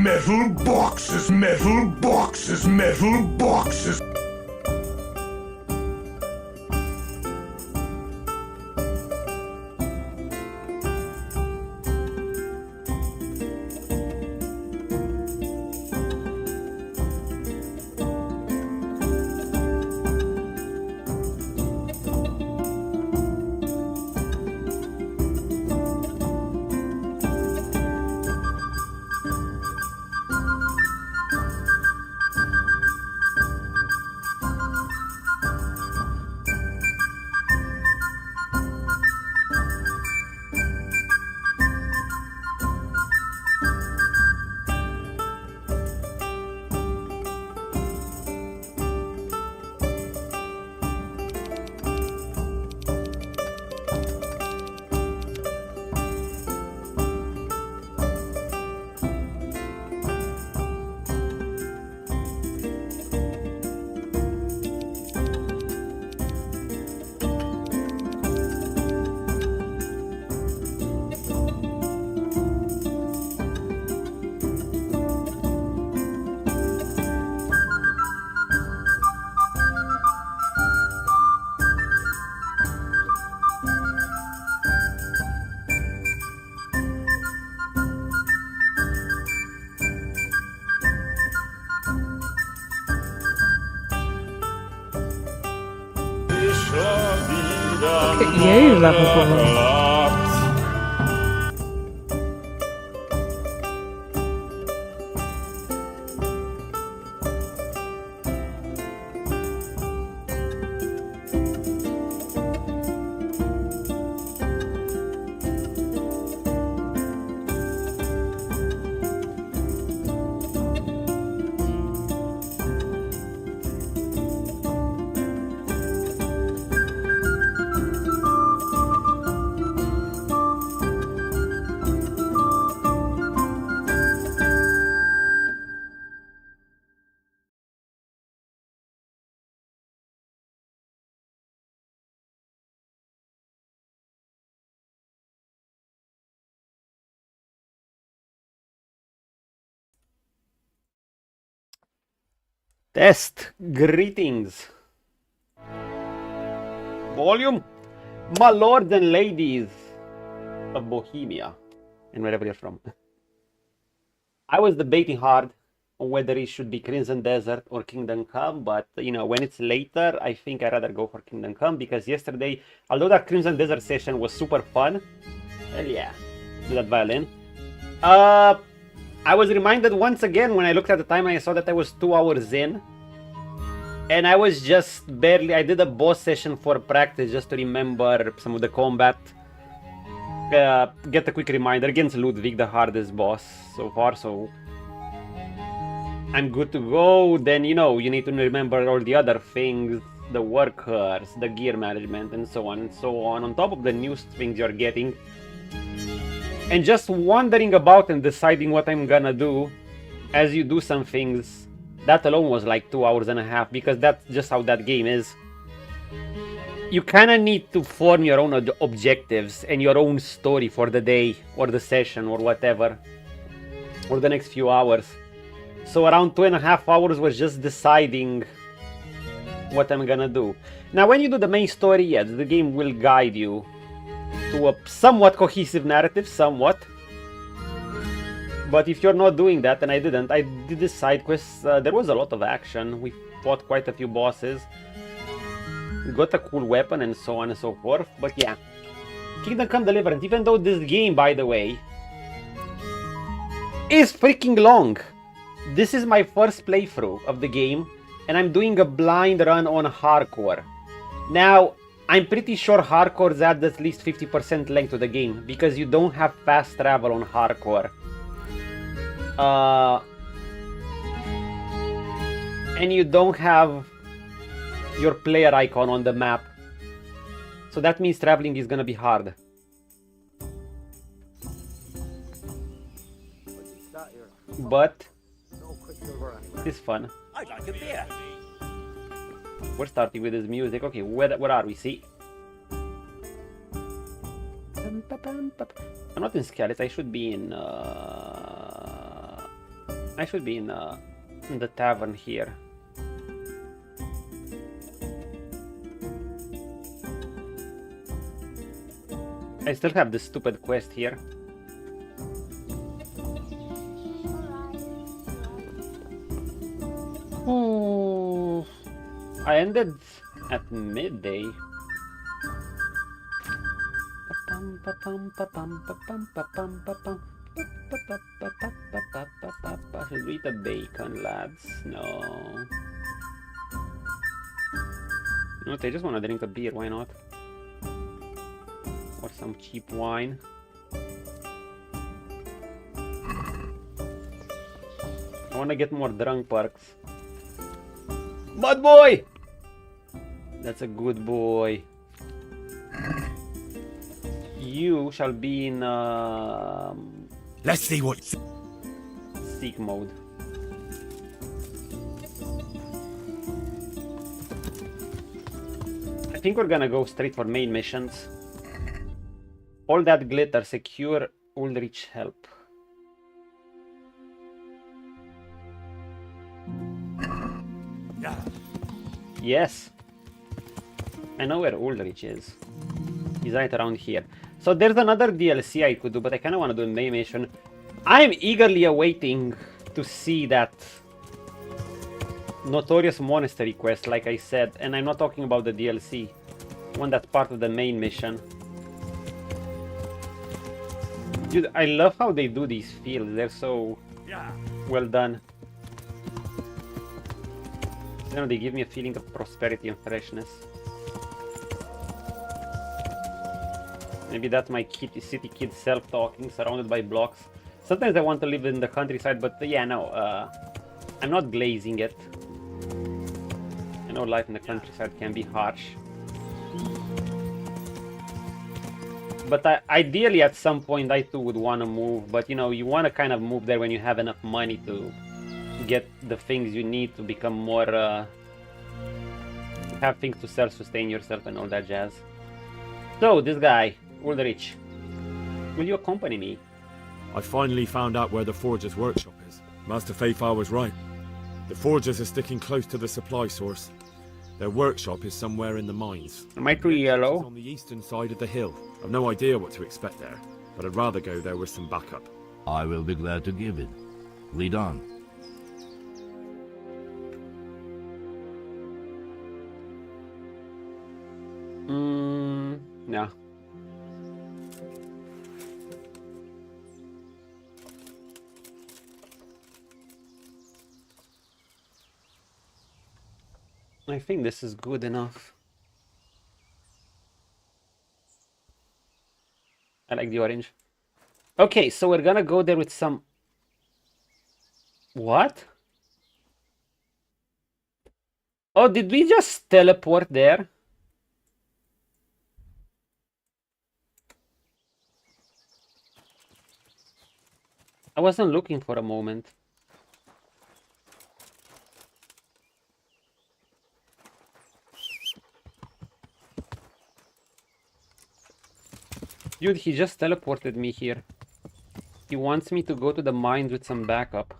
metal boxes, metal boxes, metal boxes. Look at you, lovable. Test. Greetings. Volume. My lords and ladies of Bohemia and wherever you're from. I was debating hard on whether it should be Crimson Desert or Kingdom Come, but you know, when it's later, I think I'd rather go for Kingdom Come because yesterday, although that Crimson Desert session was super fun, hell yeah, do that violin. I was reminded once again when I looked at the time and I saw that I was 2 hours in. And I was just barely, I did a boss session for practice just to remember some of the combat. Get a quick reminder against Ludwig, the hardest boss so far, so I'm good to go. Then, you know, you need to remember all the other things, the workers, the gear management, and so on and so on top of the new things you're getting. And just wondering about and deciding what I'm gonna do as you do some things, that alone was like 2 hours and a half, because that's just how that game is. You kind of need to form your own objectives and your own story for the day or the session or whatever, or the next few hours. So around 2.5 hours was just deciding what I'm gonna do. Now when you do the main story, yes, the game will guide you to a somewhat cohesive narrative, somewhat. But if you're not doing that, and I did this side quest, there was a lot of action. We fought quite a few bosses. Got a cool weapon and so on and so forth. But yeah, Kingdom Come Deliverance, even though this game, by the way, is freaking long. This is my first playthrough of the game, and I'm doing a blind run on hardcore. Now, I'm pretty sure hardcore adds at least 50% length to the game, because you don't have fast travel on hardcore. And you don't have your player icon on the map. So that means traveling is gonna be hard. But it's fun. I'd like a beer. We're starting with this music. Okay, where are we? See? I'm not in Skelet. I should be in I should be in the tavern here. I still have this stupid quest here. Oh, I ended at midday. Should we eat the bacon, lads? No. You know what, I just want to drink a beer, why not? Or some cheap wine. I want to get more drunk perks. Bad boy! That's a good boy. You shall be in Let's see what. seek mode. I think we're gonna go straight for main missions. All that glitter, secure Ulrich help. Yes. I know where Ulrich is. He's right around here. So there's another DLC I could do, but I kind of want to do a main mission. I'm eagerly awaiting to see that notorious monastery quest, like I said, and I'm not talking about the DLC. One that's part of the main mission. Dude, I love how they do these fields. They're so well done. You know, they give me a feeling of prosperity and freshness. Maybe that's my city kid self-talking, surrounded by blocks. Sometimes I want to live in the countryside, but yeah, no, I'm not glazing it. I know life in the countryside can be harsh. But ideally, at some point, I too would want to move. But you know, you want to kind of move there when you have enough money to get the things you need to become more, have things to self-sustain yourself and all that jazz. So, this guy, Ulrich, will you accompany me? I finally found out where the Forger's workshop is. Master Faithful was right. The Forgers are sticking close to the supply source. Their workshop is somewhere in the mines. Am I too It's yellow? on the eastern side of the hill. I've no idea what to expect there, but I'd rather go there with some backup. I will be glad to give it. Lead on. No. I think this is good enough. I like the orange. Okay, so we're gonna go there with some... What? Oh, did we just teleport there? I wasn't looking for a moment. Dude, he just teleported me here. He wants me to go to the mines with some backup.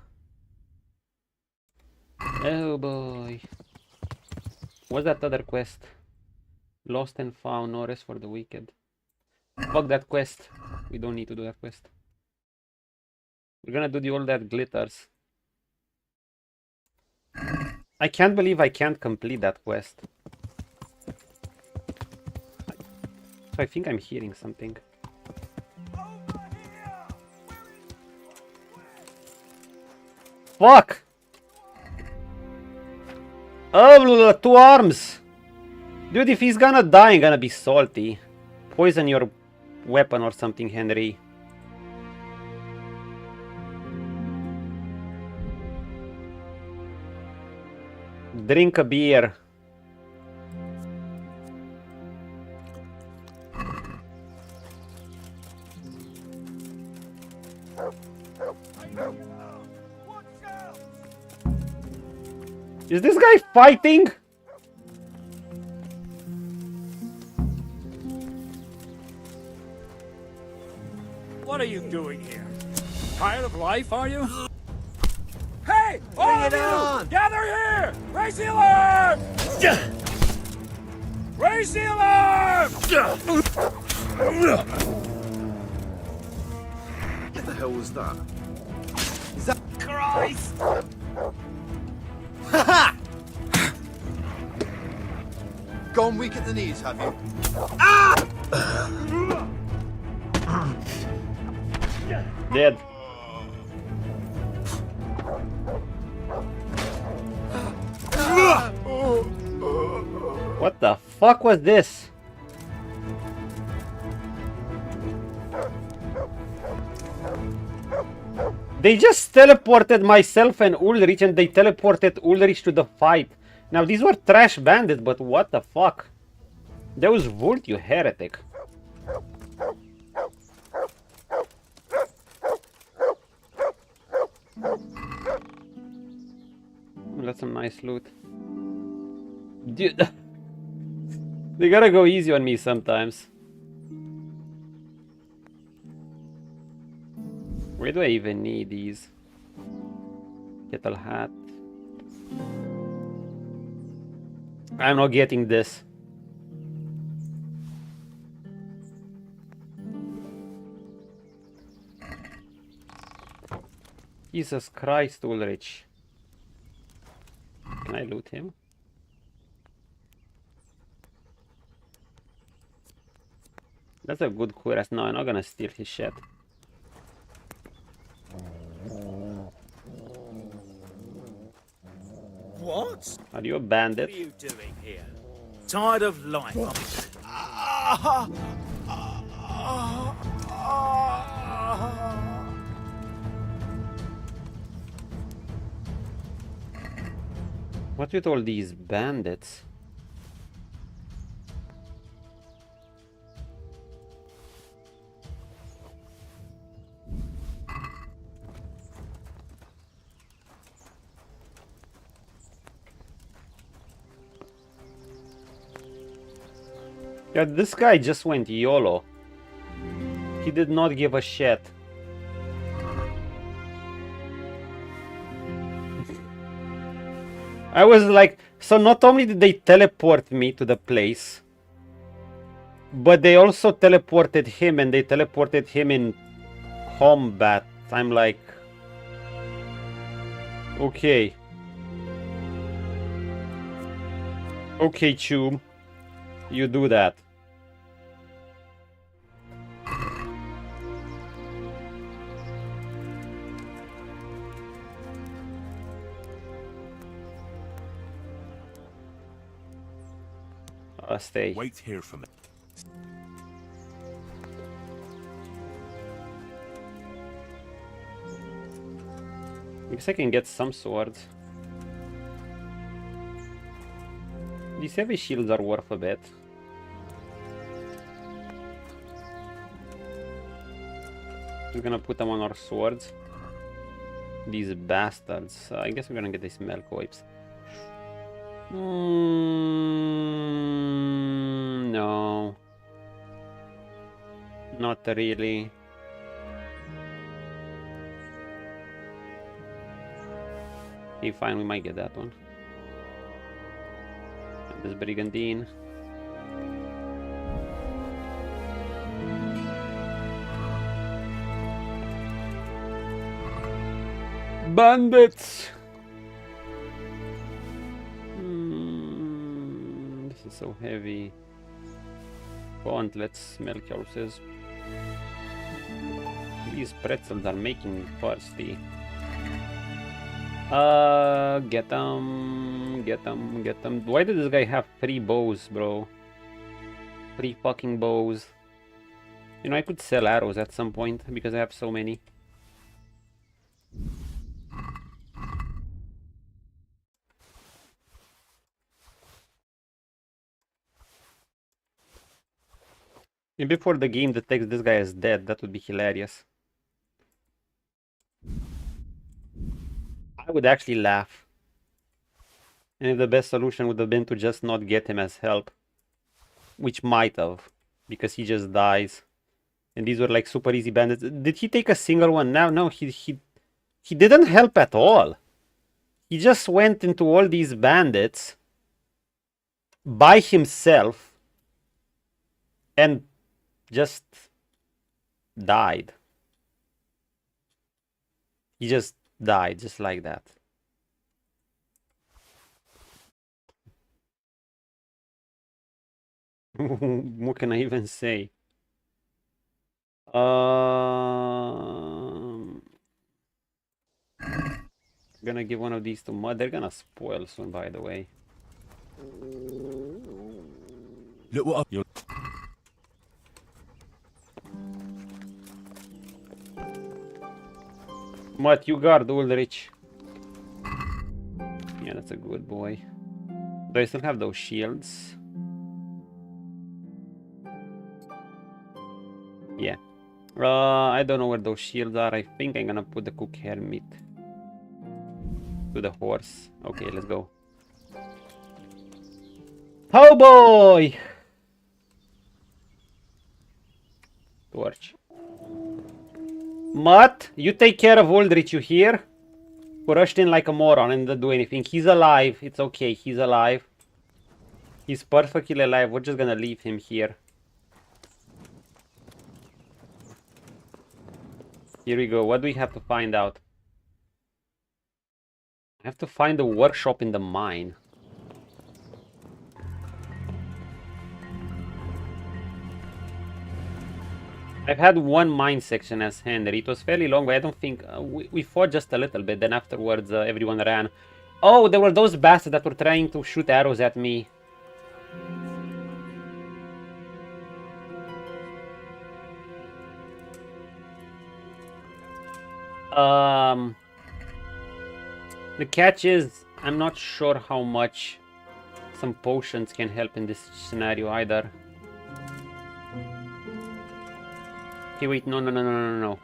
Oh boy. What's that other quest? Lost and found, no rest for the wicked. Fuck that quest. We don't need to do that quest. We're gonna do all that glitters. I can't believe I can't complete that quest. I think I'm hearing something. Fuck! Oh, 2 arms! Dude, if he's gonna die, I'm gonna be salty. Poison your weapon or something, Henry. Drink a beer. Is this guy fighting? What are you doing here? Tired of life, are you? Hey! All of you! Gather here! Raise the alarm! Raise the alarm! What the hell was that? Christ! Gone weak at the knees, have you? Dead. What the fuck was this? They just teleported myself and Ulrich, and they teleported Ulrich to the fight. Now these were trash bandits, but what the fuck? That was Vult, you heretic. That's some nice loot. Dude, they gotta go easy on me sometimes. Where do I even need these? Kettle hat. I'm not getting this. Jesus Christ, Ulrich. Can I loot him? That's a good quest. No, I'm not gonna steal his shit. What? Are you a bandit? What are you doing here? Tired of life? What with all these bandits? Yeah, this guy just went YOLO. He did not give a shit. I was like, so not only did they teleport me to the place, but they also teleported him, and they teleported him in combat. I'm like, okay. Okay, Chum. You do that. Stay. Wait here for me. I guess I can get some swords. These heavy shields are worth a bit. We're gonna put them on our swords. These bastards. I guess we're gonna get these milk wipes. No. Not really. Okay, fine, we might get that one. And this brigandine. Bandits! This is so heavy. Gauntlets, milk houses. These pretzels are making me thirsty. Get them. Why did this guy have 3 bows, bro? 3 fucking bows. You know, I could sell arrows at some point because I have so many. And before the game detects this guy as dead, that would be hilarious. I would actually laugh. And if the best solution would have been to just not get him as help. Which might have. Because he just dies. And these were like super easy bandits. Did he take a single one? No, he didn't help at all. He just went into all these bandits by himself and just died. He just died just like that. What can I even say? Gonna give one of these to Mud. They're gonna spoil soon, by the way. Look what you're... Mud, you guard Ulrich. Yeah, that's a good boy. Do I still have those shields? Yeah. I don't know where those shields are. I think I'm gonna put the cook helmet to the horse. Okay, let's go. Oh boy! Torch. Mutt, you take care of Uldrich, you hear? Who rushed in like a moron and didn't do anything. He's alive. It's okay. He's alive. He's perfectly alive. We're just gonna leave him here. Here we go. What do we have to find out? I have to find the workshop in the mine. I've had one mine section as Henry. It was fairly long, but I don't think... we fought just a little bit, then afterwards everyone ran. Oh, there were those bastards that were trying to shoot arrows at me. The catch is, I'm not sure how much some potions can help in this scenario either. Okay, wait, no.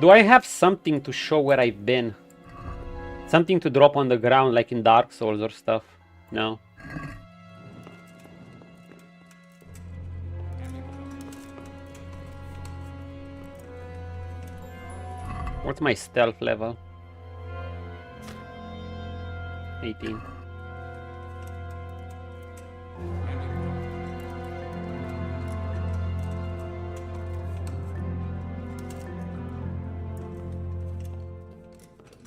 Do I have something to show where I've been? Something to drop on the ground like in Dark Souls or stuff? No. What's my stealth level? 18.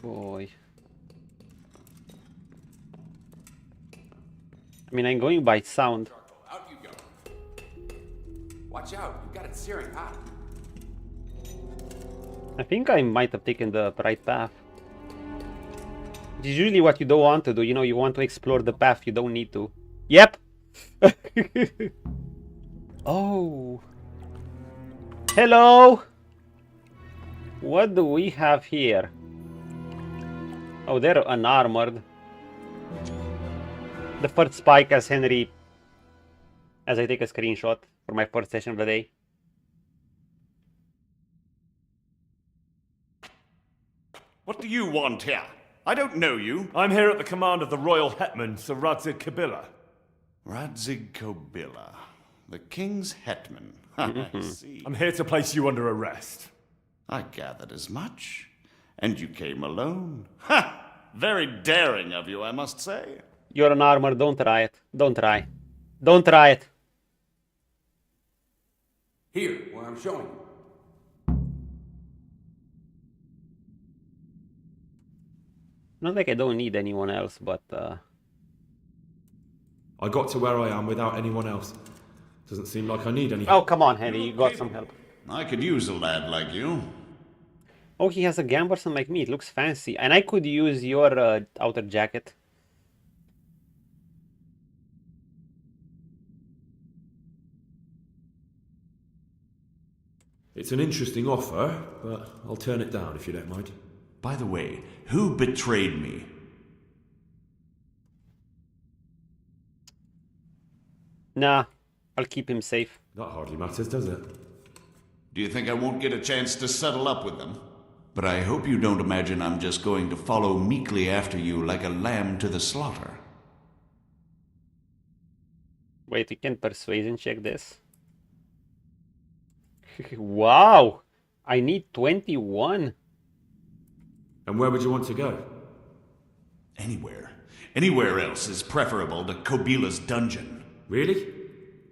Boy. I mean, I'm going by sound. Out you go. Watch out, you got it searing hot. I think I might have taken the right path. It's usually what you don't want to do. You know, you want to explore the path you don't need to. Yep! Oh. Hello! What do we have here? Oh, they're unarmored. The first spike as Henry... as I take a screenshot for my first session of the day. What do you want here? I don't know you. I'm here at the command of the royal hetman, Sir Radzig Kabila. Radzig Kabila, the king's hetman. I see. I'm here to place you under arrest. I gathered as much. And you came alone. Ha! Very daring of you, I must say. You're an armor, don't try it. Don't try. Don't try it. Here, where I'm showing you. Not like I don't need anyone else, but I got to where I am without anyone else. Doesn't seem like I need any. Oh, come on, Henry, you got some help. I could use a lad like you. Oh, he has a gamberson like me. It looks fancy. And I could use your outer jacket. It's an interesting offer, but I'll turn it down if you don't mind. By the way, who betrayed me? Nah, I'll keep him safe. That hardly matters, does it? Do you think I won't get a chance to settle up with them? But I hope you don't imagine I'm just going to follow meekly after you like a lamb to the slaughter. Wait, we can persuasion check this. Wow! I need 21. And where would you want to go? Anywhere. Anywhere else is preferable to Kobila's dungeon. Really?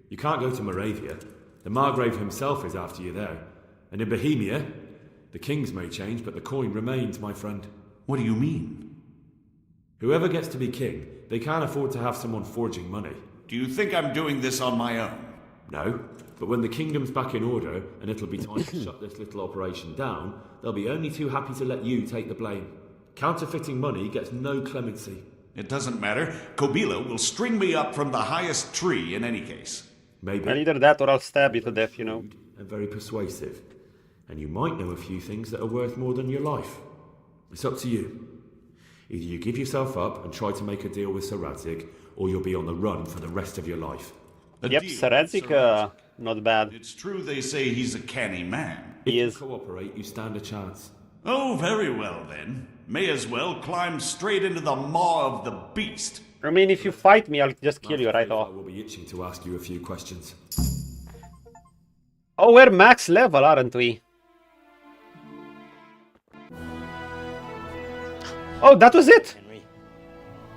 You can't go to Moravia. The Margrave himself is after you there. And in Bohemia, the kings may change, but the coin remains, my friend. What do you mean? Whoever gets to be king, they can't afford to have someone forging money. Do you think I'm doing this on my own? No, but when the kingdom's back in order, and it'll be time to shut this little operation down, they'll be only too happy to let you take the blame. Counterfeiting money gets no clemency. It doesn't matter. Kobila will string me up from the highest tree in any case. Maybe. Well, either that or I'll stab you to death, you know. And very persuasive. And you might know a few things that are worth more than your life. It's up to you. Either you give yourself up and try to make a deal with Sir Radzig, or you'll be on the run for the rest of your life. Yep, Sir Radzig, not bad. It's true they say he's a canny man. He If is. you cooperate, you stand a chance. Oh, very well then. May as well climb straight into the maw of the beast. I mean, if you fight me, I'll just kill you right I off. will be itching to ask you a few questions. Oh, we're max level, aren't we? Oh, that was it!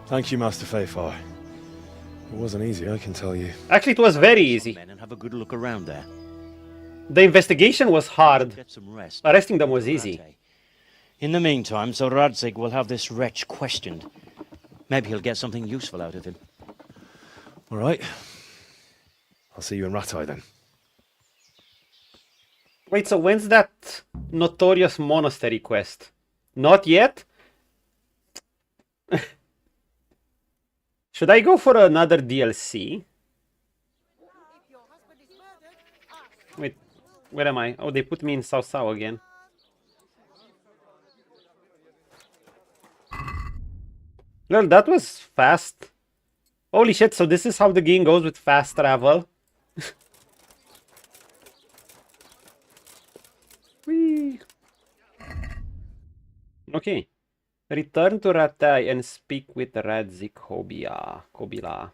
Thank you, Master Fayfar. It wasn't easy, I can tell you. Actually, it was very easy. Men and have a good look around there. The investigation was hard. Get some rest. Arresting them was easy. In the meantime, Sir Radzig will have this wretch questioned. Maybe he'll get something useful out of him. All right. I'll see you in Ratai then. Wait, so when's that notorious monastery quest? Not yet? Should I go for another DLC? Wait, where am I? Oh, they put me in Sausau again. Well, that was fast. Holy shit, so this is how the game goes with fast travel. Whee. Okay. Return to Ratai and speak with Radzig Kobila.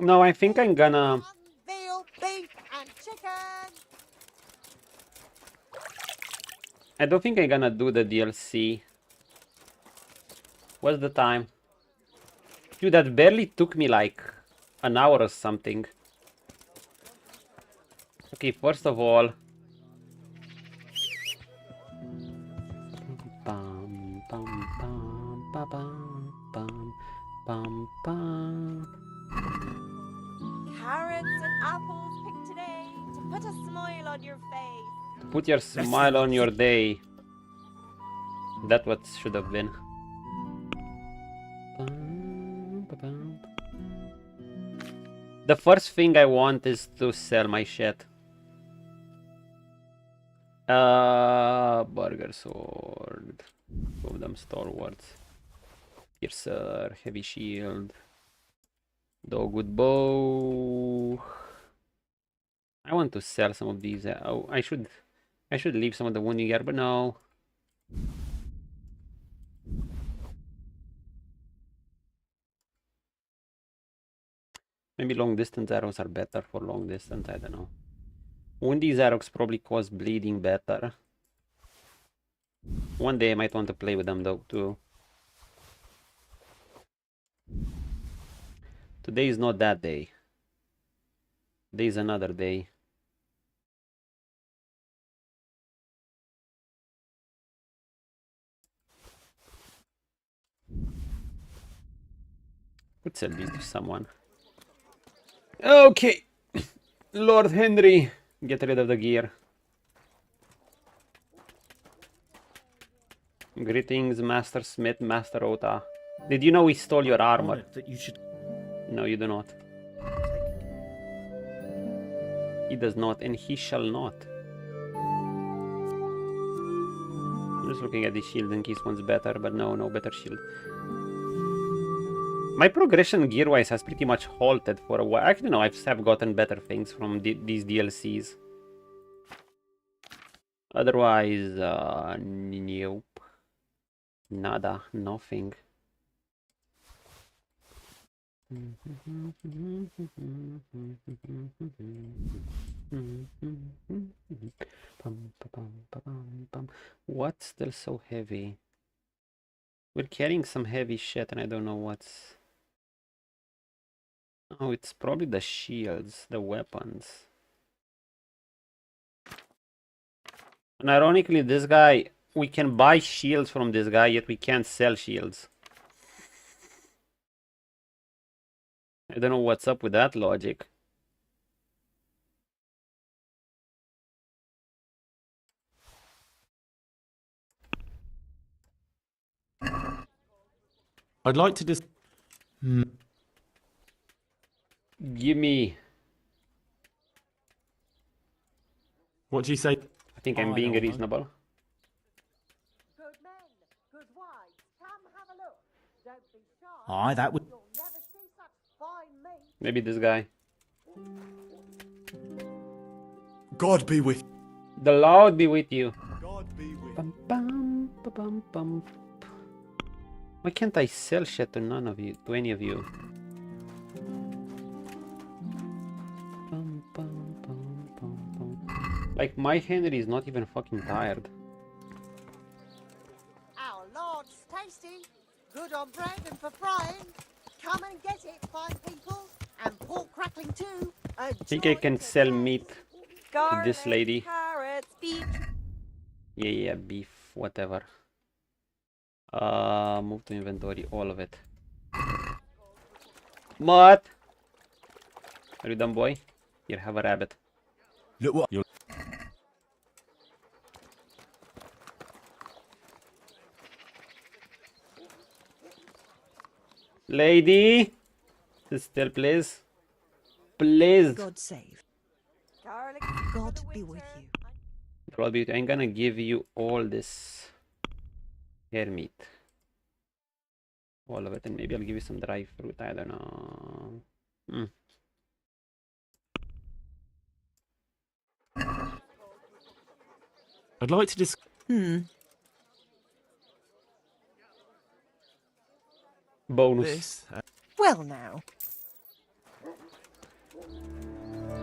No, I think I'm gonna... Veal, beef, and chicken. I don't think I'm gonna do the DLC. What's the time? Dude, that barely took me like an hour or something. Okay, first of all... Bum, bum, bum, ba, bum, bum, bum, bum. Carrots and apples picked today to put a smile on your face. To put your smile on your day. That's what should have been. The first thing I want is to sell my shit. Burger sword. Two of them stalwarts. Piercer, heavy shield. Dogwood bow. I want to sell some of these. Oh, I should leave some of the wounding gear, but no. Maybe long distance arrows are better for long distance, I don't know. Woundy's arrows probably cause bleeding better. One day I might want to play with them though too. Today is not that day. Today is another day. Could sell these to someone. Okay, Lord Henry, get rid of the gear. Greetings, Master Smith, Master Ota. Did you know he stole your armor? That you should... No, you do not. He does not, and he shall not. I'm just looking at the shield in case one's better, but no better shield. My progression gear-wise has pretty much halted for a while. Actually, no, I've gotten better things from these DLCs. Otherwise, nope. Nada, nothing. What's still so heavy? We're carrying some heavy shit and I don't know what's... Oh, it's probably the shields, the weapons. And ironically, this guy, we can buy shields from this guy, yet we can't sell shields. I don't know what's up with that logic. I'd like to just... Give me... What do you say? I think I'm being reasonable. Good men, good wives, come have a look. Don't be shy. Aye, that would... You'll never see such fine meat. Maybe this guy. God be with you. The Lord be with you. God be with you. Bum, bum, ba, bum, bum. Why can't I sell shit to none of you, to any of you? Bum, bum, bum, bum, bum. Like, my Henry is not even fucking tired. Our Lord's tasty. Good on bread and for frying. Come and get it, fine people. And pork crackling too. I think I can sell meat to this lady. Carrots, beef. Yeah, beef, whatever. Move to inventory, all of it. What? Are you done, boy? Here, have a rabbit. Look what you're... Lady! Still, please. Please. God save. Garlic. God be with you. I'm gonna give you all this hair meat. All of it, and maybe I'll give you some dry fruit. I don't know. I'd like to just... Bonus. Well now.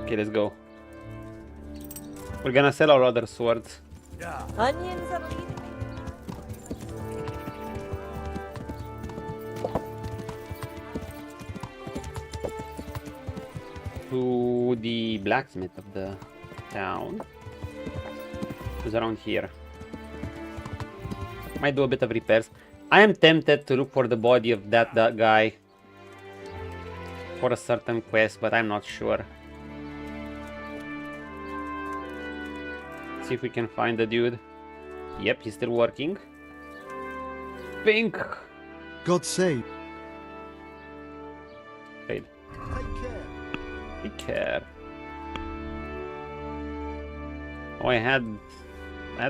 Okay, let's go. We're gonna sell our other swords. Onions are leading. To the blacksmith of the town. Who's around here? Might do a bit of repairs. I am tempted to look for the body of that guy for a certain quest, but I'm not sure. See if we can find the dude. Yep, he's still working. Pink. God save. Fail. Take care. Take care. Oh, I had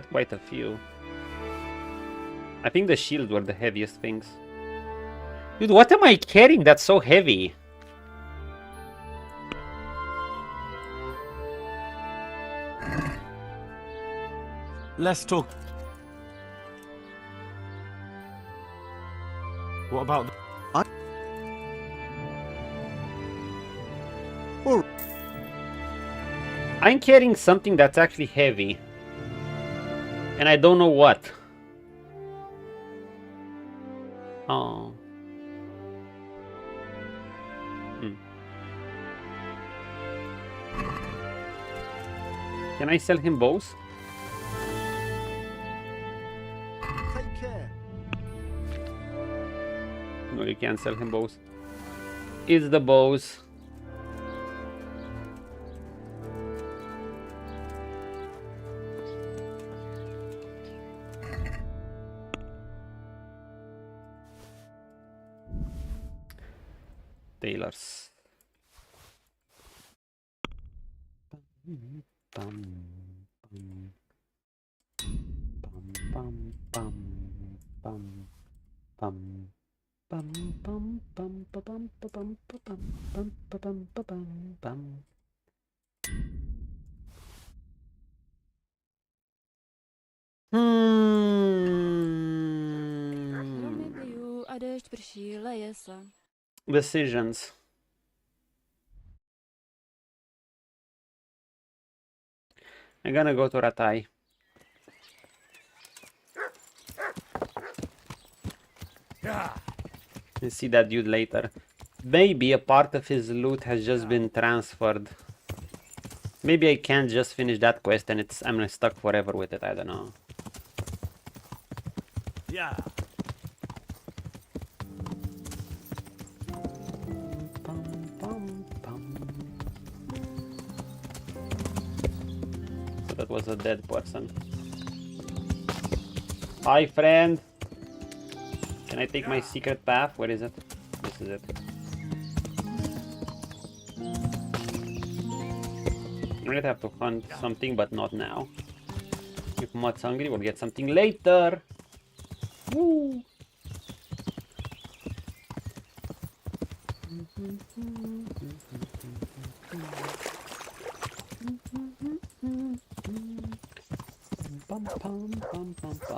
quite a few. I think the shields were the heaviest things. Dude, what am I carrying that's so heavy? Let's talk... What about... I'm carrying something that's actually heavy. And I don't know what. Oh. Can I sell him bows? Take care. No, you can't sell him bows. It's the bows. Tailors. Decisions. I'm gonna go to Ratai. And see that dude later. Maybe a part of his loot has just been transferred. Maybe I can't just finish that quest and I'm stuck forever with it, I don't know. Yeah. So that was a dead person. Hi friend! Can I take my secret path? Where is it? This is it. I'm gonna have to hunt something, but not now. If Mutt's hungry, we'll get something later. Woo!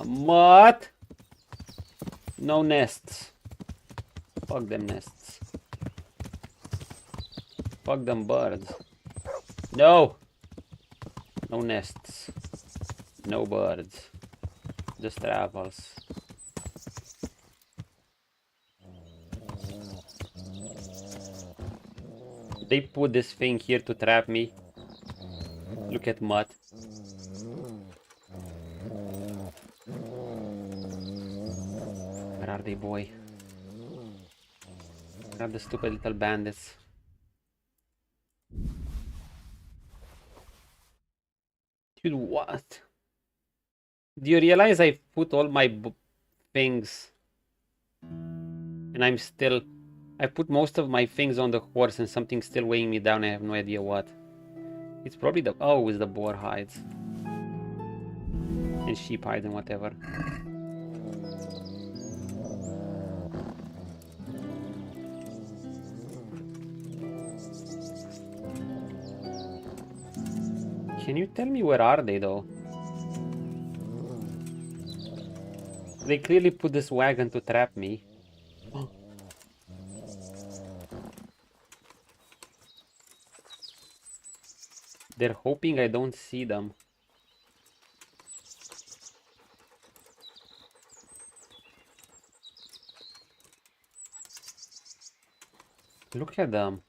Mutt! No nests. Fuck them nests. Fuck them birds. No! No nests. No birds. Just travels. They put this thing here to trap me. Look at Mutt. Where are they, boy? Where are the stupid little bandits? Dude, what? Do you realize I put all my things and I put most of my things on the horse and something's still weighing me down. I have no idea what. It's probably it's the boar hides and sheep hides and whatever. Can you tell me where are they though? They clearly put this wagon to trap me. They're hoping I don't see them. Look at them.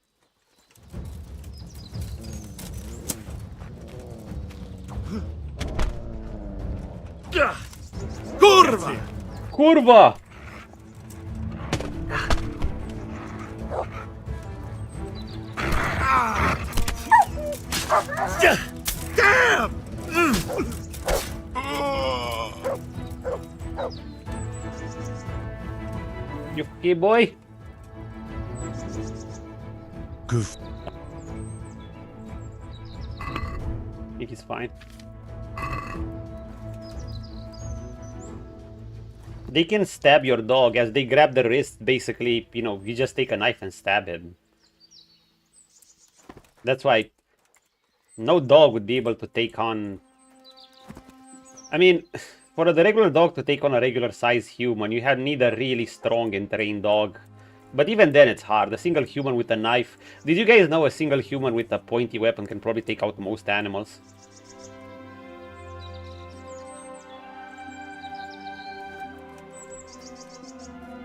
Kurwa! Kurwa! Damn! You okay, boy? Goof. I think he's fine. They can stab your dog as they grab the wrist. Basically, you know, you just take a knife and stab him. That's why no dog would be able to take on... I mean, for the regular dog to take on a regular size human, you need a really strong and trained dog. But even then it's hard. A single human with a knife... Did you guys know a single human with a pointy weapon can probably take out most animals?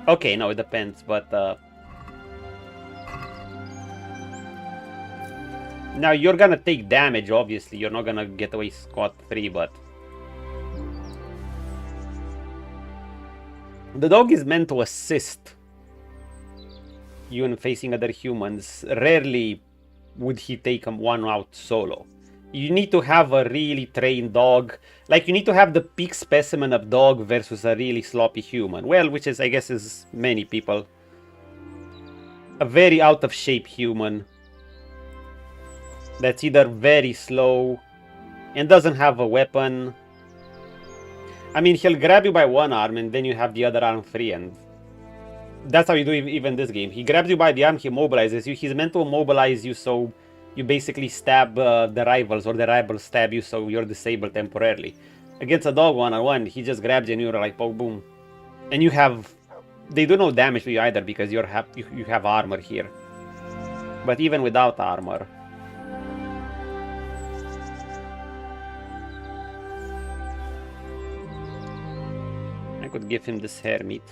Okay, no, it depends, but... Now, you're gonna take damage, obviously. You're not gonna get away scot-free, but... The dog is meant to assist you in facing other humans. Rarely would he take one out solo. You need to have a really trained dog. Like, you need to have the peak specimen of dog versus a really sloppy human. Well, which is, I guess, is many people. A very out-of-shape human. That's either very slow and doesn't have a weapon. I mean, he'll grab you by one arm and then you have the other arm free, and that's how you do even this game. He grabs you by the arm, he immobilizes you. He's meant to immobilize you so you basically stab the rivals, or the rivals stab you so you're disabled temporarily. Against a dog one-on-one, he just grabs you and you're like, oh, boom. And you have... They do no damage to you either because you have armor here. But even without armor... could give him this hair meat.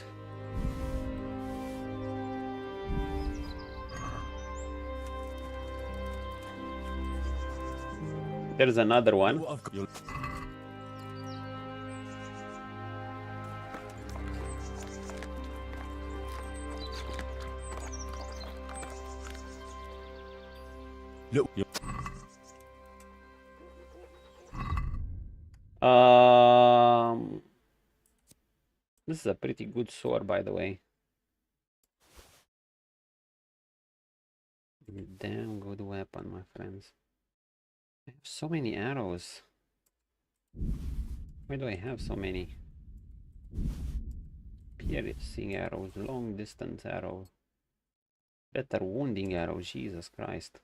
There's another one. This is a pretty good sword, by the way. Damn good weapon, my friends. I have so many arrows. Why do I have so many? Piercing arrows, long distance arrow. Better wounding arrow, Jesus Christ.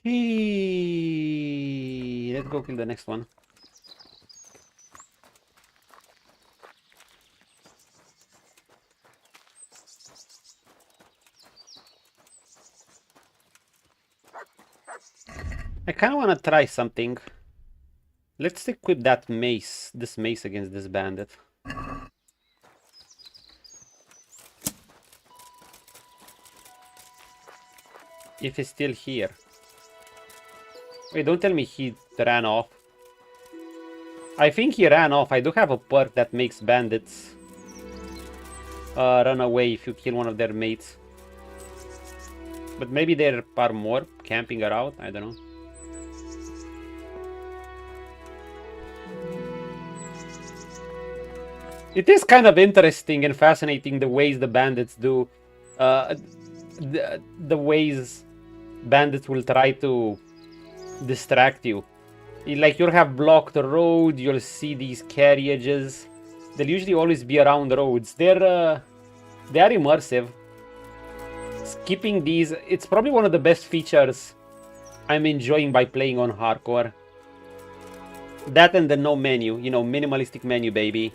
Hey, let's go kill the next one. I kind of want to try something. Let's equip that mace, this mace against this bandit. If he's still here. Wait, don't tell me he ran off. I think he ran off. I do have a perk that makes bandits run away if you kill one of their mates. But maybe there are more camping around. I don't know. It is kind of interesting and fascinating the ways the bandits do. The ways bandits will try to distract you. Like, you'll have blocked the road, you'll see these carriages. They'll usually always be around roads. They are immersive. Skipping these, it's probably one of the best features I'm enjoying by playing on hardcore. That and the no menu, you know, minimalistic menu, baby.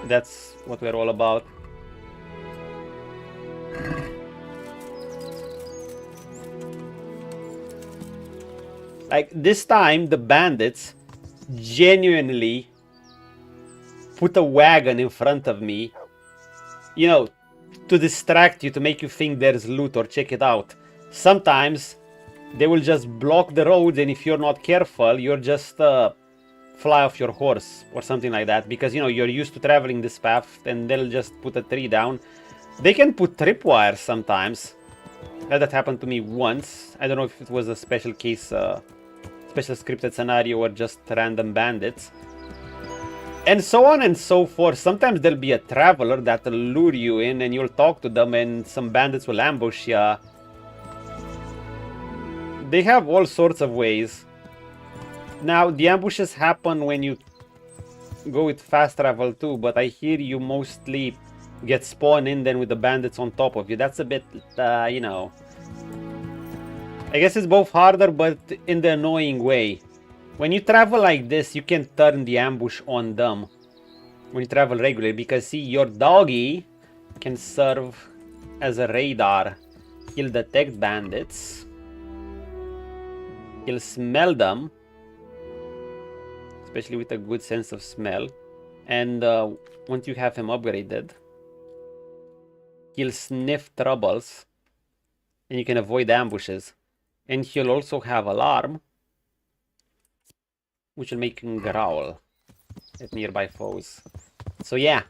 That's what we're all about. Like, this time, the bandits genuinely put a wagon in front of me, you know, to distract you, to make you think there's loot or check it out. Sometimes they will just block the roads, and if you're not careful, you're just fly off your horse or something like that, because, you know, you're used to traveling this path, and they'll just put a tree down. They can put tripwires sometimes. That happened to me once. I don't know if it was a special case, special scripted scenario, or just random bandits. And so on and so forth. Sometimes there'll be a traveler that'll lure you in, and you'll talk to them, and some bandits will ambush ya. They have all sorts of ways. Now, the ambushes happen when you go with fast travel too, but I hear you mostly get spawned in then with the bandits on top of you. That's a bit, you know... I guess it's both harder, but in the annoying way. When you travel like this, you can turn the ambush on them. When you travel regularly, because see, your doggy can serve as a radar. He'll detect bandits. He'll smell them. Especially with a good sense of smell. And once you have him upgraded, he'll sniff troubles. And you can avoid ambushes. And he'll also have alarm, which will make him growl at nearby foes. So yeah.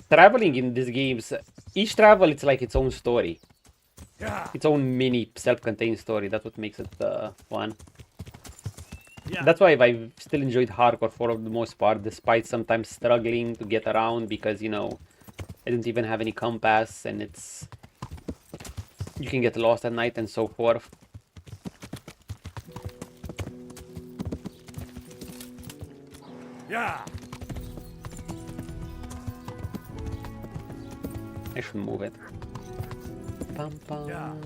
Traveling in these games, each travel, it's like its own story. Its own mini self-contained story. That's what makes it fun. That's why I've still enjoyed hardcore for the most part, despite sometimes struggling to get around because, you know, I didn't even have any compass, and it's... you can get lost at night and so forth. Yeah. I should move it. Pam, pam, pam.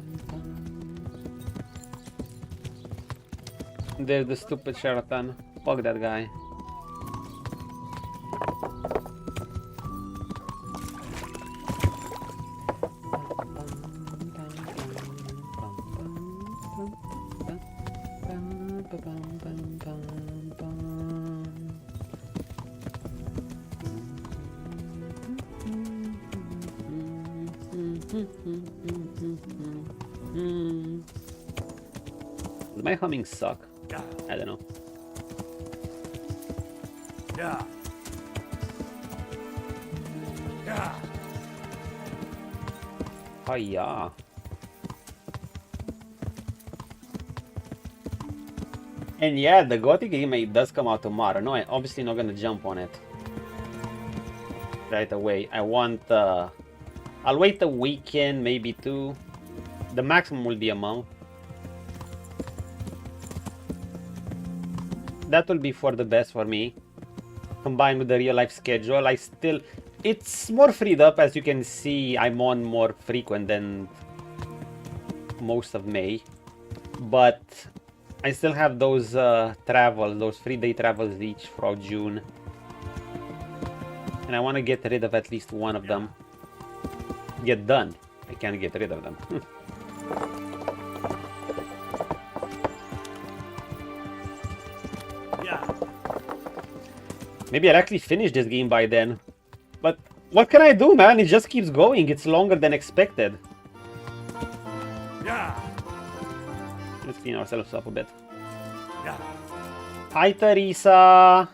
There's the stupid charlatan. Fuck that guy. Does my humming suck? I don't know. Yeah. Yeah. Oh yeah. And yeah, the Gothic remake does come out tomorrow. No, I'm obviously not gonna jump on it right away. I want I'll wait a weekend, maybe two. The maximum will be a month. That will be for the best for me. Combined with the real life schedule, it's more freed up. As you can see, I'm on more frequent than most of May. But I still have those those 3-day travels each throughout June. And I want to get rid of at least one of them. Get done. I can't get rid of them. Maybe I'll actually finish this game by then. But what can I do, man? It just keeps going. It's longer than expected. Yeah. Let's clean ourselves up a bit. Yeah. Hi, Teresa.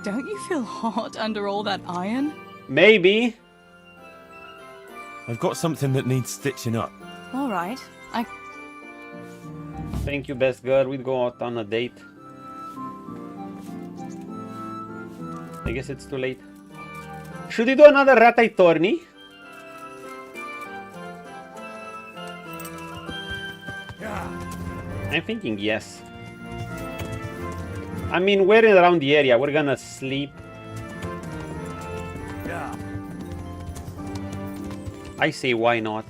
Don't you feel hot under all that iron? Maybe. I've got something that needs stitching up. All right. Thank you, best girl. We'd go out on a date. I guess it's too late. Should we do another Ratai tourney? I'm thinking yes. I mean, we're in around the area. We're gonna sleep. Yeah. I say why not?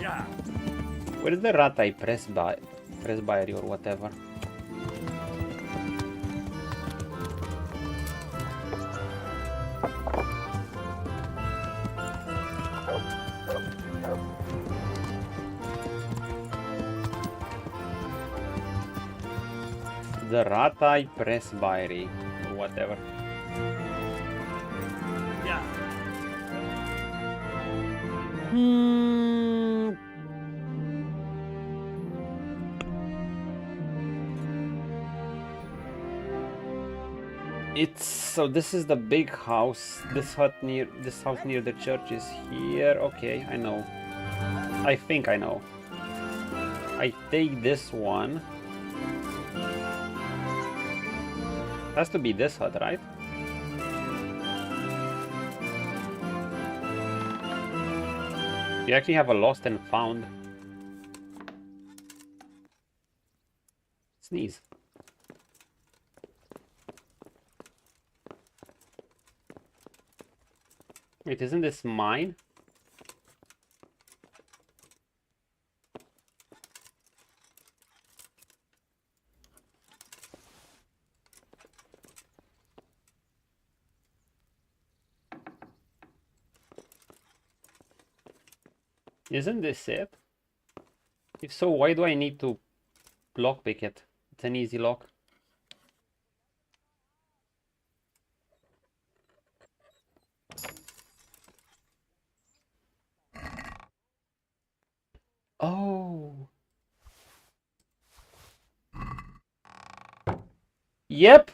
Yeah. Where is the Ratai Presbytery or whatever? The Ratai Presbytery or whatever. Yeah. So this is the big house. This house near the church is here. Okay, I know. I think I know. I take this one. Has to be this hut, right? You actually have a lost and found. Sneeze. Wait, isn't this mine? Isn't this it? If so, why do I need to lockpick it? It's an easy lock. Oh. Yep.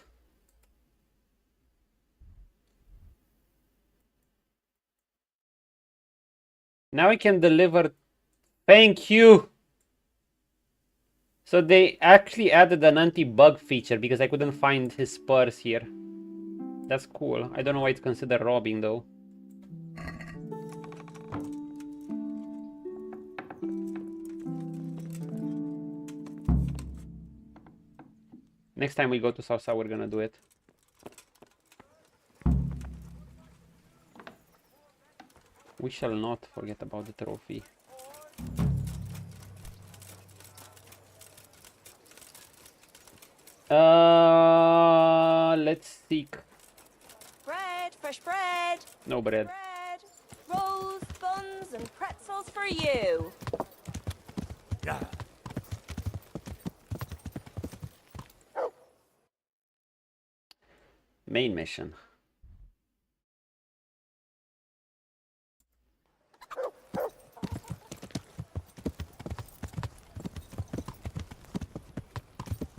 Now I can deliver. Thank you. So they actually added an anti-bug feature because I couldn't find his spurs here. That's cool. I don't know why it's considered robbing though. Next time we go to Sausau, we're gonna do it. We shall not forget about the trophy. Let's seek. Bread, fresh bread. No bread. Bread, rolls, Pickles for you. Yeah. Main mission.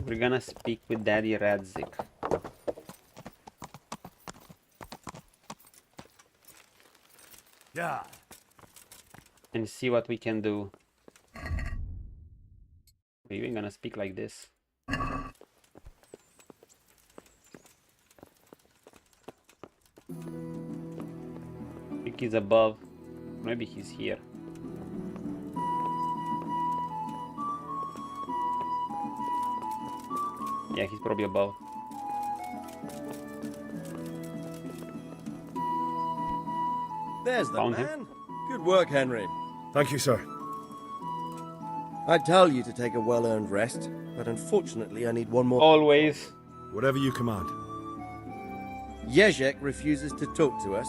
We're gonna speak with Daddy Radzik. Yeah. And see what we can do. We're even gonna speak like this. I think he's above. Maybe he's here. Yeah, he's probably above. There's the Found man. him. Good work, Henry. Thank you, sir. I'd tell you to take a well-earned rest, but unfortunately I need one more. Always. Whatever you command. Jezek refuses to talk to us.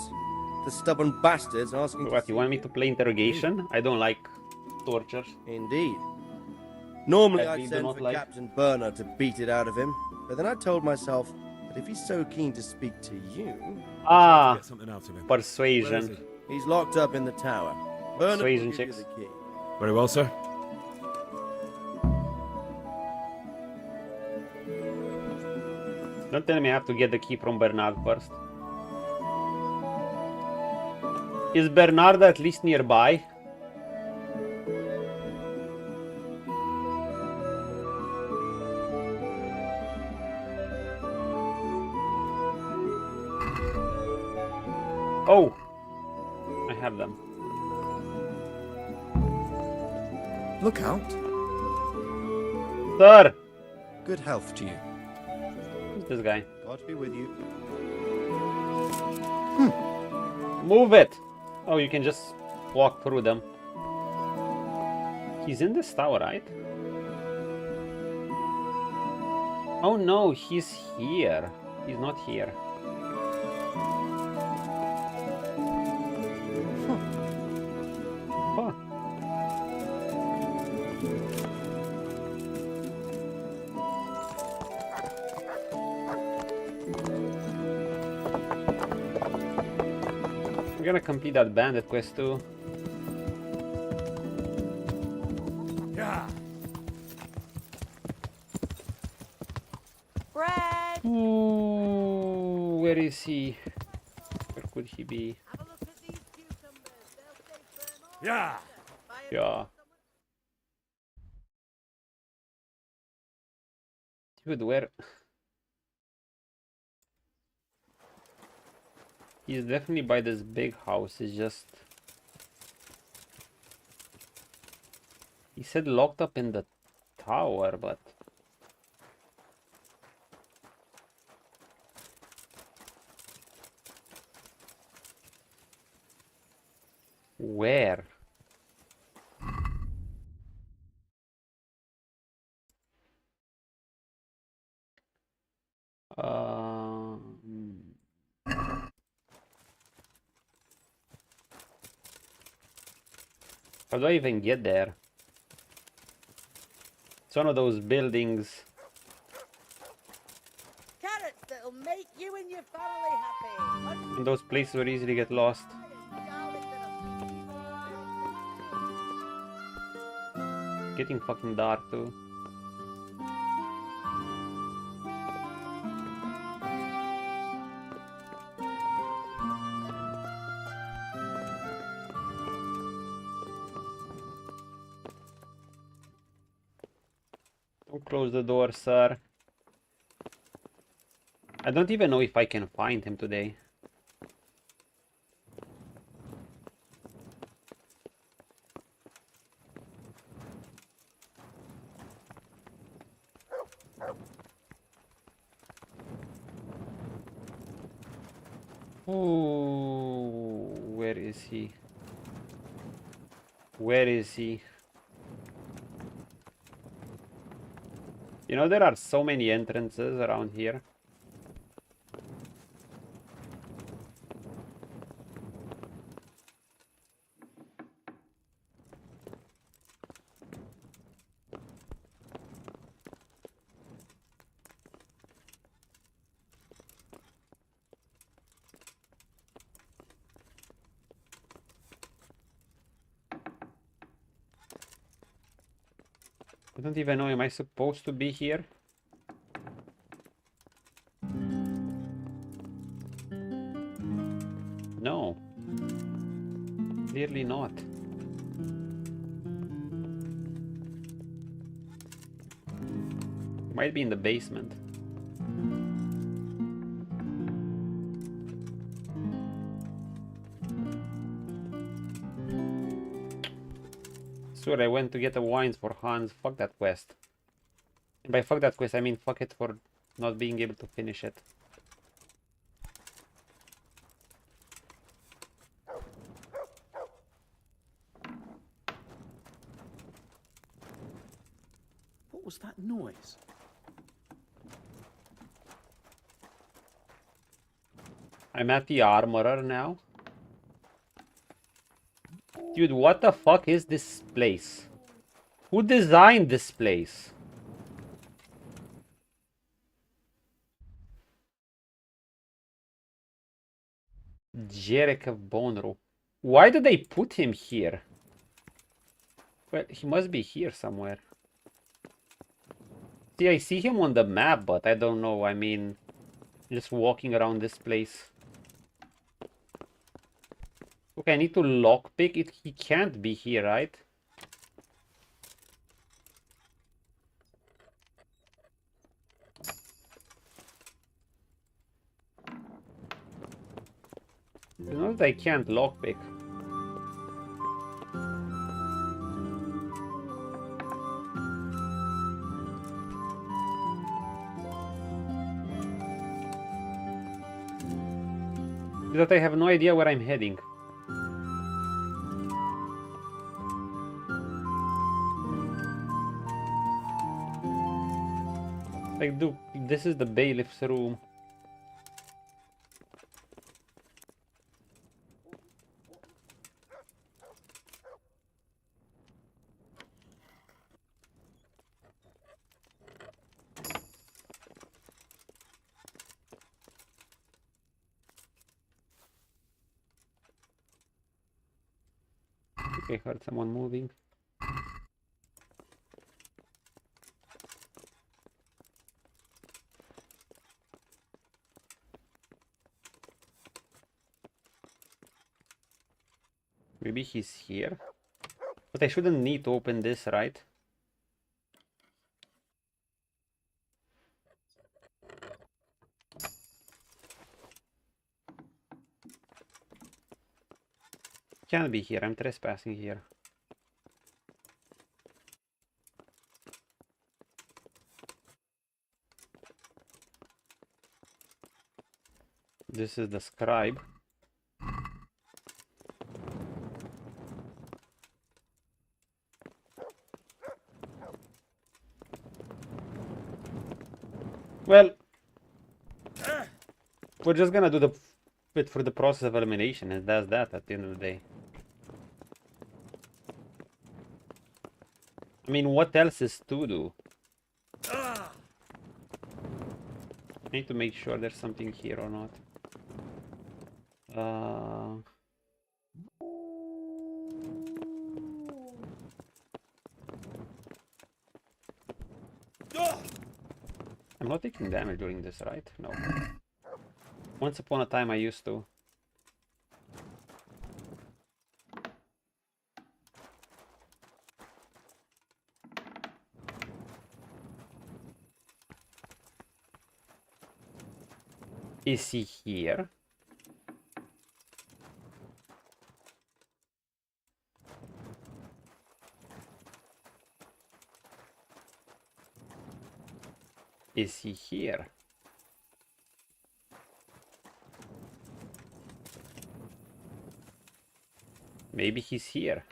The stubborn bastard's asking. What, you want me to play interrogation? I don't like torture. Indeed. Normally I I'd do send not for like- Captain Burner to beat it out of him, but then I told myself that if he's so keen to speak to you... Ah, Get something out of him. persuasion. He's locked up in the tower. Burner will Persuasion give you checks. the key. Very well, sir. Don't tell me I have to get the key from Bernard first. Is Bernard at least nearby? Oh! I have them. Look out. Sir! Good health to you. Who's this guy? God be with you. Move it! Oh, you can just walk through them. He's in this tower, right? Oh no, he's here. He's not here. Huh. I'm gonna complete that bandit quest too. Yeah. Bread. Ooh, where is he? Where could he be? Yeah. Yeah. Dude, where? He's definitely by this big house. It's just... He said locked up in the tower, but... Where? How do I even get there? It's one of those buildings. Carrots that'll make you and your family happy. In those places where you easily get lost. Getting fucking dark too. Don't close the door, sir. I don't even know if I can find him today. Oh, where is he? Where is he? You know, there are so many entrances around here. I don't even know, am I supposed to be here? No. Clearly not. Might be in the basement. Sure, I went to get the wines for Hans. Fuck that quest. And by fuck that quest, I mean fuck it for not being able to finish it. What was that noise? I'm at the armorer now. Dude, what the fuck is this place? Who designed this place? Jarek of Bonro. Why did they put him here? Well, he must be here somewhere. See, I see him on the map, but I don't know. I mean, just walking around this place. Okay, I need to lockpick it. He can't be here, right? You know that I can't lockpick. That I have no idea where I'm heading. Like, dude, this is the bailiff's room. I heard someone moving. Maybe he's here. But I shouldn't need to open this, right? Can't be here, I'm trespassing here. This is the scribe. Well, we're just gonna do the bit for the process of elimination, and that's that at the end of the day. I mean, what else is to do? I need to make sure there's something here or not. I'm not taking damage during this, right? No. Once upon a time I used to. Is he here? Is he here? Maybe he's here.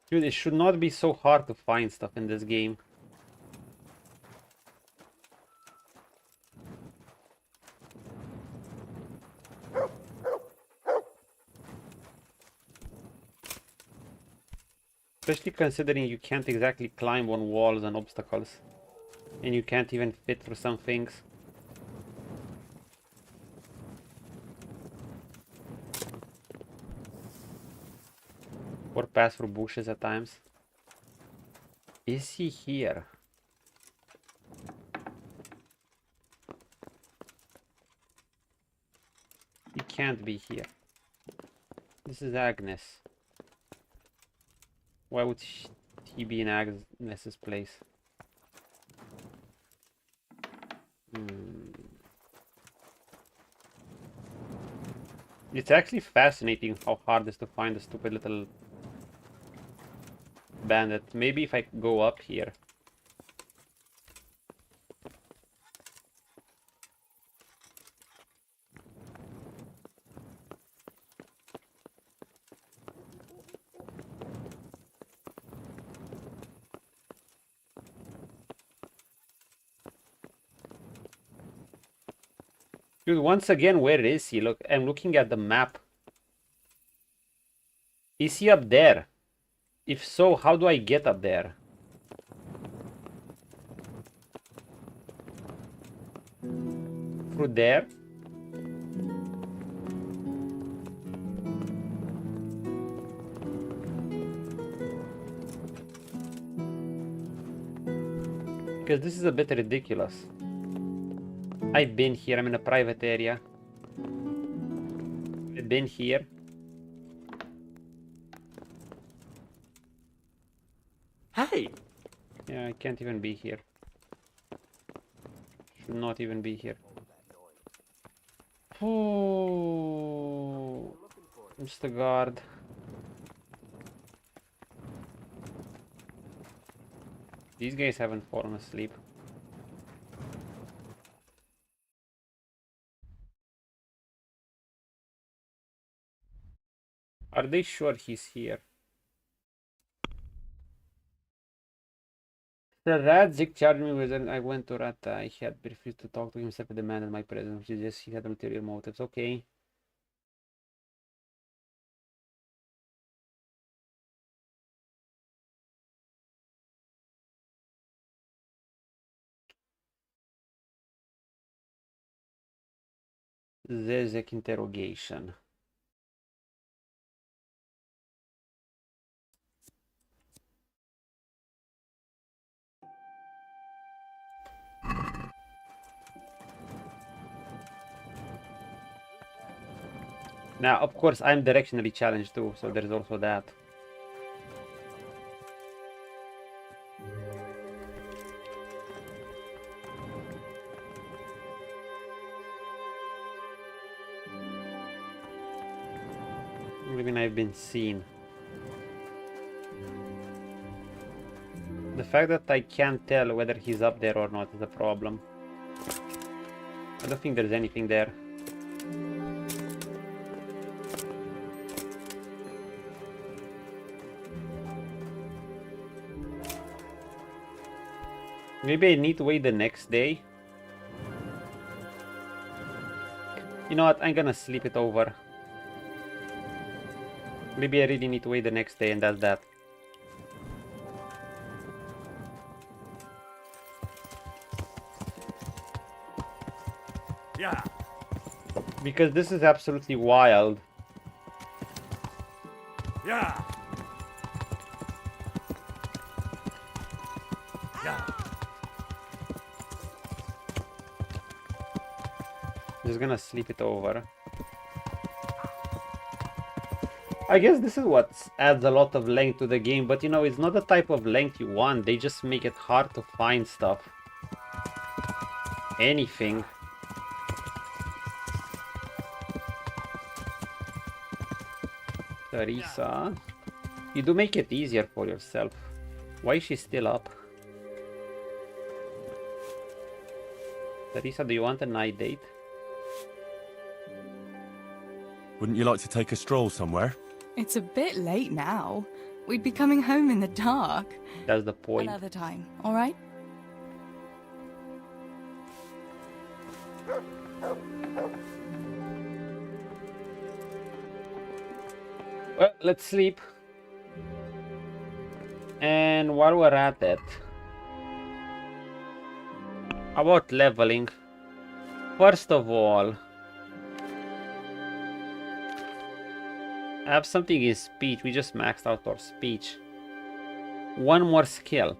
Dude, it should not be so hard to find stuff in this game. Especially considering you can't exactly climb on walls and obstacles And you can't even fit through some things. Or pass through bushes at times. Is he here? He can't be here. This is Agnes. Why would he be in Agnes's place? It's actually fascinating how hard it is to find a stupid little bandit. Maybe if I go up here. Dude, once again, where is he? Look, I'm looking at the map. Is he up there? If so, how do I get up there? Through there? Because this is a bit ridiculous. I've been here, I'm in a private area. I've been here. Hey! Yeah, I can't even be here. Should not even be here. Oh, Mr. Guard. These guys haven't fallen asleep. Are they sure he's here? The Radzik charged me with it. I went to Rata. I had refused to talk to him, except demanded my presence, which is just he had ulterior motives. Okay. Zezek interrogation. Now, of course, I'm directionally challenged too, so there's also that. Even I've been seen. The fact that I can't tell whether he's up there or not is a problem. I don't think there's anything there. Maybe I need to wait the next day. You know what? I'm gonna sleep it over. Maybe I really need to wait the next day, and that's that. Yeah. Because this is absolutely wild. Yeah. Yeah. Just gonna sleep it over. I guess this is what adds a lot of length to the game, but you know, it's not the type of length you want. They just make it hard to find stuff. Anything. Teresa, you do make it easier for yourself. Why is she still up? Teresa, do you want a night date? Wouldn't you like to take a stroll somewhere? It's a bit late now. We'd be coming home in the dark. That's the point. Another time, all right? Well, let's sleep. And while we're at it, About leveling. First of all, I have something in speech. We just maxed out our speech. One more skill.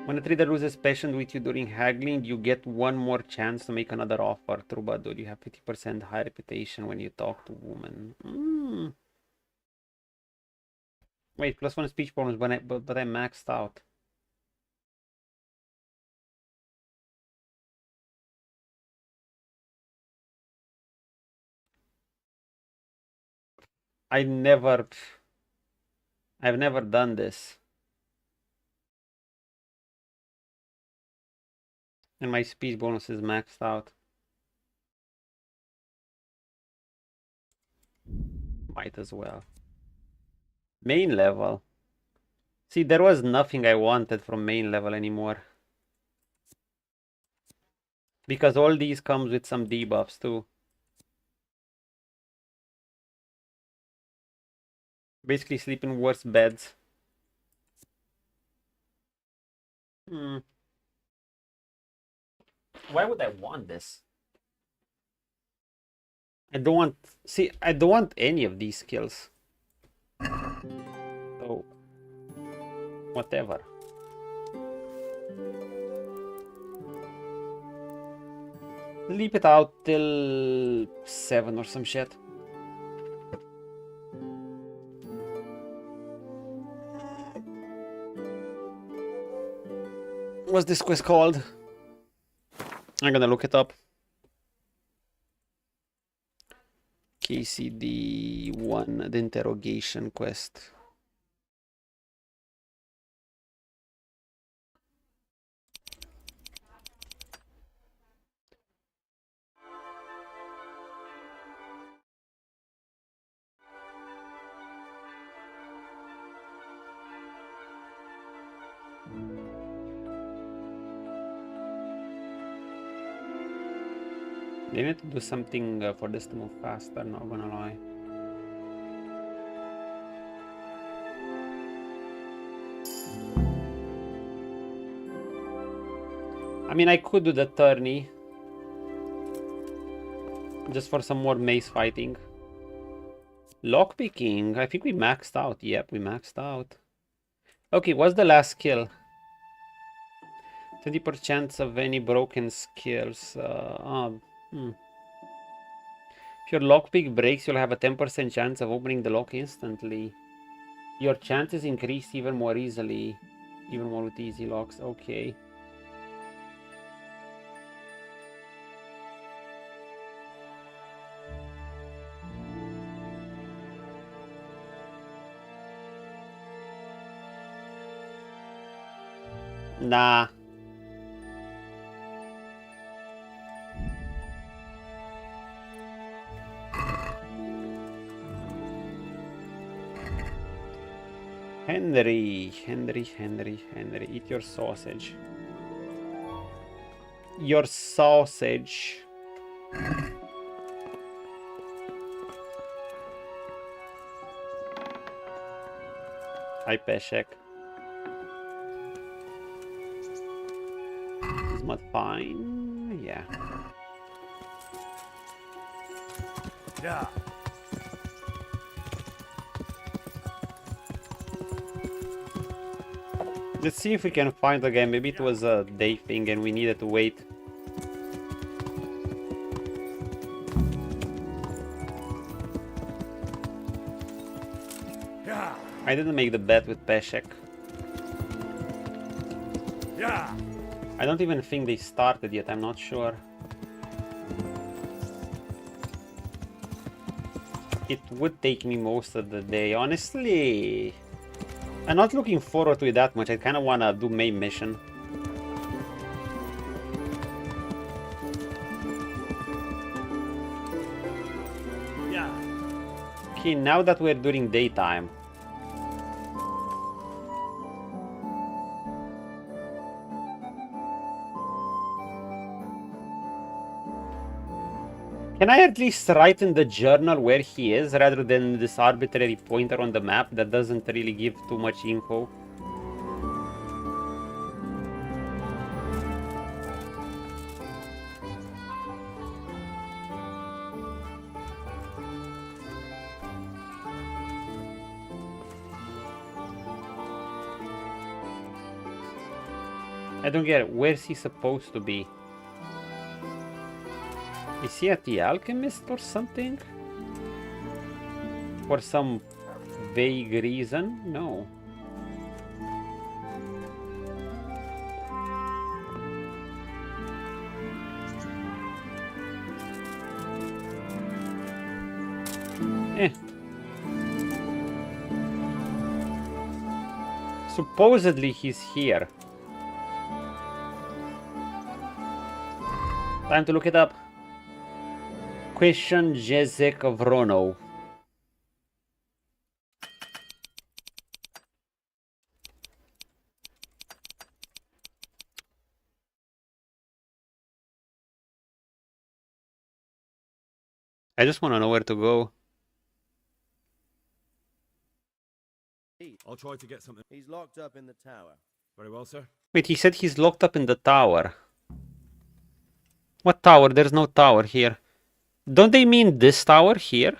When a trader loses patience with you during haggling, you get one more chance to make another offer. Troubadour, you have 50% high reputation when you talk to women. Wait, +1 speech bonus, but I maxed out. I've never done this. And my speech bonus is maxed out. Might as well. Main level. See, there was nothing I wanted from main level anymore. Because all these comes with some debuffs too. Basically sleep in worse beds. Why would I want this? I don't want... See, I don't want any of these skills. So... whatever. Leave it out till 7 or some shit. What's this quest called? I'm gonna look it up. KCD 1, the interrogation quest. They need to do something for this to move faster, not gonna lie. I mean, I could do the tourney. Just for some more mace fighting. Lockpicking, I think we maxed out. Yep, we maxed out. Okay, what's the last skill? 20% chance of any broken skills. If your lockpick breaks, you'll have a 10% chance of opening the lock instantly. Your chances increase even more easily. Even more with easy locks. Okay. Nah. Henry, eat your sausage. Your sausage. Hi, Peshek. Is Mud fine? Yeah. Yeah. Let's see if we can find again. Maybe it was a day thing and we needed to wait. Yeah. I didn't make the bet with Peshek. Yeah. I don't even think they started yet. I'm not sure. It would take me most of the day, honestly. I'm not looking forward to it that much. I kind of want to do main mission. Yeah. Okay, now that we're during daytime. Can I at least write in the journal where he is rather than this arbitrary pointer on the map that doesn't really give too much info? I don't get it. Where's he supposed to be? Is he at the alchemist or something? For some vague reason? No. Supposedly he's here. Time to look it up. Question Jezek Vrono. I just want to know where to go. I'll try to get something. He's locked up in the tower. Very well, sir. Wait, he said he's locked up in the tower. What tower? There's no tower here. Don't they mean this tower here?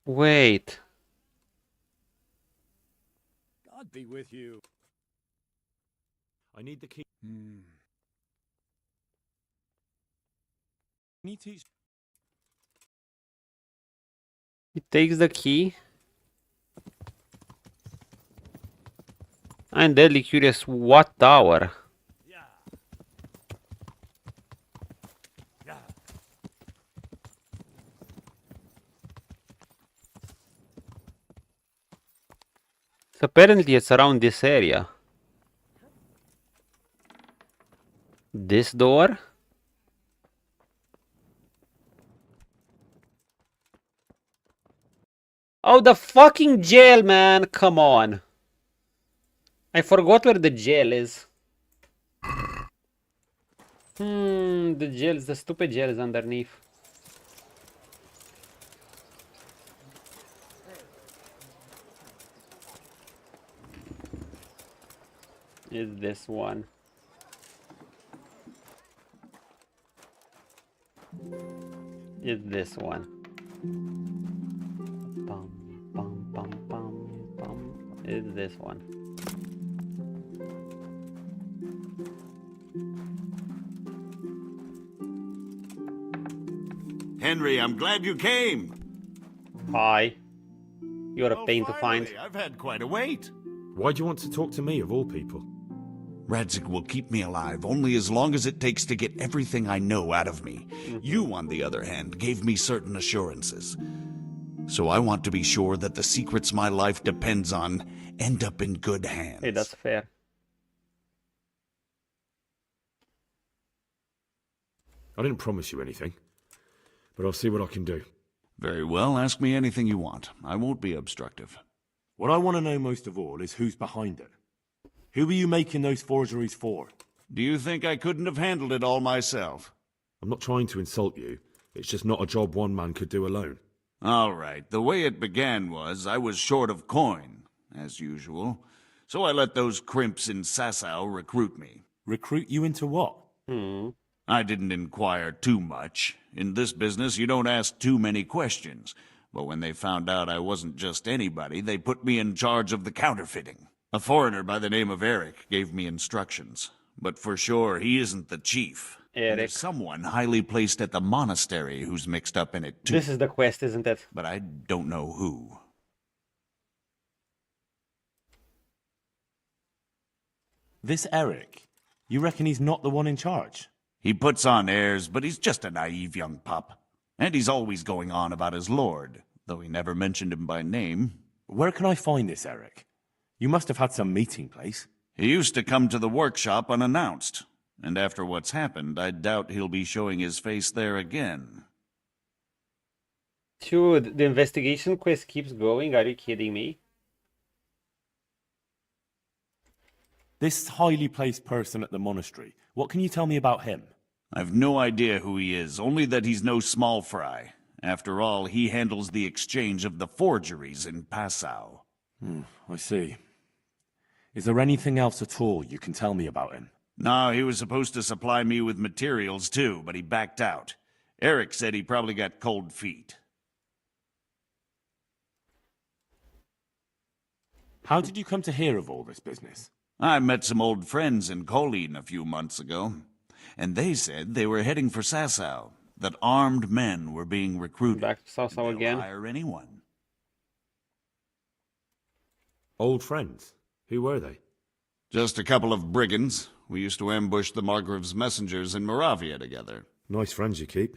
Wait. God be with you. I need the key. Need to... He takes the key. I'm deadly curious what tower. So apparently it's around this area. This door? Oh, the fucking jail, man! Come on. I forgot where the jail is. The stupid jail is underneath. Is this one? Is this one? Bum, bum, bum, bum, bum. Is this one? Henry, I'm glad you came. Hi. You're a pain to find. I've had quite a wait. Why do you want to talk to me, of all people? Radzig will keep me alive only as long as it takes to get everything I know out of me. You, on the other hand, gave me certain assurances. So I want to be sure that the secrets my life depends on end up in good hands. Hey, that's fair. I didn't promise you anything, but I'll see what I can do. Very well, ask me anything you want. I won't be obstructive. What I want to know most of all is who's behind it. Who were you making those forgeries for? Do you think I couldn't have handled it all myself? I'm not trying to insult you. It's just not a job one man could do alone. All right. The way it began was I was short of coin, as usual. So I let those crimps in Sausau recruit me. Recruit you into what? I didn't inquire too much. In this business, you don't ask too many questions. But when they found out I wasn't just anybody, they put me in charge of the counterfeiting. A foreigner by the name of Eric gave me instructions. But for sure, he isn't the chief. Eric. There's someone highly placed at the monastery who's mixed up in it too. This is the quest, isn't it? But I don't know who. This Eric? You reckon he's not the one in charge? He puts on airs, but he's just a naive young pup. And he's always going on about his lord, though he never mentioned him by name. Where can I find this Eric? You must have had some meeting place. He used to come to the workshop unannounced. And after what's happened, I doubt he'll be showing his face there again. Dude, the investigation quest keeps going. Are you kidding me? This highly placed person at the monastery, what can you tell me about him? I've no idea who he is, only that he's no small fry. After all, he handles the exchange of the forgeries in Passau. I see. Is there anything else at all you can tell me about him? No, he was supposed to supply me with materials too, but he backed out. Eric said he probably got cold feet. How did you come to hear of all this business? I met some old friends in Colleen a few months ago, and they said they were heading for Sausau, that armed men were being recruited. Back to Sausau again. Hire anyone. Old friends? Who were they? Just a couple of brigands. We used to ambush the Margrave's messengers in Moravia together. Nice friends you keep.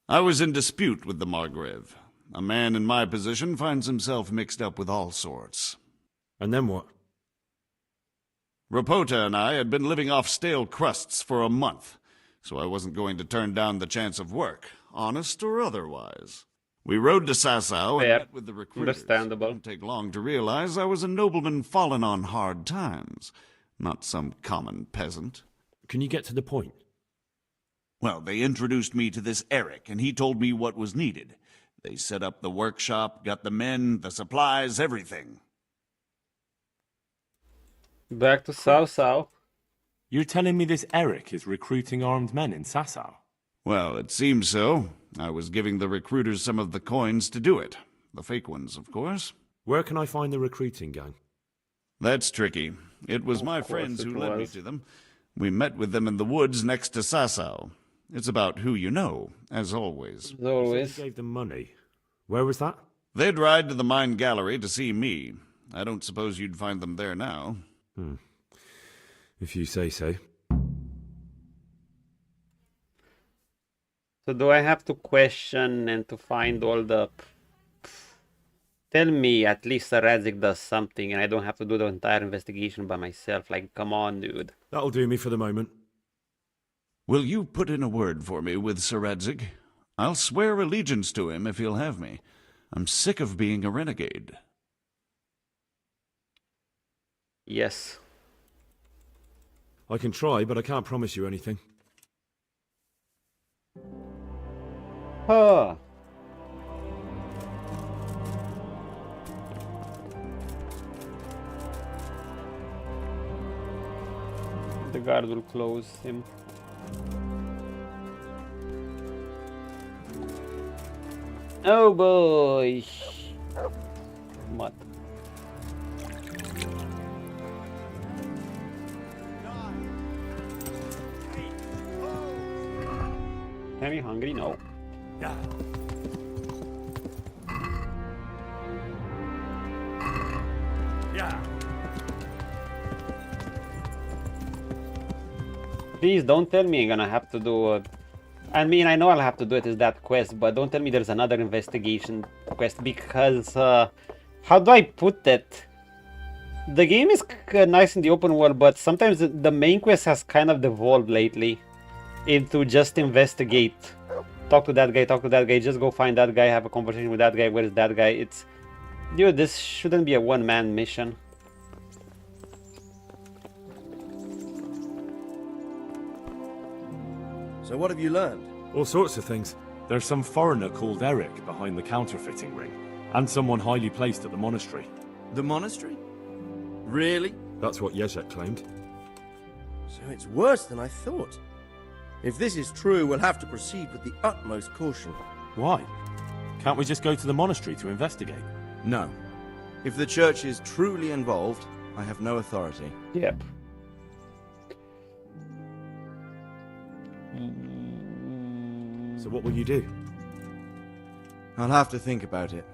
I was in dispute with the Margrave. A man in my position finds himself mixed up with all sorts. And then what? Rapota and I had been living off stale crusts for a month, so I wasn't going to turn down the chance of work, honest or otherwise. We rode to Sausau and met with the recruiters. Understandable. It didn't take long to realize I was a nobleman fallen on hard times, not some common peasant. Can you get to the point? Well, they introduced me to this Eric, and he told me what was needed. They set up the workshop, got the men, the supplies, everything. Back to Sausau. You're telling me this Eric is recruiting armed men in Sausau? Well, it seems so. I was giving the recruiters some of the coins to do it. The fake ones, of course. Where can I find the recruiting gang? That's tricky. It was my friends who led me to them. We met with them in the woods next to Sausau. It's about who you know, as always. As always. You gave them money. Where was that? They'd ride to the mine gallery to see me. I don't suppose you'd find them there now. If you say so. So do I have to question and to find all the... Tell me at least Radzik does something and I don't have to do the entire investigation by myself. Like, come on, dude. That'll do me for the moment. Will you put in a word for me with Sir Radzik? I'll swear allegiance to him if he'll have me. I'm sick of being a renegade. Yes. I can try, but I can't promise you anything. Huh. The guard will close him. Oh boy. What? Am you hungry? No. Yeah. Yeah. Please don't tell me I'm gonna have to do I mean, I know I'll have to do it as that quest, but don't tell me there's another investigation quest because how do I put that? The game is nice in the open world, but sometimes the main quest has kind of devolved lately into just investigate. Talk to that guy, just go find that guy, have a conversation with that guy, where is that guy? It's... Dude, this shouldn't be a one-man mission. So what have you learned? All sorts of things. There's some foreigner called Eric behind the counterfeiting ring, and someone highly placed at the monastery. The monastery? Really? That's what Yezhek claimed. So it's worse than I thought. If this is true, we'll have to proceed with the utmost caution. Why? Can't we just go to the monastery to investigate? No. If the church is truly involved, I have no authority. Yep. So what will you do? I'll have to think about it.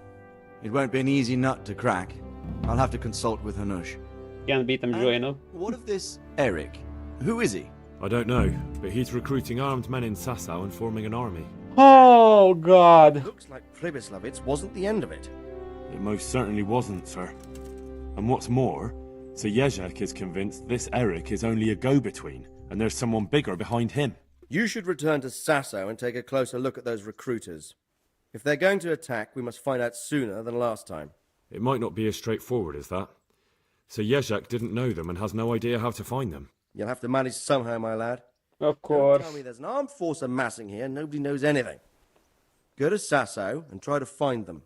It won't be an easy nut to crack. I'll have to consult with Hanush. Can't beat them, Joy, no? What of this Eric? Who is he? I don't know, but he's recruiting armed men in Sausau and forming an army. Oh, God. Looks like Pribyslavitz wasn't the end of it. It most certainly wasn't, sir. And what's more, Sir Yezhek is convinced this Eric is only a go-between, and there's someone bigger behind him. You should return to Sausau and take a closer look at those recruiters. If they're going to attack, we must find out sooner than last time. It might not be as straightforward as that. Sir Yezhek didn't know them and has no idea how to find them. You'll have to manage somehow, my lad. Of course. Don't tell me there's an armed force amassing here and nobody knows anything. Go to Sausau and try to find them.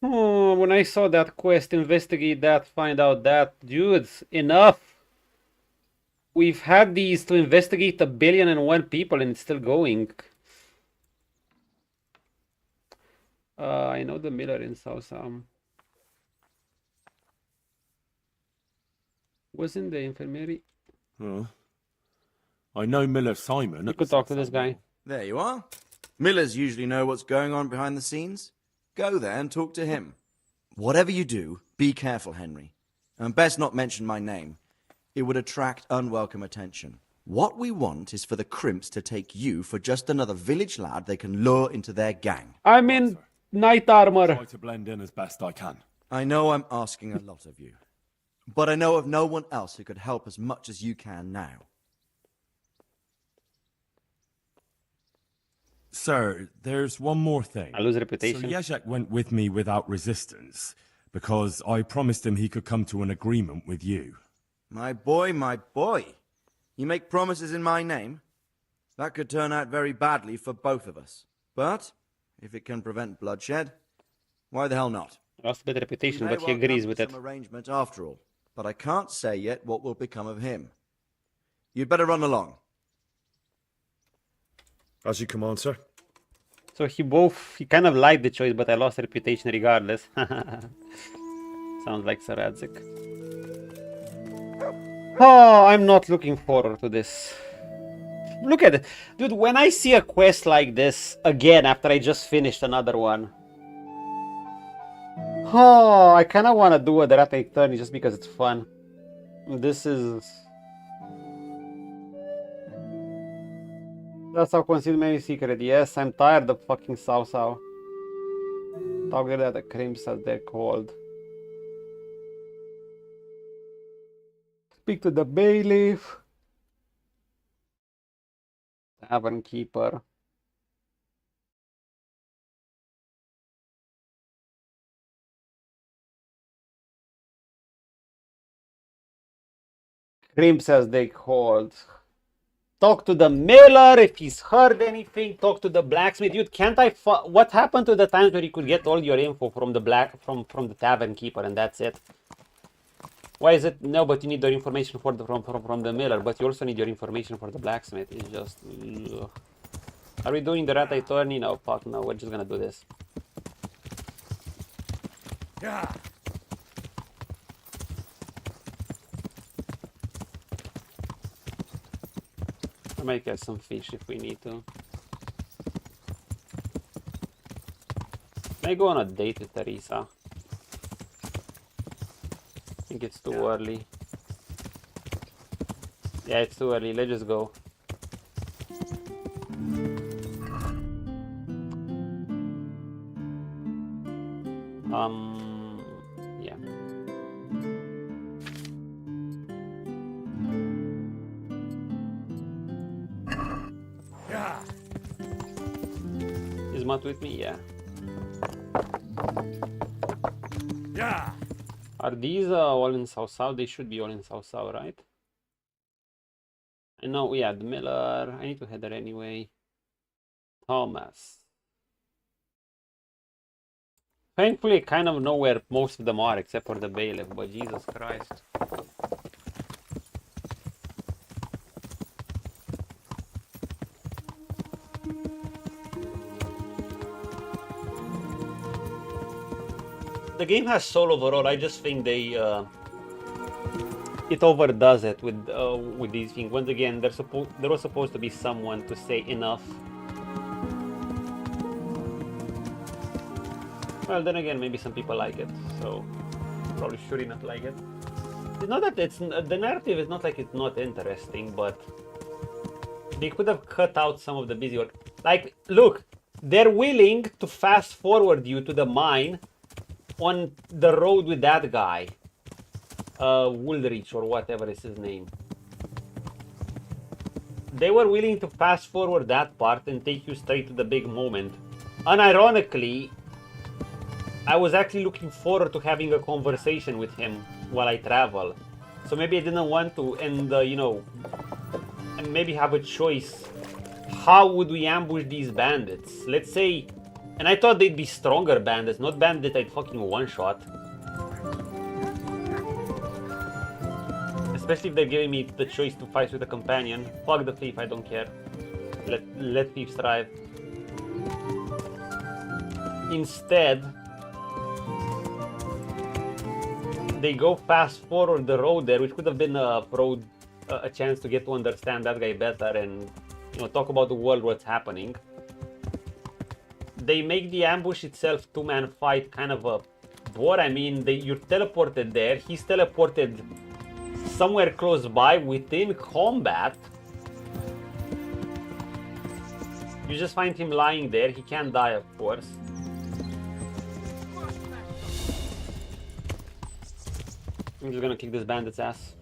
Oh, when I saw that quest, investigate that, find out that, dudes, enough. We've had these to investigate 1,000,000,001 people and it's still going. I know the miller in Sausau. Wasn't the infirmary? Oh. I know Miller Simon. You could talk to this guy. There you are. Millers usually know what's going on behind the scenes. Go there and talk to him. Whatever you do, be careful, Henry. And best not mention my name. It would attract unwelcome attention. What we want is for the crimps to take you for just another village lad they can lure into their gang. I'm in knight armor. Try to blend in as best I can. I know I'm asking a lot of you. But I know of no one else who could help as much as you can now. Sir, there's one more thing. I lose reputation. So Jezek went with me without resistance, because I promised him he could come to an agreement with you. My boy, my boy. You make promises in my name? That could turn out very badly for both of us. But, if it can prevent bloodshed, why the hell not? Lost a bit of reputation, but he agrees with it. Some arrangement after all. But I can't say yet what will become of him. You'd better run along. As you command, sir. So he kind of liked the choice, but I lost reputation regardless. Sounds like Sir Radzik. Oh, I'm not looking forward to this. Look at it. Dude, when I see a quest like this again after I just finished another one. Oh, I kind of want to do a Derata Eternity just because it's fun. This is... That's how concealed many secret. Yes, I'm tired of fucking Sausau. Talk to the crimps as they're called. Speak to the bailiff. Tavern keeper. Crimps as they called. Talk to the miller if he's heard anything. Talk to the blacksmith. Dude, can't I? What happened to the times where you could get all your info from the from the tavern keeper and that's it? Why is it no? But you need your information for the from the miller, but you also need your information for the blacksmith. It's just. Ugh. Are we doing the Derata Eternity? No, fuck no. We're just gonna do this. Yeah. I might get some fish if we need to. May I go on a date with Teresa? I think it's too early. Yeah, it's too early. Let's just go. Yeah. Is Matt with me? Yeah. Yeah. Are these all in Sausau? They should be all in Sausau, right? I know, yeah, the miller. I need to head there anyway. Thomas. Thankfully, I kind of know where most of them are, except for the bailiff, but Jesus Christ. The game has soul overall. I just think they it overdoes it with these things. Once again, there was supposed to be someone to say enough. Well, then again, maybe some people like it, so probably should not like it. It's not that the narrative is not like it's not interesting, but they could have cut out some of the busy work. Like, look, they're willing to fast forward you to the mine on the road with that guy, Woolrich or whatever is his name. They were willing to fast forward that part and take you straight to the big moment. Unironically, I was actually looking forward to having a conversation with him while I travel. So maybe I didn't want to, and you know, and maybe have a choice. How would we ambush these bandits? Let's say And I thought they'd be stronger bandits, not bandits I'd fucking one-shot. Especially if they're giving me the choice to fight with a companion. Fuck the thief, I don't care. Let thieves thrive. Instead, they go fast forward the road there, which could have been a chance to get to understand that guy better and, you know, talk about the world, what's happening. They make the ambush itself two-man fight kind of a bore. I mean, you're teleported there. He's teleported somewhere close by within combat. You just find him lying there. He can't die, of course. I'm just gonna kick this bandit's ass.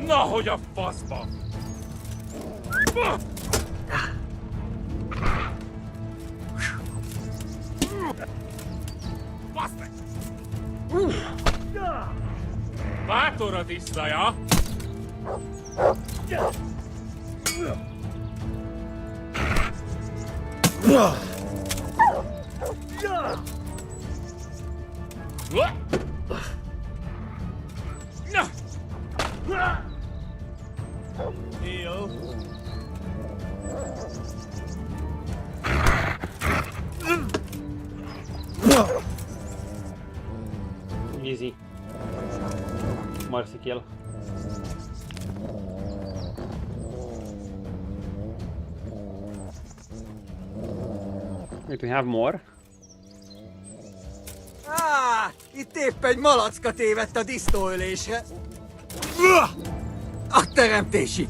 Nahogy a faszba! Baszd meg! Bátor a tisztaja! Heal. Easy. Mercy kill. Wait, we have more? Itt épp egy malacka tévedt a disznóölésre. A teremtésig!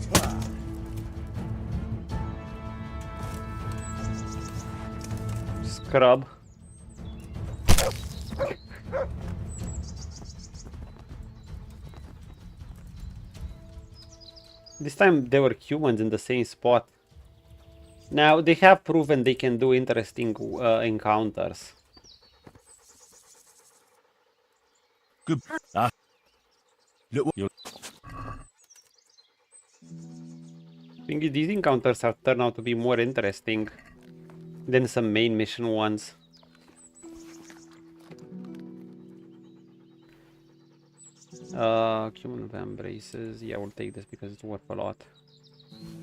Scrub. This time there were humans in the same spot. Now they have proven they can do interesting encounters. Good. I think these encounters have turned out to be more interesting than some main mission ones. Cuman of embraces. Yeah, we'll take this because it's worth a lot.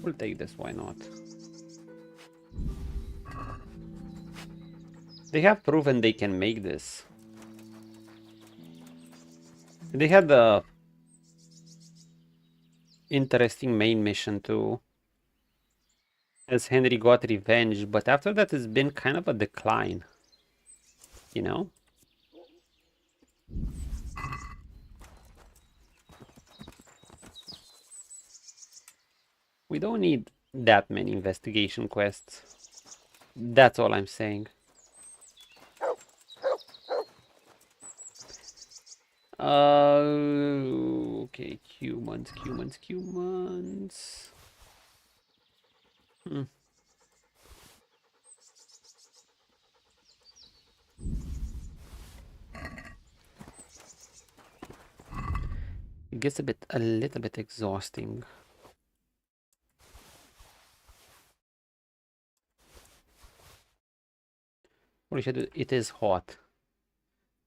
We'll take this, why not? They have proven they can make this. They had the interesting main mission too, as Henry got revenge, but after that it's been kind of a decline, you know? We don't need that many investigation quests. That's all I'm saying. Okay, humans. It gets a little bit exhausting. Holy shit, it is hot.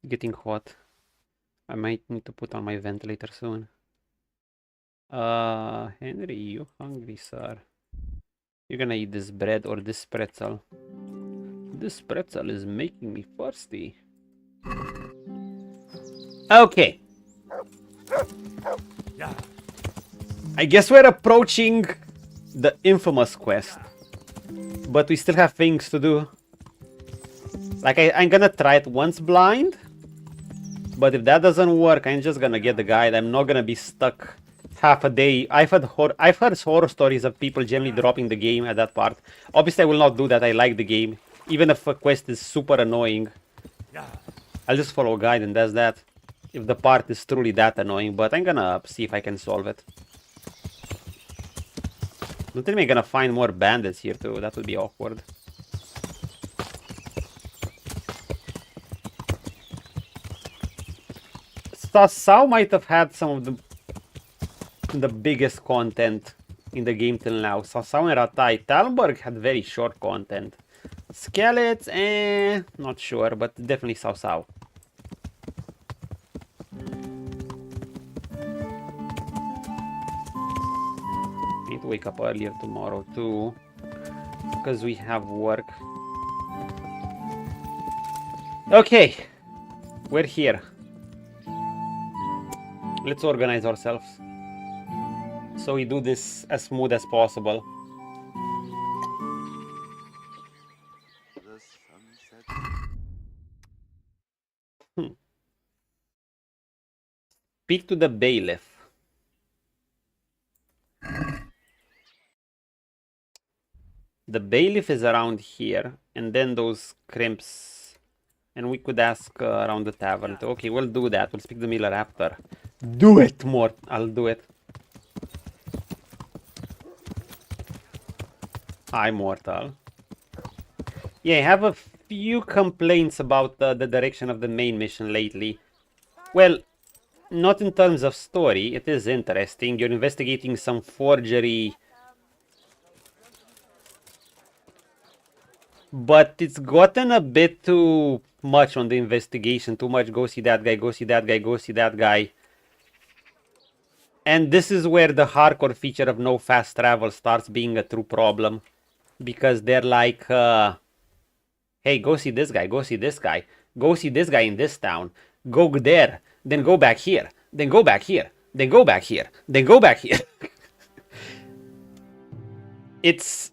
Getting hot. I might need to put on my ventilator soon. Henry, you hungry, sir? You're gonna eat this bread or this pretzel. This pretzel is making me thirsty. Okay. I guess we're approaching the infamous quest. But we still have things to do. Like, I'm gonna try it once blind. But if that doesn't work, I'm just gonna get the guide. I'm not gonna be stuck half a day. I've heard horror stories of people generally dropping the game at that part. Obviously, I will not do that. I like the game. Even if a quest is super annoying, I'll just follow a guide and that's that. If the part is truly that annoying, but I'm gonna see if I can solve it. Don't tell me I'm gonna find more bandits here too. That would be awkward. Sausau might have had some of the biggest content in the game till now. Sausau and Ratai. Talmberg had very short content. Skeletons, not sure, but definitely Sausau. Need to wake up earlier tomorrow too, because we have work. Okay, we're here. Let's organize ourselves so we do this as smooth as possible. Speak to the bailiff. The bailiff is around here, and then those crimps. And we could ask around the tavern. Okay, we'll do that. We'll speak to the miller after. Do it, Mort. I'll do it. Hi, Mortal. Yeah, I have a few complaints about the direction of the main mission lately. Well, not in terms of story. It is interesting. You're investigating some forgery. But it's gotten a bit too much on the investigation. Too much go see that guy, go see that guy, go see that guy. And this is where the hardcore feature of no fast travel starts being a true problem. Because they're like, hey, go see this guy, go see this guy. Go see this guy in this town. Go there, then go back here. Then go back here. Then go back here. Then go back here. It's...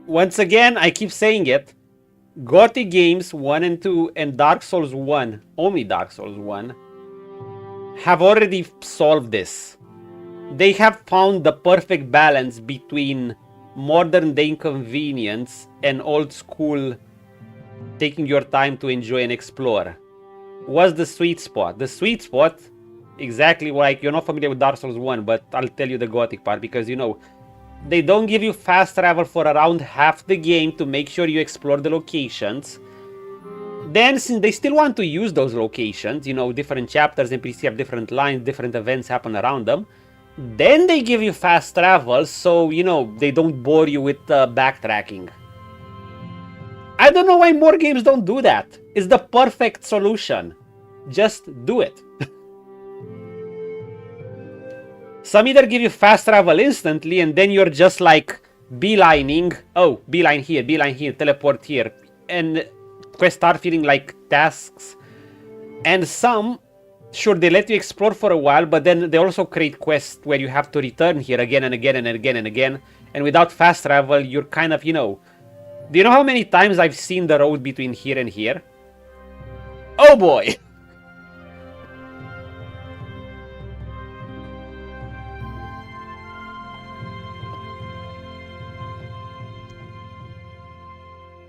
Once again, I keep saying it. Gothic games 1 and 2 and Dark Souls 1, only Dark Souls 1, have already solved this. They have found the perfect balance between modern day inconvenience and old school taking your time to enjoy and explore. What's the sweet spot? The sweet spot, exactly like, you're not familiar with Dark Souls 1, but I'll tell you the Gothic part because, you know, they don't give you fast travel for around half the game to make sure you explore the locations. Then, since they still want to use those locations, you know, different chapters, NPC have different lines, different events happen around them. Then they give you fast travel, so, you know, they don't bore you with backtracking. I don't know why more games don't do that. It's the perfect solution. Just do it. Some either give you fast travel instantly, and then you're just like beelining. Oh, beeline here, teleport here. And quests start feeling like tasks. And some, sure, they let you explore for a while, but then they also create quests where you have to return here again and again and again and again. And without fast travel, you're kind of, you know... Do you know how many times I've seen the road between here and here? Oh boy!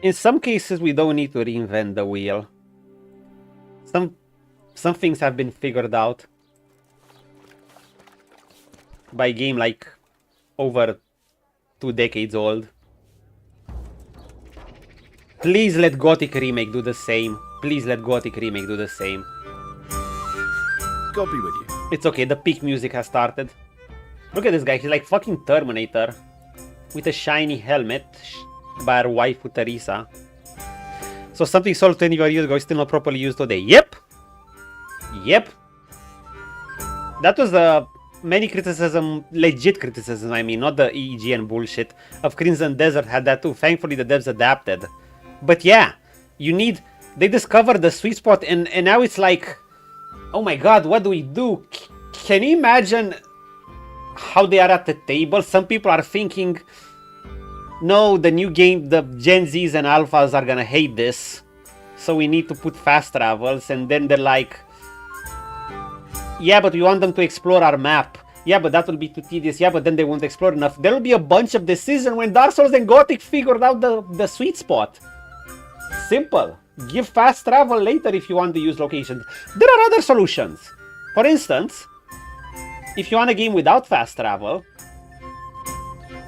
In some cases, we don't need to reinvent the wheel. Some things have been figured out by a game like over 2 decades old. Please let Gothic Remake do the same. Please let Gothic Remake do the same. God be with you. It's okay, the peak music has started. Look at this guy, he's like fucking Terminator. With a shiny helmet. By our waifu Teresa. So something sold 25 years ago is still not properly used today. Yep. Yep. That was the many criticism, legit criticism, I mean, not the EEGN bullshit, of Crimson Desert had that too. Thankfully the devs adapted. But yeah, you need... They discovered the sweet spot and now it's like... Oh my god, what do we do? Can you imagine how they are at the table? Some people are thinking... No, the new game, the Gen Zs and Alphas are gonna hate this. So we need to put fast travels. And then they're like... Yeah, but we want them to explore our map. Yeah, but that will be too tedious. Yeah, but then they won't explore enough. There will be a bunch of decisions when Dark Souls and Gothic figured out the sweet spot. Simple. Give fast travel later if you want to use locations. There are other solutions. For instance, if you want a game without fast travel...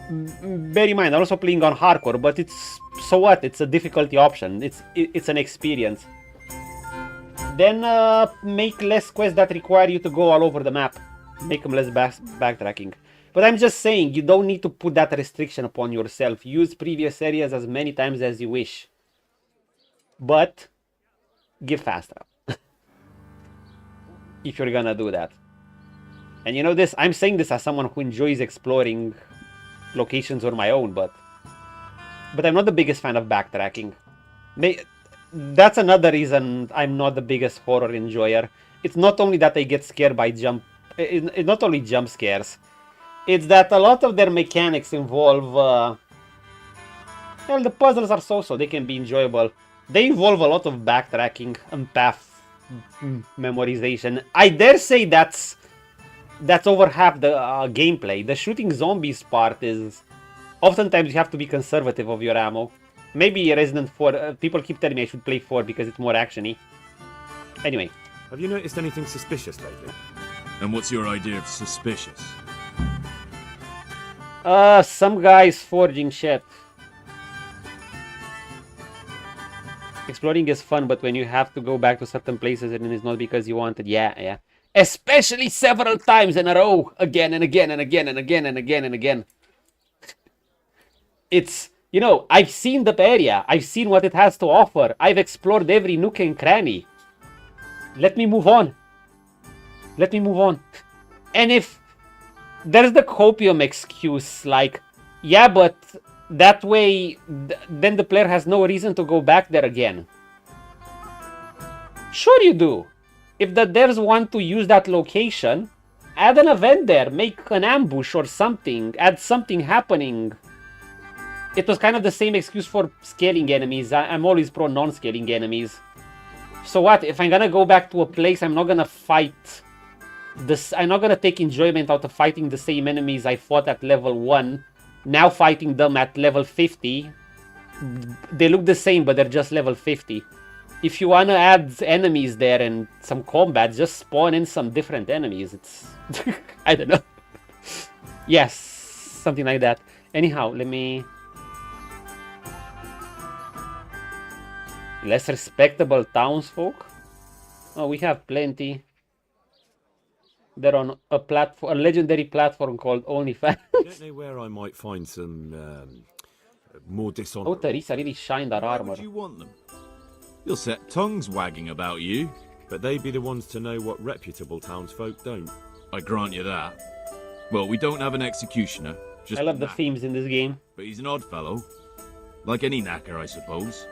Bear in mind, I'm also playing on hardcore, but it's... So what? It's a difficulty option. It's an experience. Then make less quests that require you to go all over the map. Make them less backtracking. But I'm just saying, you don't need to put that restriction upon yourself. Use previous areas as many times as you wish. But give fast travel. If you're gonna do that. And you know this, I'm saying this as someone who enjoys exploring locations on my own, but I'm not the biggest fan of backtracking. That's another reason I'm not the biggest horror enjoyer. It's not only that I get scared by it's not only jump scares. It's that a lot of their mechanics involve... well, the puzzles are so-so, they can be enjoyable. They involve a lot of backtracking and path memorization. I dare say that's over half the gameplay. The shooting zombies part is... oftentimes you have to be conservative of your ammo. Maybe Resident 4... people keep telling me I should play 4 because it's more action-y. Anyway. Have you noticed anything suspicious lately? And what's your idea of suspicious? Some guys forging shit. Exploring is fun, but when you have to go back to certain places and it's not because you wanted, yeah. Especially several times in a row, again and again and again and again and again and again. It's, you know, I've seen the area, I've seen what it has to offer, I've explored every nook and cranny. Let me move on. Let me move on. And if there's the copium excuse, like, yeah, but that way, then the player has no reason to go back there again. Sure you do. If the devs want to use that location, add an event there, make an ambush or something, add something happening. It was kind of the same excuse for scaling enemies. I'm always pro non-scaling enemies. So what, if I'm gonna go back to a place, I'm not gonna fight this. I'm not gonna take enjoyment out of fighting the same enemies I fought at level 1. Now fighting them at level 50. They look the same, but they're just level 50. If you wanna add enemies there and some combat, just spawn in some different enemies. It's... I don't know. Yes, something like that. Anyhow, let me... Less respectable townsfolk? Oh, we have plenty. They're on a platform, a legendary platform called OnlyFans. I don't know where I might find some more dishonorable. Oh, Teresa really shined that armor. Why would you want them? You'll set tongues wagging about you. But they'd be the ones to know what reputable townsfolk don't. I grant you that. Well, we don't have an executioner. Just I love the themes in this game. But he's an odd fellow. Like any knacker, I suppose.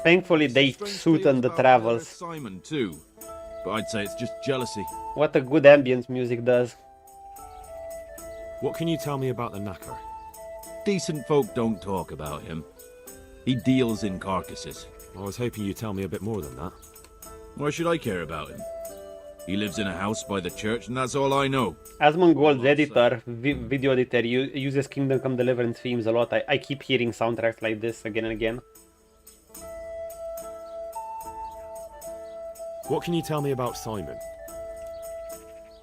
Thankfully, they sweeten the travels. Simon, too. But I'd say it's just jealousy. What a good ambience music does. What can you tell me about the knacker? Decent folk don't talk about him. He deals in carcasses. I was hoping you'd tell me a bit more than that. Why should I care about him? He lives in a house by the church, and that's all I know. Asmongold's editor, video editor, uses Kingdom Come Deliverance themes a lot. I keep hearing soundtracks like this again and again. What can you tell me about Simon?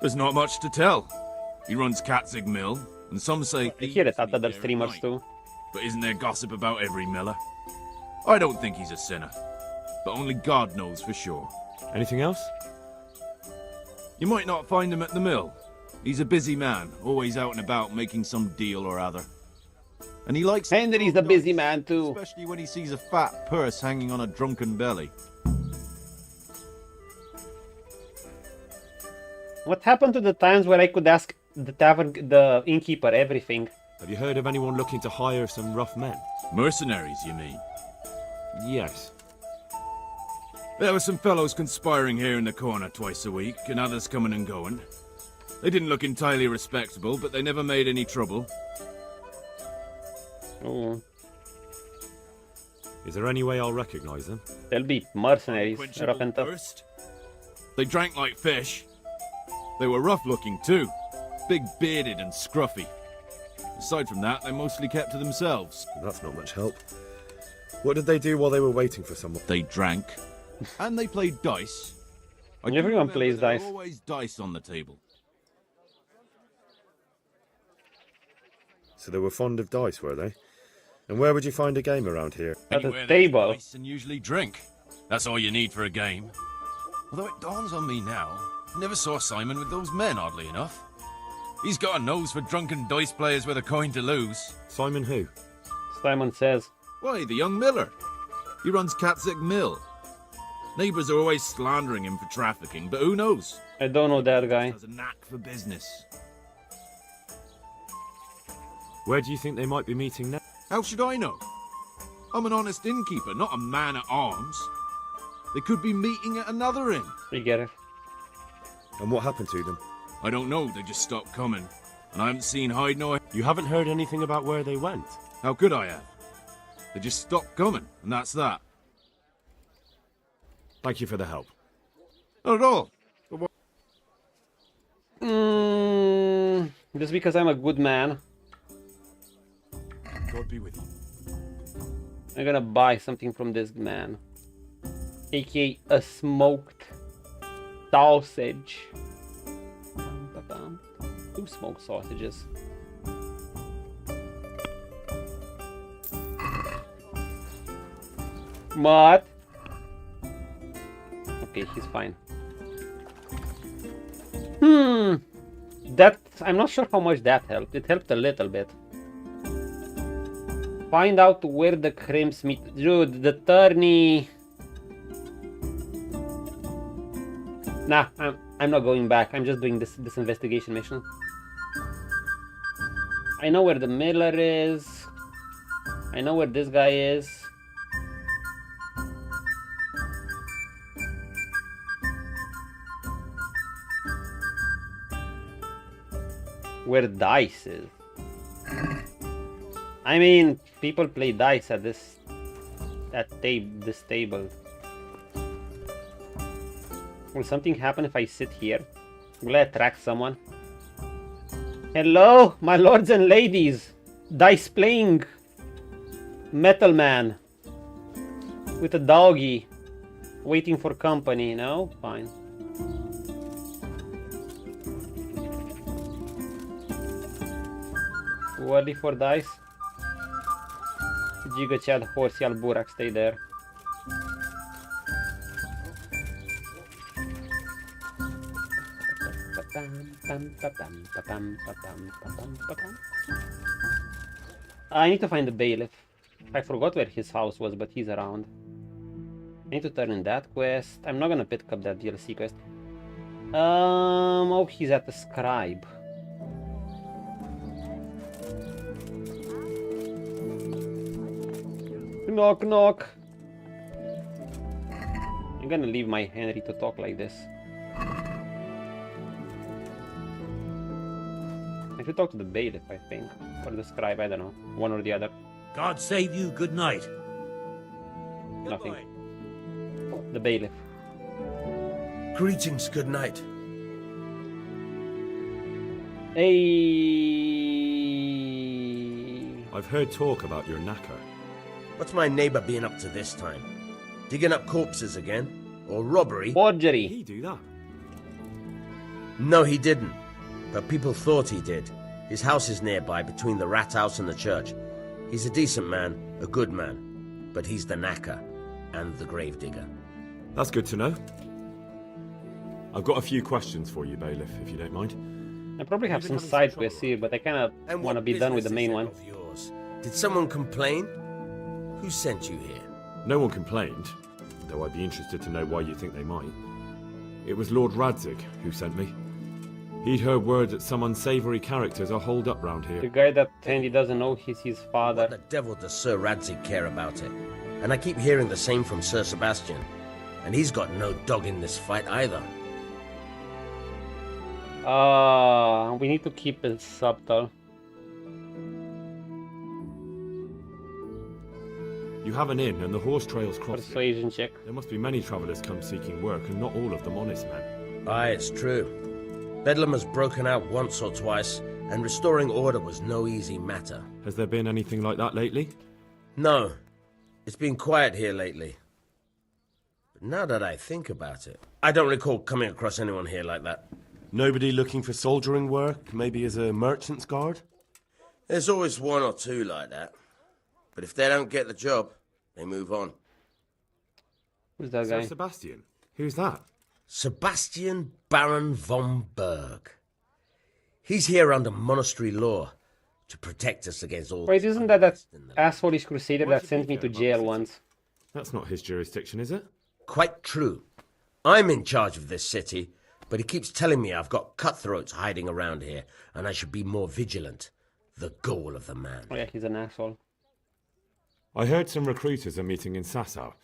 There's not much to tell. He runs Katzig Mill, and some say... I hear it at other streamers too. But isn't there gossip about every miller? I don't think he's a sinner. But only God knows for sure. Anything else? You might not find him at the mill. He's a busy man, always out and about making some deal or other. And he likes... Henry's a busy man too. Especially when he sees a fat purse hanging on a drunken belly. What happened to the times where I could ask the innkeeper everything? Have you heard of anyone looking to hire some rough men? Mercenaries, you mean? Yes. There were some fellows conspiring here in the corner twice a week, and others coming and going. They didn't look entirely respectable, but they never made any trouble. Oh. Is there any way I'll recognize them? They'll be mercenaries, rough and tough. They drank like fish. They were rough-looking too, big-bearded and scruffy. Aside from that, they mostly kept to themselves. That's not much help. What did they do while they were waiting for someone? They drank. And they played dice. Everyone plays dice. Always dice on the table. So they were fond of dice, were they? And where would you find a game around here? At a table. Dice and usually drink. That's all you need for a game. Although it dawns on me now, I never saw Simon with those men, oddly enough. He's got a nose for drunken dice players with a coin to lose. Simon who? Simon says. Why, the young miller. He runs Catzick Mill. Neighbours are always slandering him for trafficking, but who knows? I don't know that guy. He has a knack for business. Where do you think they might be meeting now? How should I know? I'm an honest innkeeper, not a man at arms. They could be meeting at another inn. We get it. And what happened to them? I don't know, they just stopped coming. And I haven't seen hide nor... You haven't heard anything about where they went? How could I have? They just stopped coming, and that's that. Thank you for the help. Not at all. Just because I'm a good man. God be with you. I'm gonna buy something from this man. AKA a smoked sausage. 2 smoked sausages. What? Okay, he's fine. That, I'm not sure how much that helped. It helped a little bit. Find out where the crimps meet. Dude, the tourney. Nah, I'm not going back. I'm just doing this investigation mission. I know where the miller is. I know where this guy is. Where dice is. I mean, people play dice at this table. Will something happen if I sit here? Will I attract someone? Hello, my lords and ladies! Dice playing metal man with a doggy waiting for company. No? Fine. Too early for dice? Giga Chad, Horsey, Burak, stay there. I need to find the bailiff. I forgot where his house was, but he's around. I need to turn in that quest. I'm not gonna pick up that DLC quest. Oh, he's at the scribe. Knock, knock. I'm gonna leave my Henry to talk like this. I should talk to the bailiff, I think. Or the scribe, I don't know. One or the other. God save you, good night. Nothing. The bailiff. Greetings, good night. Hey. I've heard talk about your knacker. What's my neighbor been up to this time? Digging up corpses again? Or robbery? Forgery. Did he do that? No, he didn't. But people thought he did. His house is nearby, between the rat house and the church. He's a decent man, a good man. But he's the knacker and the gravedigger. That's good to know. I've got a few questions for you, bailiff, if you don't mind. I probably have some side quests here, but I kind of want to be done with the main one. Did someone complain? Who sent you here? No one complained, though I'd be interested to know why you think they might. It was Lord Radzig who sent me. He'd heard word that some unsavoury characters are holed up round here. The guy that Tandy doesn't know he's his father. What the devil does Sir Radzig care about it? And I keep hearing the same from Sir Sebastian. And he's got no dog in this fight either. We need to keep it subtle. You have an inn and the horse trails cross Persuasion it. check. There must be many travellers come seeking work, and not all of them honest men. Aye, it's true. Bedlam has broken out once or twice, and restoring order was no easy matter. Has there been anything like that lately? No. It's been quiet here lately. But now that I think about it, I don't recall coming across anyone here like that. Nobody looking for soldiering work, maybe as a merchant's guard? There's always one or two like that. But if they don't get the job, they move on. Who's that guy? Sir Sebastian? Who's that? Sebastian Baron von Berg. He's here under monastery law to protect us against all... Wait, isn't that assholeish crusader that sent me to jail once? That's not his jurisdiction, is it? Quite true. I'm in charge of this city, but he keeps telling me I've got cutthroats hiding around here, and I should be more vigilant. The goal of the man. Oh yeah, he's an asshole. I heard some recruiters are meeting in Sausau.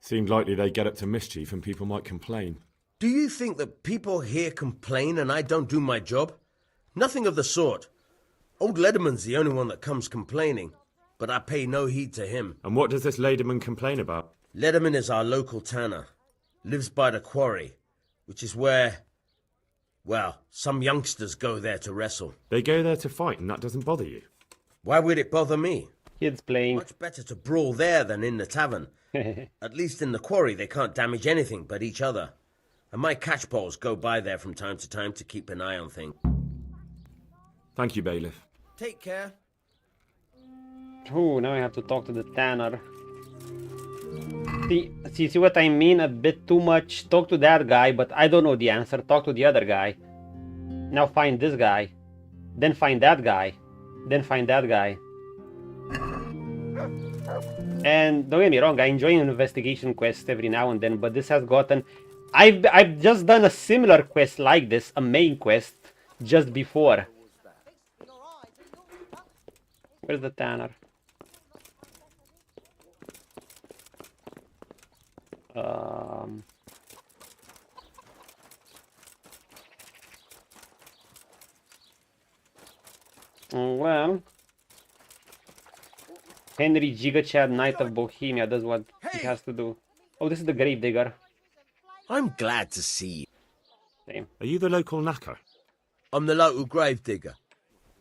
Seemed likely they get up to mischief and people might complain. Do you think that people here complain and I don't do my job? Nothing of the sort. Old Lederman's the only one that comes complaining, but I pay no heed to him. And what does this Lederman complain about? Lederman is our local tanner. Lives by the quarry, which is where, well, some youngsters go there to wrestle. They go there to fight and that doesn't bother you? Why would it bother me? Kids playing. Much better to brawl there than in the tavern. At least in the quarry they can't damage anything but each other. And my catchpoles go by there from time to keep an eye on things. Thank you, Bailiff. Take care. Oh, now I have to talk to the tanner. See what I mean? A bit too much. Talk to that guy, but I don't know the answer. Talk to the other guy. Now find this guy. Then find that guy. Then find that guy. And don't get me wrong, I enjoy an investigation quest every now and then, but this has gotten... I've just done a similar quest like this, a main quest, just before. Where's the tanner? Well, Henry Gigachad, Knight of Bohemia, does what he has to do. Oh, this is the Gravedigger. I'm glad to see you. Same. Are you the local knacker? I'm the local gravedigger.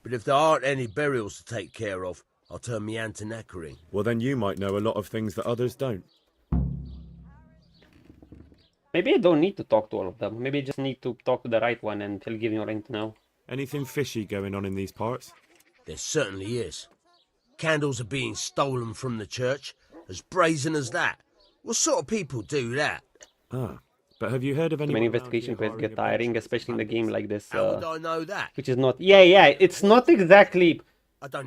But if there aren't any burials to take care of, I'll turn me hand to knackering. Well, then you might know a lot of things that others don't. Maybe I don't need to talk to all of them. Maybe I just need to talk to the right one and he'll give me all I need to know. Anything fishy going on in these parts? There certainly is. Candles are being stolen from the church, as brazen as that. What sort of people do that? Ah, but have you heard of any... Many investigation quests get tiring, especially in a game like this. How would I know that? Which is not... Yeah, it's not exactly...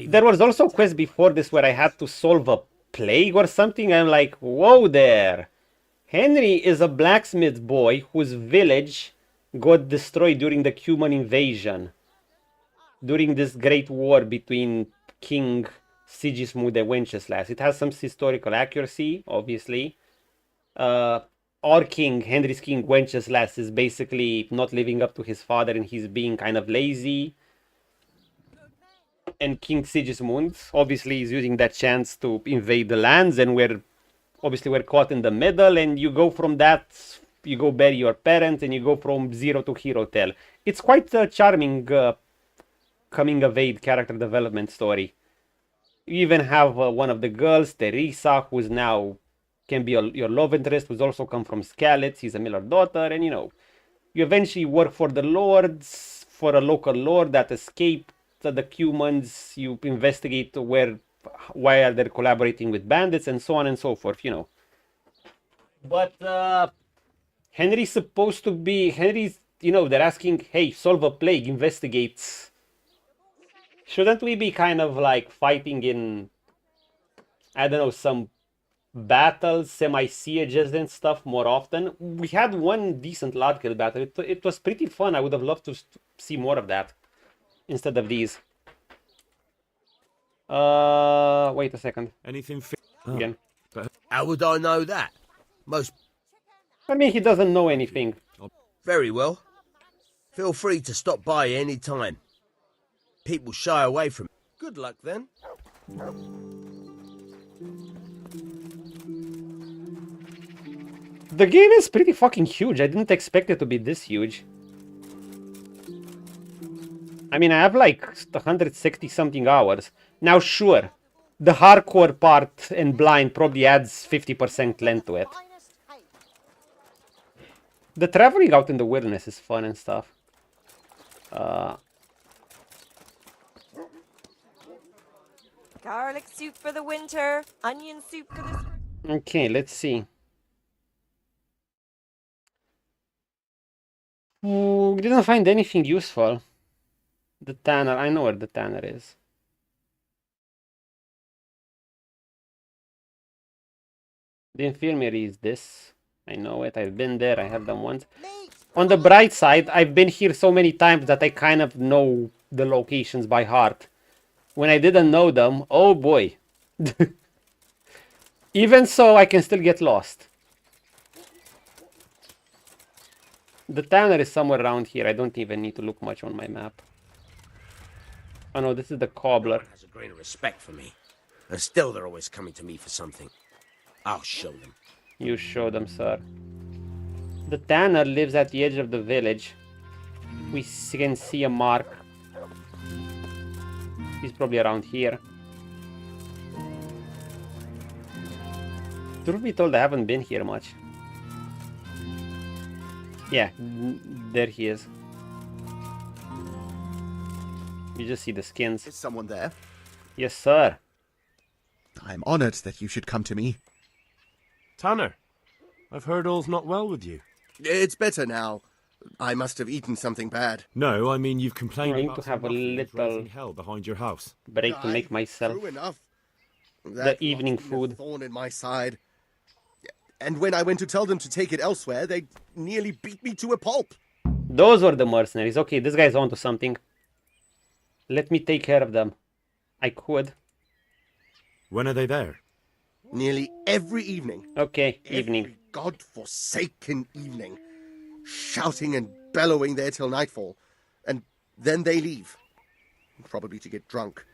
There was also a quest before this where I had to solve a plague or something. I'm like, whoa there. Henry is a blacksmith boy whose village got destroyed during the Cuman invasion. During this great war between King Sigismund and Wenceslas. It has some historical accuracy, obviously. Our king, Henry's king Wenceslas, is basically not living up to his father and he's being kind of lazy. And King Sigismund obviously is using that chance to invade the lands, and we're caught in the middle, and you go from that, you go bury your parents, and you go from zero to hero tale. It's quite a charming coming of age character development story. You even have one of the girls, Teresa, who's now can be your love interest, who's also come from Skalitz. He's a miller daughter, and you eventually work for the lords, for a local lord that escaped the Cumans. You investigate why are they collaborating with bandits, and so on and so forth, But Henry's supposed to be... they're asking, hey, solve a plague, investigate. Shouldn't we be kind of like fighting in, I don't know, some battles, semi-sieges and stuff more often? We had one decent Ladkill battle. It was pretty fun. I would have loved to see more of that instead of these. Wait a second. Anything again? How would I know that? I mean, he doesn't know anything. Very well. Feel free to stop by any time. People shy away from it. Good luck then. The game is pretty fucking huge. I didn't expect it to be this huge. I mean, I have like 160 something hours. Now, sure, the hardcore part and blind probably adds 50% length to it. The traveling out in the wilderness is fun and stuff. Garlic soup for the winter, onion soup for the... Okay, let's see. Ooh, we didn't find anything useful. The tanner, I know where the tanner is. The infirmary is this. I know it, I've been there, I have them once. On the bright side, I've been here so many times that I kind of know the locations by heart. When I didn't know them, oh boy. Even so, I can still get lost. The tanner is somewhere around here. I don't even need to look much on my map. Oh no, this is the cobbler. No one has a grain of respect for me. And still they're always coming to me for something. I'll show them. You show them, sir. The tanner lives at the edge of the village. We can see a mark. He's probably around here. Truth be told, I haven't been here much. Yeah, there he is. You just see the skins. Is someone there? Yes, sir. I'm honored that you should come to me. Tanner, I've heard all's not well with you. It's better now. I must have eaten something bad. No, I mean you've complained I need about to have a little hell behind your house. break to make myself True enough. the evening food. Thorn in my side. And when I went to tell them to take it elsewhere, they nearly beat me to a pulp. Those were the mercenaries. Okay, this guy's onto something. Let me take care of them. I could. When are they there? Nearly every evening. Okay, evening. Every God-forsaken evening. Shouting and bellowing there till nightfall. And then they leave. Probably to get drunk.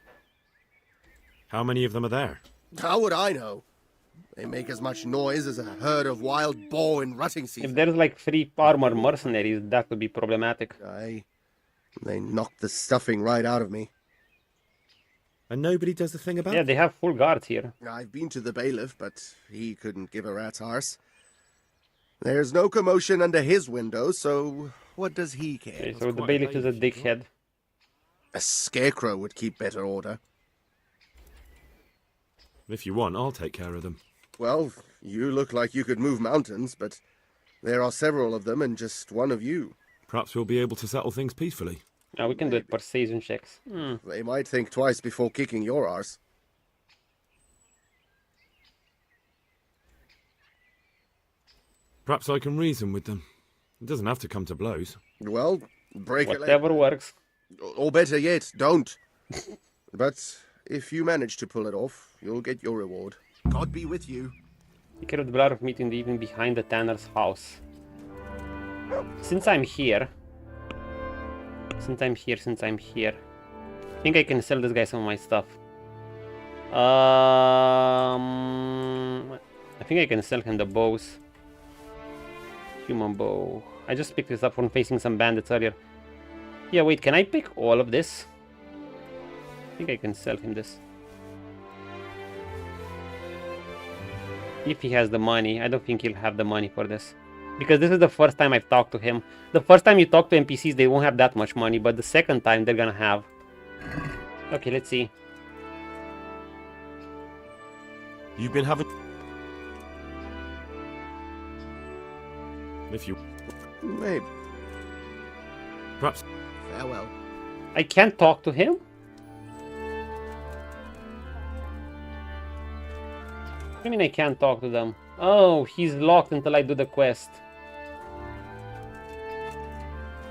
How many of them are there? How would I know? They make as much noise as a herd of wild boar in rutting season. If there's like 3 armor mercenaries, that would be problematic. Aye. They knocked the stuffing right out of me. And nobody does a thing about it? Yeah, they have full guards here. I've been to the bailiff, but he couldn't give a rat's arse. There's no commotion under his window, so what does he care? Okay, so the bailiff is a dickhead. A scarecrow would keep better order. If you want, I'll take care of them. Well, you look like you could move mountains, but there are several of them and just one of you. Perhaps we'll be able to settle things peacefully. Yeah, we can do it persuasion checks. They might think twice before kicking your arse. Perhaps I can reason with them. It doesn't have to come to blows. Well, break it. Whatever works. Or better yet, don't. But if you manage to pull it off, you'll get your reward. God be with you. Take care of the blood of meat in the evening behind the tanner's house. Since I'm here, I think I can sell this guy some of my stuff. I think I can sell him the bows. Human bow. I just picked this up from facing some bandits earlier. Yeah, wait, can I pick all of this? I think I can sell him this. If he has the money. I don't think he'll have the money for this. Because this is the first time I've talked to him. The first time you talk to NPCs, they won't have that much money. But the second time, they're gonna have. Okay, let's see. You've been having... If you... Maybe. Perhaps... Farewell. I can't talk to him? What do you mean I can't talk to them? Oh, he's locked until I do the quest.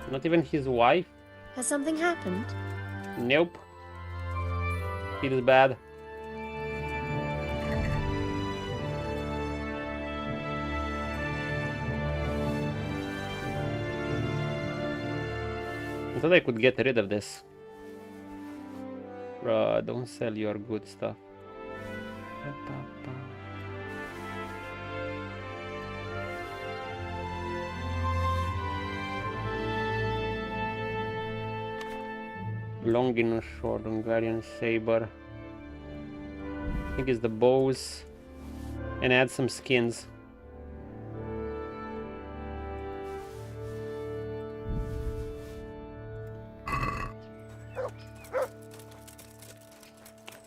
Not even his wife? Has something happened? Nope. Feels bad. I thought I could get rid of this. Bruh, don't sell your good stuff. Longinus sword, Hungarian saber. I think it's the bows. And add some skins.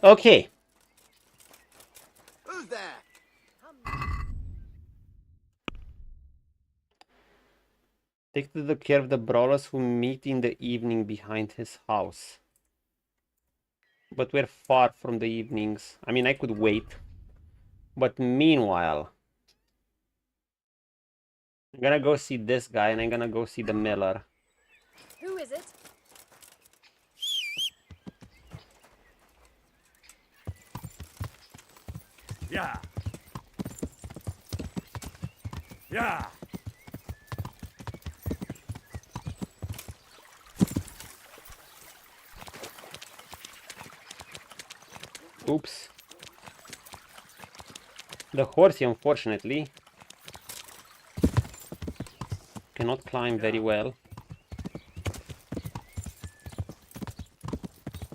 Okay. Who's there? Take the care of the brawlers who meet in the evening behind his house. But we're far from the evenings. I mean, I could wait. But meanwhile, I'm gonna go see this guy and I'm gonna go see the miller. Who is it? Yeah. Yeah. Oops. The horsey, unfortunately, cannot climb very well.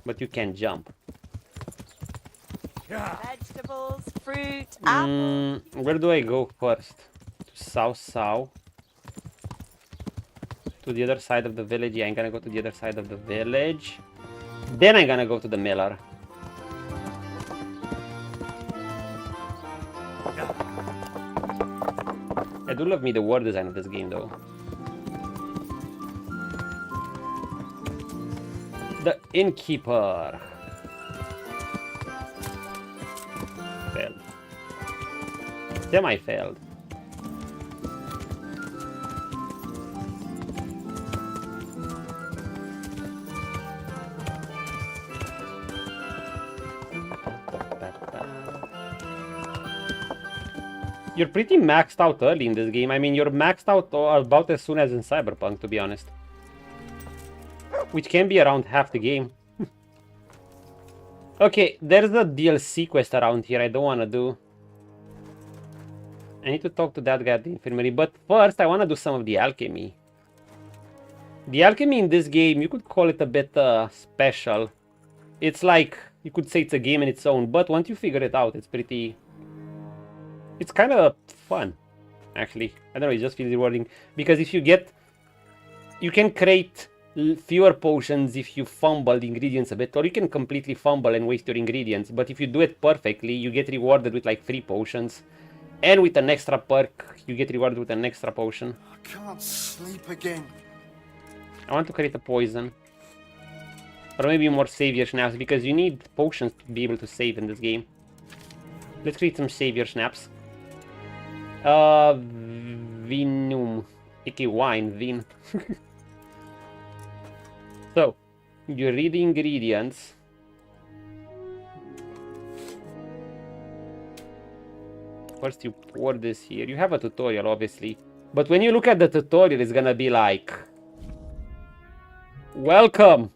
But you can jump. Vegetables, fruit, apples. Where do I go first? To Sausau. To the other side of the village. Yeah, I'm gonna go to the other side of the village. Then I'm gonna go to the miller. I do love me the world design of this game though. The innkeeper. Failed. Semi-failed. You're pretty maxed out early in this game. I mean, you're maxed out about as soon as in Cyberpunk, to be honest. Which can be around half the game. Okay, there's a DLC quest around here I don't want to do. I need to talk to that guy at the infirmary, but first I want to do some of the alchemy. The alchemy in this game, you could call it a bit special. It's like, you could say it's a game in its own, but once you figure it out, it's pretty... It's kind of fun, actually. I don't know, it just feels rewarding. Because if you get... You can create fewer potions if you fumble the ingredients a bit, or you can completely fumble and waste your ingredients. But if you do it perfectly, you get rewarded with like 3 potions. And with an extra perk, you get rewarded with an extra potion. I can't sleep again. I want to create a poison. Or maybe more savior snaps, because you need potions to be able to save in this game. Let's create some savior snaps. Vinum. Icky wine, vin. So, you read the ingredients. First you pour this here. You have a tutorial, obviously. But when you look at the tutorial, it's gonna be like... Welcome!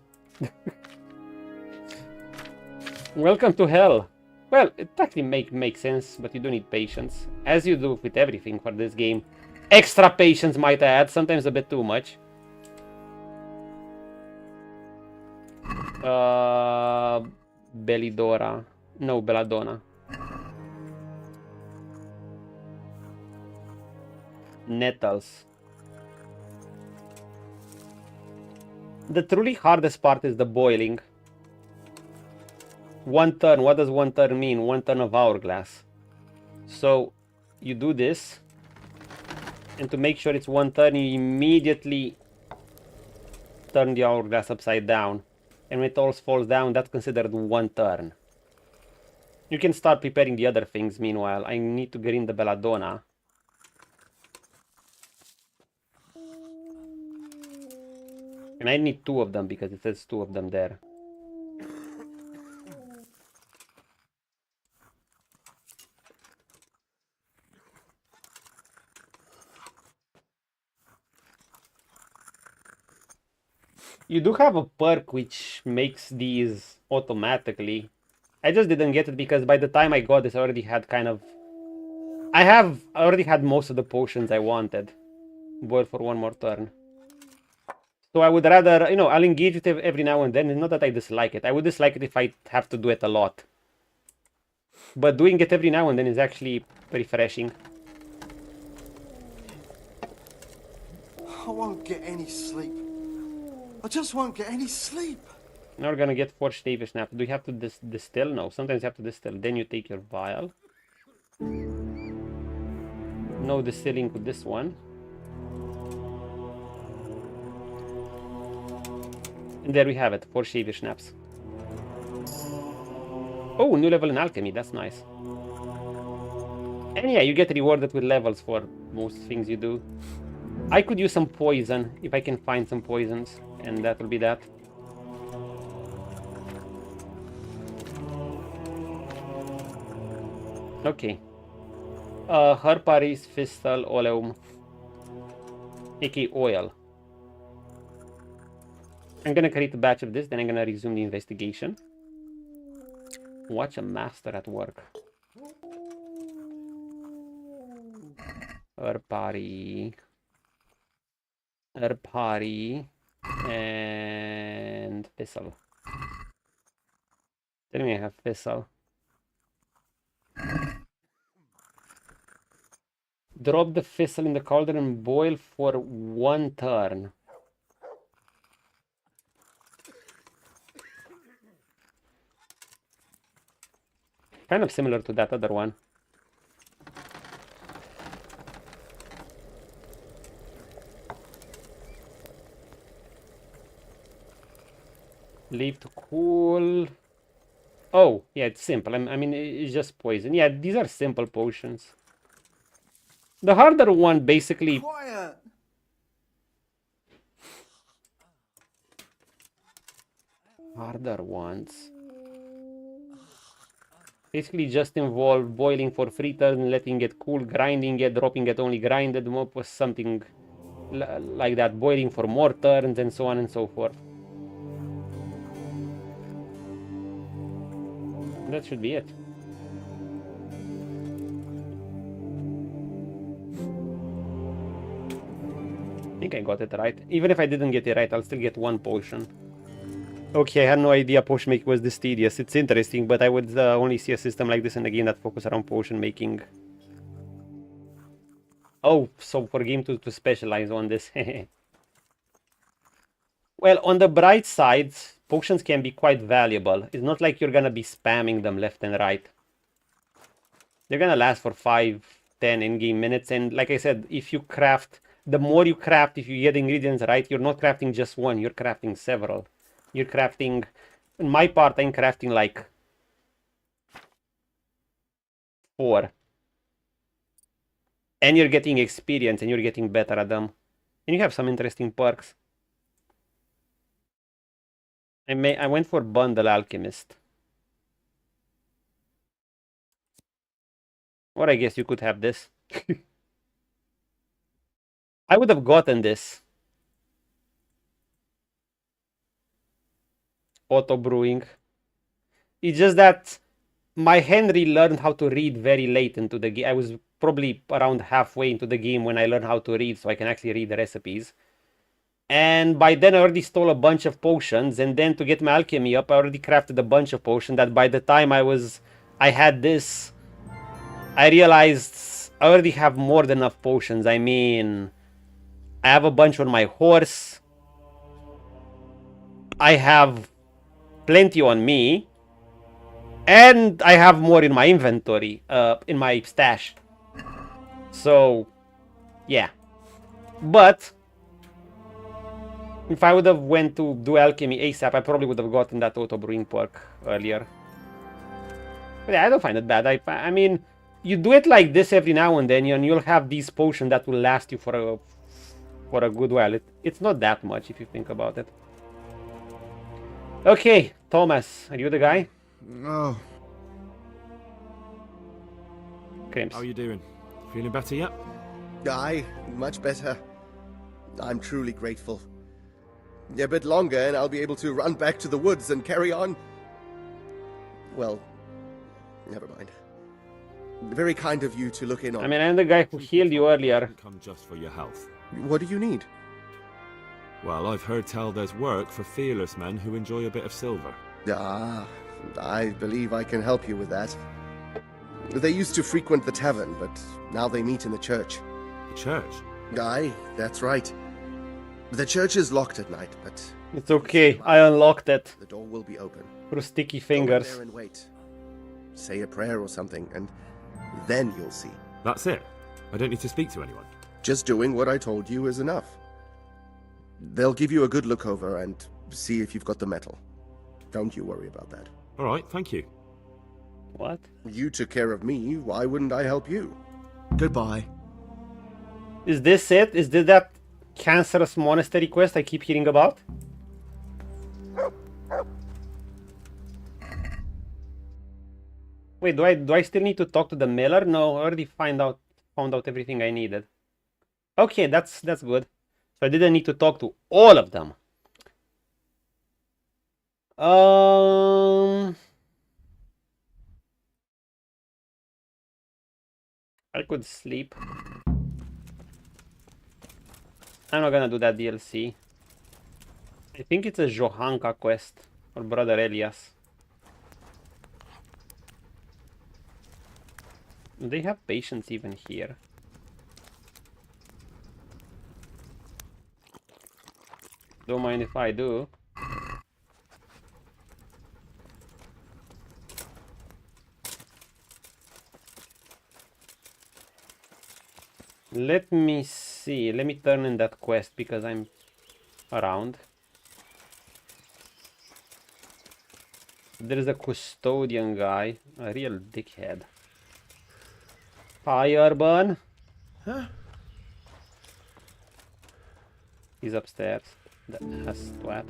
Welcome to hell. Well, it actually makes sense, but you do need patience. As you do with everything for this game. Extra patience, might I add, sometimes a bit too much. Belladonna. No, Belladonna. Nettles. The truly hardest part is the boiling. 1 turn. What does 1 turn mean? 1 turn of hourglass. So you do this, and to make sure it's 1 turn, you immediately turn the hourglass upside down. And when it all falls down, that's considered 1 turn. You can start preparing the other things meanwhile. I need to get in the Belladonna. And I need 2 of them because it says 2 of them there. You do have a perk which makes these automatically. I just didn't get it because by the time I got this, I already had kind of... I already had most of the potions I wanted. Boil for 1 more turn. So I would rather, you know, I'll engage with it every now and then. It's not that I dislike it. I would dislike it if I have to do it a lot. But doing it every now and then is actually refreshing. I won't get any sleep. I just won't get any sleep. Now we're gonna get forged savior snap. Do you have to distill? No, sometimes you have to distill. Then you take your vial. No distilling with this one. And there we have it, 4 Shaver Schnapps. Oh, new level in alchemy, that's nice. And yeah, you get rewarded with levels for most things you do. I could use some poison, if I can find some poisons, and that will be that. Okay. Harparis Fistal Oleum, aka oil. I'm gonna create a batch of this, then I'm gonna resume the investigation. Watch a master at work. Harpari, and Thistle. Tell me I have Thistle. Drop the thistle in the cauldron and boil for 1 turn. Kind of similar to that other one. Leave to cool. Oh, yeah, it's simple. I mean, it's just poison. Yeah, these are simple potions. The harder one basically... Quiet. Harder ones basically just involve boiling for 3 turns, letting it cool, grinding it, dropping it only grinded, was something like that, boiling for more turns, and so on and so forth. That should be it. I think I got it right. Even if I didn't get it right, I'll still get 1 potion. Okay, I had no idea potion making was this tedious. It's interesting, but I would only see a system like this in a game that focuses around potion making. Oh, so for game to specialize on this. Well, on the bright side, potions can be quite valuable. It's not like you're gonna be spamming them left and right. They're gonna last for 5, 10 in-game minutes, and like I said, if you craft, the more you craft, if you get ingredients right, you're not crafting just 1, you're crafting several. You're crafting, in my part, I'm crafting like 4. And you're getting experience and you're getting better at them. And you have some interesting perks. I went for Bundle Alchemist. Or I guess you could have this. I would have gotten this. Auto brewing. It's just that my Henry learned how to read very late into the game. I was probably around halfway into the game when I learned how to read, so I can actually read the recipes. And by then I already stole a bunch of potions, and then to get my alchemy up, I already crafted a bunch of potions that by the time I had this, I realized I already have more than enough potions. I mean, I have a bunch on my horse. I have plenty on me, and I have more in my inventory, in my stash. So, yeah. But if I would have went to do alchemy ASAP, I probably would have gotten that auto brewing perk earlier. But yeah, I don't find it bad. I mean, you do it like this every now and then, and you'll have these potions that will last you for a good while. It's not that much if you think about it. Okay, Thomas, are you the guy? No. Crimps. How are you doing? Feeling better yet? Aye, much better. I'm truly grateful. A bit longer and I'll be able to run back to the woods and carry on. Well, never mind. Very kind of you to look in on. I mean, I'm the guy who healed you earlier. Come just for your health. What do you need? Well, I've heard tell there's work for fearless men who enjoy a bit of silver. Ah, I believe I can help you with that. They used to frequent the tavern, but now they meet in the church. The church? Aye, that's right. The church is locked at night, but... It's okay, I unlocked it. The door will be open. Through sticky Go in fingers. there and wait. Say a prayer or something, and then you'll see. That's it? I don't need to speak to anyone? Just doing what I told you is enough. They'll give you a good look over, and see if you've got the metal. Don't you worry about that. All right, thank you. What? You took care of me, why wouldn't I help you? Goodbye. Is this it? Is this that cancerous monastery quest I keep hearing about? Wait, do I still need to talk to the miller? No, I already found out everything I needed. Okay, that's good. So I didn't need to talk to all of them. I could sleep. I'm not gonna do that DLC. I think it's a Johanka quest or Brother Elias. Do they have patience even here? Don't mind if I do. Let me see. Let me turn in that quest because I'm around. There's a custodian guy, a real dickhead. Hi, Urban. Huh? He's upstairs. That has twat.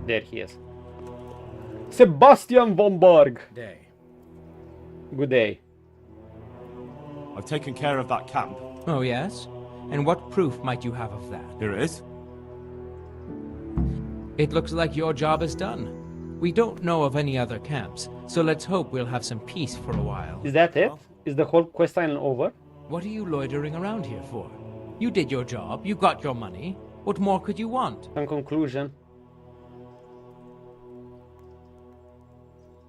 There he is. Sebastian von Berg. Day. Good day. I've taken care of that camp. Oh, yes? And what proof might you have of that? Here it is. It looks like your job is done. We don't know of any other camps, so let's hope we'll have some peace for a while. Is that it? Is the whole quest line over? What are you loitering around here for? You did your job, you got your money. What more could you want? In conclusion,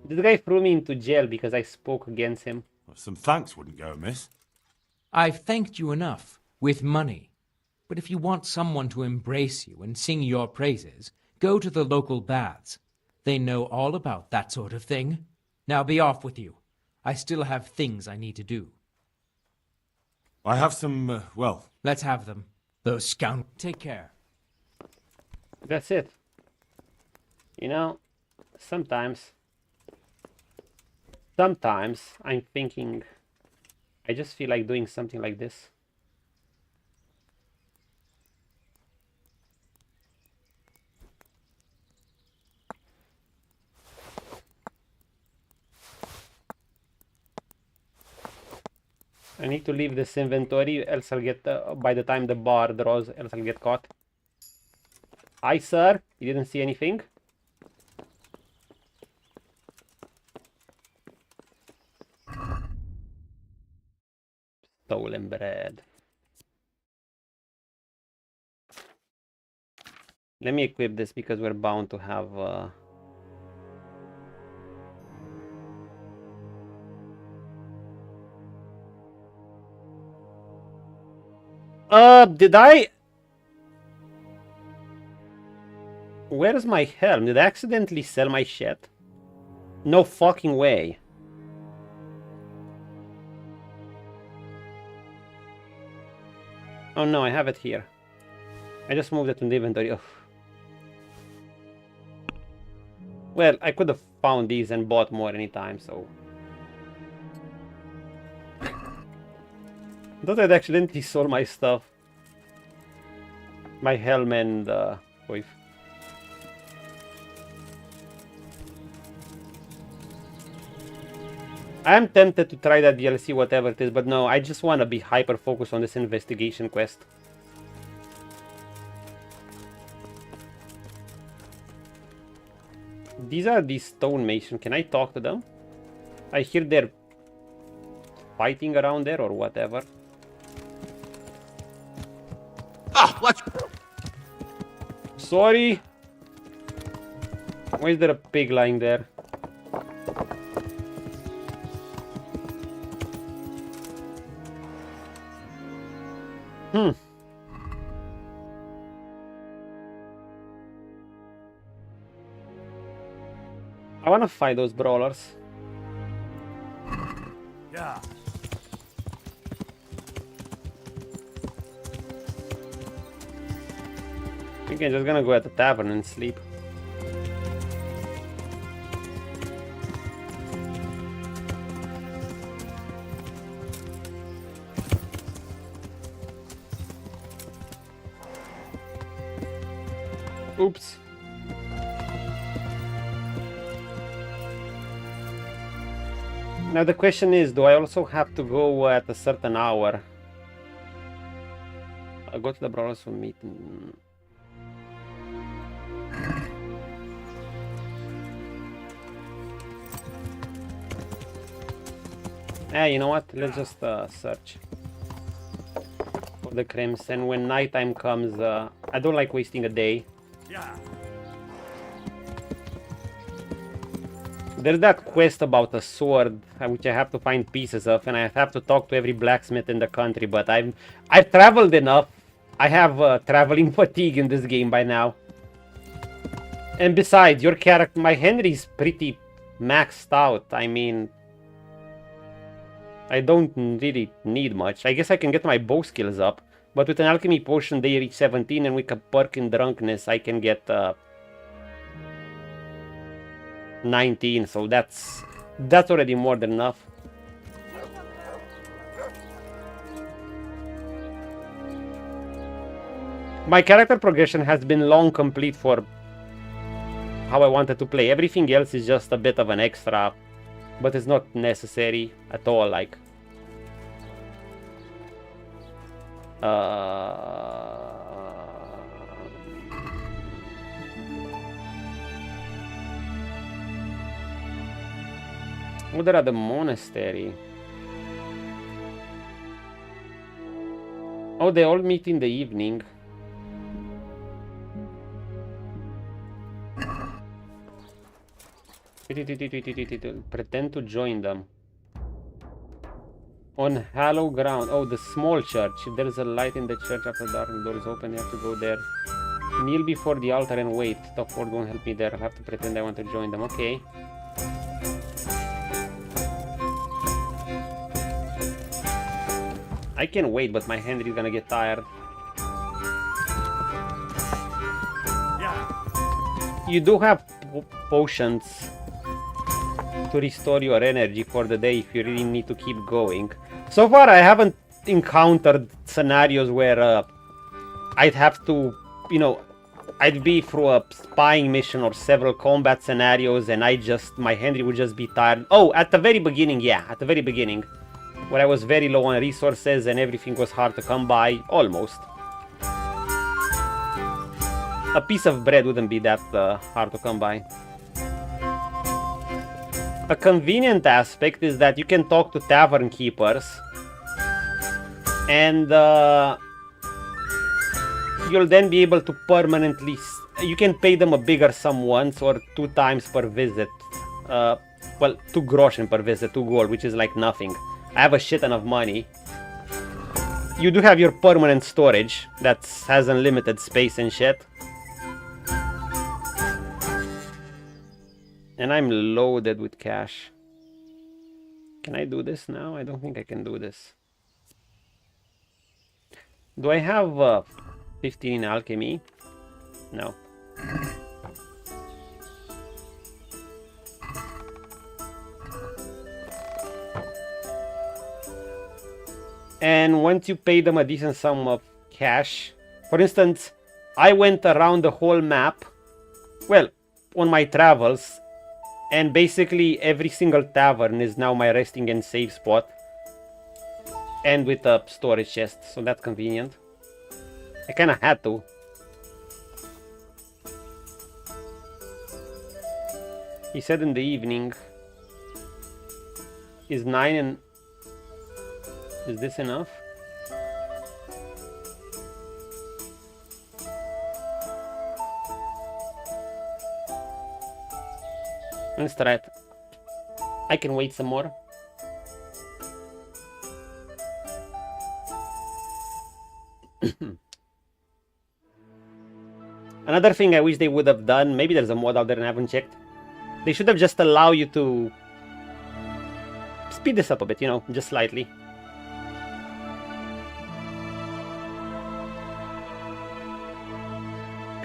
this guy threw me into jail because I spoke against him. Well, some thanks wouldn't go amiss. I've thanked you enough, with money. But if you want someone to embrace you and sing your praises, go to the local baths. They know all about that sort of thing. Now be off with you. I still have things I need to do. I have some, well... Let's have them. Those scoundrels. Take care. That's it. You know, sometimes I'm thinking, I just feel like doing something like this. I need to leave this inventory, else I'll get, by the time the bar draws, else I'll get caught. Hi, sir. You didn't see anything? Stolen bread. Let me equip this because we're bound to have... did I... Where's my helm? Did I accidentally sell my shit? No fucking way. Oh no, I have it here. I just moved it to the inventory. Ugh. Well, I could have found these and bought more anytime, so... I thought I'd accidentally sold my stuff. My helm and wave. I am tempted to try that DLC, whatever it is, but no, I just want to be hyper focused on this investigation quest. These are the stonemason. Can I talk to them? I hear they're fighting around there or whatever. Ah, what? Sorry. Why is there a pig lying there? I wanna fight those brawlers. Yeah. Okay, just gonna go at the tavern and sleep. Oops. Now the question is, do I also have to go at a certain hour? I'll go to the Brawlers for meeting. You know what? Let's just search for the crims, and when nighttime comes, I don't like wasting a day. There's that quest about a sword, which I have to find pieces of, and I have to talk to every blacksmith in the country, but I've traveled enough. I have traveling fatigue in this game by now. And besides, your character, my Henry's pretty maxed out. I mean, I don't really need much. I guess I can get my bow skills up, but with an alchemy potion they reach 17, and with a perk in drunkenness I can get 19, so that's already more than enough. My character progression has been long complete for how I wanted to play. Everything else is just a bit of an extra, but it's not necessary at all. Like, what are the monastery? Oh, they all meet in the evening. Pretend to join them. On hallowed ground. Oh, the small church. If there is a light in the church after dark, the door is open, you have to go there. Kneel before the altar and wait. Top 4 won't help me there. I'll have to pretend I want to join them. Okay. I can wait, but my Henry is gonna get tired. You do have potions to restore your energy for the day if you really need to keep going. So far I haven't encountered scenarios where I'd have to, you know, I'd be through a spying mission or several combat scenarios and my Henry would just be tired. Oh, at the very beginning, yeah, at the very beginning, where I was very low on resources and everything was hard to come by, almost. A piece of bread wouldn't be that hard to come by. A convenient aspect is that you can talk to tavern keepers and you'll then be able to permanently... You can pay them a bigger sum once or 2 times per visit. Well, 2 groschen per visit, 2 gold, which is like nothing. I have a shit ton of money. You do have your permanent storage that has unlimited space and shit. And I'm loaded with cash. Can I do this now? I don't think I can do this. Do I have 15 in alchemy? No. And once you pay them a decent sum of cash, for instance, I went around the whole map, well, on my travels, and basically every single tavern is now my resting and save spot. And with a storage chest, so that's convenient. I kinda had to. He said in the evening. Is 9 and... Is this enough? Let's try it. I can wait some more. Another thing I wish they would have done, maybe there's a mod out there and I haven't checked. They should have just allowed you to speed this up a bit, you know, just slightly.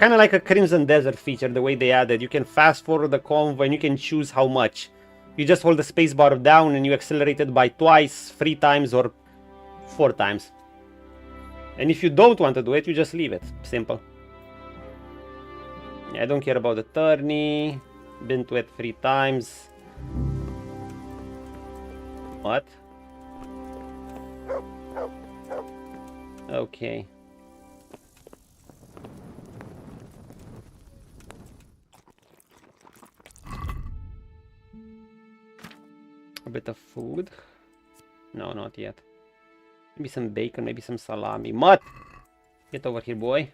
Kind of like a Crimson Desert feature, the way they added. You can fast forward the convoy and you can choose how much. You just hold the spacebar down and you accelerate it by twice, 3 times, or 4 times. And if you don't want to do it, you just leave it. Simple. Yeah, I don't care about the tourney. Been to it 3 times. What? Okay. A bit of food? No, not yet. Maybe some bacon, maybe some salami. Mutt! Get over here, boy.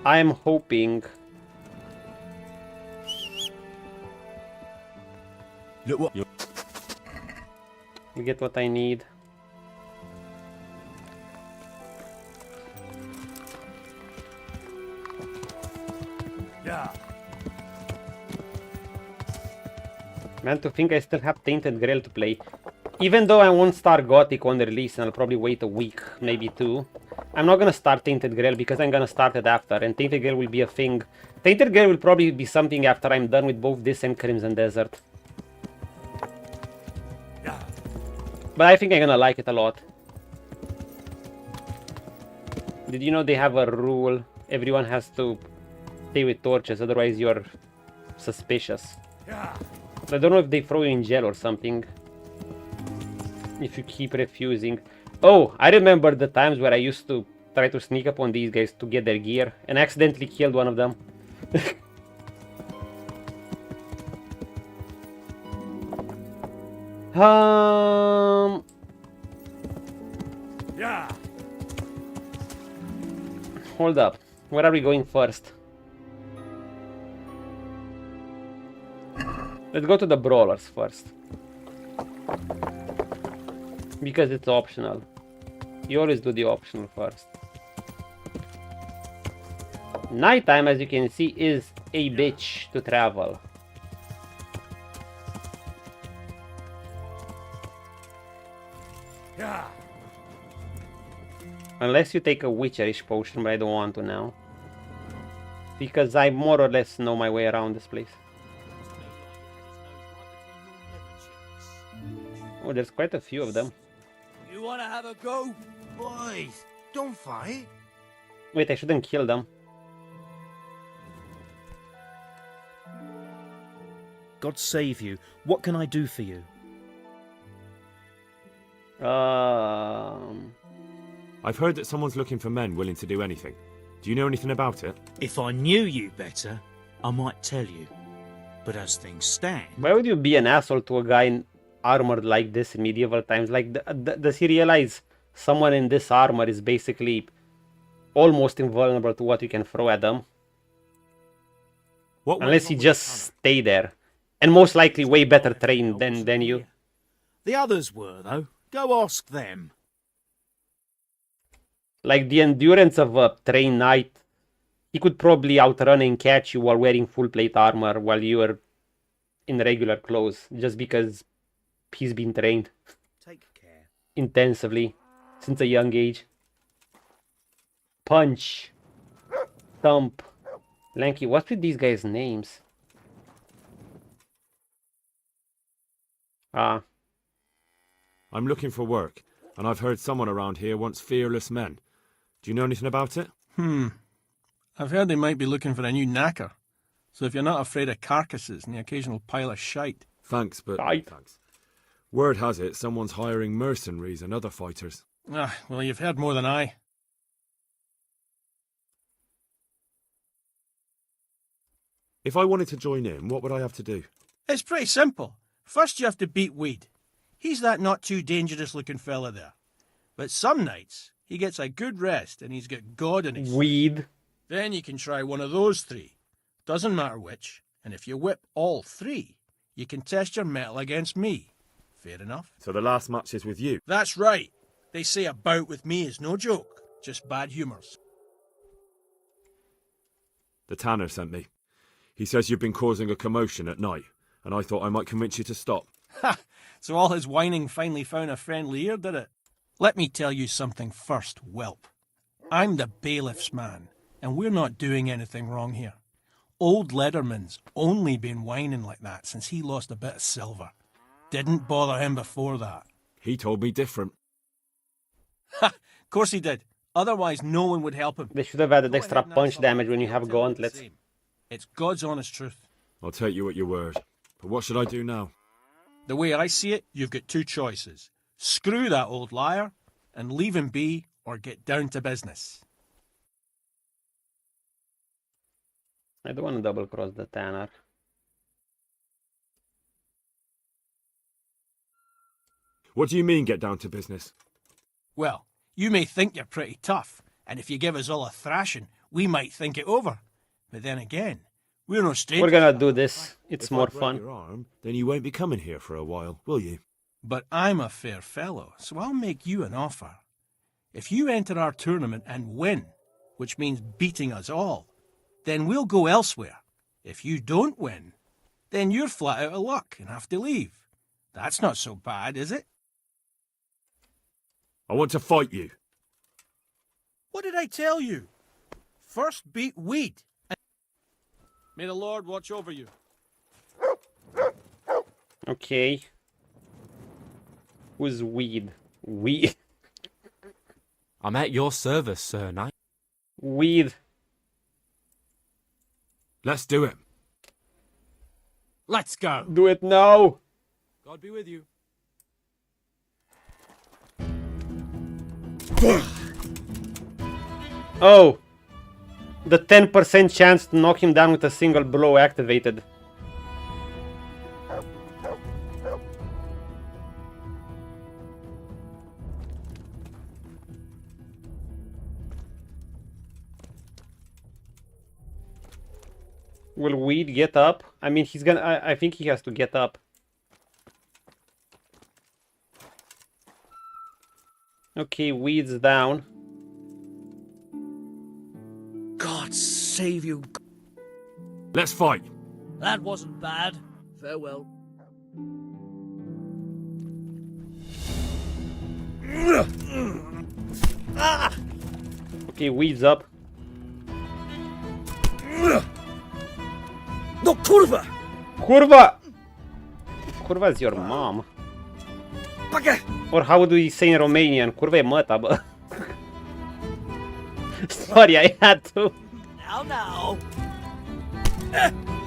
I am hoping... Look what we get what I need. Yeah. Man, to think I still have Tainted Grail to play. Even though I won't start Gothic on the release and I'll probably wait a week, maybe 2. I'm not gonna start Tainted Grail because I'm gonna start it after, and Tainted Grail will be a thing. Tainted Grail will probably be something after I'm done with both this and Crimson Desert. But I think I'm gonna like it a lot. Did you know they have a rule? Everyone has to stay with torches, otherwise you're suspicious. I don't know if they throw you in jail or something if you keep refusing. Oh, I remember the times where I used to try to sneak up on these guys to get their gear and accidentally killed one of them. Yeah. Hold up. Where are we going first? Let's go to the brawlers first. Because it's optional. You always do the optional first. Nighttime, as you can see, is a bitch to travel. Yeah. Unless you take a witcherish potion, but I don't want to now. Because I more or less know my way around this place. Oh, there's quite a few of them. You want to have a go? Boys, don't fight. Wait, I shouldn't kill them. God save you. What can I do for you? I've heard that someone's looking for men willing to do anything. Do you know anything about it? If I knew you better, I might tell you. But as things stand... Why would you be an asshole to a guy armored like this in medieval times? Like, does he realize someone in this armor is basically almost invulnerable to what you can throw at them? Unless he just stay there. And most likely way better trained than you. The others were, though. Go ask them. Like, the endurance of a trained knight, he could probably outrun and catch you while wearing full plate armor while you are in regular clothes, just because he's been trained intensively since a young age. Punch. Thump. Lanky. What's with these guys' names? I'm looking for work, and I've heard someone around here wants fearless men. Do you know anything about it? I've heard they might be looking for a new knacker. So if you're not afraid of carcasses and the occasional pile of shite. Thanks, but no thanks. Word has it someone's hiring mercenaries and other fighters. Ah, well, you've heard more than I. If I wanted to join in, what would I have to do? It's pretty simple. First you have to beat Weed. He's that not too dangerous looking fella there. But some nights, he gets a good rest and he's got God in his... Weed. Then you can try one of those 3. Doesn't matter which. And if you whip all 3, you can test your mettle against me. Fair enough. So the last match is with you? That's right. They say a bout with me is no joke. Just bad humours. The tanner sent me. He says you've been causing a commotion at night, and I thought I might convince you to stop. Ha! So all his whining finally found a friendly ear, did it? Let me tell you something first, whelp. I'm the bailiff's man, and we're not doing anything wrong here. Old Lederman's only been whining like that since he lost a bit of silver. Didn't bother him before that. He told me different. Ha! Of course he did. Otherwise no one would help him. They should have added extra punch damage when you have gauntlets. It's God's honest truth. I'll take you at your word. But what should I do now? The way I see it, you've got two choices. Screw that old liar and leave him be, or get down to business. I don't want to double cross the Tanner. What do you mean, get down to business? Well, you may think you're pretty tough, and if you give us all a thrashing, we might think it over. But then again, we're no strangers. We're gonna do this. It's more fun. Your arm, then you won't be coming here for a while, will you? But I'm a fair fellow, so I'll make you an offer. If you enter our tournament and win, which means beating us all, then we'll go elsewhere. If you don't win, then you're flat out of luck and have to leave. That's not so bad, is it? I want to fight you. What did I tell you? First beat Weed. May the Lord watch over you. Okay. Who's Weed? Weed. I'm at your service, Sir Knight. Weed. Let's do it. Let's go. Do it now. God be with you. Oh. The 10% chance to knock him down with a single blow activated. Will Weed get up? I mean, he's gonna... I think he has to get up. Okay, Weed's down. God save you. Let's fight. That wasn't bad. Farewell. Okay, Weed's up. No, kurwa! Kurwa! Kurva is your mom. Or how do you say in Romanian? Curva e măta, bă. Sorry, I had to. Now.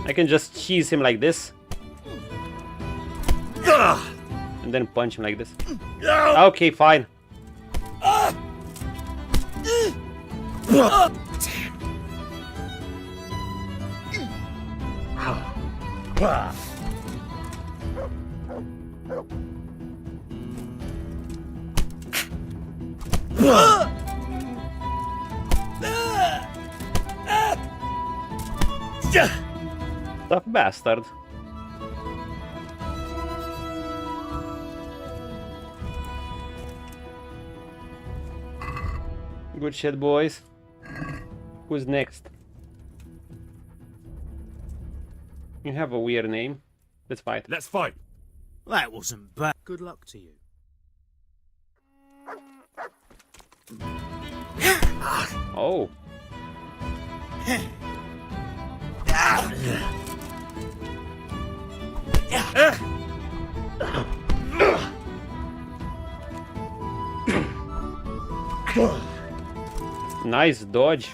I can just cheese him like this. And then punch him like this. Okay, fine. Tough bastard. Good shit, boys. Who's next? You have a weird name. Let's fight. Let's fight. That wasn't bad. Good luck to you. Oh. Nice dodge.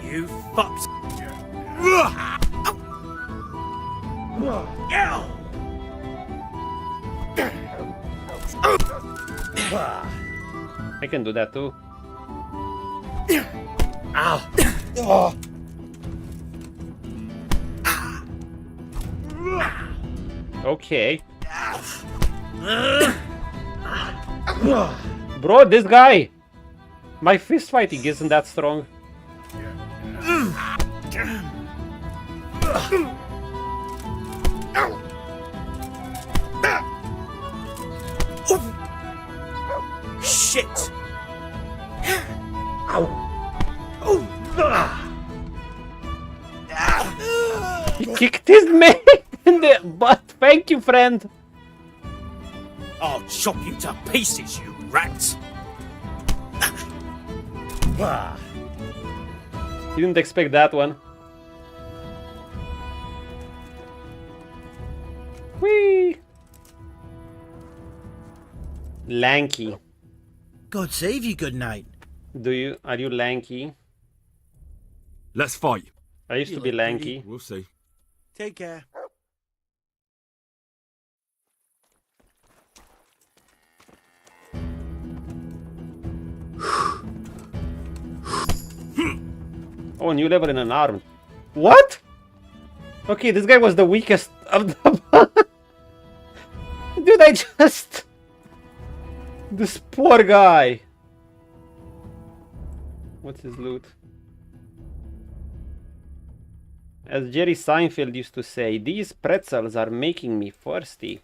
You fucks. I can do that too. Ow. Okay. Bro, this guy! My fist fighting isn't that strong. Shit! He kicked his mate in the butt. Thank you, friend. I'll chop you to pieces, you rats! Didn't expect that one. Whee! Lanky. God save you, good night. Are you lanky? Let's fight. I used to be lanky. We'll see. Take care. Oh, new level in an arm. What? Okay, this guy was the weakest of the... Dude, I just... This poor guy. What's his loot? As Jerry Seinfeld used to say, these pretzels are making me thirsty.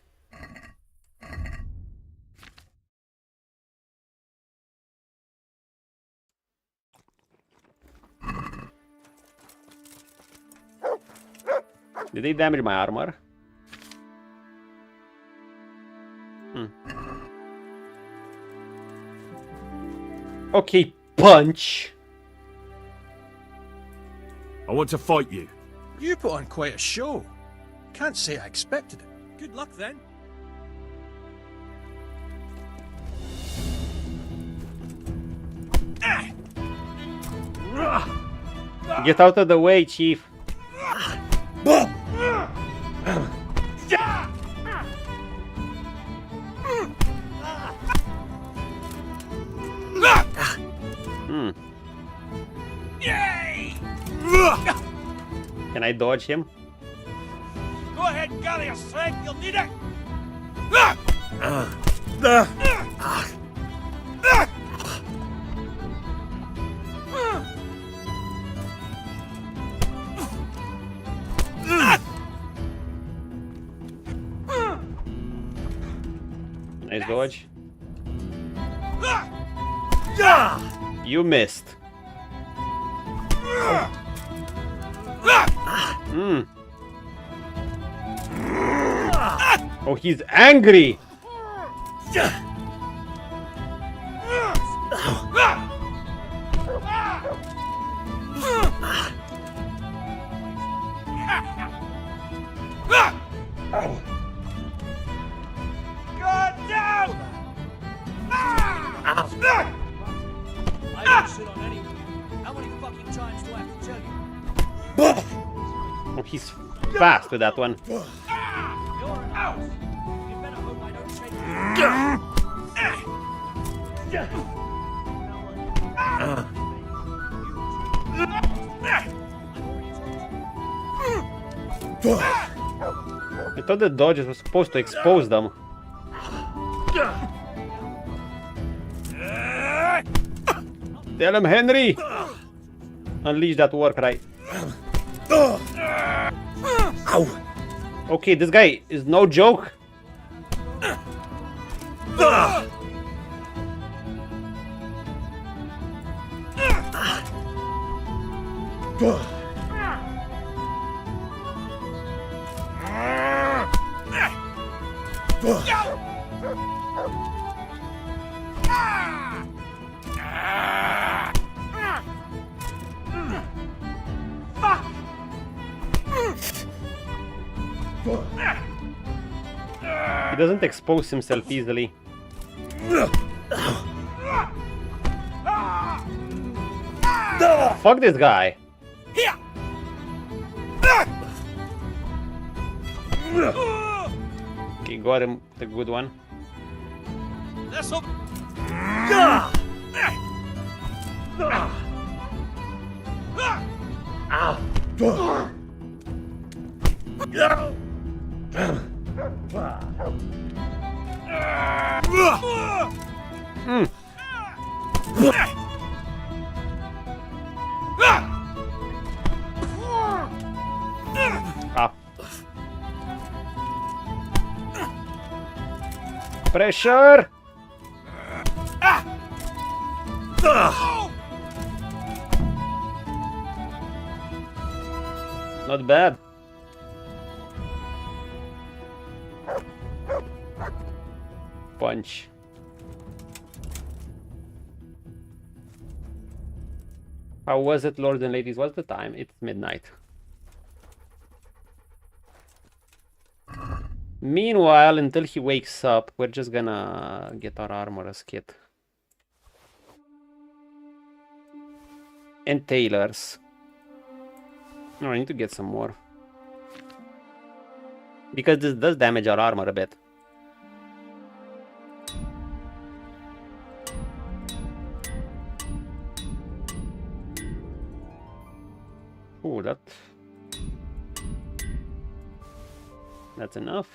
Did they damage my armor? Okay, punch. I want to fight you. You put on quite a show. Can't say I expected it. Good luck then. Get out of the way, Chief. Can I dodge him? Go ahead and gather your strength, you'll need it! Nice dodge. You missed. Oh, he's angry. God down! I don't sit on anyone. How many fucking times do I have to tell you? Oh, he's fast with that one. You're an house. You better hope I don't take I thought the dodges were supposed to expose them. Tell him, Henry! Unleash that work right. Okay, this guy is no joke. He doesn't expose himself easily. Fuck this guy. Okay, got him the good one. Pressure! Not bad. punch. How was it, lords and ladies? What's the time? It's midnight. Meanwhile, until he wakes up, we're just gonna get our armorer's kit. And tailors. No, I need to get some more. Because this does damage our armor a bit. Oh, that's enough.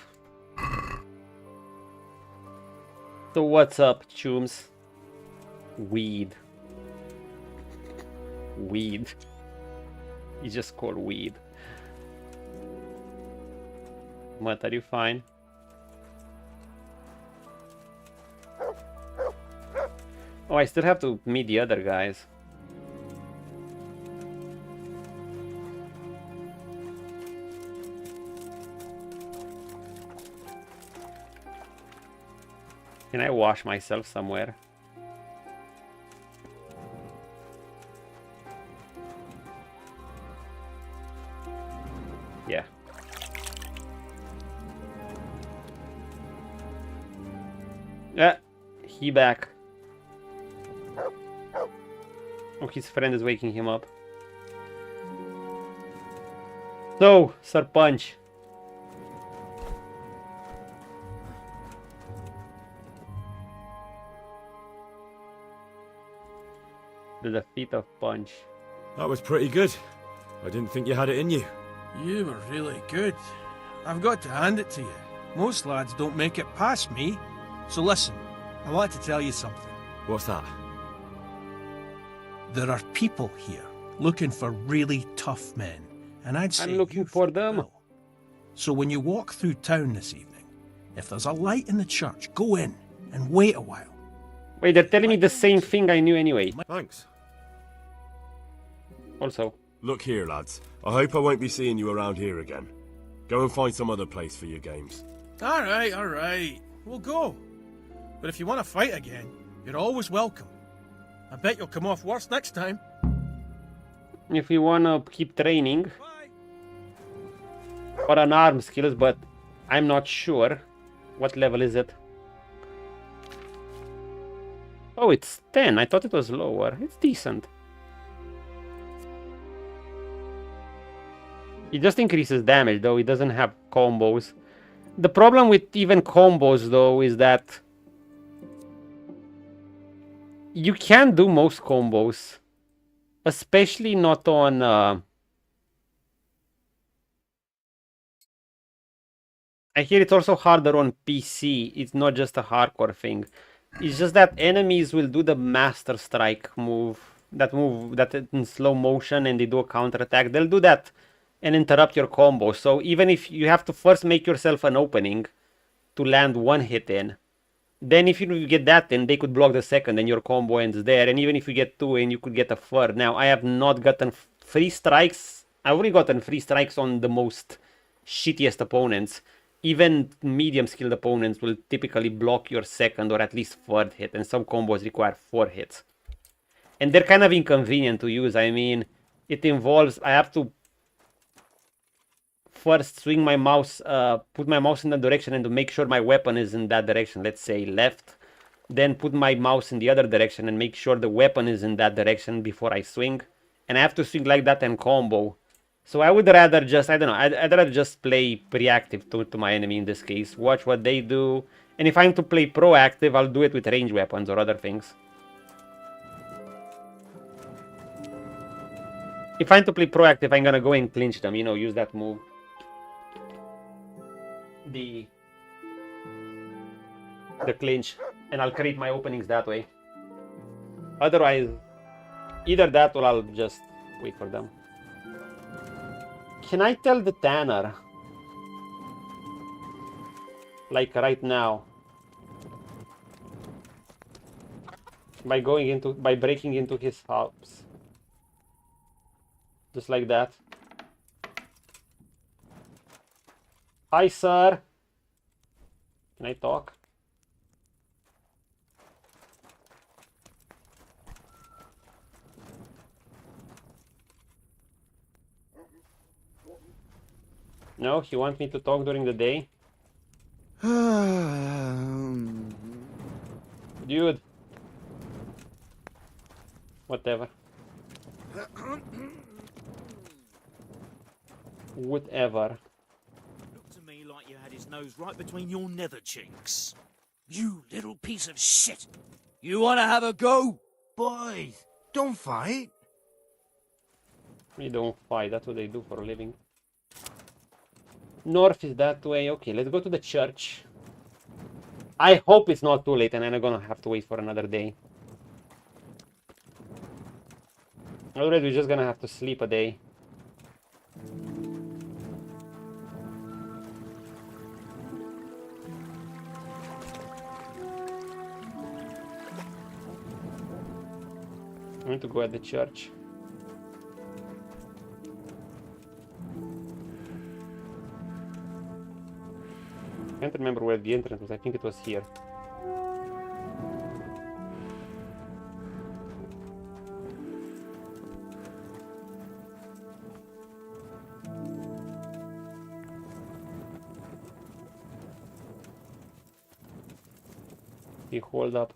So what's up, chooms? Weed. Weed. You just call weed. What, are you fine? Oh, I still have to meet the other guys. Can I wash myself somewhere? Yeah. Yeah, he back. Oh, his friend is waking him up. So, Sir Punch. The defeat of Punch. That was pretty good. I didn't think you had it in you. You were really good. I've got to hand it to you. Most lads don't make it past me. So listen, I want to tell you something. What's that? There are people here looking for really tough men, and I'd say I'm looking for them. well. So when you walk through town this evening, if there's a light in the church, go in and wait a while. Wait, they're telling me the same thing I knew anyway. Thanks. Also. Look here, lads. I hope I won't be seeing you around here again. Go and find some other place for your games. All right. We'll go. But if you want to fight again, you're always welcome. I bet you'll come off worse next time. If you want to keep training for an arm skills, but I'm not sure. What level is it? Oh, it's 10. I thought it was lower. It's decent. It just increases damage, though. It doesn't have combos. The problem with even combos, though, is that you can't do most combos. Especially not on... I hear it's also harder on PC. It's not just a hardcore thing. It's just that enemies will do the Master Strike move. That move that in slow motion and they do a counter attack. They'll do that and interrupt your combo. So even if you have to first make yourself an opening to land one hit in, then if you get that in, they could block the second and your combo ends there. And even if you get two in, you could get a third. Now, I have not gotten free strikes. I've only gotten free strikes on the most shittiest opponents. Even medium skilled opponents will typically block your second or at least third hit. And some combos require 4 hits. And they're kind of inconvenient to use. I mean, it involves, I have to first swing my mouse, put my mouse in that direction and to make sure my weapon is in that direction. Let's say left. Then put my mouse in the other direction and make sure the weapon is in that direction before I swing. And I have to swing like that and combo. So I would rather just, I don't know, I'd rather just play reactive to my enemy in this case. Watch what they do. And if I'm to play proactive, I'll do it with range weapons or other things. If I'm to play proactive, I'm gonna go and clinch them, you know, use that move. The clinch, and I'll create my openings that way. Otherwise, either that or I'll just wait for them. Can I tell the tanner, like right now, by breaking into his house, just like that? Hi, sir. Can I talk? No, he wants me to talk during the day. Dude. Whatever. Whatever. Looked to me like you had his nose right between your nether cheeks. You little piece of shit. You wanna have a go? Boys, don't fight. We don't fight, that's what they do for a living. North is that way. Okay, let's go to the church. I hope it's not too late and I'm not gonna have to wait for another day. Otherwise we're just gonna have to sleep a day. I need to go at the church. I can't remember where the entrance was. I think it was here. You hold up.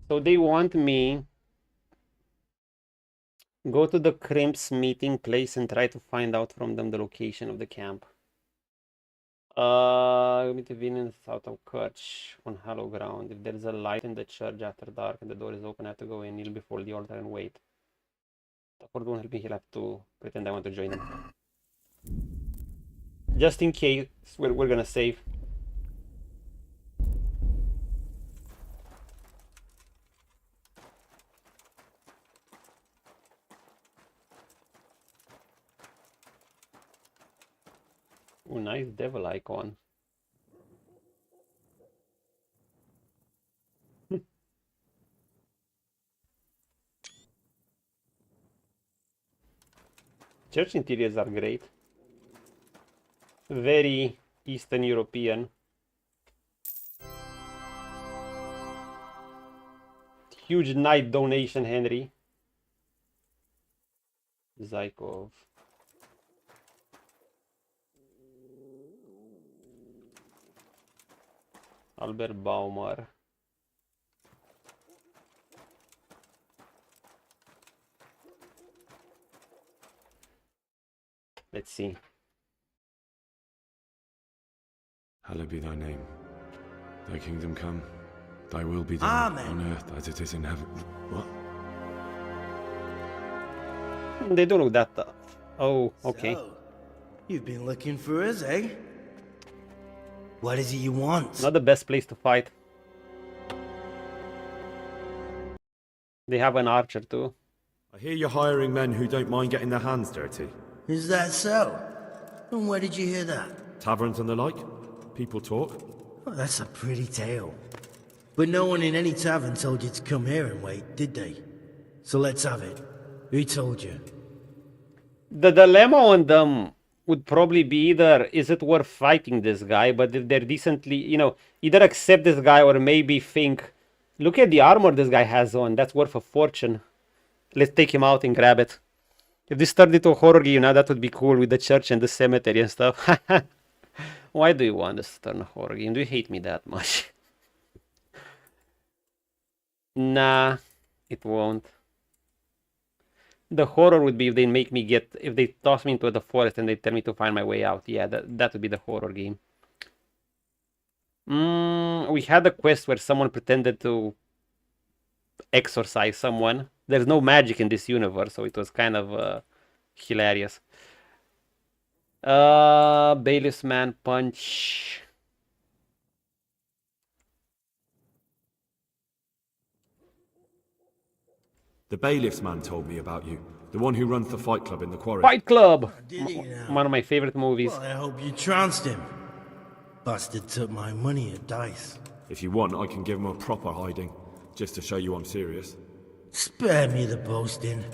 So they want me go to the Crimps meeting place and try to find out from them the location of the camp. Meet the in Sausau Church on hollow ground. If there is a light in the church after dark and the door is open, I have to go and kneel before the altar and wait. The Lord won't help me, he'll have to pretend I want to join him. Just in case, we're gonna save. Oh, nice devil icon. Church interiors are great. Very Eastern European. Huge knight donation, Henry. Zykov. Albert Baumer. Let's see. Hallowed be thy name. Thy kingdom come. Thy will be done on earth as it is in heaven. What? They don't look that tough. Oh, okay. So, you've been looking for us, eh? What is it you want? Not the best place to fight. They have an archer too. I hear you're hiring men who don't mind getting their hands dirty. Is that so? And where did you hear that? Taverns and the like? People talk. Oh, that's a pretty tale. But no one in any tavern told you to come here and wait, did they? So let's have it. Who told you? The dilemma on them would probably be either, is it worth fighting this guy? But if they're decently, you know, either accept this guy or maybe think, look at the armor this guy has on, that's worth a fortune. Let's take him out and grab it. If this turned into a horror game, now that would be cool with the church and the cemetery and stuff. Why do you want this to turn a horror game? Do you hate me that much? Nah, it won't. The horror would be if they make me get, if they toss me into the forest and they tell me to find my way out. Yeah, that would be the horror game. We had a quest where someone pretended to exorcise someone. There's no magic in this universe, so it was kind of hilarious. Bailiff's man punch. The bailiff's man told me about you. The one who runs the fight club in the quarry. Fight Club! Did he now? One of my favorite movies. Well, I hope you trounced him. Bastard took my money at dice. If you want, I can give him a proper hiding, just to show you I'm serious. Spare me the boasting.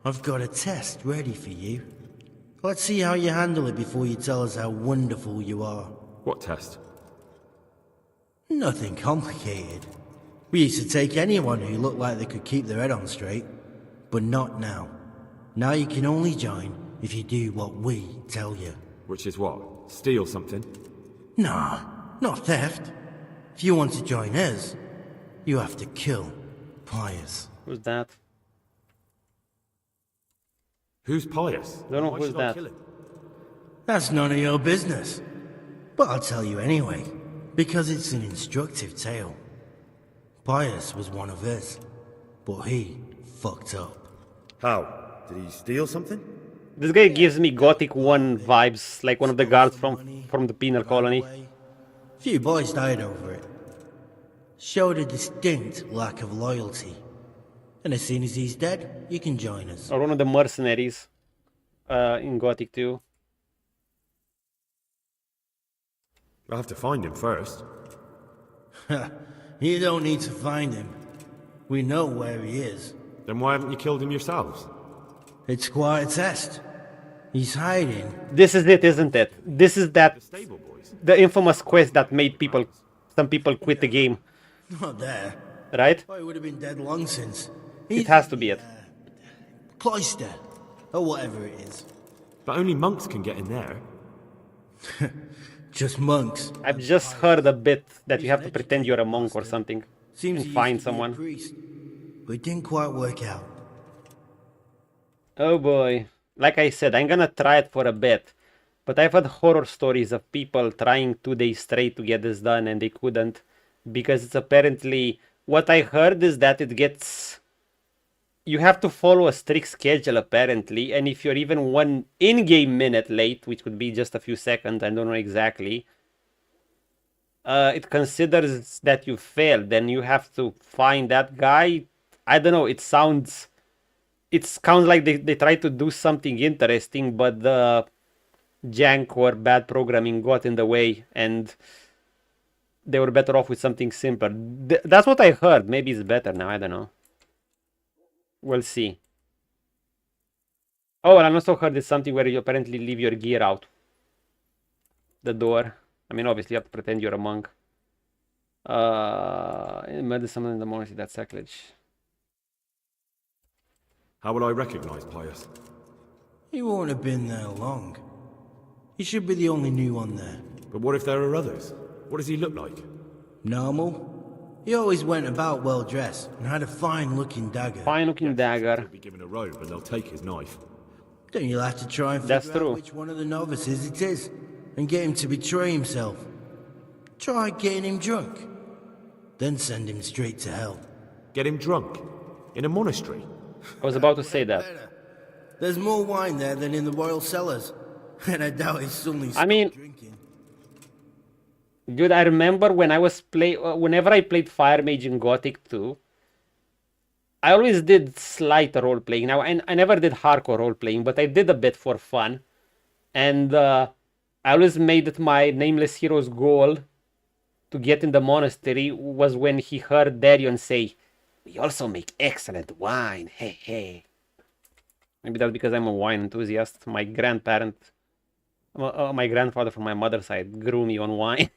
I've got a test ready for you. Let's see how you handle it before you tell us how wonderful you are. What test? Nothing complicated. We used to take anyone who looked like they could keep their head on straight. But not now. Now you can only join if you do what we tell you. Which is what? Steal something? Nah, not theft. If you want to join us, you have to kill Pius. Who's that? Who's Pius? Don't know Why who's should I that. kill him? That's none of your business. But I'll tell you anyway, because it's an instructive tale. Pius was one of us, but he fucked up. How? Did he steal something? This guy gives me Gothic 1 vibes, like one of the guards from the penal colony. Few boys died over it. Showed a distinct lack of loyalty. And as soon as he's dead, you can join us. Or one of the mercenaries in Gothic 2. I'll have to find him first. You don't need to find him. We know where he is. Then why haven't you killed him yourselves? It's quite a test. He's hiding. This is it, isn't it? This is that the infamous quest that made some people quit the game. Not there. Right? Oh, he would have been dead long since. It has to be it. Cloister, or whatever it is. But only monks can get in there. Just monks. I've just heard a bit that you have to pretend you're a monk or something Seems and he find used to be a someone. priest, but it didn't quite work out. Oh boy. Like I said, I'm gonna try it for a bit. But I've had horror stories of people trying 2 days straight to get this done and they couldn't. Because it's apparently... What I heard is that it gets... You have to follow a strict schedule apparently. And if you're even 1 in-game minute late, which could be just a few seconds, I don't know exactly. It considers that you failed. Then you have to find that guy. I don't know, it sounds like they tried to do something interesting, but the jank or bad programming got in the way and they were better off with something simpler. That's what I heard. Maybe it's better now, I don't know. We'll see. Oh, and I also heard it's something where you apparently leave your gear out the door. I mean, obviously you have to pretend you're a monk. Murder someone in the monastery, that's sacrilege. How will I recognize Pius? He won't have been there long. He should be the only new one there. But what if there are others? What does he look like? Normal. He always went about well dressed and had a fine-looking dagger. Fine-looking dagger. He'll be given a robe and they'll take his knife. Then you'll have to try and figure out which one of the novices it is and get him to betray himself. Try getting him drunk. Then send him straight to hell. Get him drunk? In a monastery? I was about to say that. There's more wine there than in the royal cellars. And I doubt he's suddenly drinking. Dude, I remember when I was whenever I played Fire Mage in Gothic 2, I always did slight role-playing. Now, I never did hardcore role-playing, but I did a bit for fun. And I always made it my Nameless Hero's goal to get in the monastery was when he heard Darion say, "We also make excellent wine, hey hey." Maybe that's because I'm a wine enthusiast. My grandfather from my mother's side grew me on wine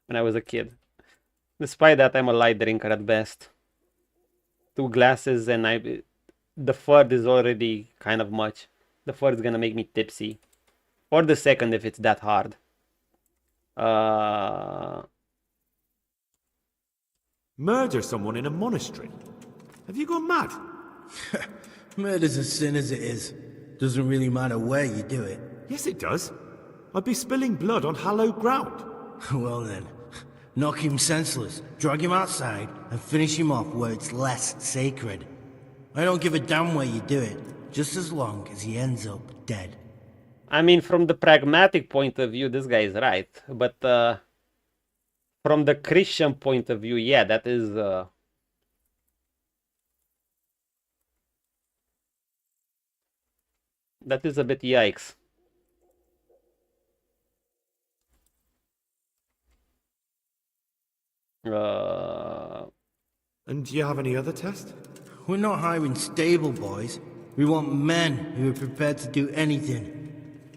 when I was a kid. Despite that, I'm a light drinker at best. 2 glasses and the third is already kind of much. The third is gonna make me tipsy. Or the second if it's that hard. Murder someone in a monastery? Have you gone mad? Murder's a sin as it is. Doesn't really matter where you do it. Yes, it does. I'd be spilling blood on hallowed ground. Well then, knock him senseless, drag him outside, and finish him off where it's less sacred. I don't give a damn where you do it, just as long as he ends up dead. I mean, from the pragmatic point of view, this guy is right. But from the Christian point of view, yeah, that is... that is a bit yikes. And do you have any other test? We're not hiring stable boys. We want men who are prepared to do anything.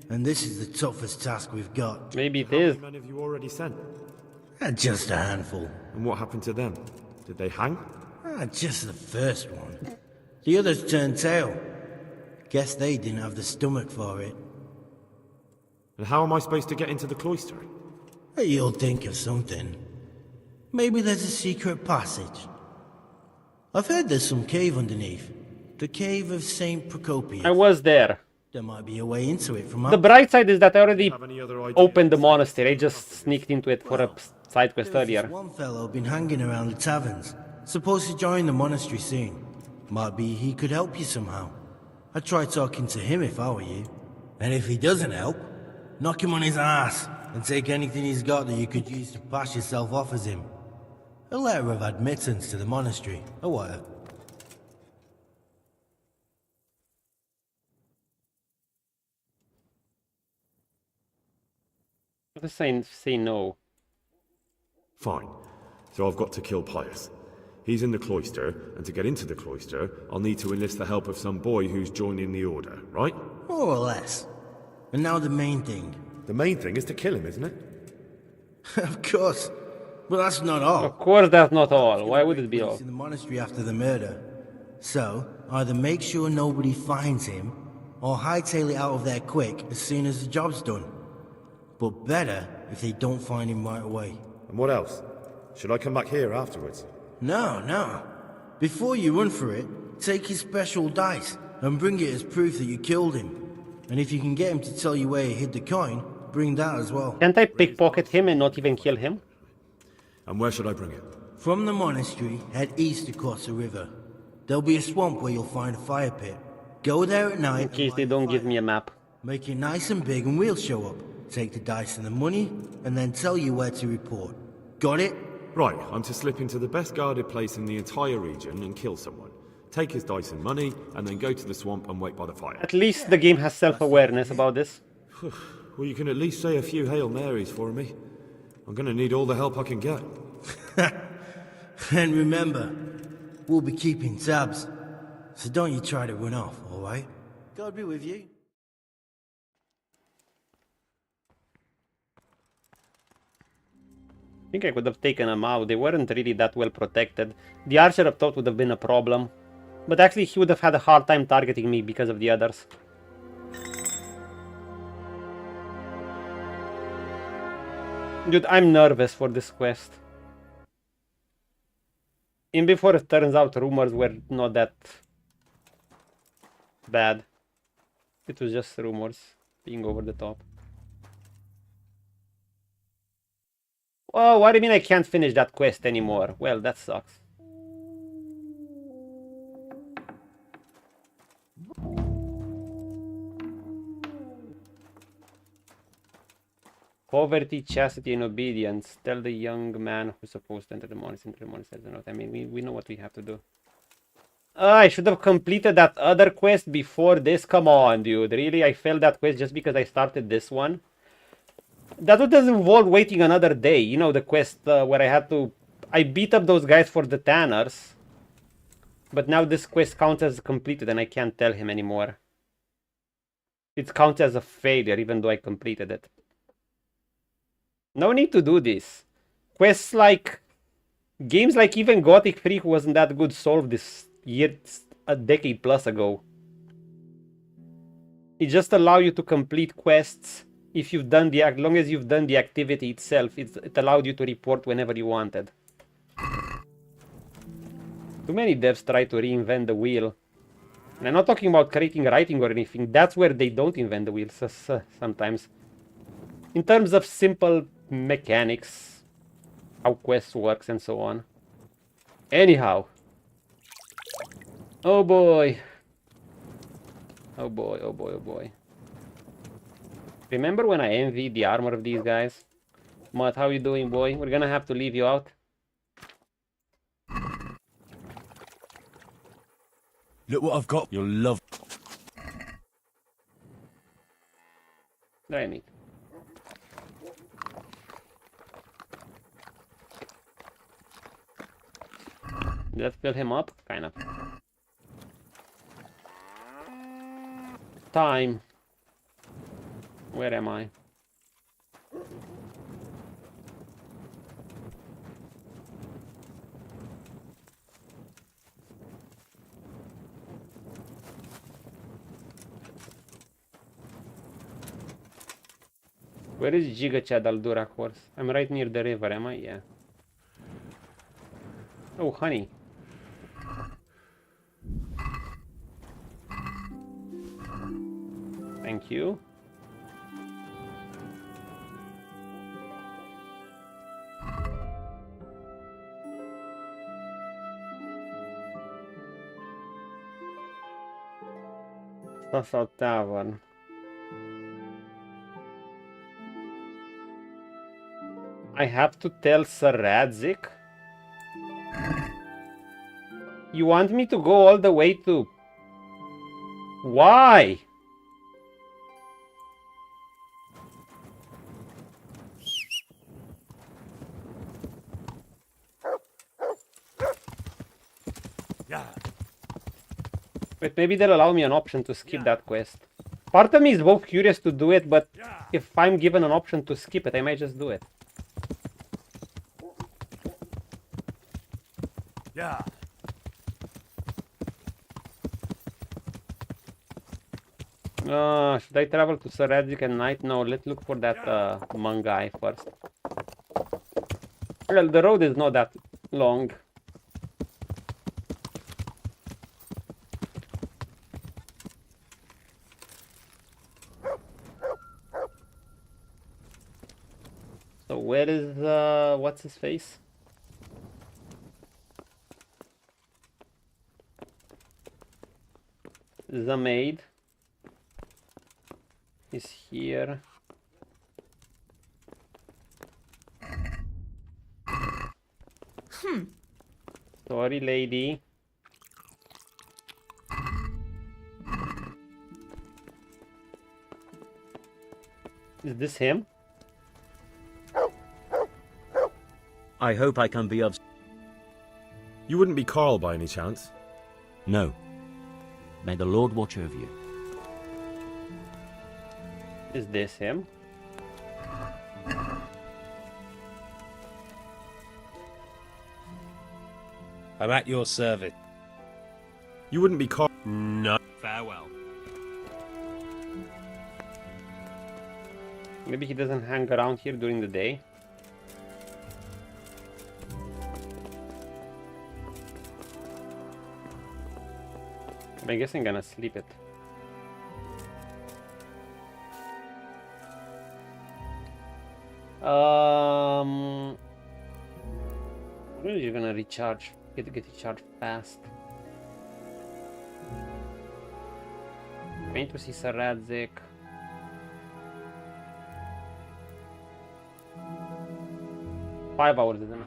And this is the toughest task we've got. Maybe it is. How many men have you already sent? Just a handful. And what happened to them? Did they hang? Just the first one. The others turned tail. Guess they didn't have the stomach for it. And how am I supposed to get into the cloister? You'll think of something. Maybe there's a secret passage. I've heard there's some cave underneath. The cave of St. Procopius. I was there. There might be a way into it from up. The bright side is that I already opened the monastery. I just sneaked into it for a side quest earlier. One fellow been hanging around the taverns. Supposed to join the monastery soon. Might be he could help you somehow. I'd try talking to him if I were you. And if he doesn't help, knock him on his ass and take anything he's got that you could use to pass yourself off as him. A letter of admittance to the monastery, or whatever. Let's say no. Fine. So I've got to kill Pius. He's in the cloister, and to get into the cloister, I'll need to enlist the help of some boy who's joining the order, right? More or less. And now the main thing. The main thing is to kill him, isn't it? Of course. But that's not all. Of course that's not all. Why would it be all? In the monastery after the murder. So, either make sure nobody finds him, or hightail it out of there quick as soon as the job's done. But better if they don't find him right away. And what else? Should I come back here afterwards? No. Before you run for it, take his special dice and bring it as proof that you killed him. And if you can get him to tell you where he hid the coin, bring that as well. Can't I pickpocket him and not even kill him? And where should I bring it? From the monastery, head east across the river. There'll be a swamp where you'll find a fire pit. Go there at night. In case they don't give me a map. Make it nice and big and we'll show up. Take the dice and the money, and then tell you where to report. Got it? Right, I'm to slip into the best guarded place in the entire region and kill someone. Take his dice and money, and then go to the swamp and wait by the fire. At least the game has self-awareness about this. Well, you can at least say a few Hail Marys for me. I'm gonna need all the help I can get. And remember, we'll be keeping tabs. So don't you try to run off, alright? God be with you. I think I could have taken them out. They weren't really that well protected. The archer up top would have been a problem. But actually he would have had a hard time targeting me because of the others. Dude, I'm nervous for this quest. And before it turns out rumors were not that bad. It was just rumors being over the top. Oh, what do you mean I can't finish that quest anymore? Well, that sucks. Poverty, chastity, and obedience. Tell the young man who's supposed to enter the monastery or not. I mean, we know what we have to do. I should have completed that other quest before this. Come on, dude. Really? I failed that quest just because I started this one? That would have involved waiting another day. You know, the quest where I had to... I beat up those guys for the tanners. But now this quest counts as completed and I can't tell him anymore. It counts as a failure even though I completed it. No need to do this. Quests like... Games like even Gothic 3, who wasn't that good, solved this year, a decade plus ago. It just allows you to complete quests if you've done the... As long as you've done the activity itself, it allowed you to report whenever you wanted. Too many devs try to reinvent the wheel. And I'm not talking about creating writing or anything. That's where they don't invent the wheel sometimes. In terms of simple mechanics, how quests works and so on. Anyhow. Oh boy. Oh boy, oh boy, oh boy. Remember when I envied the armor of these guys? Matt, how you doing, boy? We're gonna have to leave you out. Look what I've got. You'll love. Try me. Let's fill him up, kind of. Time. Where am I? Where is Giga Chad Aldura horse? I'm right near the river, am I? Yeah. Oh, honey. Thank you. Sausau Tavern. I have to tell Sir Radzik? You want me to go all the way to... Why? But maybe they'll allow me an option to skip that quest. Part of me is both curious to do it, but if I'm given an option to skip it, I might just do it. Yeah. Should I travel to Sir Radzik at night? No, let's look for that Hmong guy first. Well, the road is not that long. So where is what's his face? The maid is here. Sorry, lady. Is this him? I hope I can be of... You wouldn't be Carl by any chance? No. May the Lord watch over you. Is this him? I'm at your service. You wouldn't be Carl... No. Farewell. Maybe he doesn't hang around here during the day. I guess I'm gonna sleep it. When are you gonna recharge? Get recharged fast. Going to see Sir Radzik. Five hours, isn't it?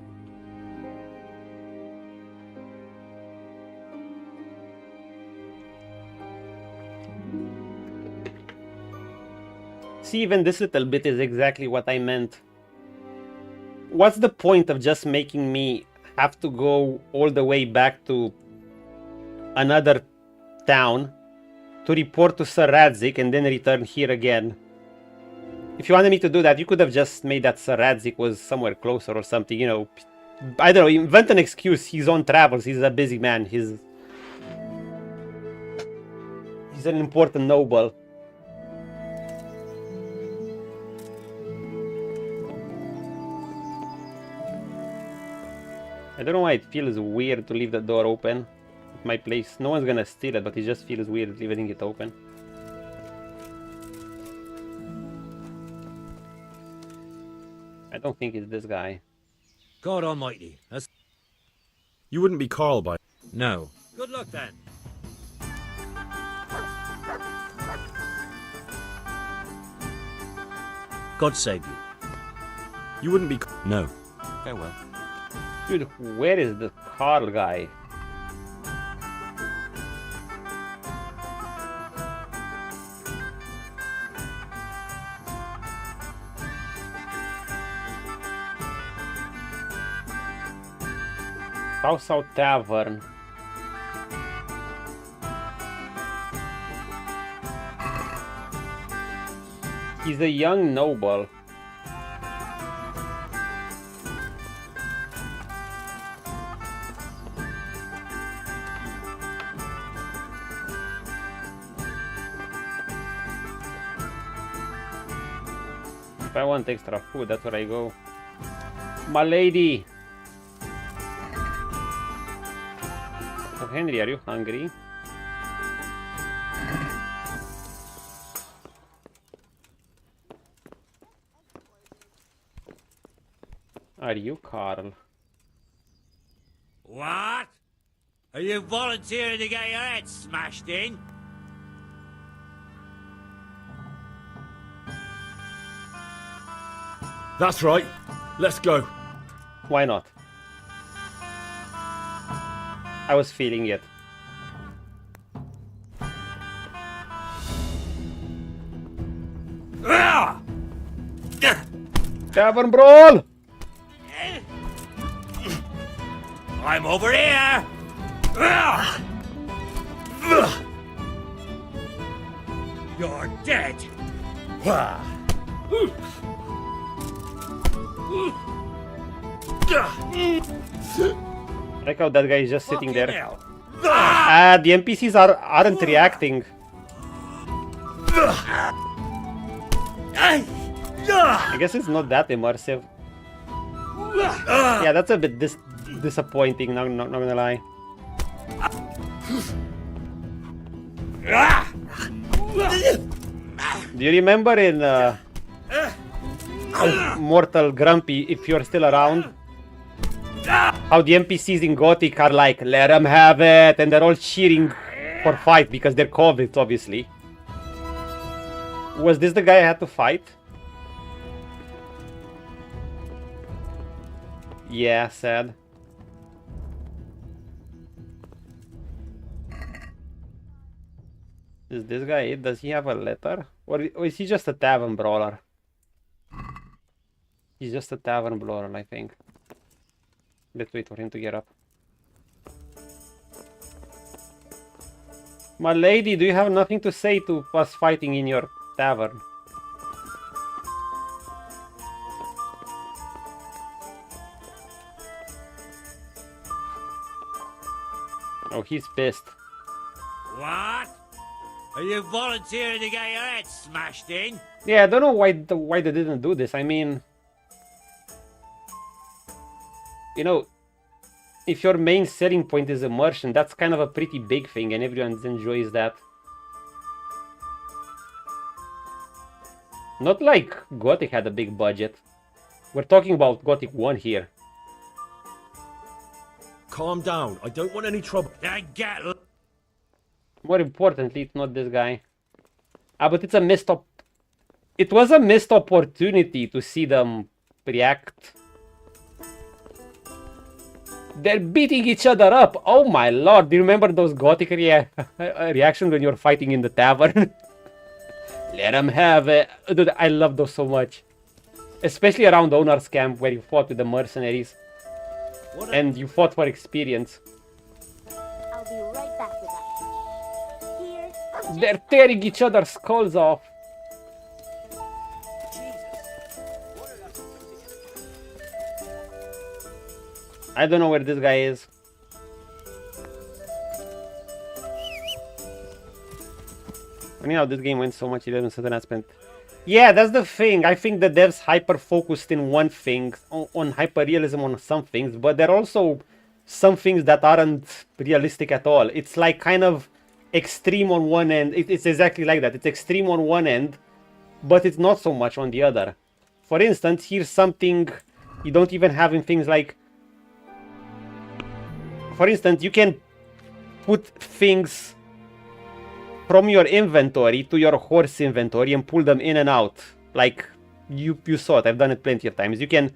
See, even this little bit is exactly what I meant. What's the point of just making me have to go all the way back to another town to report to Sir Radzik and then return here again? If you wanted me to do that, you could have just made that Sir Radzik was somewhere closer or something, you know. I don't know, invent an excuse. He's on travels, he's a busy man, he's an important noble. I don't know why it feels weird to leave the door open at my place. No one's gonna steal it, but it just feels weird leaving it open. I don't think it's this guy. God Almighty. You wouldn't be Carl by... No. Good luck then. God save you. You wouldn't be... No. Farewell. Dude, where is the Carl guy? Sausau Tavern. He's a young noble. If I want extra food, that's where I go. My lady! So Henry, are you hungry? Are you, Carl? What? Are you volunteering to get your head smashed in? That's right. Let's go. Why not? I was feeling it. Tavern brawl! I'm over here! You're dead! Like how that guy is just sitting there. The NPCs aren't reacting. I guess it's not that immersive. Yeah, that's a bit disappointing, not gonna lie. Do you remember in Mortal Grumpy, if you're still around, how the NPCs in Gothic are like, let them have it, and they're all cheering for fight because they're COVID, obviously. Was this the guy I had to fight? Yeah, sad. Is this guy it? Does he have a letter? Or is he just a tavern brawler? He's just a tavern brawler, I think. Let's wait for him to get up. My lady, do you have nothing to say to us fighting in your tavern? Oh, he's pissed. What? Are you volunteering to get your head smashed in? Yeah, I don't know why they didn't do this. I mean, you know, if your main selling point is immersion, that's kind of a pretty big thing, and everyone enjoys that. Not like Gothic had a big budget. We're talking about Gothic 1 here. Calm down. I don't want any trouble. More importantly, it's not this guy. But it's a missed op. It was a missed opportunity to see them react. They're beating each other up. Oh my lord! Do you remember those Gothic reactions when you're fighting in the tavern? Let them have it. Dude, I love those so much. Especially around Owner's Camp where you fought with the mercenaries. And you fought for experience. I'll be right back with that. Here. They're tearing each other's skulls off. I don't know where this guy is. Anyhow, this game went so much 11 7 I spent. Yeah, that's the thing. I think the devs hyper-focused in one thing, on hyper-realism on some things, but there are also some things that aren't realistic at all. It's like kind of extreme on one end. It's exactly like that. It's extreme on one end, but it's not so much on the other. For instance, here's something you don't even have in things like... For instance, you can put things from your inventory to your horse inventory and pull them in and out. Like, you saw it. I've done it plenty of times. You can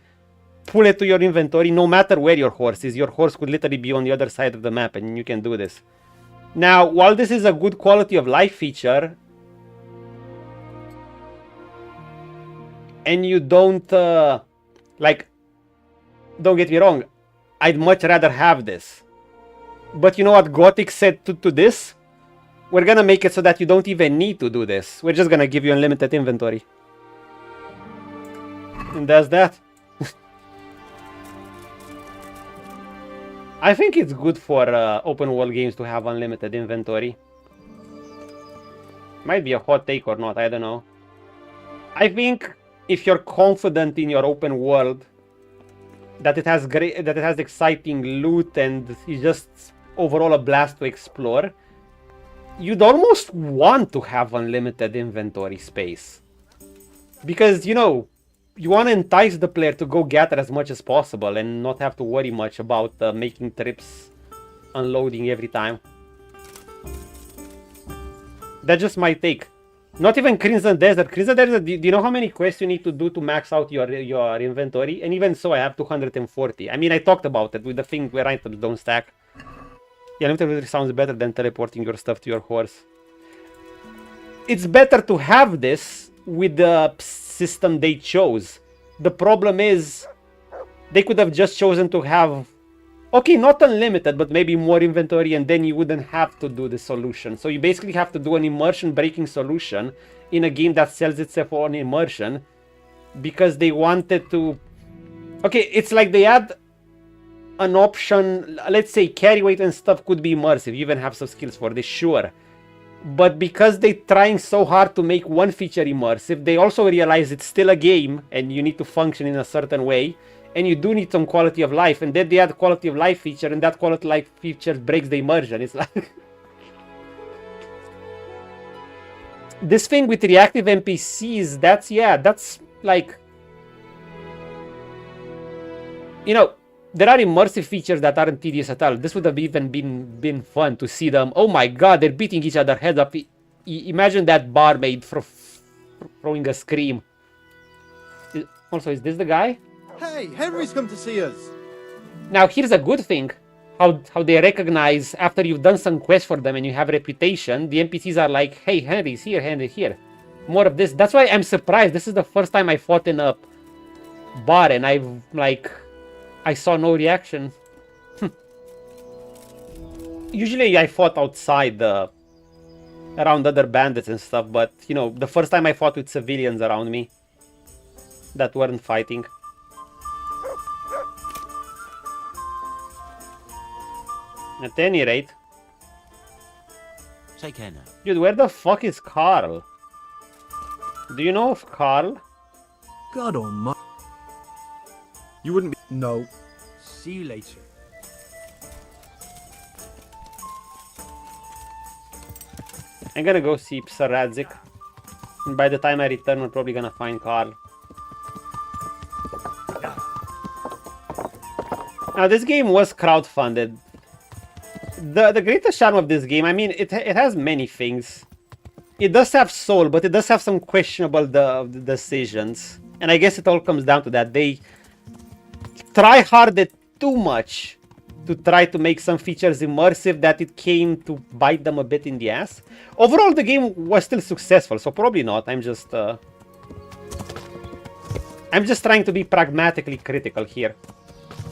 pull it to your inventory no matter where your horse is. Your horse could literally be on the other side of the map and you can do this. Now, while this is a good quality of life feature, and you don't, like, don't get me wrong, I'd much rather have this. But you know what Gothic said to this? We're gonna make it so that you don't even need to do this. We're just gonna give you unlimited inventory. And that's that. I think it's good for open world games to have unlimited inventory. Might be a hot take or not, I don't know. I think if you're confident in your open world, that it has exciting loot and it's just overall a blast to explore, you'd almost want to have unlimited inventory space. Because, you know, you want to entice the player to go gather as much as possible and not have to worry much about making trips, unloading every time. That's just my take. Not even Crimson Desert. Crimson Desert, do you know how many quests you need to do to max out your inventory? And even so, I have 240. I mean, I talked about it with the thing where items don't stack. Yeah, inventory sounds better than teleporting your stuff to your horse. It's better to have this with the system they chose. The problem is, they could have just chosen to have, okay, not unlimited, but maybe more inventory, and then you wouldn't have to do the solution. So you basically have to do an immersion breaking solution in a game that sells itself on immersion because they wanted to... Okay, it's like they had an option, let's say carry weight and stuff could be immersive, you even have some skills for this, sure. But because they're trying so hard to make one feature immersive, they also realize it's still a game and you need to function in a certain way. And you do need some quality of life, and then they add quality of life feature, and that quality of life feature breaks the immersion. It's like... This thing with reactive NPCs, that's like... You know, there are immersive features that aren't tedious at all. This would have even been fun to see them. Oh my god, they're beating each other head up. Imagine that barmaid throwing a scream. Also, is this the guy? Hey, Henry's come to see us. Now, here's a good thing. How they recognize after you've done some quests for them and you have a reputation, the NPCs are like, hey, Henry's here, Henry here. More of this. That's why I'm surprised. This is the first time I fought in a bar and I saw no reaction. Usually I fought outside around other bandits and stuff, but you know, the first time I fought with civilians around me that weren't fighting. At any rate. Take care now. Dude, where the fuck is Carl? Do you know of Carl? God almighty. You wouldn't be... No. See you later. I'm gonna go see Sir Radzik. And by the time I return, we're probably gonna find Carl. Now, this game was crowdfunded. The greatest charm of this game, I mean, it has many things. It does have soul, but it does have some questionable decisions. And I guess it all comes down to that. They try hard too much to try to make some features immersive that it came to bite them a bit in the ass. Overall, the game was still successful, so probably not. I'm just trying to be pragmatically critical here.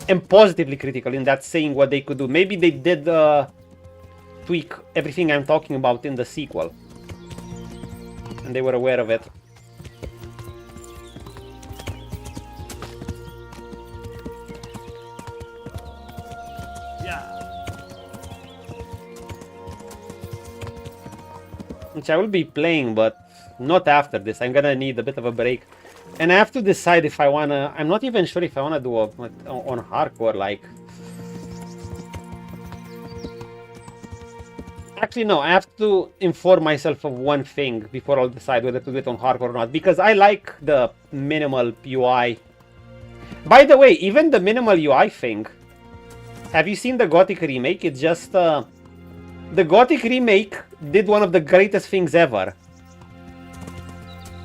And positively critical in that saying what they could do. Maybe they did tweak everything I'm talking about in the sequel. And they were aware of it. Which I will be playing, but not after this. I'm gonna need a bit of a break. And I have to decide if I wanna... I'm not even sure if I wanna do on hardcore, like... Actually, no, I have to inform myself of one thing before I'll decide whether to do it on hardcore or not. Because I like the minimal UI. By the way, even the minimal UI thing... Have you seen the Gothic remake? It's just... The Gothic remake did one of the greatest things ever.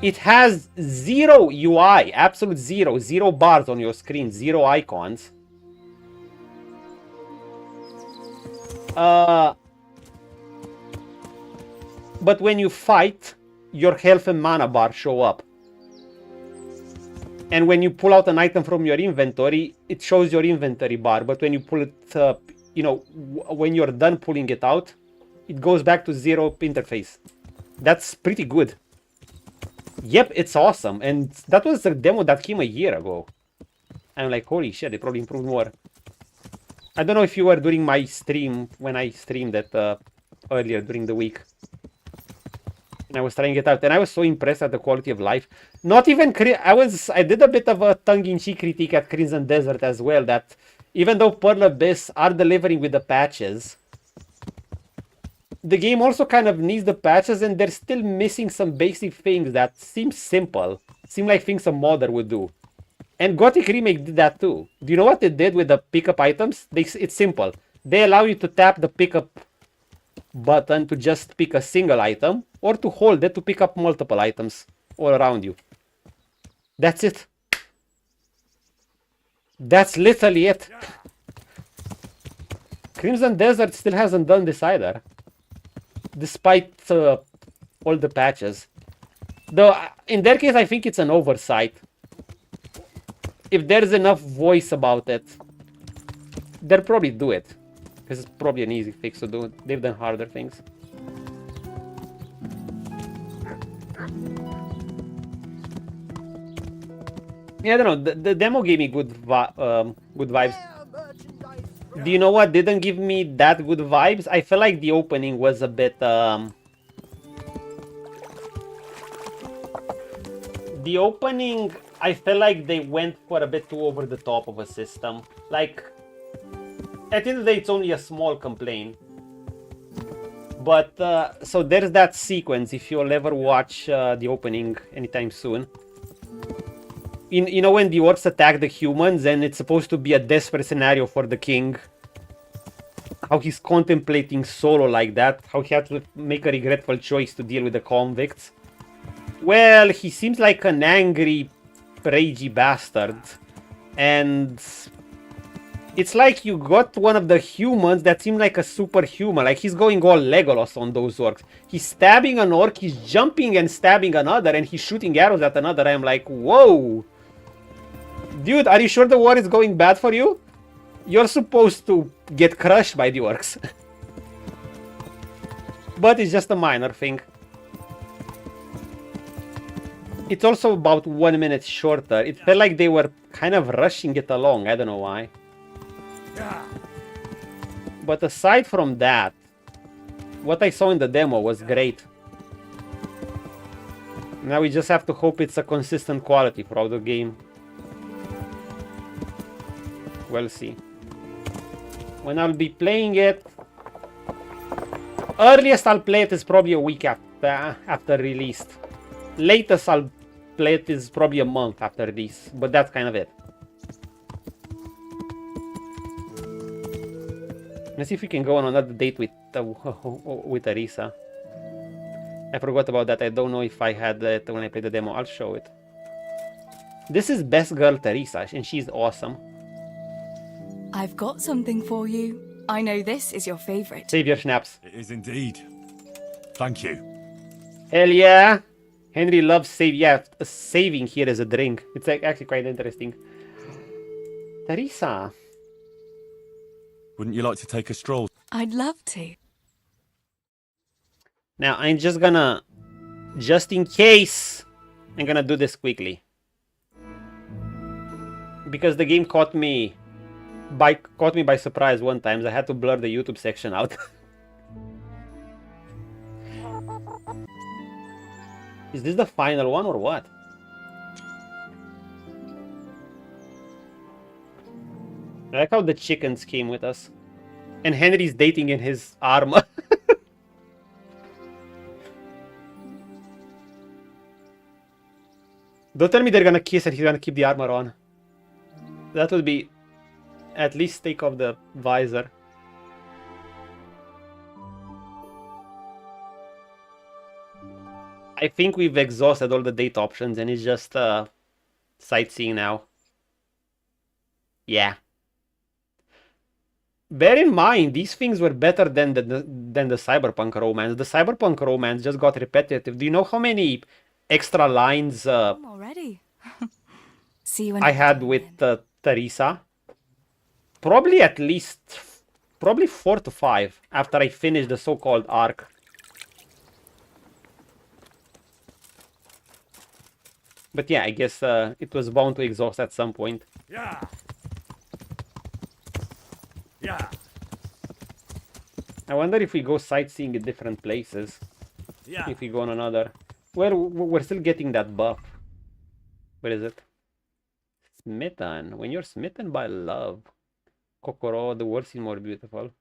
It has zero UI, absolute zero. Zero bars on your screen, zero icons. But when you fight, your health and mana bar show up. And when you pull out an item from your inventory, it shows your inventory bar. But when you pull it, you know, when you're done pulling it out, it goes back to zero interface. That's pretty good. Yep, it's awesome. And that was a demo that came a year ago. I'm like, holy shit, they probably improved more. I don't know if you were during my stream, when I streamed it earlier during the week. And I was trying it out, and I was so impressed at the quality of life. Not even I did a bit of a tongue-in-cheek critique at Crimson Desert as well. That even though Pearl Abyss are delivering with the patches, the game also kind of needs the patches, and they're still missing some basic things that seem simple, seem like things a modder would do. And Gothic Remake did that too. Do you know what they did with the pickup items? It's simple. They allow you to tap the pickup button to just pick a single item, or to hold it to pick up multiple items all around you. That's it. That's literally it. Crimson Desert still hasn't done this either, despite all the patches. Though, in their case, I think it's an oversight. If there's enough voice about it, they'll probably do it. Because it's probably an easy fix to do. They've done harder things. Yeah, I don't know. The demo gave me good vibes. Do you know what didn't give me that good vibes? I feel like the opening was a bit... The opening, I feel like they went for a bit too over the top of a system. Like, at the end of the day, it's only a small complaint. But, so there's that sequence, if you'll ever watch the opening anytime soon. You know when the orcs attack the humans and it's supposed to be a desperate scenario for the king? How he's contemplating solo like that, how he had to make a regretful choice to deal with the convicts. Well, he seems like an angry, ragey bastard. And it's like you got one of the humans that seemed like a superhuman. Like he's going all Legolas on those orcs. He's stabbing an orc, he's jumping and stabbing another, and he's shooting arrows at another. I'm like, whoa. Dude, are you sure the war is going bad for you? You're supposed to get crushed by the orcs. But it's just a minor thing. It's also about 1 minute shorter. It felt like they were kind of rushing it along. I don't know why. But aside from that, what I saw in the demo was great. Now we just have to hope it's a consistent quality throughout the game. We'll see. When I'll be playing it, earliest I'll play it is probably a week after release. Latest I'll play it is probably a month after release, but that's kind of it. Let's see if we can go on another date with Arisa. I forgot about that. I don't know if I had it when I played the demo. I'll show it. This is Best Girl Teresa, and she's awesome. I've got something for you. I know this is your favorite. Save your schnapps. It is indeed. Thank you. Hell yeah. Henry loves saving here as a drink. It's actually quite interesting. Teresa. Wouldn't you like to take a stroll? I'd love to. Now, I'm just gonna... Just in case, I'm gonna do this quickly. Because the game caught me by surprise one time. I had to blur the YouTube section out. Is this the final one or what? I like how the chickens came with us. And Henry's dating in his armor. Don't tell me they're gonna kiss and he's gonna keep the armor on. That would be... At least take off the visor. I think we've exhausted all the date options and it's just sightseeing now. Yeah. Bear in mind, these things were better than the Cyberpunk romance. The Cyberpunk romance just got repetitive. Do you know how many extra lines already? See you when I had with Teresa? Probably at least, probably 4 to 5 after I finished the so-called arc. But yeah, I guess it was bound to exhaust at some point. Yeah. Yeah. I wonder if we go sightseeing in different places. If we go on another. Well, we're still getting that buff. Where is it? Smitten. When you're smitten by love. Kokoro, the world seems more beautiful.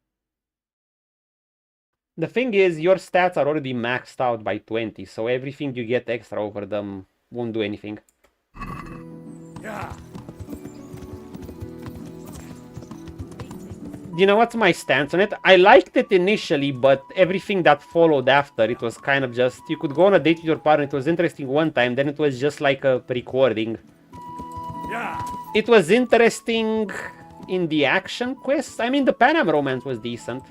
The thing is, your stats are already maxed out by 20, so everything you get extra over them won't do anything. Yeah. You know what's my stance on it? I liked it initially, but everything that followed after, it was kind of just... You could go on a date with your partner, it was interesting one time, then it was just like a recording. Yeah. It was interesting in the action quest. I mean, the Panam romance was decent.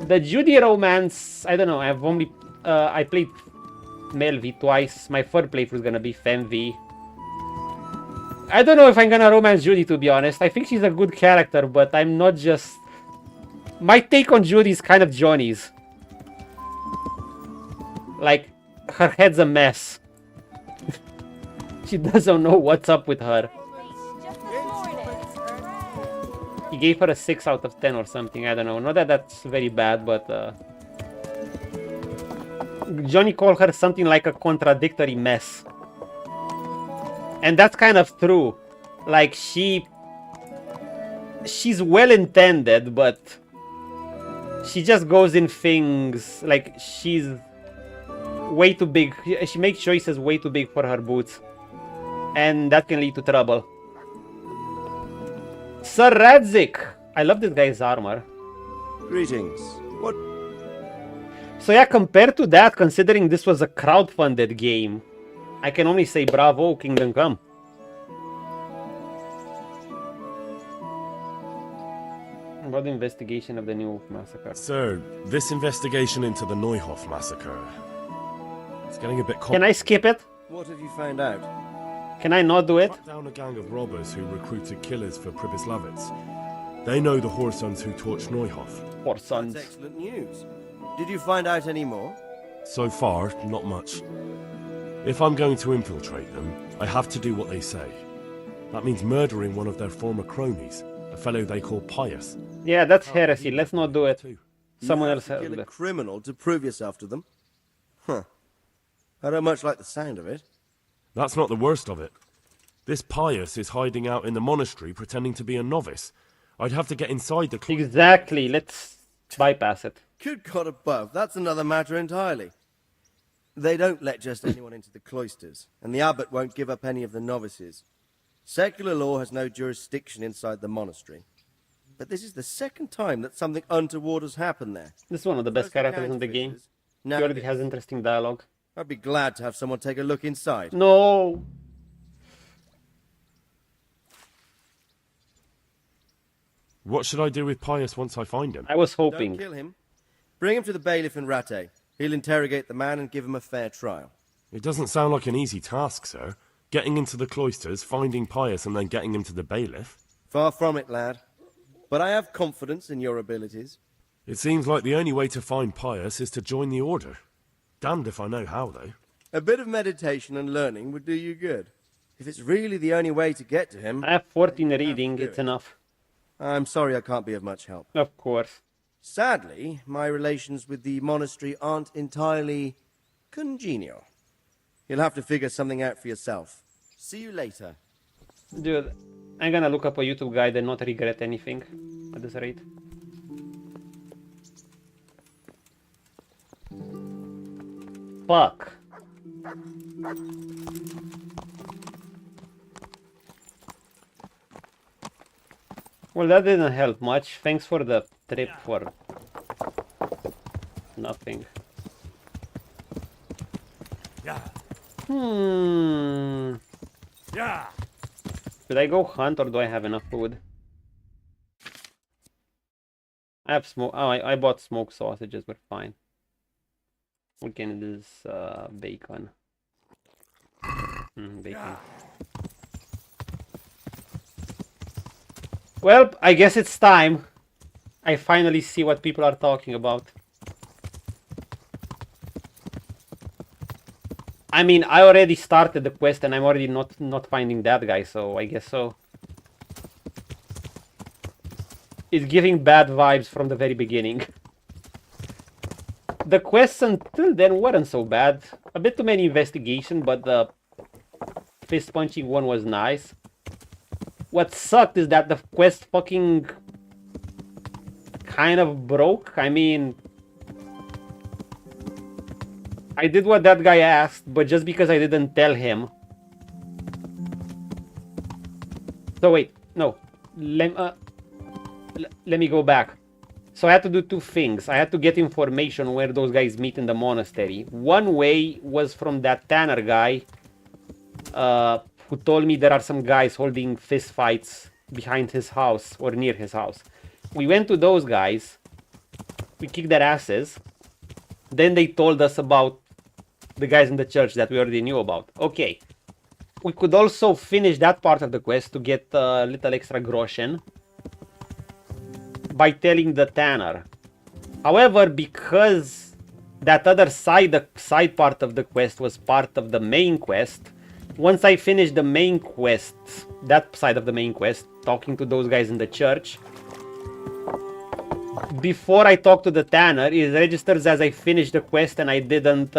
The Judy romance, I don't know, I've only... I played Male V twice. My third playthrough is gonna be Fem V. I don't know if I'm gonna romance Judy, to be honest. I think she's a good character, but I'm not just... My take on Judy is kind of Johnny's. Like, her head's a mess. She doesn't know what's up with her. He gave her a 6 out of 10 or something, I don't know. Not that that's very bad, but... Johnny called her something like a contradictory mess. And that's kind of true. Like, she's well-intended, but she just goes in things, like, she's way too big. She makes choices way too big for her boots. And that can lead to trouble. Sir Radzik! I love this guy's armor. Greetings. What? So yeah, compared to that, considering this was a crowd-funded game, I can only say bravo, Kingdom Come. About the investigation of the Neuhof massacre. Sir, this investigation into the Neuhof massacre... It's getting a bit... Can I skip it? What have you found out? Can I not do it? Tracked down a gang of robbers who recruited killers for Pribyslavitz. They know the Horsons who torched Neuhof. Horsons. That's excellent news. Did you find out any more? So far, not much. If I'm going to infiltrate them, I have to do what they say. That means murdering one of their former cronies, a fellow they call Pius. Yeah, that's heresy. Let's not do it. Someone else has Kill a it. criminal to prove yourself to them? Huh. I don't much like the sound of it. That's not the worst of it. This Pius is hiding out in the monastery pretending to be a novice. I'd have to get inside the... Exactly. Let's bypass it. Good God above, that's another matter entirely. They don't let just anyone into the cloisters, and the abbot won't give up any of the novices. Secular law has no jurisdiction inside the monastery. But this is the second time that something untoward has happened there. This is one of the best characters in the game. He already has interesting dialogue. I'd be glad to have someone take a look inside. No! What should I do with Pius once I find him? I was hoping. Don't kill him. Bring him to the bailiff in Rattay. He'll interrogate the man and give him a fair trial. It doesn't sound like an easy task, sir. Getting into the cloisters, finding Pius, and then getting him to the bailiff. Far from it, lad. But I have confidence in your abilities. It seems like the only way to find Pius is to join the order. Damned if I know how, though. A bit of meditation and learning would do you good. If it's really the only way to get to him... I have 14 reading, it's enough. I'm sorry I can't be of much help. Of course. Sadly, my relations with the monastery aren't entirely congenial. You'll have to figure something out for yourself. See you later. Dude, I'm gonna look up a YouTube guide and not regret anything at this rate. Fuck. Well, that didn't help much. Thanks for the trip for nothing. Yeah. Yeah. Should I go hunt or do I have enough food? I have smoke. Oh, I bought smoked sausages. We're fine. We can do this bacon. Bacon. Well, I guess it's time. I finally see what people are talking about. I mean, I already started the quest and I'm already not finding that guy, so I guess so. It's giving bad vibes from the very beginning. The quests until then weren't so bad. A bit too many investigation, but the fist punching one was nice. What sucked is that the quest fucking kind of broke. I mean, I did what that guy asked, but just because I didn't tell him. So wait, no. Let me go back. So I had to do two things. I had to get information where those guys meet in the monastery. One way was from that Tanner guy, who told me there are some guys holding fist fights behind his house or near his house. We went to those guys. We kicked their asses. Then they told us about the guys in the church that we already knew about. Okay. We could also finish that part of the quest to get a little extra groschen by telling the Tanner. However, because that other side, the side part of the quest was part of the main quest, once I finished the main quest, that side of the main quest, talking to those guys in the church, before I talk to the Tanner, it registers as I finished the quest and I didn't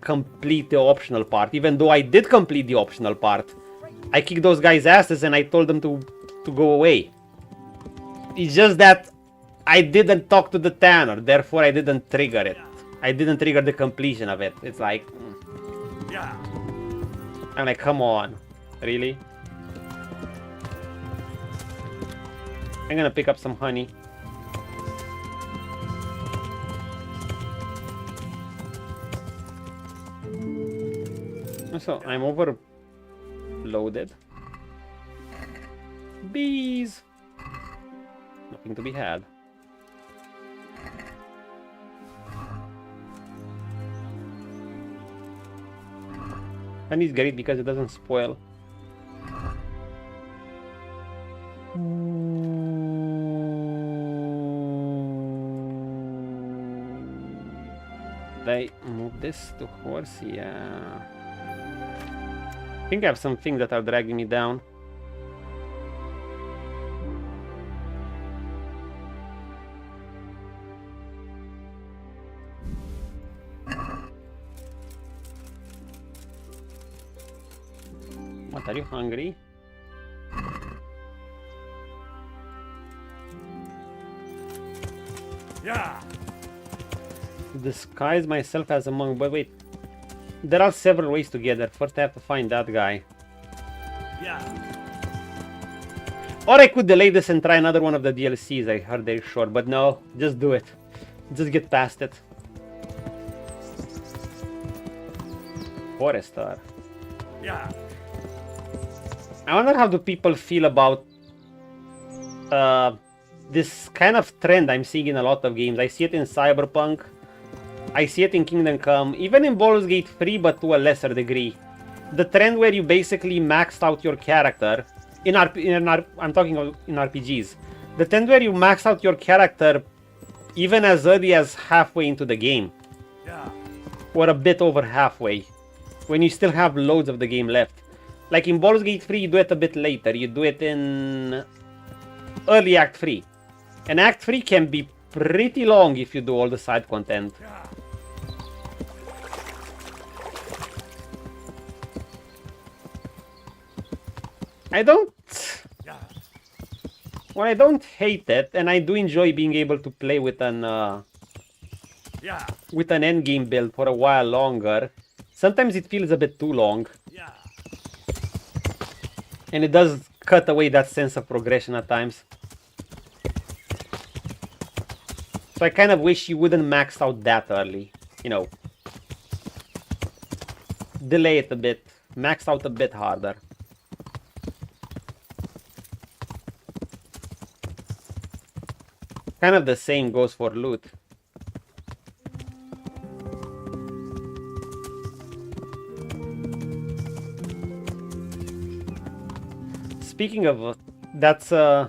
complete the optional part. Even though I did complete the optional part, I kicked those guys' asses and I told them to go away. It's just that I didn't talk to the Tanner, therefore I didn't trigger it. I didn't trigger the completion of it. It's like... I'm like, come on. Really? I'm gonna pick up some honey. So, I'm overloaded. Bees! Nothing to be had. Honey's great because it doesn't spoil. They move this to horse, yeah. I think I have some things that are dragging me down. What, are you hungry? Yeah. Disguise myself as a monk, but wait. There are several ways to get there. First I have to find that guy. Yeah. Or I could delay this and try another one of the DLCs. I heard they're short, but no, just do it. Just get past it. Forester. Yeah. I wonder how do people feel about this kind of trend I'm seeing in a lot of games. I see it in Cyberpunk. I see it in Kingdom Come, even in Baldur's Gate 3, but to a lesser degree. The trend where you basically maxed out your character, I'm talking in RPGs. The trend where you max out your character even as early as halfway into the game. Yeah. Or a bit over halfway, when you still have loads of the game left. Like in Baldur's Gate 3, you do it a bit later. You do it in early Act 3. And Act 3 can be pretty long if you do all the side content. I don't hate it, and I do enjoy being able to play with an endgame build for a while longer. Sometimes it feels a bit too long. And it does cut away that sense of progression at times. So I kind of wish you wouldn't max out that early. You know. Delay it a bit. Max out a bit harder. Kind of the same goes for loot. Speaking of, that's I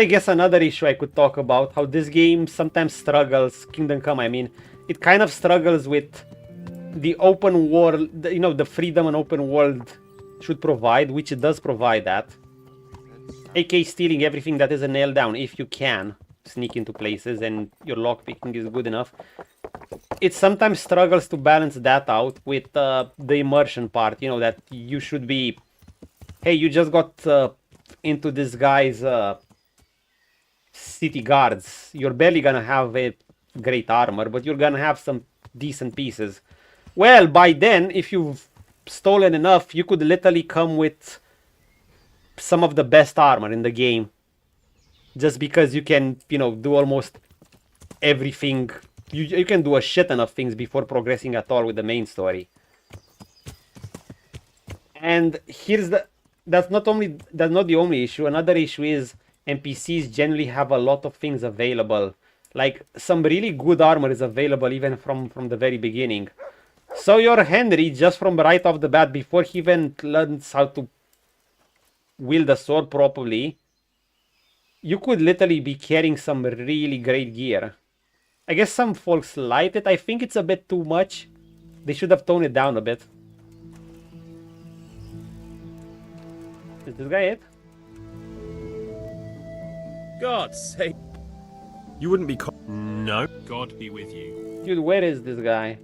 guess another issue I could talk about, how this game sometimes struggles, Kingdom Come I mean, it kind of struggles with the open world, you know, the freedom an open world should provide, which it does provide that. AK stealing everything that isn't nailed down, if you can sneak into places and your lockpicking is good enough. it sometimes struggles to balance that out with the immersion part. You know, that you should be, hey, you just got into this guy's city guards. You're barely gonna have a great armor, but you're gonna have some decent pieces. Well, by then, if you've stolen enough, you could literally come with some of the best armor in the game. Just because you can, you know, do almost everything. You can do a shit ton of things before progressing at all with the main story. And here's that's not the only issue. Another issue is NPCs generally have a lot of things available. Like some really good armor is available even from the very beginning. So your Henry, just from right off the bat, before he even learns how to wield a sword properly, you could literally be carrying some really great gear. I guess some folks like it. I think it's a bit too much. They should have toned it down a bit. Is this guy it? God's sake. You wouldn't be No. God be with you. Dude, where is this guy?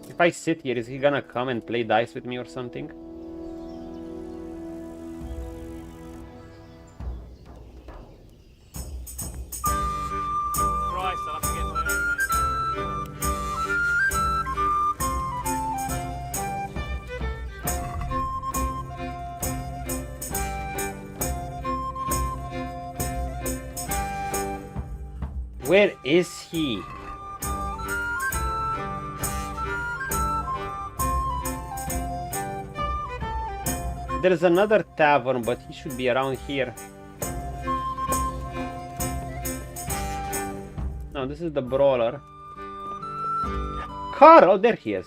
If I sit here, is he gonna come and play dice with me or something? Christ, I'll have to get my own. Where is he? There's another tavern, but he should be around here. No, this is the brawler. Carl, there he is.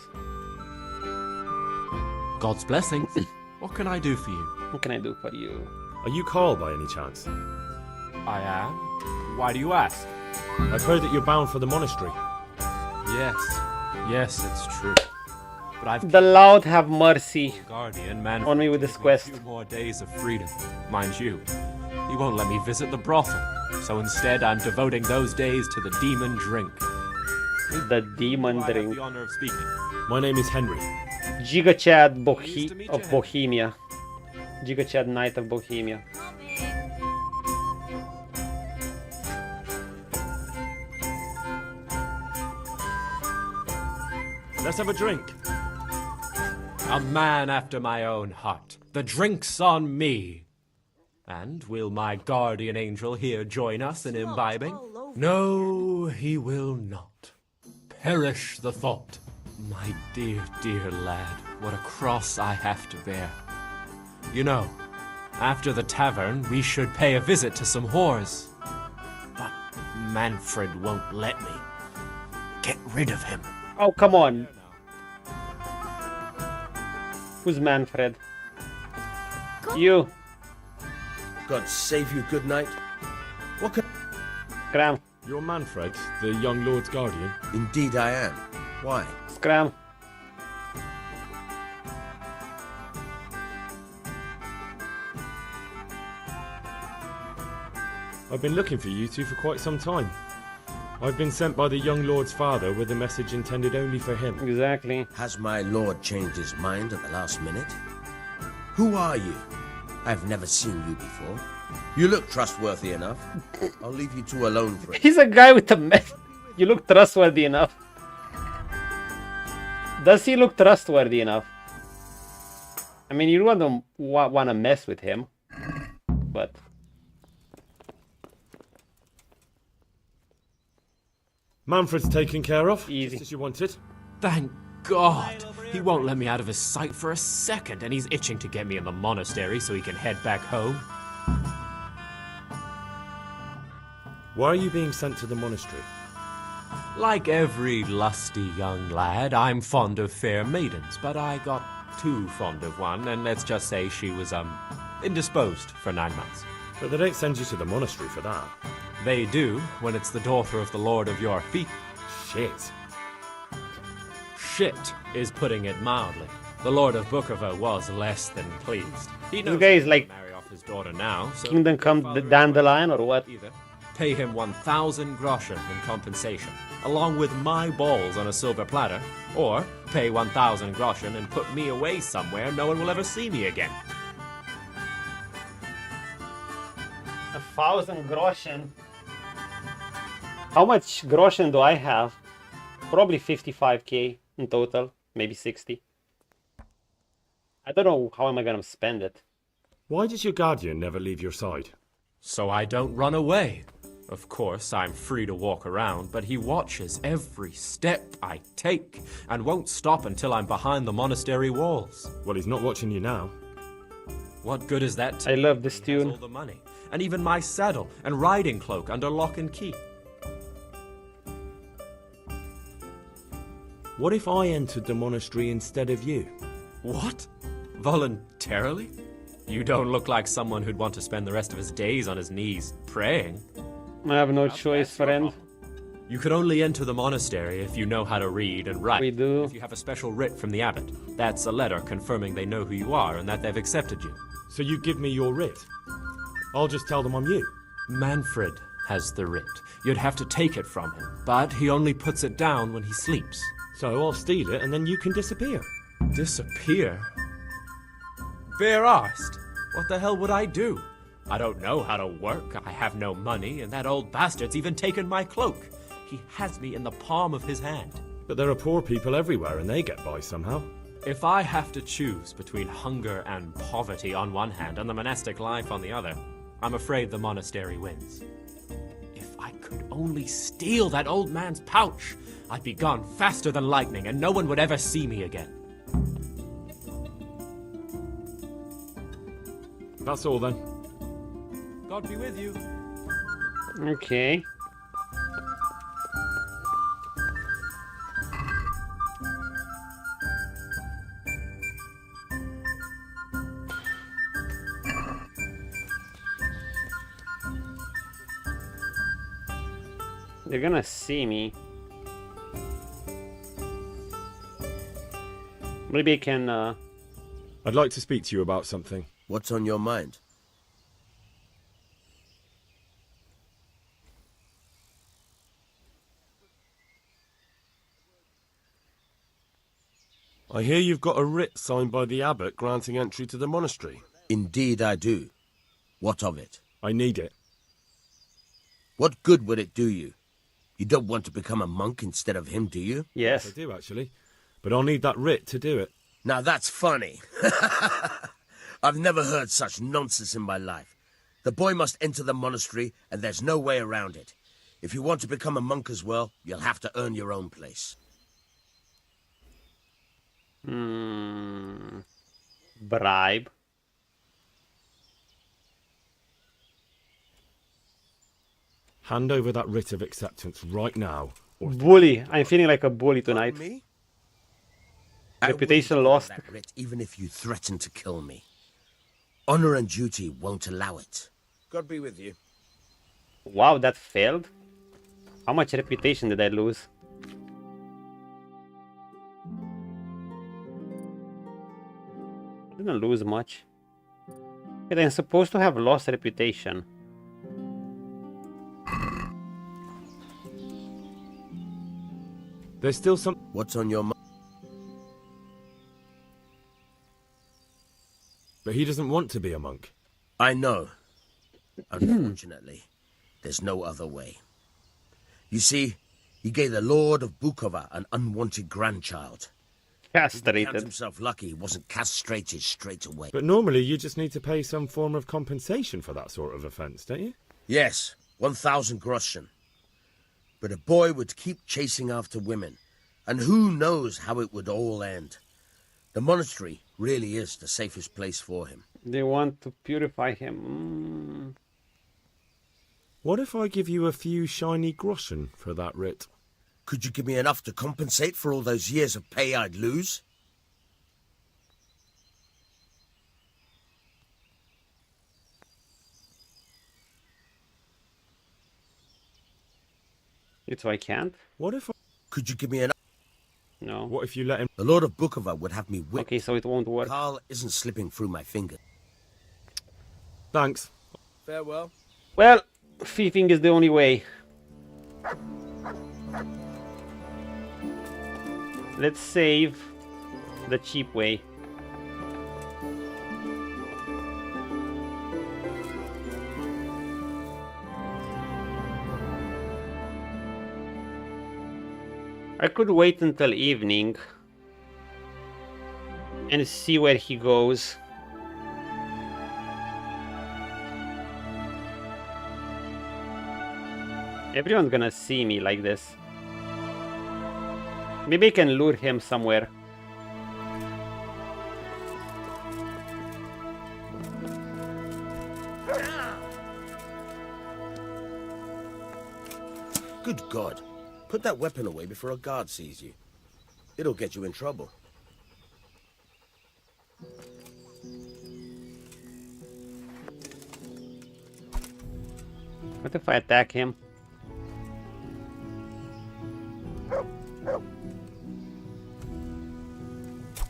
God's blessings. What can I do for you? What can I do for you? Are you Carl by any chance? I am. Why do you ask? I've heard that you're bound for the monastery. Yes. Yes, it's true. But I've The Loud have mercy guardian man on me with this quest. a few more days of freedom. Mind you, he won't let me visit the brothel. So instead, I'm devoting those days to the demon drink. The demon I have drink. the honor of speaking. My name is Henry. Giga Chad of Bohemia. Giga Chad Knight of Bohemia. Let's have a drink. A man after my own heart. The drink's on me. And will my guardian angel here join us in imbibing? No, he will not. Perish the thought. My dear, dear lad, what a cross I have to bear. You know, after the tavern, we should pay a visit to some whores. But Manfred won't let me. Get rid of him. Oh, come on. Who's Manfred? You. God save you, good night. What can... Scram. You're Manfred, the young lord's guardian? Indeed I am. Why? Scram. I've been looking for you two for quite some time. I've been sent by the young lord's father with a message intended only for him. Exactly. Has my lord changed his mind at the last minute? Who are you? I've never seen you before. You look trustworthy enough. I'll leave you two alone for it. He's a guy with a mess. You look trustworthy enough. Does he look trustworthy enough? I mean, you don't want to mess with him, but... Manfred's taken care of, Easy. just as you wanted. Thank God. He won't let me out of his sight for a second, and he's itching to get me in the monastery so he can head back home. Why are you being sent to the monastery? Like every lusty young lad, I'm fond of fair maidens, but I got too fond of one, and let's just say she was, indisposed for 9 months. But they don't send you to the monastery for that. They do, when it's the daughter of the Lord of your feet. Shit. Shit is putting it mildly. The Lord of Bukovo was less than pleased. He knows This guy is like marry off his daughter now, so Kingdom Come Dandelion or what? either. Pay him 1,000 groschen in compensation, along with my balls on a silver platter, or pay 1,000 groschen and put me away somewhere no one will ever see me again. 1,000 groschen. How much groschen do I have? Probably 55k in total, maybe 60. I don't know how am I gonna spend it. Why does your guardian never leave your side? So I don't run away. Of course, I'm free to walk around, but he watches every step I take and won't stop until I'm behind the monastery walls. Well, he's not watching you now. What good is that to I love this He tune. has all the money, and even my saddle and riding cloak under lock and key. What if I entered the monastery instead of you? What? Voluntarily? You don't look like someone who'd want to spend the rest of his days on his knees praying. I have no choice, friend. You could only enter the monastery if you know how to read and write. We do. If you have a special writ from the abbot. That's a letter confirming they know who you are and that they've accepted you. So you give me your writ? I'll just tell them I'm you. Manfred has the writ. You'd have to take it from him, but he only puts it down when he sleeps. So I'll steal it and then you can disappear. Disappear? Fair asked. What the hell would I do? I don't know how to work, I have no money, and that old bastard's even taken my cloak. He has me in the palm of his hand. But there are poor people everywhere and they get by somehow. If I have to choose between hunger and poverty on one hand and the monastic life on the other, I'm afraid the monastery wins. If I could only steal that old man's pouch, I'd be gone faster than lightning and no one would ever see me again. That's all then. God be with you. Okay. They're gonna see me. Maybe I can, I'd like to speak to you about something. What's on your mind? I hear you've got a writ signed by the abbot granting entry to the monastery. Indeed I do. What of it? I need it. What good would it do you? You don't want to become a monk instead of him, do you? Yes. I do, actually. But I'll need that writ to do it. Now that's funny. I've never heard such nonsense in my life. The boy must enter the monastery, and there's no way around it. If you want to become a monk as well, you'll have to earn your own place. Bribe. Hand over that writ of acceptance right now. Bully. I'm feeling like a bully tonight. Me? Reputation lost. That writ, even if you threaten to kill me. Honor and duty won't allow it. God be with you. Wow, that failed. How much reputation did I lose? I didn't lose much. Yet I'm supposed to have lost reputation. There's still some... What's on your mind? But he doesn't want to be a monk. I know. Unfortunately, there's no other way. You see, he gave the Lord of Bukova an unwanted grandchild. Castrated. He counted himself lucky he wasn't castrated straight away. But normally you just need to pay some form of compensation for that sort of offence, don't you? Yes, 1,000 groschen. But a boy would keep chasing after women, and who knows how it would all end. The monastery really is the safest place for him. They want to purify him. What if I give you a few shiny groschen for that writ? Could you give me enough to compensate for all those years of pay I'd lose? So I can't? What if I... Could you give me enough? No. What if you let him... The Lord of Bukova would have me whipped. Okay, so it won't work. Carl isn't slipping through my fingers. Thanks. Farewell. Well, Thieving is the only way. Let's save the cheap way. I could wait until evening and see where he goes. Everyone's gonna see me like this. Maybe I can lure him somewhere. Good God. Put that weapon away before a guard sees you. It'll get you in trouble. What if I attack him?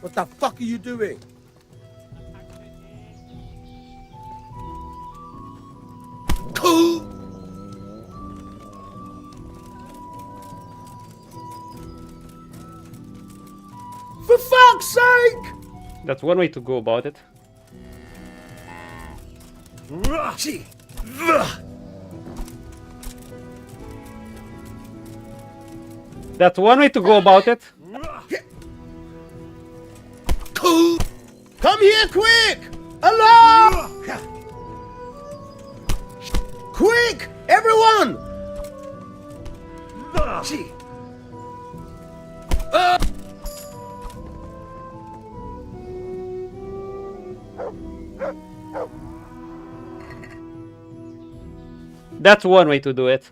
What the fuck are you doing? Cool! For fuck's sake! That's one way to go about it. That's one way to go about it. Cool! Come here quick! Hello! Quick! Everyone! That's one way to do it.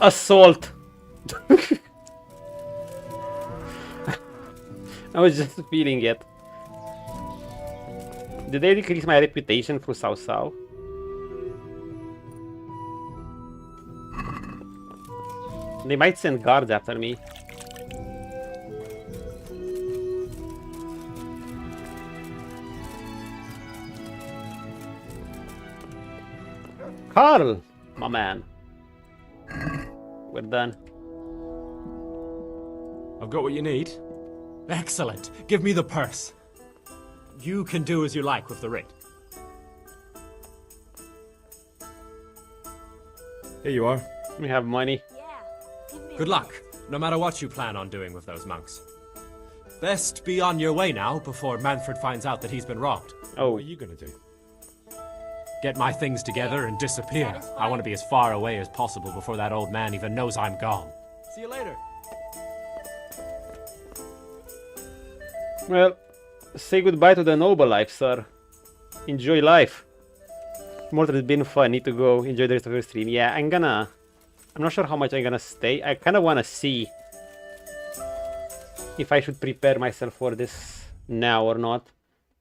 Assault. I was just feeling it. Did they decrease my reputation through Sausau? They might send guards after me. Carl, my man. We're done. I've got what you need. Excellent. Give me the purse. You can do as you like with the rate. Here you are. We have money. Good luck, no matter what you plan on doing with those monks. Best be on your way now before Manfred finds out that he's been robbed. Oh. What are you gonna do? Get my things together and disappear. I want to be as far away as possible before that old man even knows I'm gone. See you later. Well, say goodbye to the noble life, sir. Enjoy life. Mortar, it's been fun. Need to go enjoy the rest of your stream. Yeah, I'm not sure how much I'm gonna stay. I kind of want to see if I should prepare myself for this now or not.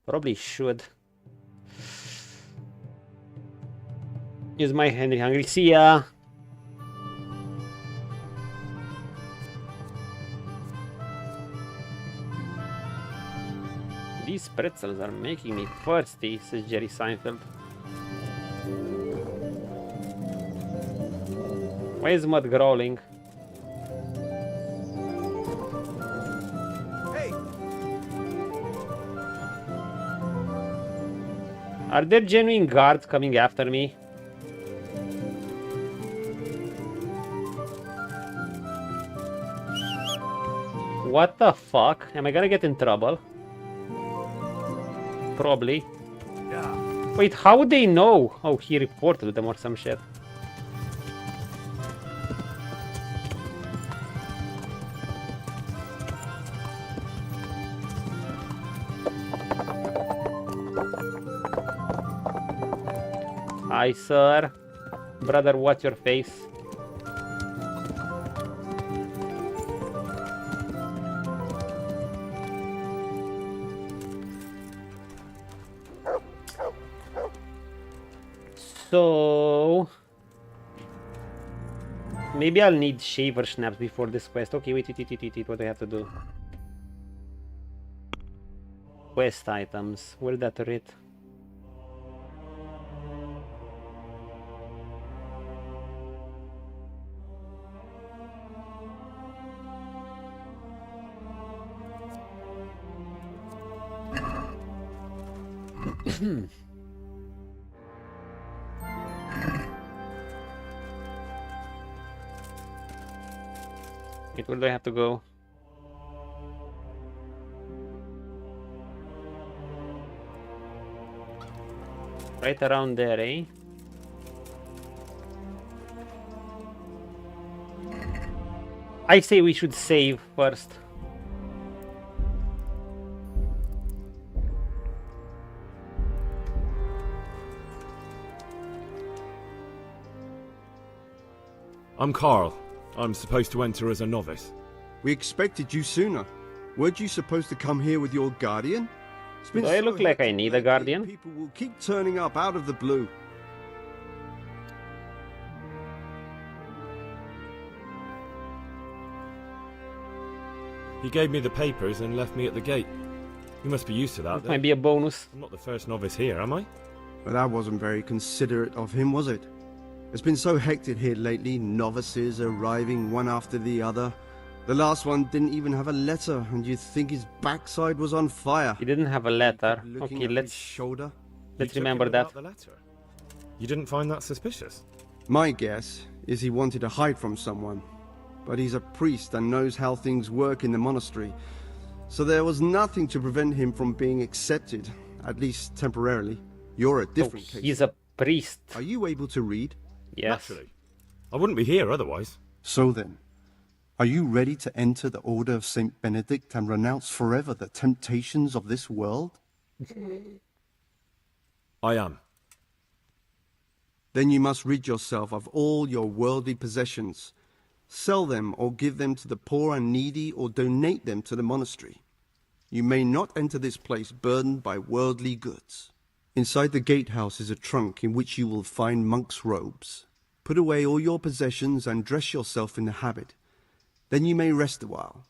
Probably should. Is my Henry hungry? See ya! These pretzels are making me thirsty, says Jerry Seinfeld. Why is Mud growling? Hey! Are there genuine guards coming after me? What the fuck? Am I gonna get in trouble? Probably. Wait, how would they know? Oh, he reported to them or some shit. Hi, sir. Brother, watch your face. So Maybe I'll need shaver snaps before this quest. Okay, wait, what do I have to do? Quest items. Where that read? Wait, where do I have to go? Right around there, eh? I say we should save first. I'm Carl. I'm supposed to enter as a novice. We expected you sooner. Weren't you supposed to come here with your guardian? Do I look like I need a guardian? People will keep turning up out of the blue. He gave me the papers and left me at the gate. You must be used to that. That might be a bonus. I'm not the first novice here, am I? But that wasn't very considerate of him, was it? It's been so hectic here lately, novices arriving one after the other. The last one didn't even have a letter, and you'd think his backside was on fire. He didn't have a letter. Okay, let's remember that. You didn't find that suspicious? My guess is he wanted to hide from someone. But he's a priest and knows how things work in the monastery. So there was nothing to prevent him from being accepted, at least temporarily. You're a different case. He's a priest. Are you able to read? Yes. Naturally. I wouldn't be here otherwise. So then, are you ready to enter the Order of Saint Benedict and renounce forever the temptations of this world? I am. Then you must rid yourself of all your worldly possessions. Sell them or give them to the poor and needy or donate them to the monastery. You may not enter this place burdened by worldly goods. Inside the gatehouse is a trunk in which you will find monk's robes. Put away all your possessions and dress yourself in the habit. Then you may rest a while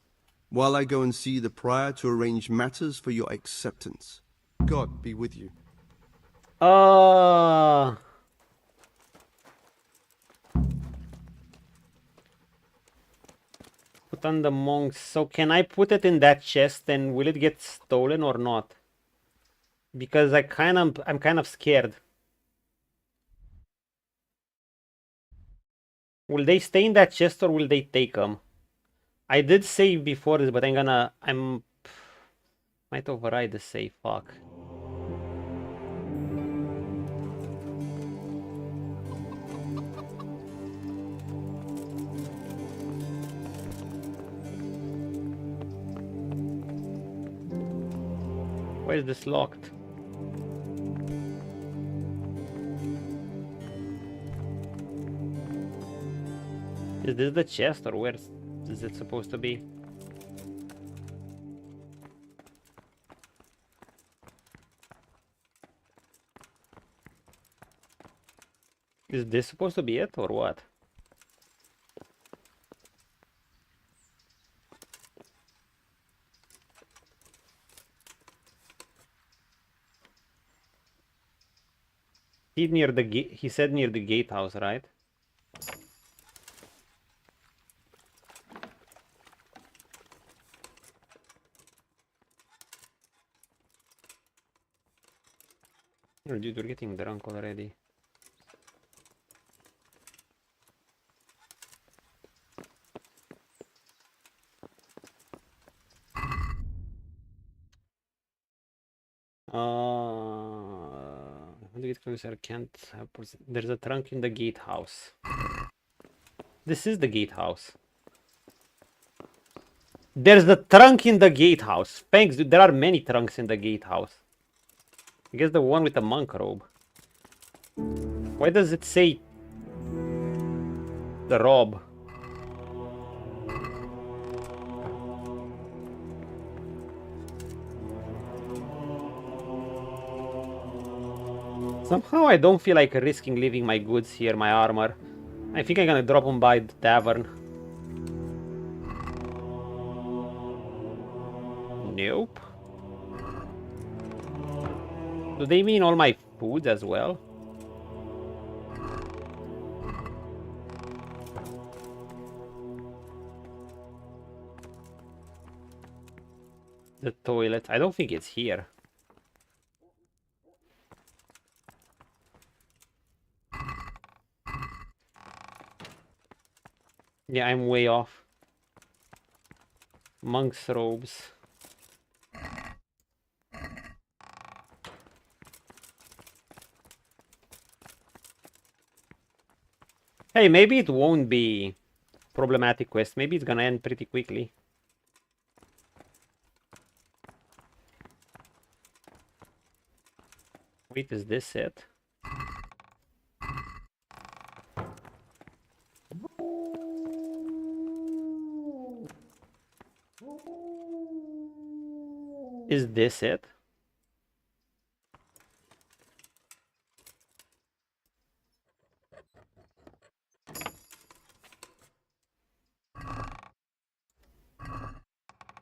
I go and see the prior to arrange matters for your acceptance. God be with you. Put on the monks. So can I put it in that chest and will it get stolen or not? Because I'm kind of scared. Will they stay in that chest or will they take them? I did save before this, but might override the save. Fuck. Why is this locked? Is this the chest or where is it supposed to be? Is this supposed to be it or what? Near the gate. He said near the gatehouse, right? Oh, dude, we're getting drunk already. There's a trunk in the gatehouse. This is the gatehouse. There's the trunk in the gatehouse. Thanks, dude. There are many trunks in the gatehouse. I guess the one with the monk robe. Why does it say the robe? Somehow I don't feel like risking leaving my goods here, my armor. I think I'm gonna drop on by the tavern. Nope. Do they mean all my food as well? The toilet. I don't think it's here. Yeah, I'm way off. Monk's robes. Hey, maybe it won't be problematic quest. Maybe it's gonna end pretty quickly. Wait, is this it? Is this it?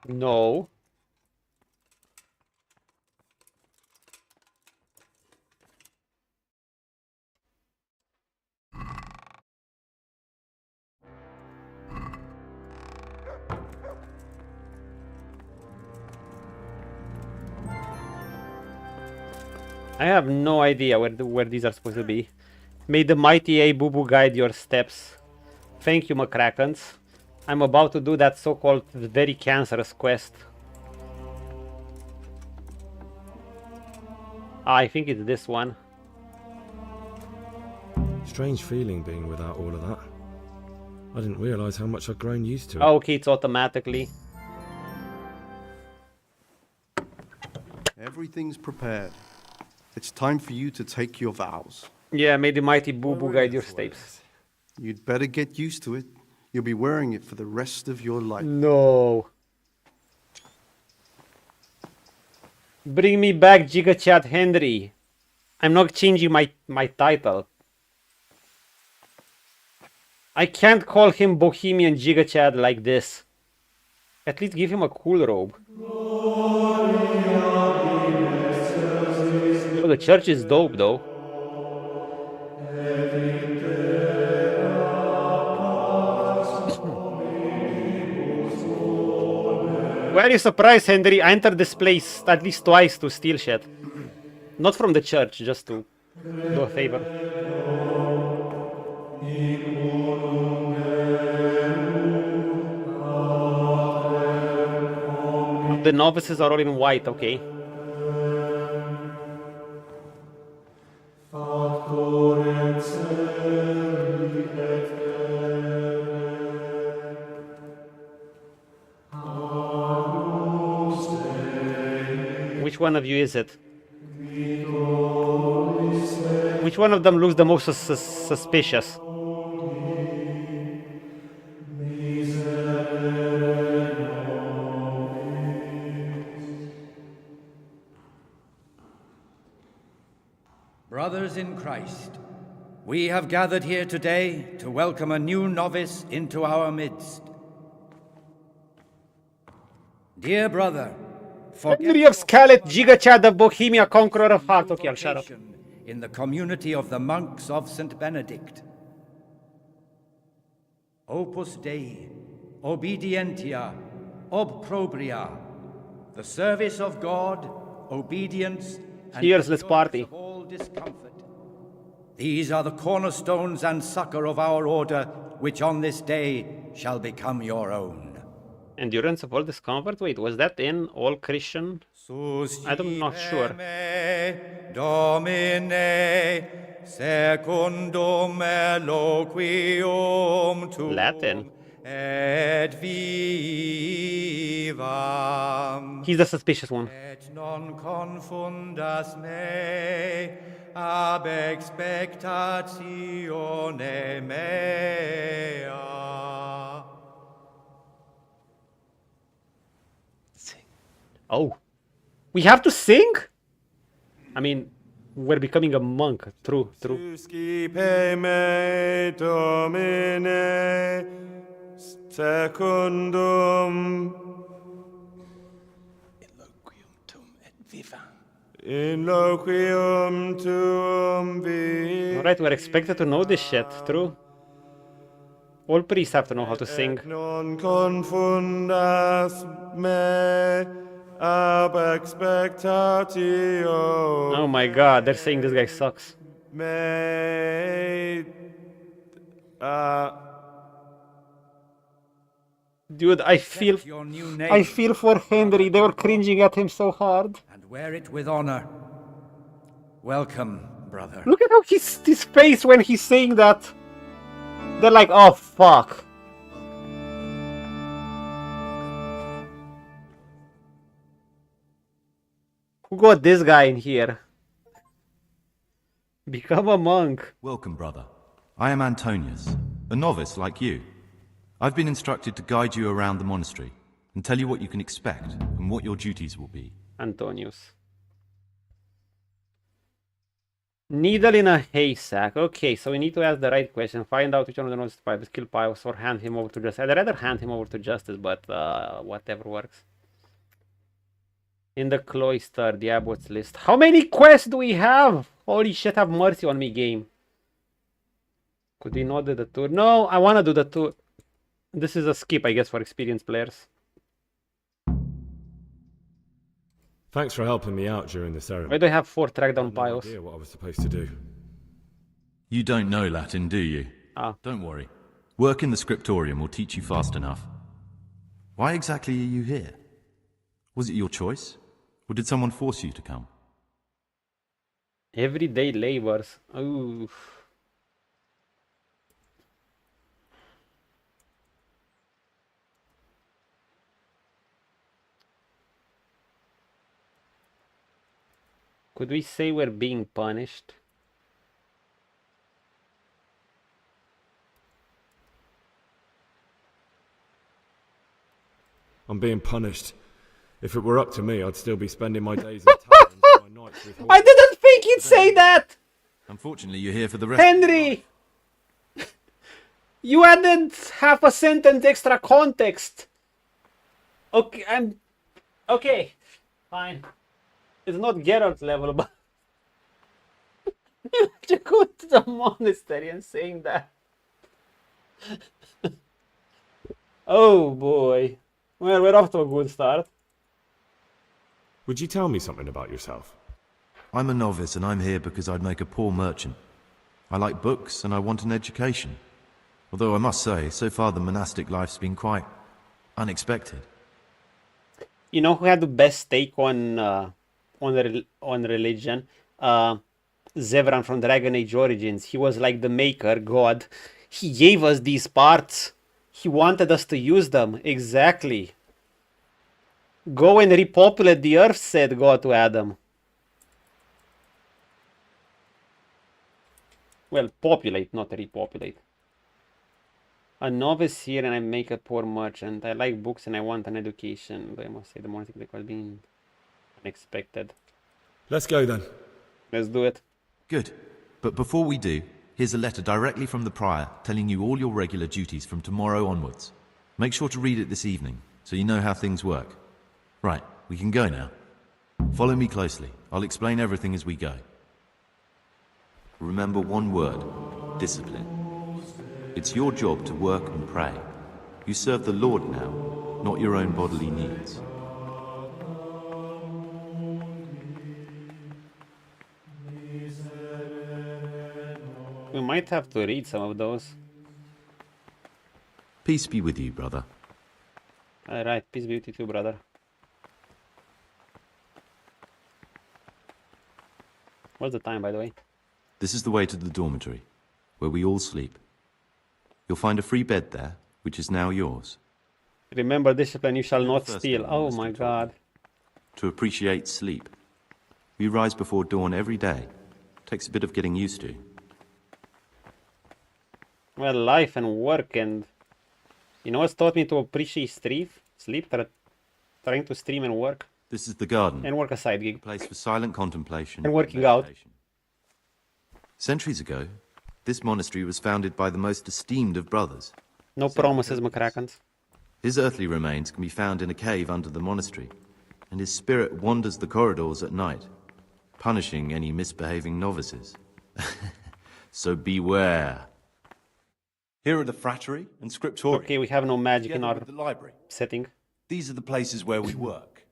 No. I have no idea where these are supposed to be. May the mighty A-Boo-Boo guide your steps. Thank you, McCrackens. I'm about to do that so-called very cancerous quest. I think it's this one. Strange feeling being without all of that. I didn't realise how much I'd grown used to it. Okay, it's automatically. Everything's prepared. It's time for you to take your vows. Yeah, may the mighty Boo-Boo guide your steps. You'd better get used to it. You'll be wearing it for the rest of your life. No. Bring me back Giga Chat Henry. I'm not changing my title. I can't call him Bohemian Giga Chad like this. At least give him a cool robe. Oh, the church is dope though. Why are you surprised, Henry? I entered this place at least twice to steal shit. Not from the church, just to do a favor. The novices are all in white, okay. Which one of you is it? Which one of them looks the most suspicious? Brothers in Christ, we have gathered here today to welcome a new novice into our midst. Dear brother, Henry of Scarlet, Giga Chad of Bohemia, Conqueror of Heart. Okay, I'll shut up. In the community of the monks of St. Benedict. Opus Dei, obedientia, obprobria, the service of God, obedience, and cheers, let's party. Of all discomfort. These are the cornerstones and succor of our order, which on this day shall become your own. Endurance of all discomfort? Wait, was that in all Christian? I'm not sure. Domine, secundum eloquium tuum Latin. Et vivam. He's the suspicious one. Et non confundas me ab expectatione mea. Oh. We have to sing? I mean, We're becoming a monk. True. me Domine secundum in loquium tuum viva. Alright, we're expected to know this shit. True. All priests have to know how to sing. Non confundas me ab expectatio. Oh my god, they're saying this guy sucks. Me Dude, I feel for Henry. They were cringing at him so hard. And wear it with honor. Welcome, brother. Look at how his face when he's saying that. They're like, oh fuck. Who got this guy in here? Become a monk. Welcome, brother. I am Antonius, a novice like you. I've been instructed to guide you around the monastery and tell you what you can expect and what your duties will be. Antonius. Needle in a haystack. Okay, so we need to ask the right question. Find out which one of the novices by the skill piles or hand him over to justice. I'd rather hand him over to justice, but whatever works. In the cloister, the abbot's list. How many quests do we have? Holy shit, have mercy on me, game. Could we not do the tour? No, I want to do the tour. This is a skip, I guess, for experienced players. Thanks for helping me out during the ceremony. Why do I have 4 track down piles? I had no idea what I was supposed to do. You don't know Latin, do you? Don't worry. Work in the scriptorium will teach you fast enough. Why exactly are you here? Was it your choice? Or did someone force you to come? Everyday labors. Ooh. Could we say we're being punished? I'm being punished. If it were up to me, I'd still be spending my days in taverns and my nights with horses. I didn't think he'd say that! Unfortunately, you're here for the rest. Henry! You added half a sentence extra context. Okay, okay, fine. It's not Geralt's level, but you go to the monastery and saying that. Oh boy. Well, we're off to a good start. Would you tell me something about yourself? I'm a novice and I'm here because I'd make a poor merchant. I like books and I want an education. Although I must say, so far the monastic life's been quite unexpected. You know who had the best take on religion? Zevran from Dragon Age Origins. He was like the maker, God. He gave us these parts. He wanted us to use them. Exactly. Go and repopulate the earth, said God to Adam. Well, populate, not repopulate. A novice here and I make a poor merchant. I like books and I want an education. But I must say the monastic life has been unexpected. Let's go then. Let's do it. Good. But before we do, here's a letter directly from the prior telling you all your regular duties from tomorrow onwards. Make sure to read it this evening so you know how things work. Right, we can go now. Follow me closely. I'll explain everything as we go. Remember one word: discipline. It's your job to work and pray. You serve the Lord now, not your own bodily needs. We might have to read some of those. Peace be with you, brother. Alright, peace be with you too, brother. What's the time, by the way? This is the way to the dormitory, where we all sleep. You'll find a free bed there, which is now yours. Remember discipline, you shall not steal. Oh my god. To appreciate sleep. We rise before dawn every day. Takes a bit of getting used to. Well, life and work and... You know what's taught me to appreciate sleep? Trying to stream and work. This is the garden. And work a side gig. A place for silent contemplation. And working out. Centuries ago, this monastery was founded by the most esteemed of brothers. No promises, McCrackens. His earthly remains can be found in a cave under the monastery, and his spirit wanders the corridors at night, punishing any misbehaving novices. So beware. Here are the frattery and scriptorium. Okay, we have no magic in our the library. setting. These are the places where we work.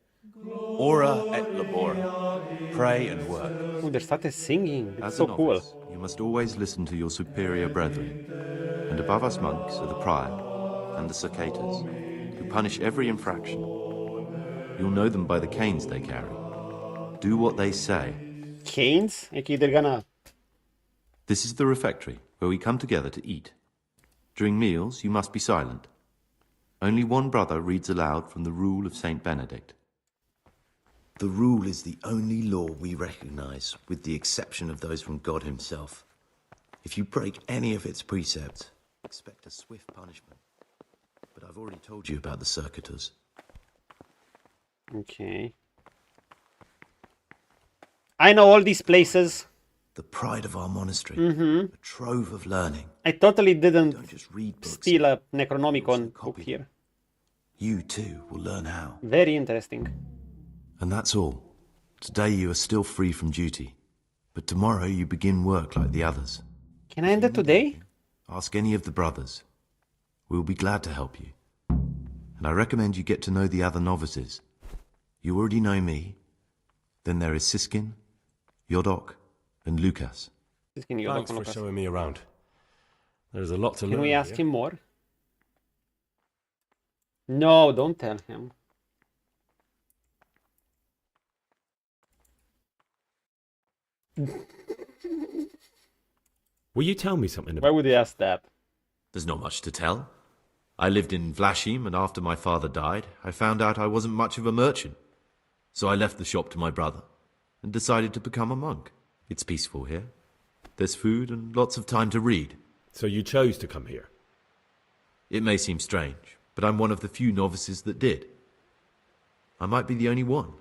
Ora et labora. Pray and work. Oh, they started singing. It's As so a cool. novice, you must always listen to your superior brethren. And above us monks are the prior and the cicatas, who punish every infraction. You'll know them by the canes they carry. Do what they say. Canes? Okay, they're gonna... This is the refectory, where we come together to eat. During meals, you must be silent. Only one brother reads aloud from the Rule of Saint Benedict. The rule is the only law we recognize, with the exception of those from God himself. If you break any of its precepts, expect a swift punishment. But I've already told you about the circuitous. Okay. I know all these places. The pride of our monastery. Mm-hmm. A trove of learning. I totally didn't Don't just read books. steal a Necronomicon book here. You too will learn how. Very interesting. And that's all. Today you are still free from duty. But tomorrow you begin work like the others. Can I end it today? Ask any of the brothers. We'll be glad to help you. And I recommend you get to know the other novices. You already know me. Then there is Siskin, Yodok, and Lucas. Thanks for showing me around. There's a lot to learn. Can we ask him more? No, don't tell him. Will you tell me something Why would he ask that? There's not much to tell. I lived in Vlashim, and after my father died, I found out I wasn't much of a merchant. So I left the shop to my brother, and decided to become a monk. It's peaceful here. There's food and lots of time to read. So you chose to come here? It may seem strange, but I'm one of the few novices that did. I might be the only one.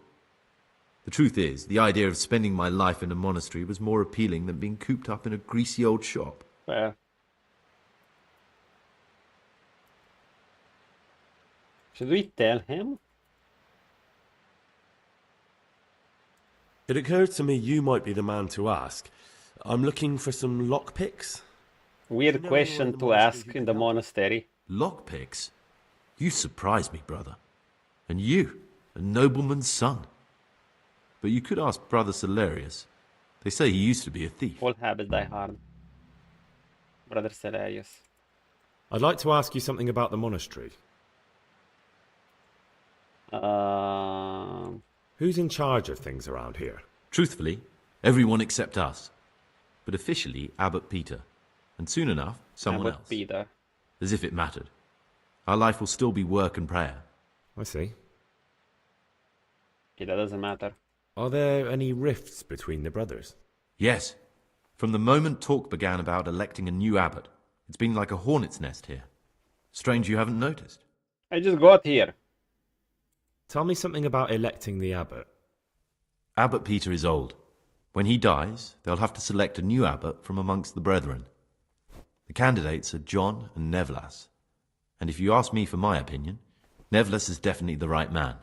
The truth is, the idea of spending my life in a monastery was more appealing than being cooped up in a greasy old shop. Fair. Should we tell him? It occurred to me you might be the man to ask. I'm looking for some lockpicks. Weird question to ask in the monastery. Lockpicks? You surprise me, brother. And you, a nobleman's son. But you could ask Brother Celerius. They say he used to be a thief. All habits die hard. Brother Celerius. I'd like to ask you something about the monastery. Who's in charge of things around here? Truthfully, everyone except us. But officially, Abbot Peter. And soon enough, someone Abbot else. Peter. As if it mattered. Our life will still be work and prayer. I see. Okay, that doesn't matter. Are there any rifts between the brothers? Yes. From the moment talk began about electing a new abbot, it's been like a hornet's nest here. Strange you haven't noticed. I just got here. Tell me something about electing the abbot. Abbot Peter is old. When he dies, they'll have to select a new abbot from amongst the brethren. The candidates are John and Nevlas. And if you ask me for my opinion, Nevlas is definitely the right man.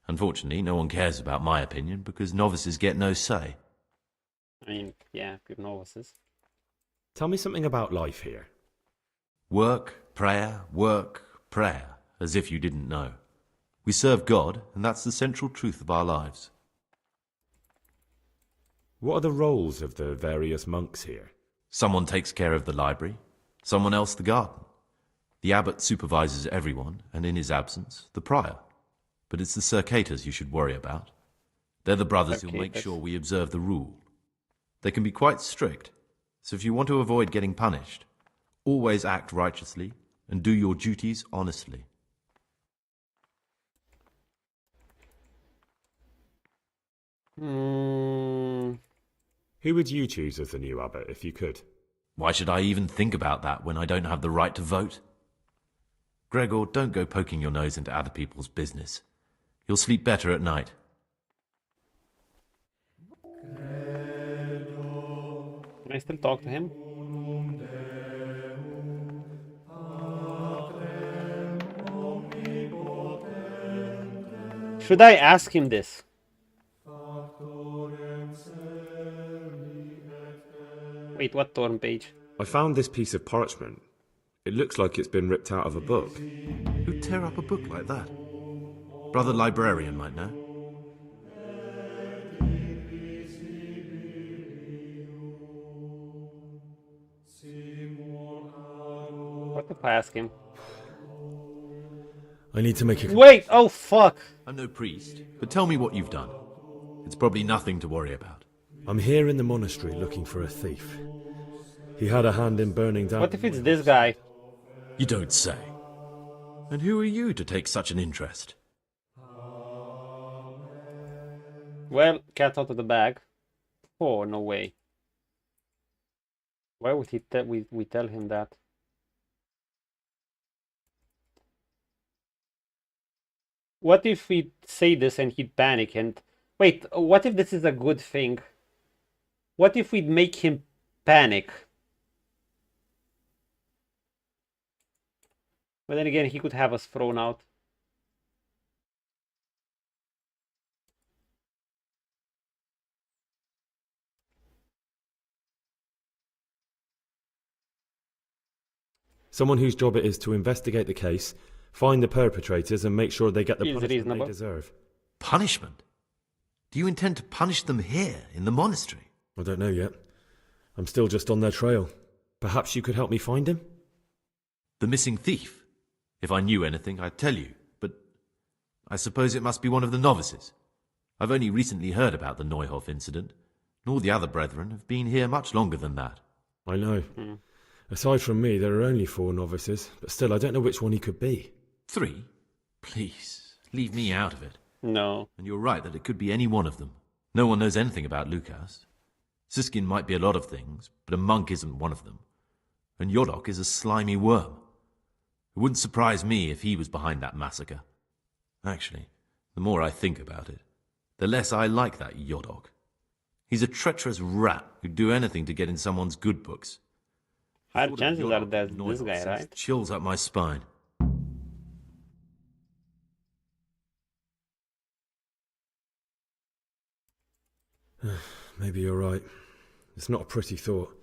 Unfortunately, no one cares about my opinion because novices get no say. I mean, yeah, good novices. Tell me something about life here. Work, prayer, as if you didn't know. We serve God, and that's the central truth of our lives. What are the roles of the various monks here? Someone takes care of the library, someone else the garden. The abbot supervises everyone, and in his absence, the prior. But it's the circators you should worry about. They're the brothers who make sure we observe the rule. They can be quite strict, so if you want to avoid getting punished, always act righteously and do your duties honestly. Who would you choose as the new abbot if you could? Why should I even think about that when I don't have the right to vote? Gregor, don't go poking your nose into other people's business. You'll sleep better at night. Can I still talk to him? Should I ask him this? Wait, what torn page? I found this piece of parchment. It looks like it's been ripped out of a book. Who'd tear up a book like that? Brother librarian might know. What if I ask him? I need to make a... Wait! Oh, fuck! I'm no priest, but tell me what you've done. It's probably nothing to worry about. I'm here in the monastery looking for a thief. He had a hand in burning down... What if it's this guy? You don't say. And who are you to take such an interest? Well, cat out of the bag. Oh, no way. Why would he we tell him that? What if we say this and he'd panic and... Wait, what if this is a good thing? What if we'd make him panic? But then again, he could have us thrown out. Someone whose job it is to investigate the case, find the perpetrators and make sure they get the punishment reasonable. they deserve. Punishment? Do you intend to punish them here, in the monastery? I don't know yet. I'm still just on their trail. Perhaps you could help me find him? The missing thief? If I knew anything, I'd tell you, but I suppose it must be one of the novices. I've only recently heard about the Neuhof incident, nor the other brethren have been here much longer than that. I know. Aside from me, there are only 4 novices, but still, I don't know which one he could be. 3? Please, leave me out of it. No. And you're right that it could be any one of them. No one knows anything about Lukas. Siskin might be a lot of things, but a monk isn't one of them. And Yodok is a slimy worm. It wouldn't surprise me if he was behind that massacre. Actually, the more I think about it, the less I like that Yodok. He's a treacherous rat who'd do anything to get in someone's good books. High chances are that this guy, right? Chills up my spine. Maybe you're right. It's not a pretty thought.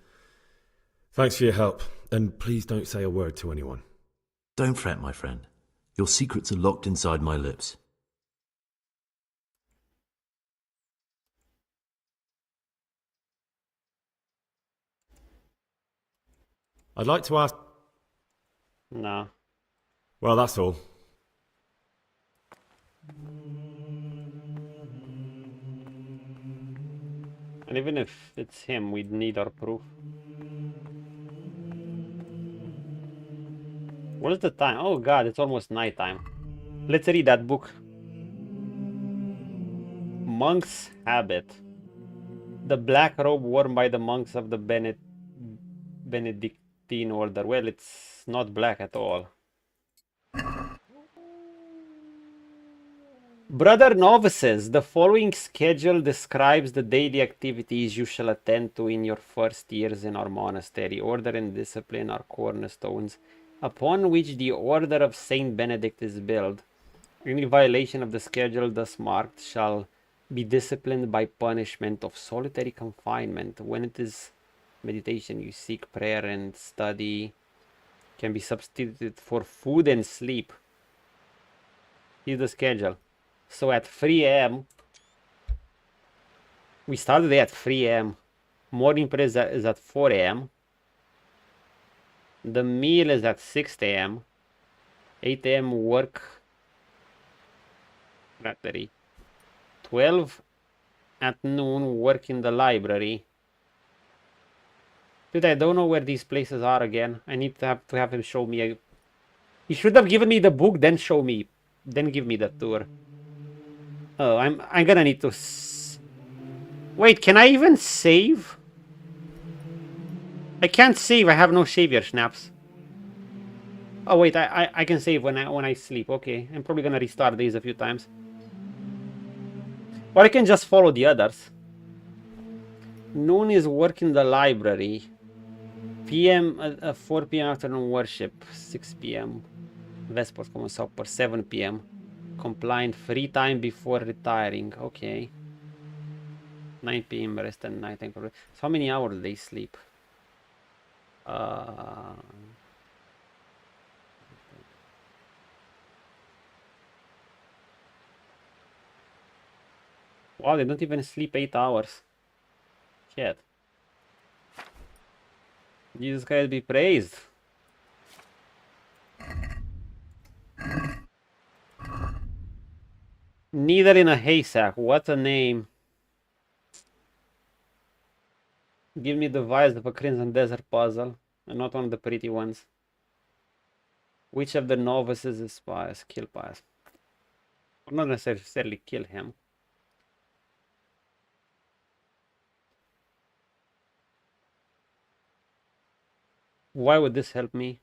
Thanks for your help, and please don't say a word to anyone. Don't fret, my friend. Your secrets are locked inside my lips. I'd like to ask... No. Well, that's all. And even if it's him, we'd need our proof. What is the time? Oh god, it's almost nighttime. Let's read that book. Monk's Habit. The black robe worn by the monks of the Benedictine order. Well, it's not black at all. Brother novices, the following schedule describes the daily activities you shall attend to in your first years in our monastery. Order and discipline are cornerstones upon which the order of Saint Benedict is built. Any violation of the schedule thus marked shall be disciplined by punishment of solitary confinement. When it is meditation, you seek prayer and study can be substituted for food and sleep. Here's the schedule. So at 3 a.m. we started at 3 a.m. Morning prayer is at 4 a.m. The meal is at 6 a.m. 8 a.m. work. 12 at noon work in the library. Dude, I don't know where these places are again. I need to have him show me. He should have given me the book, then show me, then give me the tour. Oh, I'm gonna need to. Wait, can I even save? I can't save. I have no savior snaps. Oh wait, I can save when I sleep. Okay, I'm probably gonna restart these a few times. Or I can just follow the others. Noon is work in the library. PM, 4 p.m. afternoon worship. 6 p.m. Vespers common supper. 7 p.m. Compliant free time before retiring. Okay. 9 p.m. rest and night time. So how many hours they sleep? Wow, they don't even sleep 8 hours. Shit. Jesus Christ be praised. Needle in a haystack. What a name. Give me the vials of a Crimson Desert puzzle, and not one of the pretty ones. Which of the novices is pious? Kill pious. Or not necessarily kill him. Why would this help me?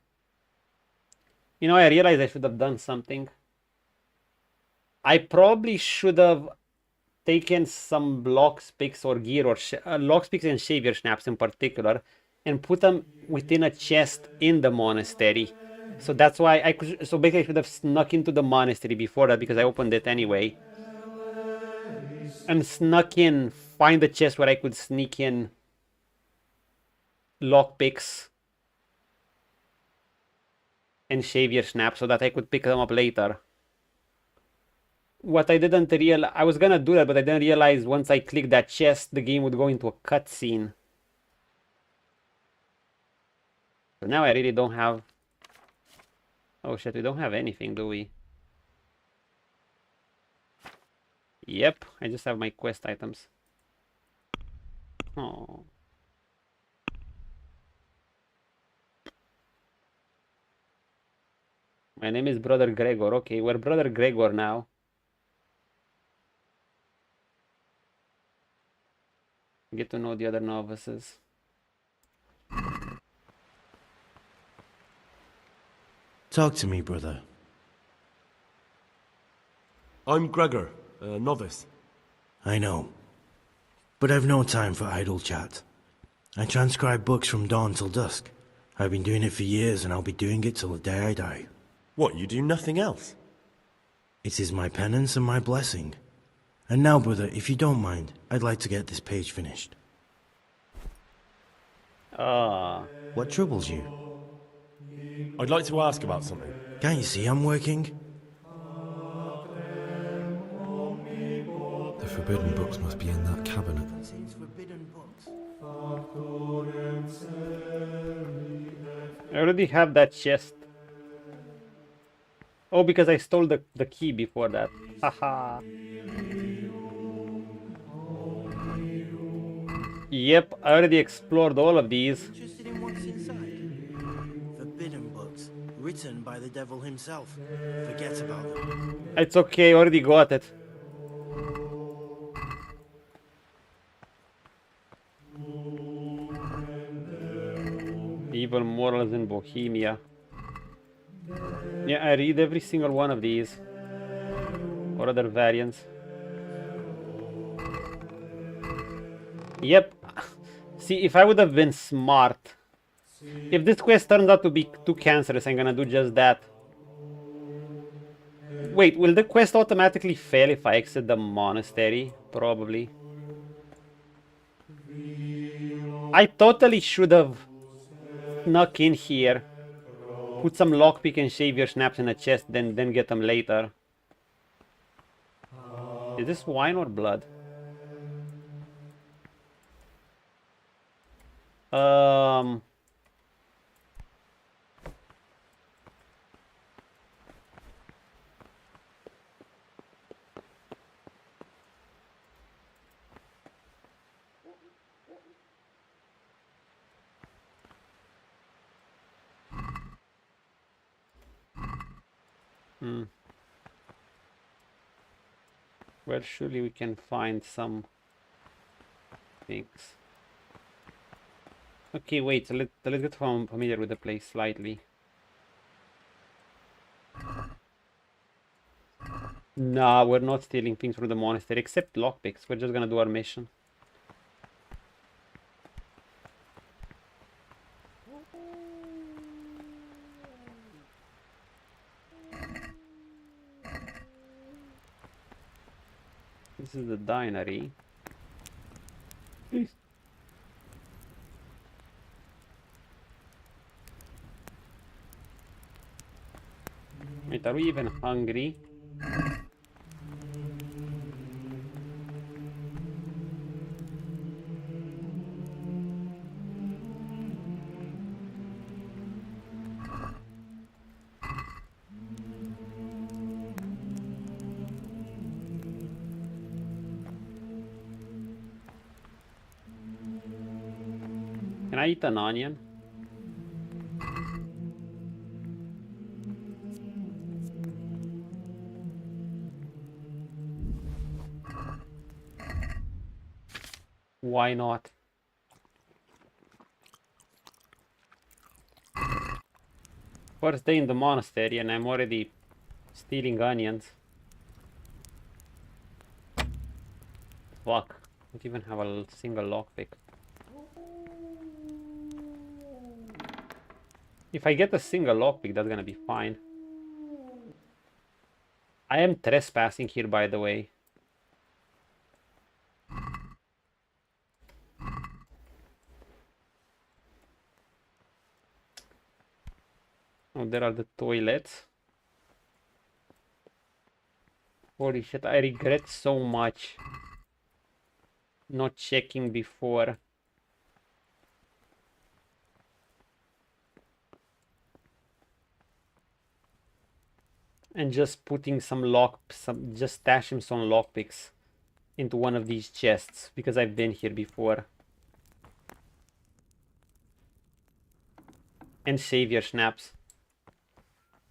You know, I realized I should have done something. I probably should have taken some lockpicks or gear, or lockpicks and savior snaps in particular, and put them within a chest in the monastery. So that's why I could. So basically, I should have snuck into the monastery before that because I opened it anyway, and snuck in, find the chest where I could sneak in lockpicks and savior snaps so that I could pick them up later. What I didn't realize, I was gonna do that, but I didn't realize once I clicked that chest, the game would go into a cutscene. So now I really don't have... Oh shit, we don't have anything, do we? Yep, I just have my quest items. Oh. My name is Brother Gregor. Okay, we're Brother Gregor now. Get to know the other novices. Talk to me, brother. I'm Gregor, a novice. I know. But I've no time for idle chat. I transcribe books from dawn till dusk. I've been doing it for years, and I'll be doing it till the day I die. What, you do nothing else? It is my penance and my blessing. And now, brother, if you don't mind, I'd like to get this page finished. What troubles you? I'd like to ask about something. Can't you see I'm working? The forbidden books must be in that cabinet. I already have that chest. Oh, because I stole the key before that. Haha. Yep, I already explored all of these. Interested in what's inside? Forbidden books, written by the devil himself. Forget about them. It's okay, I already got it. Evil morals in Bohemia. Yeah, I read every single one of these. Or other variants. Yep. See, if I would have been smart. If this quest turns out to be too cancerous, I'm gonna do just that. Wait, will the quest automatically fail if I exit the monastery? Probably. I totally should have snuck in here. Put some lockpick and savior snaps in a chest, then get them later. Is this wine or blood? Well, surely we can find some things. Okay, wait, so let's get familiar with the place slightly. Nah, we're not stealing things from the monastery, except lockpicks. We're just gonna do our mission. This is the dinery. Wait, are we even hungry? Can I eat an onion? Why not? First day in the monastery and I'm already stealing onions. Fuck. Don't even have a single lockpick. If I get a single lockpick, that's gonna be fine. I am trespassing here, by the way. Oh, there are the toilets. Holy shit, I regret so much not checking before. And just putting just stashing some lockpicks into one of these chests, because I've been here before. And save your snaps.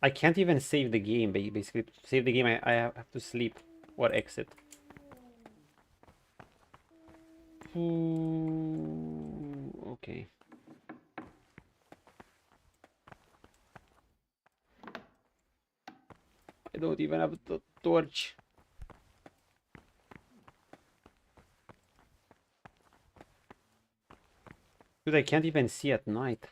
I can't even save the game, basically. To save the game, I have to sleep or exit. Ooh, okay. I don't even have the torch. Dude, I can't even see at night.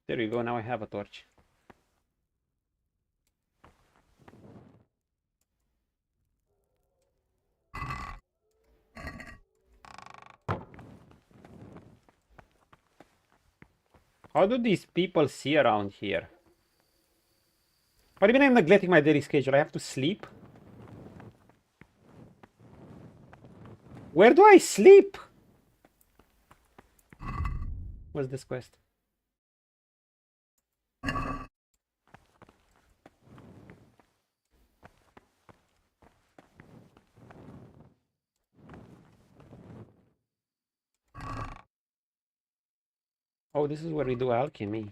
There you go, now I have a torch. How do these people see around here? What do you mean I'm neglecting my daily schedule? I have to sleep? Where do I sleep? What's this quest? Oh, this is where we do alchemy.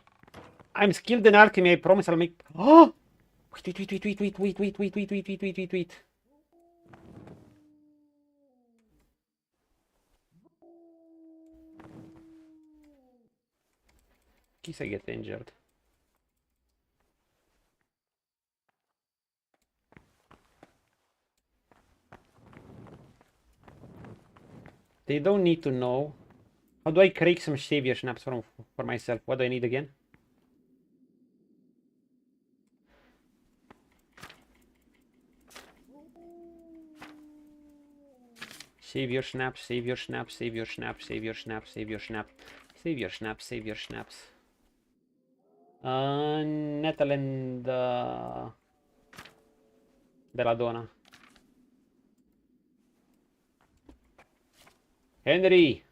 I'm skilled in alchemy, I promise I'll make... Oh! Wait. In case I get injured. They don't need to know. How do I create some savior snaps for myself? What do I need again? Savior snaps, savior snaps, savior snaps, savior snaps, savior snaps, savior snaps, savior snaps. Netherland, Belladonna. Henry!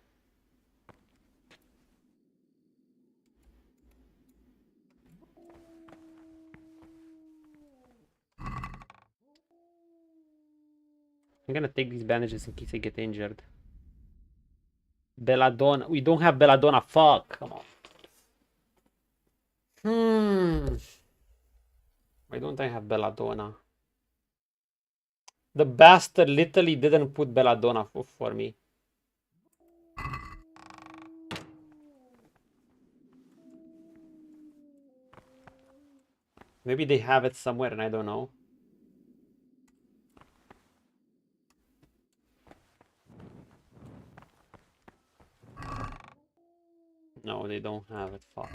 I'm gonna take these bandages in case I get injured. Belladonna. We don't have Belladonna. Fuck. Come on. Why don't I have Belladonna? The bastard literally didn't put Belladonna for me. Maybe they have it somewhere and I don't know. No, they don't have it. Fuck.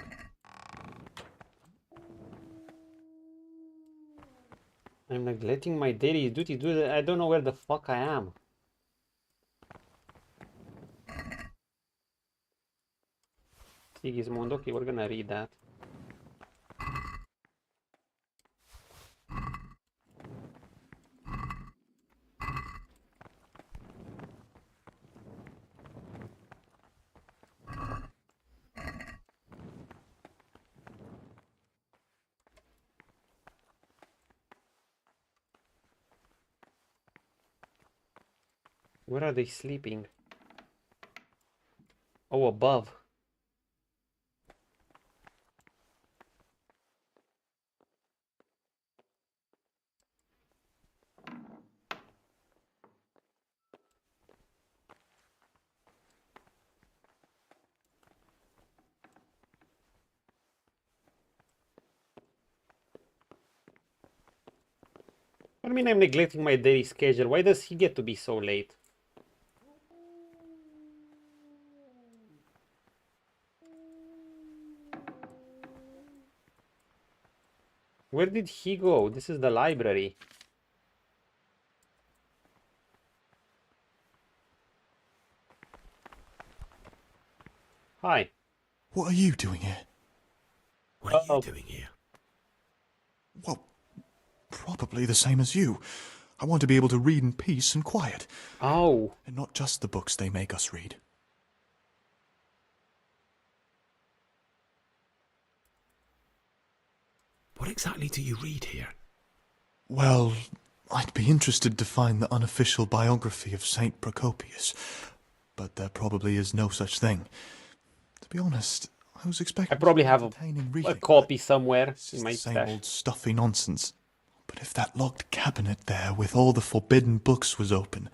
I'm neglecting my daily duty, dude. I don't know where the fuck I am. Sigismund, okay, we're gonna read that. Where are they sleeping? Oh, above. What do you mean I'm neglecting my daily schedule? Why does he get to be so late? Where did he go? This is the library. Hi. What are you doing here? What are you doing here? Well, probably the same as you. I want to be able to read in peace and quiet. Oh. And not just the books they make us read. What exactly do you read here? Well, I'd be interested to find the unofficial biography of Saint Procopius, but there probably is no such thing. To be honest, I was expecting I probably have a copy somewhere in my same stash. old stuffy nonsense. But if that locked cabinet there with all the forbidden books was open,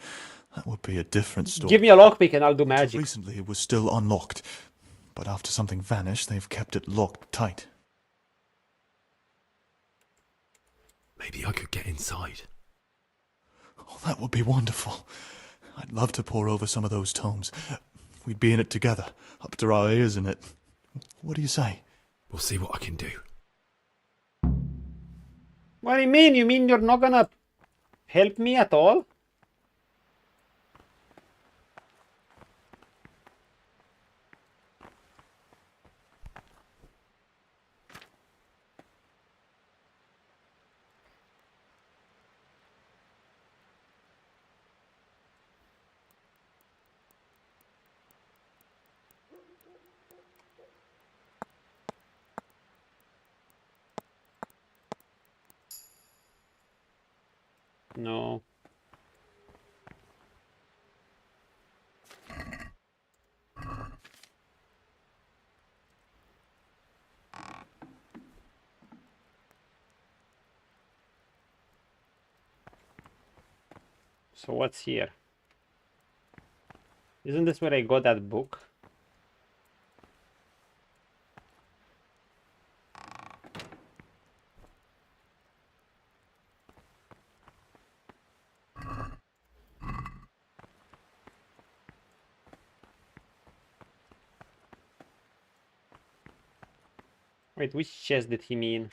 that would be a different story. Give me a lockpick and I'll do magic. Until recently it was still unlocked, but after something vanished, they've kept it locked tight. Maybe I could get inside. Oh, that would be wonderful. I'd love to pore over some of those tomes. We'd be in it together, up to our ears in it. What do you say? We'll see what I can do. What do you mean? You mean you're not gonna help me at all? No. So what's here? Isn't this where I got that book? Wait, which chest did he mean?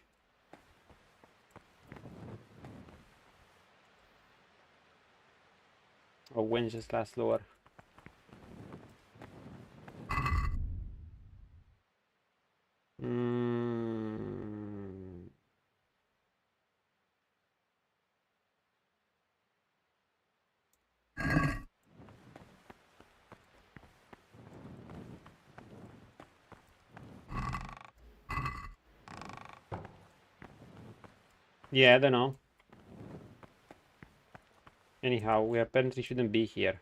Oh, Wenceslas lower. Yeah, I don't know. Anyhow, we apparently shouldn't be here.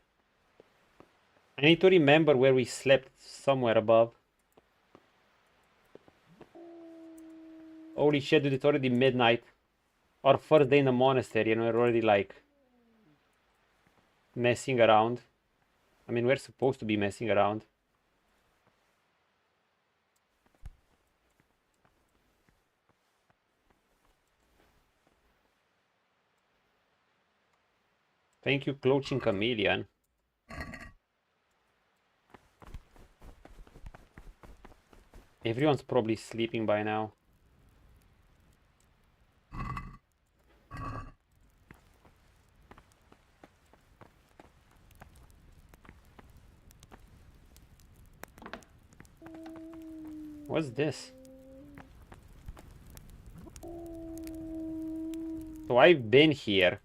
I need to remember where we slept, somewhere above. Holy shit, dude, it's already midnight. Our first day in the monastery and we're already like messing around. I mean, we're supposed to be messing around. Thank you, Cloaching Chameleon. Everyone's probably sleeping by now. What's this? So I've been here.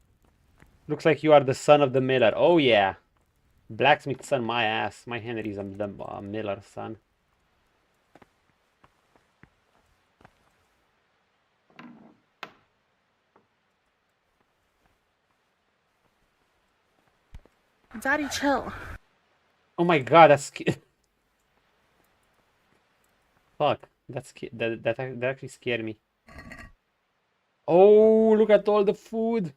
Looks like you are the son of the miller. Oh yeah. Blacksmith son, my ass. My Henry's the miller's son. Daddy, chill. Oh my god, that's fuck. That actually scared me. Oh, look at all the food.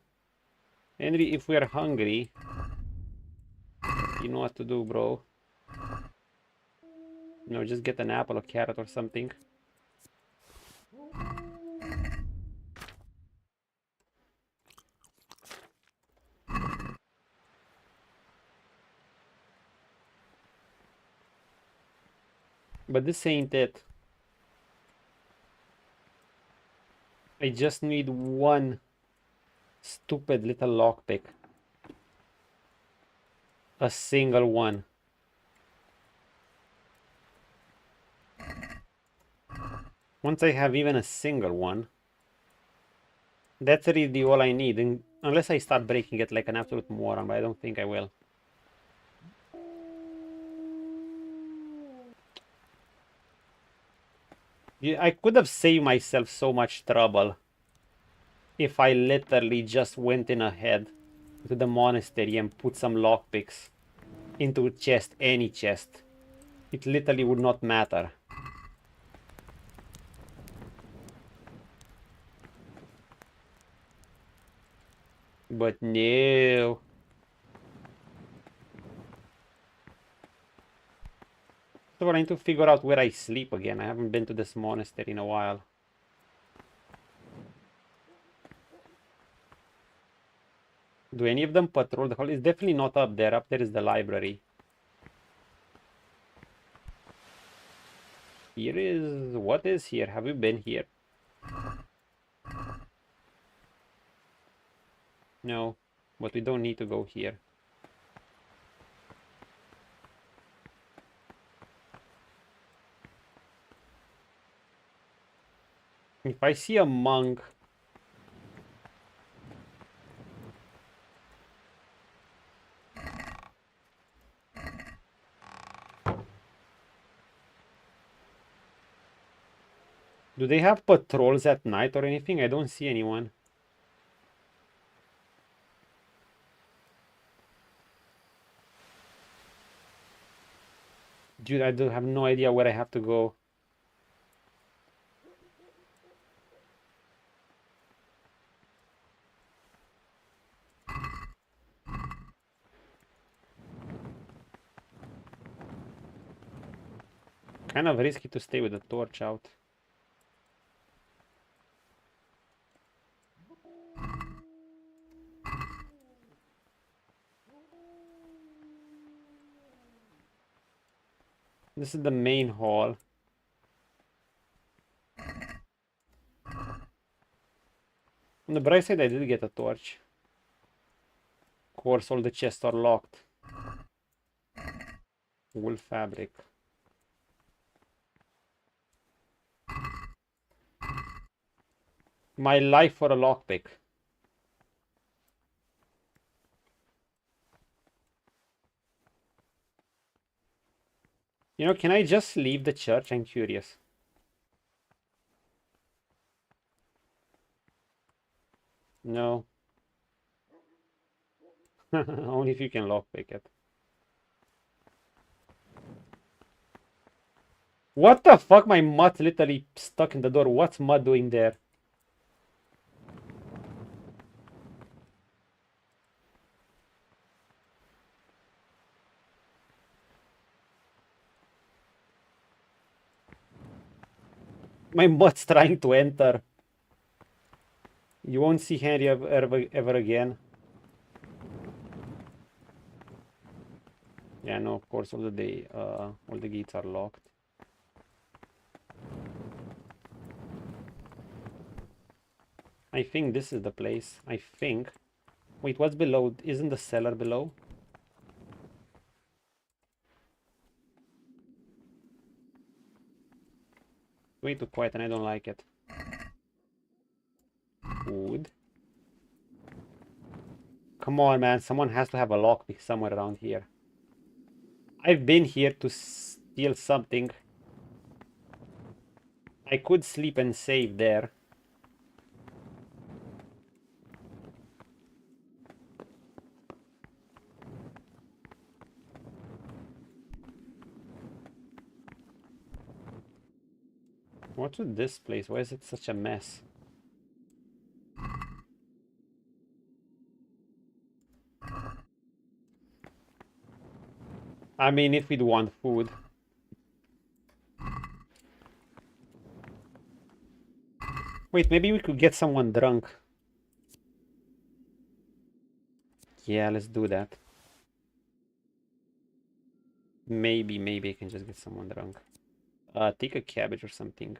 Henry, if we are hungry, you know what to do, bro. No, just get an apple or carrot or something. But this ain't it. I just need one stupid little lockpick. A single one. Once I have even a single one, that's really all I need. And unless I start breaking it like an absolute moron, but I don't think I will. Yeah, I could have saved myself so much trouble if I literally just went in ahead to the monastery and put some lockpicks into a chest, any chest. It literally would not matter. But no. So I need to figure out where I sleep again. I haven't been to this monastery in a while. Do any of them patrol the hall? It's definitely not up there. Up there is the library. Here is... What is here? Have you been here? No, but we don't need to go here. If I see a monk... Do they have patrols at night or anything? I don't see anyone. Dude, I do have no idea where I have to go. Kind of risky to stay with the torch out. This is the main hall. On the bright side, I did get a torch. Of course, all the chests are locked. Wool fabric. My life for a lockpick. You know, can I just leave the church? I'm curious. No. Only if you can lockpick it. What the fuck? My mutt literally stuck in the door. What's Mutt doing there? My mutt's trying to enter. You won't see Henry ever again. Yeah, no, of course all the gates are locked. I think this is the place. I think. Wait, what's below? Isn't the cellar below? Way too quiet and I don't like it. Food. Come on, man. Someone has to have a lockpick somewhere around here. I've been here to steal something. I could sleep and save there. What's with this place? Why is it such a mess? I mean, if we'd want food. Wait, maybe we could get someone drunk. Yeah, let's do that. Maybe I can just get someone drunk. Take a cabbage or something.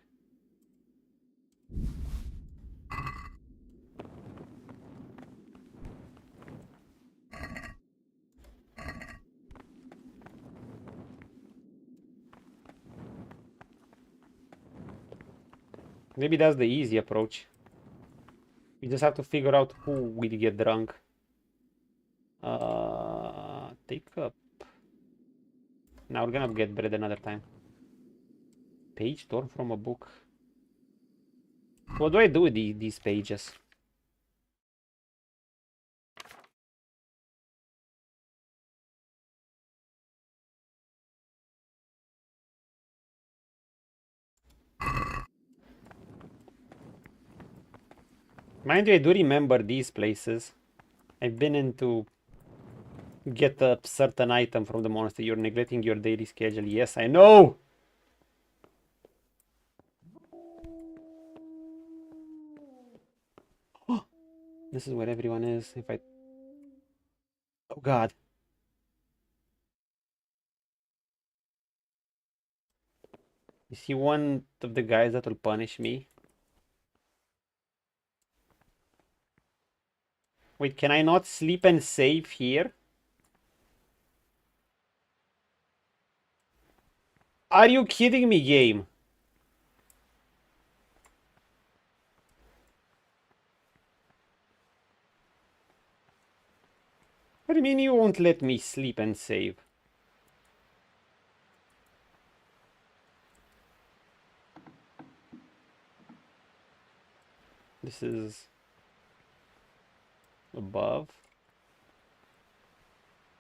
Maybe that's the easy approach. We just have to figure out who will get drunk. Take up. Now we're gonna get bread another time. Page torn from a book. What do I do with these pages? Mind you, I do remember these places. I've been in to get a certain item from the monastery. You're neglecting your daily schedule. Yes, I know! This is where everyone is. If I... Oh god. Is he one of the guys that will punish me? Wait, can I not sleep and save here? Are you kidding me, game? What do you mean you won't let me sleep and save? This is above.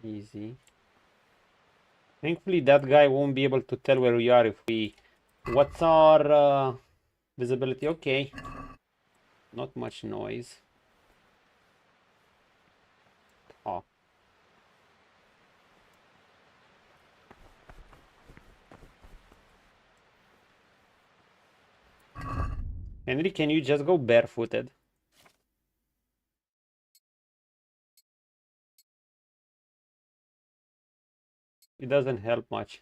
Easy. Thankfully that guy won't be able to tell where we are if we... What's our visibility? Okay. Not much noise. Oh. Henry, can you just go barefooted? It doesn't help much.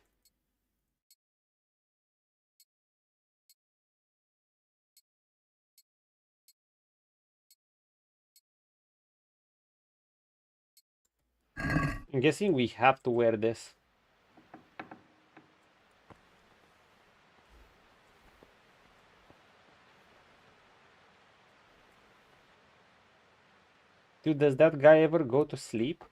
I'm guessing we have to wear this. Dude, does that guy ever go to sleep?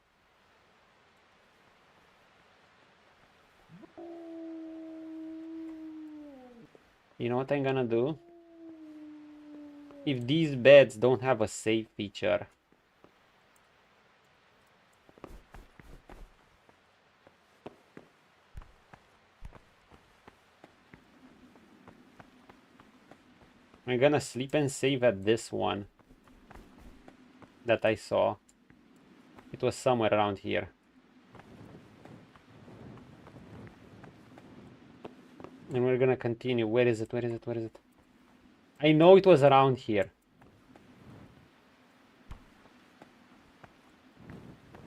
You know what I'm gonna do? If these beds don't have a save feature, I'm gonna sleep and save at this one that I saw. It was somewhere around here. And we're gonna continue. Where is it? Where is it? Where is it? I know it was around here.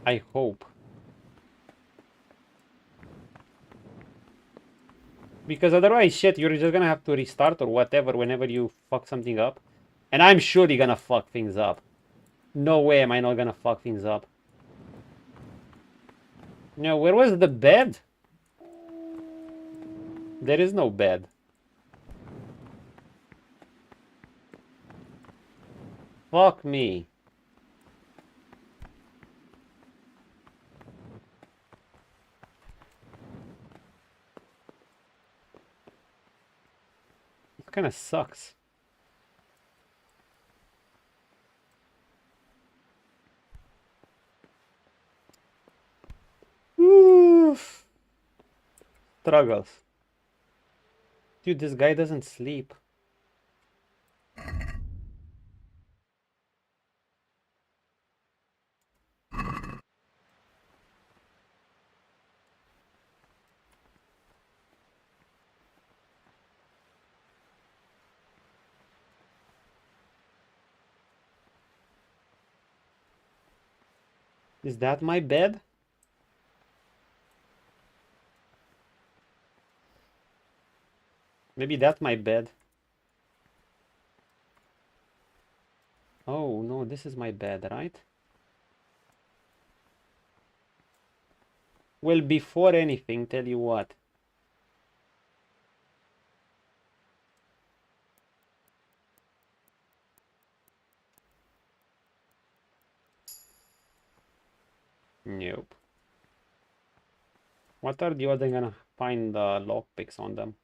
I hope. Because otherwise, shit, you're just gonna have to restart or whatever whenever you fuck something up. And I'm sure you're gonna fuck things up. No way am I not gonna fuck things up. No, where was the bed? There is no bed. Fuck me. It kinda sucks. Oof. Struggles. Dude, this guy doesn't sleep. Is that my bed? Maybe that's my bed. Oh no, this is my bed, right? Well, before anything, tell you what. Nope. What are the odds I'm gonna find the lockpicks on them?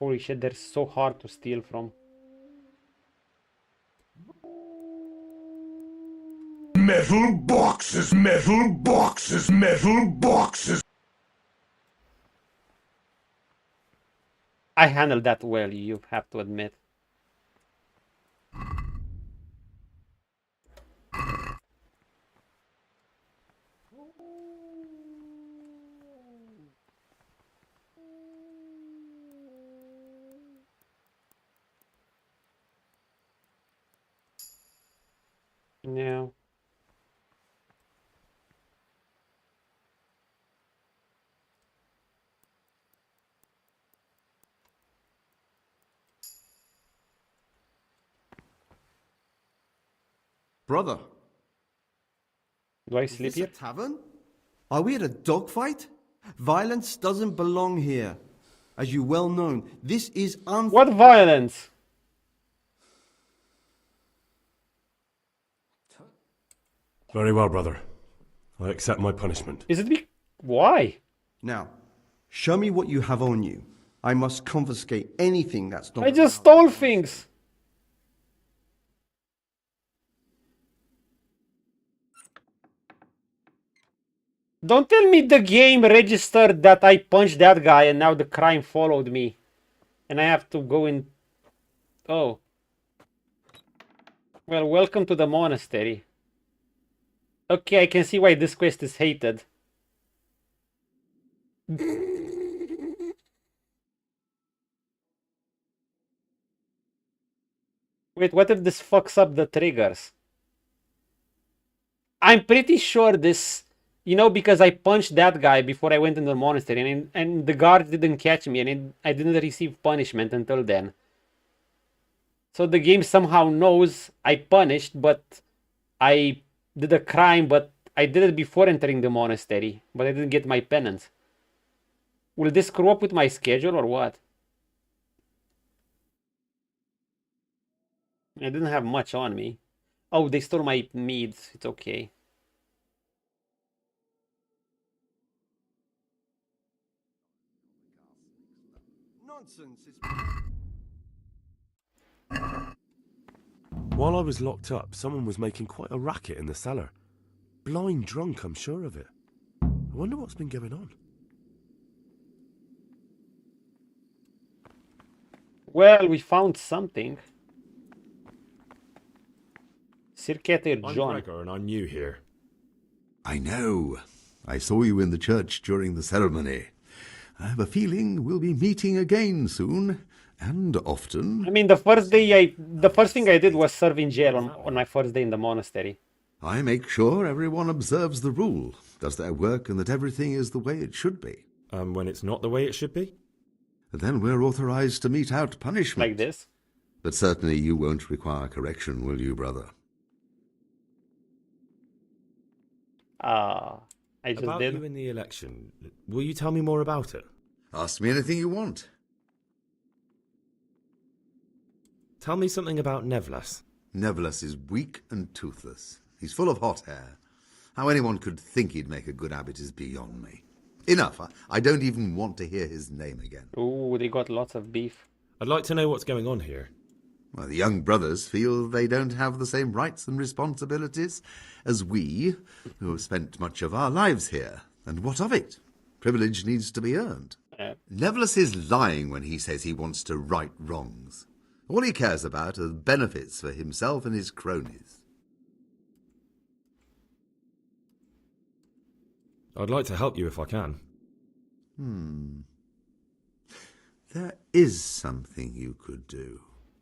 Holy shit, they're so hard to steal from. Metal boxes, metal boxes, metal boxes. I handled that well, you have to admit. No. Brother. Do I sleep here? Is this a tavern? Are we at a dogfight? Violence doesn't belong here. As you well know, this is What violence? Very well, brother. I accept my punishment. Is it why? Now, show me what you have on you. I must confiscate anything that's not... I just stole things. Don't tell me the game registered that I punched that guy and now the crime followed me. And I have to go in... Oh. Well, welcome to the monastery. Okay, I can see why this quest is hated. Wait, what if this fucks up the triggers? I'm pretty sure this... You know, because I punched that guy before I went into the monastery, and the guard didn't catch me, and I didn't receive punishment until then. So the game somehow knows I punished, but I did a crime, but I did it before entering the monastery, but I didn't get my penance. Will this screw up with my schedule or what? I didn't have much on me. Oh, they stole my meads. It's okay. While I was locked up, someone was making quite a racket in the cellar. Blind drunk, I'm sure of it. I wonder what's been going on. Well, we found something. Circuiter I'm John. Gregor and I'm new here. I know. I saw you in the church during the ceremony. I have a feeling we'll be meeting again soon, and often. I mean, the first thing I did was serve in jail on my first day in the monastery. I make sure everyone observes the rule, does their work, and that everything is the way it should be. When it's not the way it should be? Then we're authorized to mete out punishment. Like this? But certainly you won't require correction, will you, brother? I just about did. you in the election, will you tell me more about it? Ask me anything you want. Tell me something about Nevlas. Nevlas is weak and toothless. He's full of hot hair. How anyone could think he'd make a good abbot is beyond me. Enough. I don't even want to hear his name again. Ooh, they got lots of beef. I'd like to know what's going on here. Well, the young brothers feel they don't have the same rights and responsibilities as we, who have spent much of our lives here. And what of it? Privilege needs to be earned. Nevlas is lying when he says he wants to right wrongs. All he cares about are benefits for himself and his cronies. I'd like to help you if I can. There is something you could do.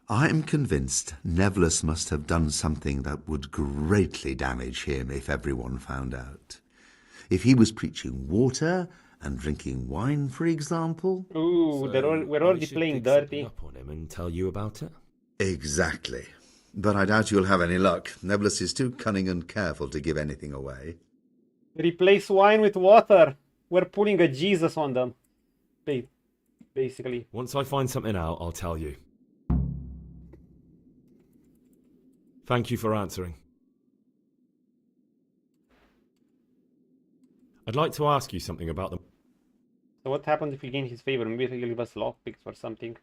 I am convinced Nevlas must have done something that would greatly damage him if everyone found out. If he was preaching water and drinking wine, for example. Ooh, we're already playing dirty. Up on him and tell you about it. Exactly. But I doubt you'll have any luck. Nevlas is too cunning and careful to give anything away. Replace wine with water. We're pulling a Jesus on them. Basically. Once I find something out, I'll tell you. Thank you for answering. I'd like to ask you something about them. So what happens if you gain his favor? Maybe he'll give us lockpicks or something.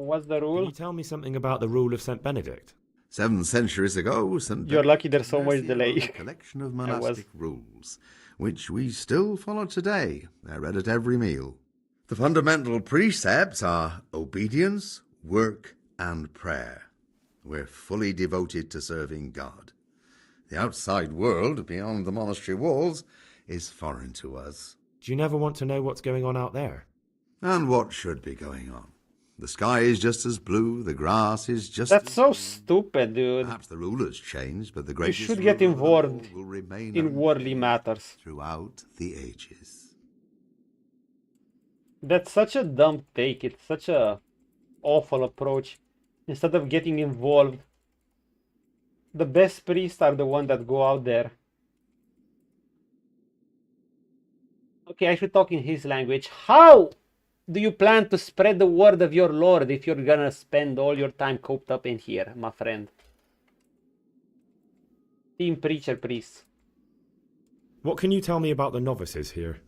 What's the rule? Can you tell me something about the rule of St. Benedict? 7 centuries ago, St. You're lucky there's so much delay. A collection of monastic rules, which we still follow today. They're read at every meal. The fundamental precepts are obedience, work, and prayer. We're fully devoted to serving God. The outside world, beyond the monastery walls, is foreign to us. Do you never want to know what's going on out there? And what should be going on? The sky is just as blue, the grass is just That's so stupid, dude. Perhaps the rulers changed, but the You greatest should get ruler of them involved all will remain in worldly matters. throughout the ages. That's such a dumb take. It's such a awful approach. Instead of getting involved, the best priests are the ones that go out there. Okay, I should talk in his language. How do you plan to spread the word of your Lord if you're gonna spend all your time coped up in here, my friend? Team preacher priest. What can you tell me about the novices here?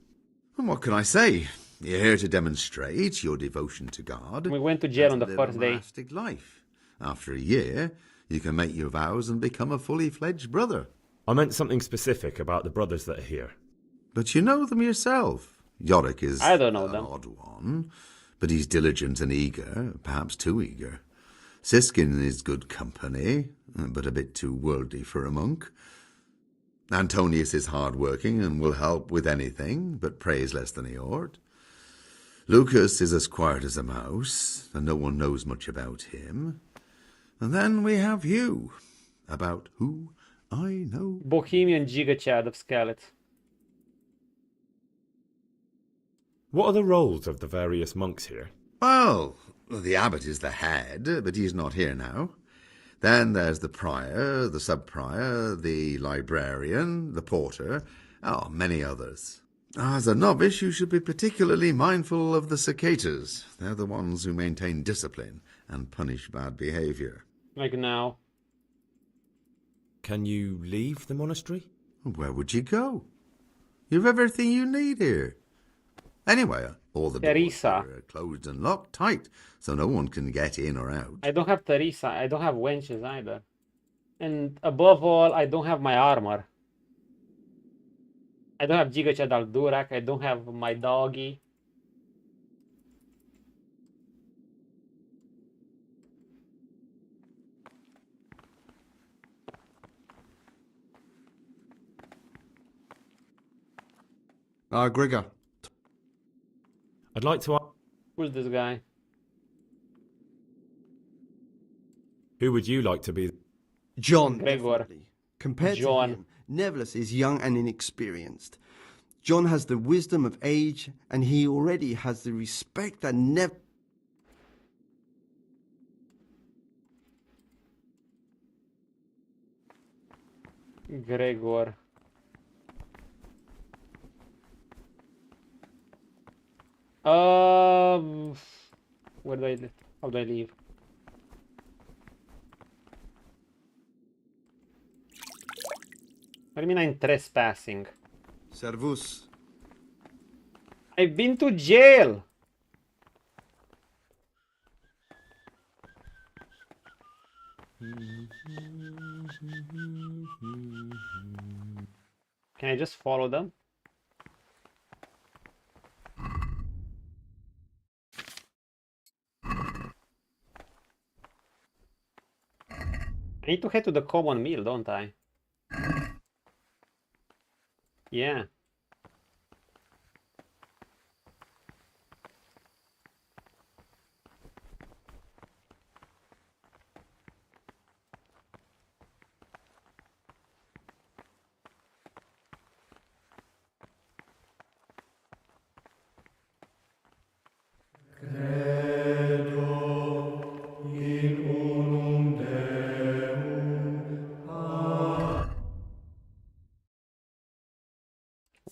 And what can I say? You're here to demonstrate your devotion to God. We went to jail on the live first a day. monastic life. After a year, you can make your vows and become a fully fledged brother. I meant something specific about the brothers that are here. But you know them yourself. Yorick is I don't know an them. odd one, but he's diligent and eager, perhaps too eager. Siskin is good company, but a bit too worldly for a monk. Antonius is hard-working and will help with anything, but prays less than he ought. Lucas is as quiet as a mouse, and no one knows much about him. And then we have you, about who I know. Bohemian Gigachad of Skelet. What are the roles of the various monks here? Well, the abbot is the head, but he's not here now. Then there's the prior, the sub-prior, the librarian, the porter, many others. As a novice, you should be particularly mindful of the cicatas. They're the ones who maintain discipline and punish bad behavior. Like now. Can you leave the monastery? Where would you go? You've everything you need here. Anyway, all the doors are closed and locked tight, so no one can get in or out. I don't have Teresa. I don't have wenches either. And above all, I don't have my armor. I don't have Gigachad Aldurak. I don't have my doggy. Grigor. I'd like to... Who's this guy? Who would you like to be? John. Gregor. Definitely. Compared John. to him, Nevlas is young and inexperienced. John has the wisdom of age, and he already has the respect that never... Gregor. Where do I live? How do I leave? What do you mean I'm trespassing? Servus. I've been to jail! Can I just follow them? I need to head to the common meal, don't I? Yeah.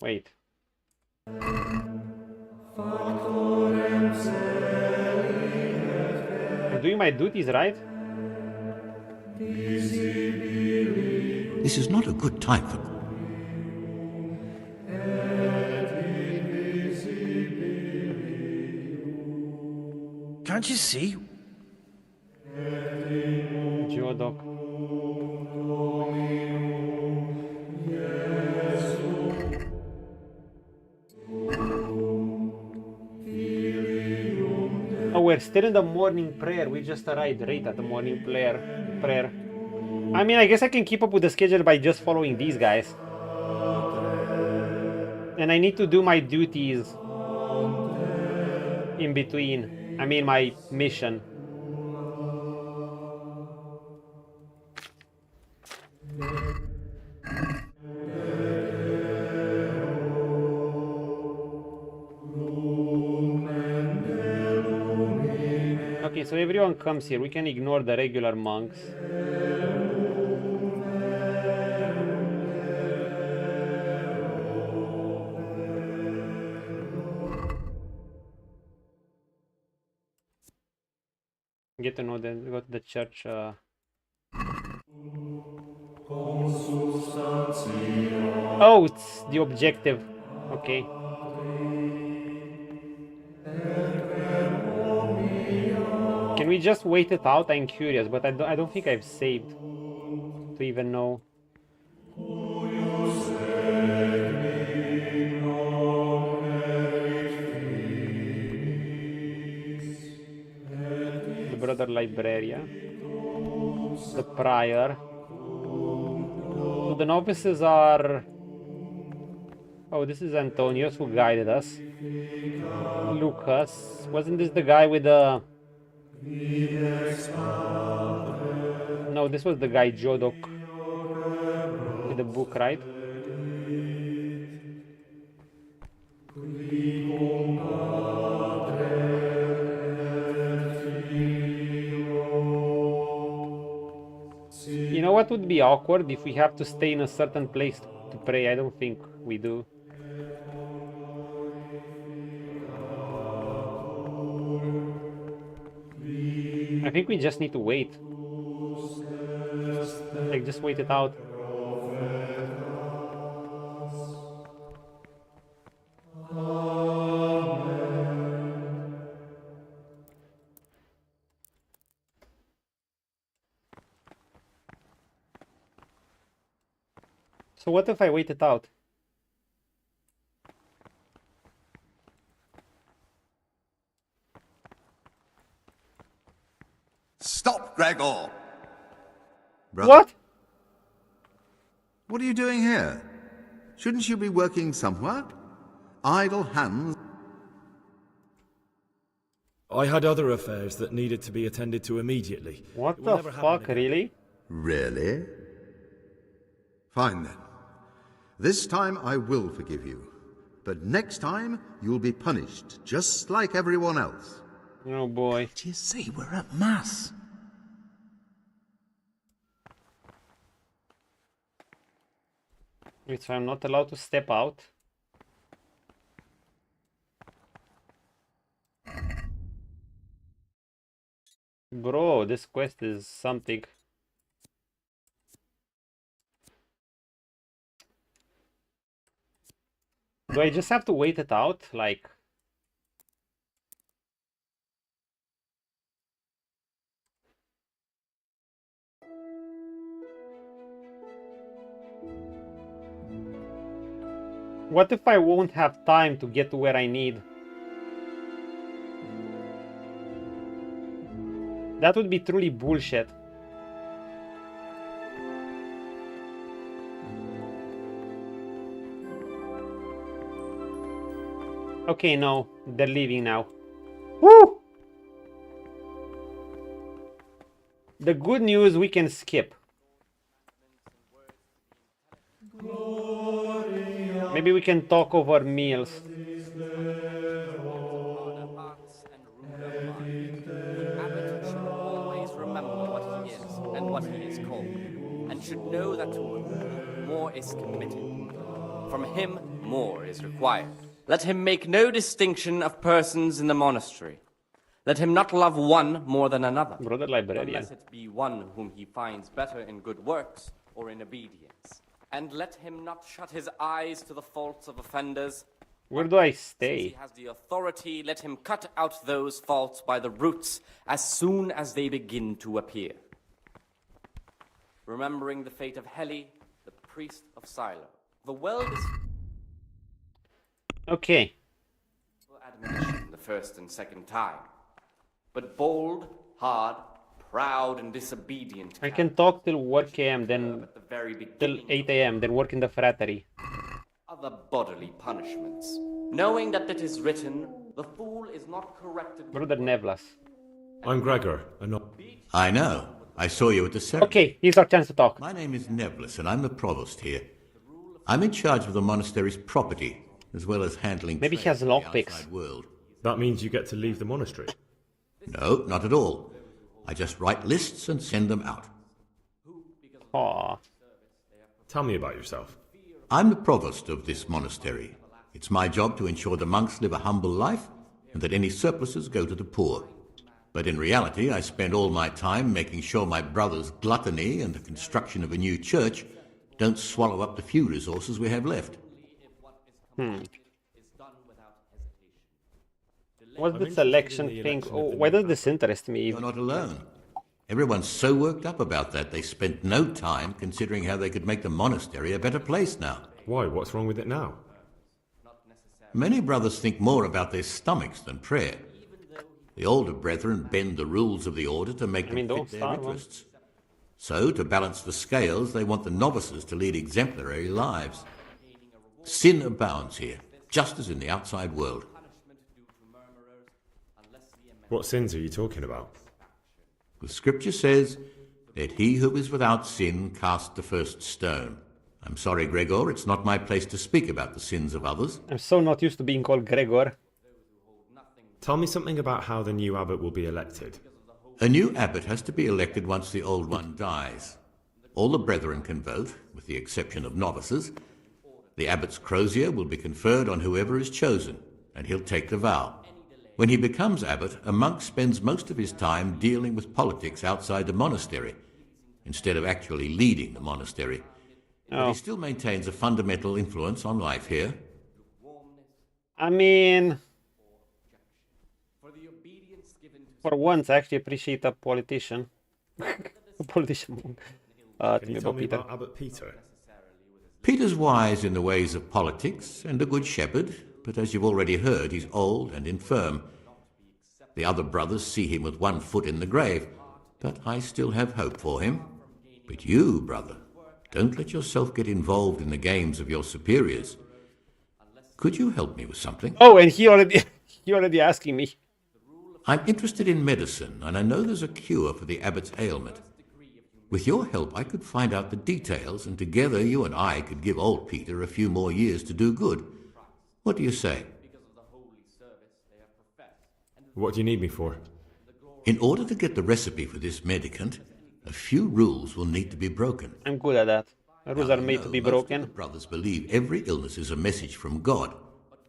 Wait. I'm doing my duties, right? This is not a good time for... Can't you see? Jodok. Oh, we're still in the morning prayer. We just arrived right at the morning prayer. I mean, I guess I can keep up with the schedule by just following these guys. And I need to do my duties in between. I mean, my mission. Okay, so everyone comes here. We can ignore the regular monks. Get to know them, go to the church. Oh, it's the objective. Okay. Can we just wait it out? I'm curious, but I don't think I've saved to even know. The brother librarian, the prior. So the novices are... Oh, this is Antonius who guided us. Lucas. Wasn't this the guy with the... No, this was the guy Jodok with the book, right? You know what would be awkward if we have to stay in a certain place to pray? I don't think we do. I think we just need to wait. Like, just wait it out. So what if I wait it out? Stop, Gregor! What? What are you doing here? Shouldn't you be working somewhere? Idle hands. I had other affairs that needed to be attended to immediately. What the fuck, really? Really? Fine then. This time I will forgive you. but next time you'll be punished, just like everyone else. Oh boy. Do you see, we're at mass. Wait, so I'm not allowed to step out? Bro, this quest is something. Do I just have to wait it out? Like... What if I won't have time to get to where I need? That would be truly bullshit. Okay, no, they're leaving now. Woo! The good news, we can skip. Maybe we can talk over meals. And what he is called, and should know that to whom more is committed, from him more is required. Let him make no distinction of persons in the monastery. Let him not love one more than another, Brother librarian. unless it be one whom he finds better in good works or in obedience. And let him not shut his eyes to the faults of offenders. Where do I Since stay? he has the authority, let him cut out those faults by the roots as soon as they begin to appear. Remembering the fate of Heli, the priest of Silo. The world is Okay. admonition the first and second time. But bold, hard, proud, and disobedient I can talk till work AM, then at the very till 8 AM, then work in the frattery. other bodily punishments. Knowing that it is written, the fool is not corrected. Brother Nevlas. I'm Gregor, and not... I know. I saw you at the ceremony. Okay, here's our chance to talk. My name is Nevlis, and I'm the provost here. I'm in charge of the monastery's property, as well as handling Maybe he trade has with the lockpicks. outside world. That means you get to leave the monastery. No, not at all. I just write lists and send them out. Aww. Tell me about yourself. I'm the provost of this monastery. It's my job to ensure the monks live a humble life and that any surpluses go to the poor. But in reality, I spend all my time making sure my brother's gluttony and the construction of a new church don't swallow up the few resources we have left. What's the selection thing? Oh, why does this interest me? You're not alone. Everyone's so worked up about that, they spent no time considering how they could make the monastery a better place now. Why? What's wrong with it now? Many brothers think more about their stomachs than prayer. The older brethren bend the rules of the order to make them fit their interests. So, to balance the scales, they want the novices to lead exemplary lives. Sin abounds here, just as in the outside world. What sins are you talking about? The scripture says, "Let he who is without sin cast the first stone." I'm sorry, Gregor, it's not my place to speak about the sins of others. I'm so not used to being called Gregor. Tell me something about how the new abbot will be elected. A new abbot has to be elected once the old one dies. All the brethren can vote, with the exception of novices. The abbot's crozier will be conferred on whoever is chosen, and he'll take the vow. When he becomes abbot, a monk spends most of his time dealing with politics outside the monastery, instead of actually leading the monastery. But he still maintains a fundamental influence on life here. I mean... For once, I actually appreciate a politician. A politician. Can you tell me about Abbot Peter? Peter's wise in the ways of politics and a good shepherd, but as you've already heard, he's old and infirm. The other brothers see him with one foot in the grave, but I still have hope for him. But you, brother, don't let yourself get involved in the games of your superiors. Could you help me with something? Oh, and he already asking me. I'm interested in medicine, and I know there's a cure for the abbot's ailment. With your help, I could find out the details, and together you and I could give old Peter a few more years to do good. What do you say? What do you need me for? In order to get the recipe for this medicament, a few rules will need to be broken. I'm good at that. Rules are made to be broken. Most of the brothers believe every illness is a message from God,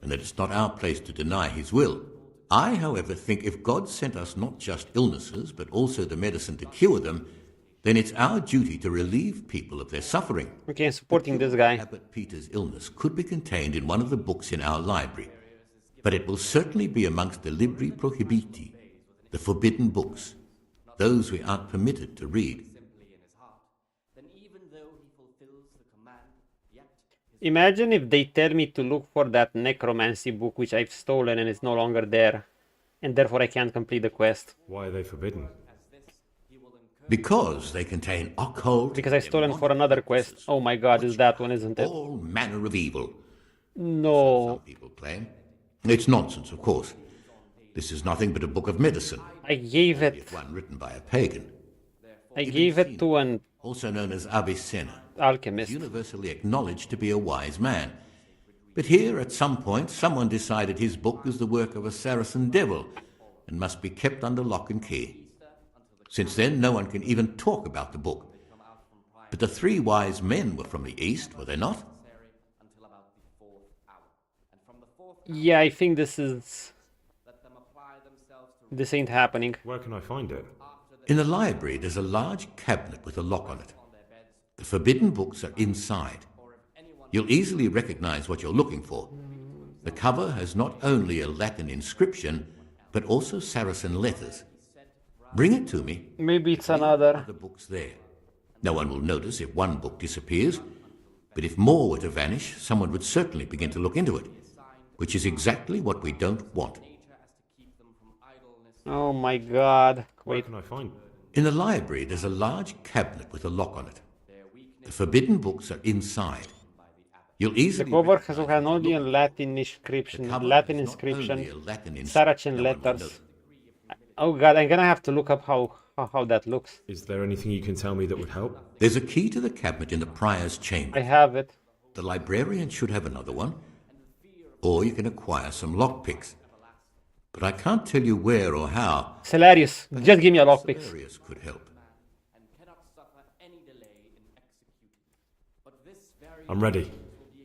and that it's not our place to deny his will. I, however, think if God sent us not just illnesses, but also the medicine to cure them, then it's our duty to relieve people of their suffering. Okay, supporting this guy. Abbot Peter's illness could be contained in one of the books in our library, but it will certainly be amongst the libri prohibiti, the forbidden books, those we aren't permitted to read. Imagine if they tell me to look for that necromancy book which I've stolen and it's no longer there, and therefore I can't complete the quest. Why are they forbidden? Because they contain occult... Because I've stolen for another quest. Oh my god, it's that one, isn't it? All manner of evil. No. Some people claim. It's nonsense, of course. This is nothing but a book of medicine. I gave it... One written by a pagan. I gave it to an... Also known as Avicenna. Alchemist. Universally acknowledged to be a wise man. But here, at some point, someone decided his book is the work of a Saracen devil and must be kept under lock and key. Since then, no one can even talk about the book. But the three wise men were from the East, were they not? Yeah, I think this ain't happening. Where can I find it? In the library, there's a large cabinet with a lock on it. The forbidden books are inside. You'll easily recognize what you're looking for. The cover has not only a Latin inscription, but also Saracen letters. Bring it to me. Maybe it's another. The books there. No one will notice if one book disappears, but if more were to vanish, someone would certainly begin to look into it, which is exactly what we don't want. Oh my god. Where can I find it? In the library, there's a large cabinet with a lock on it. The forbidden books are inside. You'll easily... The cover has only a Latin inscription, Saracen letters. Oh god, I'm gonna have to look up how that looks. Is there anything you can tell me that would help? There's a key to the cabinet in the prior's chamber. I have it. The librarian should have another one. Or you can acquire some lockpicks. But I can't tell you where or how. Celarius, just give me a lockpick. Celarius could help. I'm ready.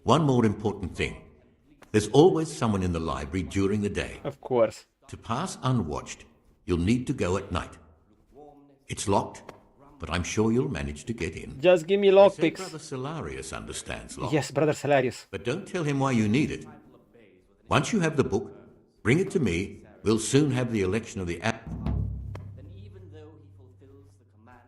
One more important thing. There's always someone in the library during the day. Of course. To pass unwatched, you'll need to go at night. It's locked, but I'm sure you'll manage to get in. Just give me lockpicks. Brother Celarius understands lock. Yes, Brother Celarius. But don't tell him why you need it. Once you have the book, bring it to me. We'll soon have the election of the abbot. Then even though he fulfills the command,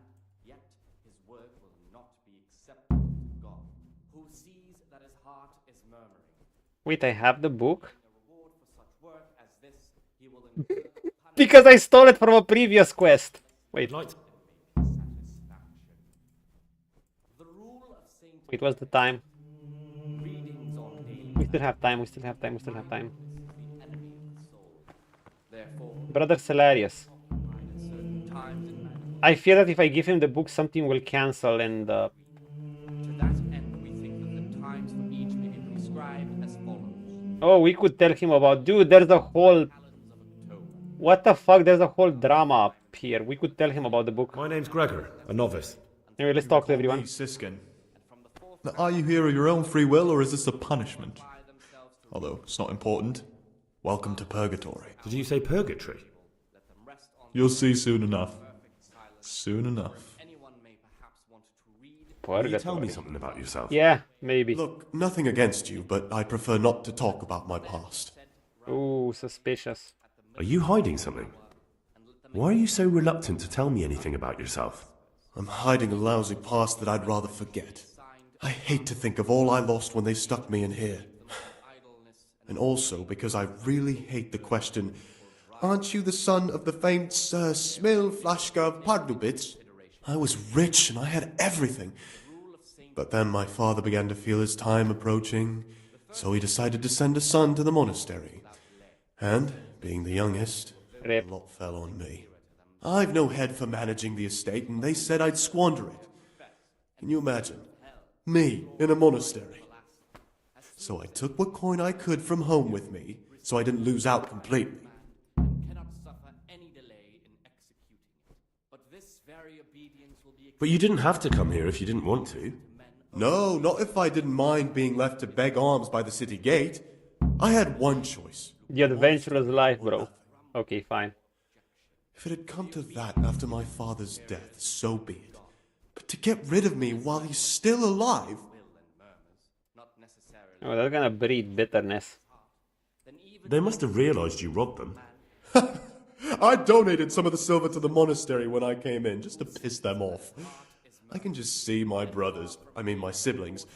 yet his work will not be acceptable to God, who sees that his heart is murmuring. Wait, I have the book? Because I stole it from a previous quest. Wait. It was the time. We still have time, we still have time, we still have time. Brother Celarius. I fear that if I give him the book, something will cancel and... To that end, we think that the times for each may be prescribed as follows. Oh, we could tell him about... Dude, there's a whole... What the fuck? There's a whole drama up here. We could tell him about the book. My name's Gregor, a novice. Anyway, let's talk to everyone. Siskin. Now, are you here of your own free will, or is this a punishment? Although, it's not important. Welcome to Purgatory. Did you say purgatory? You'll see soon enough. Soon enough. Can you tell me something about yourself? Yeah, maybe. Look, nothing against you, but I prefer not to talk about my past. Ooh, suspicious. Are you hiding something? Why are you so reluctant to tell me anything about yourself? I'm hiding a lousy past that I'd rather forget. I hate to think of all I lost when they stuck me in here. And also because I really hate the question, aren't you the son of the famed Sir Smil Flashka of Pardubitz? I was rich and I had everything. But then my father began to feel his time approaching, so he decided to send a son to the monastery. And, being the youngest, a lot fell on me. I've no head for managing the estate, and they said I'd squander it. Can you imagine? Me, in a monastery. So I took what coin I could from home with me, so I didn't lose out completely. But you didn't have to come here if you didn't want to. No, not if I didn't mind being left to beg alms by the city gate. I had one choice. The adventurous life, bro. Okay, fine. If it had come to that after my father's death, so be it. But to get rid of me while he's still alive... Oh, that's gonna breed bitterness. They must have realized you robbed them. I donated some of the silver to the monastery when I came in, just to piss them off. I can just see my my siblings,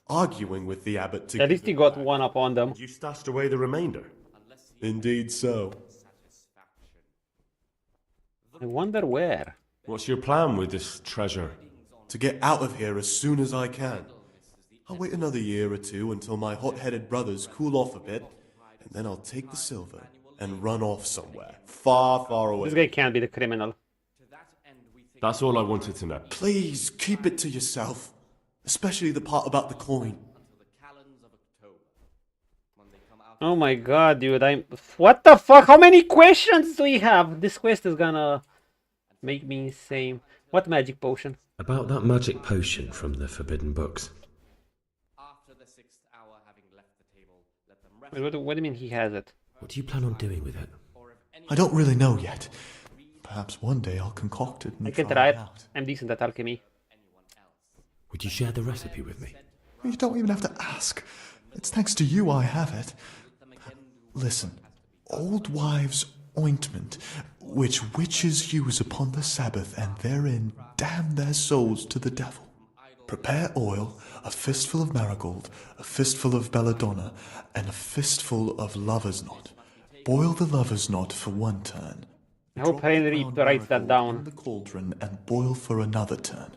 arguing with the abbot to... At least he got one up on them. You stashed away the remainder. Indeed so. I wonder where. What's your plan with this treasure? To get out of here as soon as I can. I'll wait another year or two until my hot-headed brothers cool off a bit, and then I'll take the silver and run off somewhere, far, far away. This guy can't be the criminal. That's all I wanted to know. Please, keep it to yourself. Especially the part about the coin. Oh my god, dude, What the fuck? How many questions do we have? This quest is gonna make me insane. What magic potion? About that magic potion from the forbidden books. Wait, what do you mean he has it? What do you plan on doing with it? I don't really know yet. Perhaps one day I'll concoct it and I can try it. I'm decent at alchemy. Would you share the recipe with me? You don't even have to ask. It's thanks to you I have it. Listen, old wives' ointment, which witches use upon the Sabbath, and therein damn their souls to the devil. Prepare oil, a fistful of marigold, a fistful of belladonna, and a fistful of lover's knot. Boil the lover's knot for one turn. I hope Henry writes that down. In the cauldron and boil for another turn.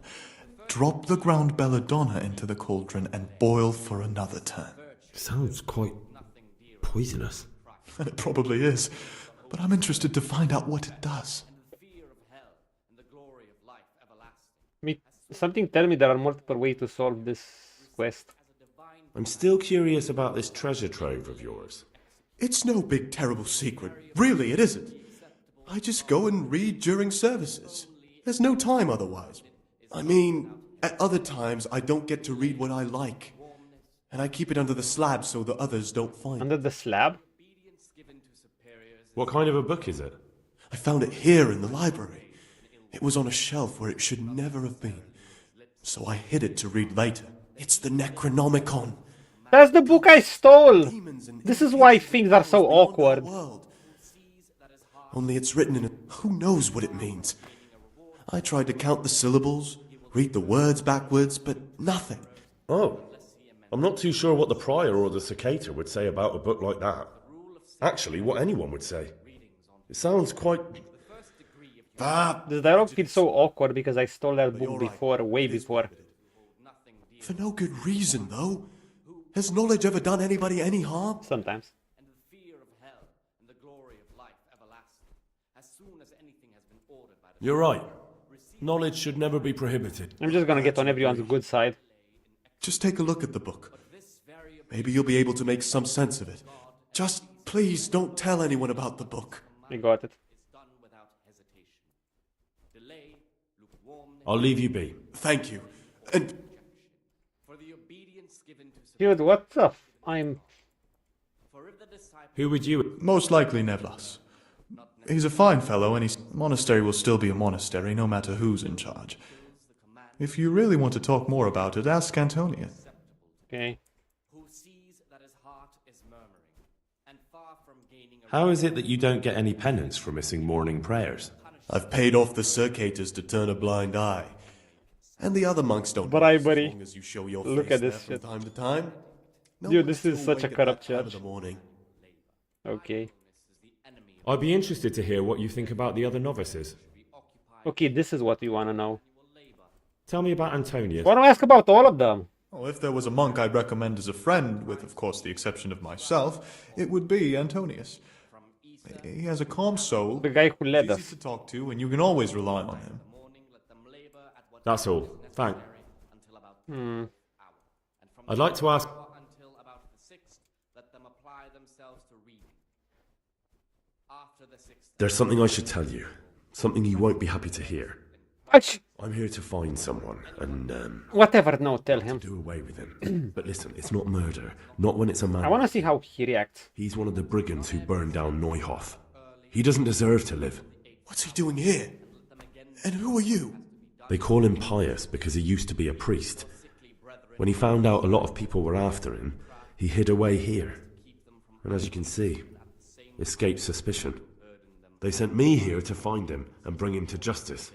Drop the ground belladonna into the cauldron and boil for another turn. Sounds quite poisonous. And it probably is, but I'm interested to find out what it does. Something tell me there are multiple ways to solve this quest. I'm still curious about this treasure trove of yours. It's no big terrible secret. Really, it isn't. I just go and read during services. There's no time otherwise. I mean, at other times I don't get to read what I like. And I keep it under the slab so the others don't find it. Under the slab? What kind of a book is it? I found it here in the library. It was on a shelf where it should never have been. So I hid it to read later. It's the Necronomicon. That's the book I stole! This is why things are so awkward. Only it's written in a... Who knows what it means? I tried to count the syllables, read the words backwards, but nothing. Oh. I'm not too sure what the prior or the cicada would say about a book like that. Actually, what anyone would say. It sounds quite... This dialogue feels so awkward because I stole that book before, way before. For no good reason, though. Has knowledge ever done anybody any harm? Sometimes. You're right. Knowledge should never be prohibited. I'm just gonna get on everyone's good side. Just take a look at the book. Maybe you'll be able to make some sense of it. Just please don't tell anyone about the book. I got it. I'll leave you be. Thank you. And... Dude, what the Who would you... Most likely Nevlas. He's a fine fellow, and his monastery will still be a monastery, no matter who's in charge. If you really want to talk more about it, ask Antonia. Okay. How is it that you don't get any penance for missing morning prayers? I've paid off the circators to turn a blind eye. And the other monks don't. But I, buddy, as long as you show your look face at this there shit. from time to time. No Dude, one's this is still such a awake at corrupt that time of church. the morning. Okay. I'd be interested to hear what you think about the other novices. Okay, this is what we want to know. Tell me about Antonius. Why don't I ask about all of them? Oh, if there was a monk I'd recommend as a friend, with of course the exception of myself, it would be Antonius. He has a calm soul, the guy who led easy us to talk to, and you can always rely on him. That's all. Thanks. Hmm. I'd like to ask... There's something I should tell you. Something you won't be happy to hear. I'm here to find someone, and whatever, no, tell him. Do away with him. But listen, it's not murder. Not when it's a man. I want to see how he reacts. He's one of the brigands who burned down Neuhof. He doesn't deserve to live. What's he doing here? And who are you? They call him pious because he used to be a priest. When he found out a lot of people were after him, he hid away here. And as you can see, escaped suspicion. They sent me here to find him and bring him to justice.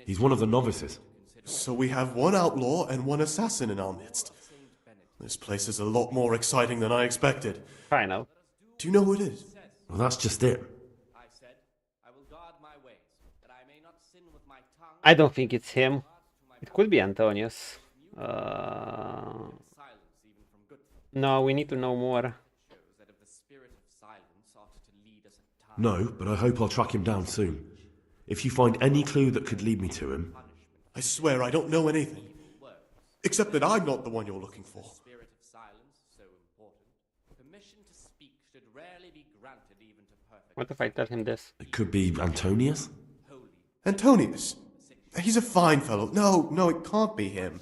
He's one of the novices. So we have one outlaw and one assassin in our midst. This place is a lot more exciting than I expected. I know. Do you know who it is? Well, that's just it. I don't think it's him. It could be Antonius. No, we need to know more. No, but I hope I'll track him down soon. If you find any clue that could lead me to him... I swear I don't know anything. Except that I'm not the one you're looking for. What if I tell him this? It could be Antonius? Antonius? He's a fine fellow. No, it can't be him.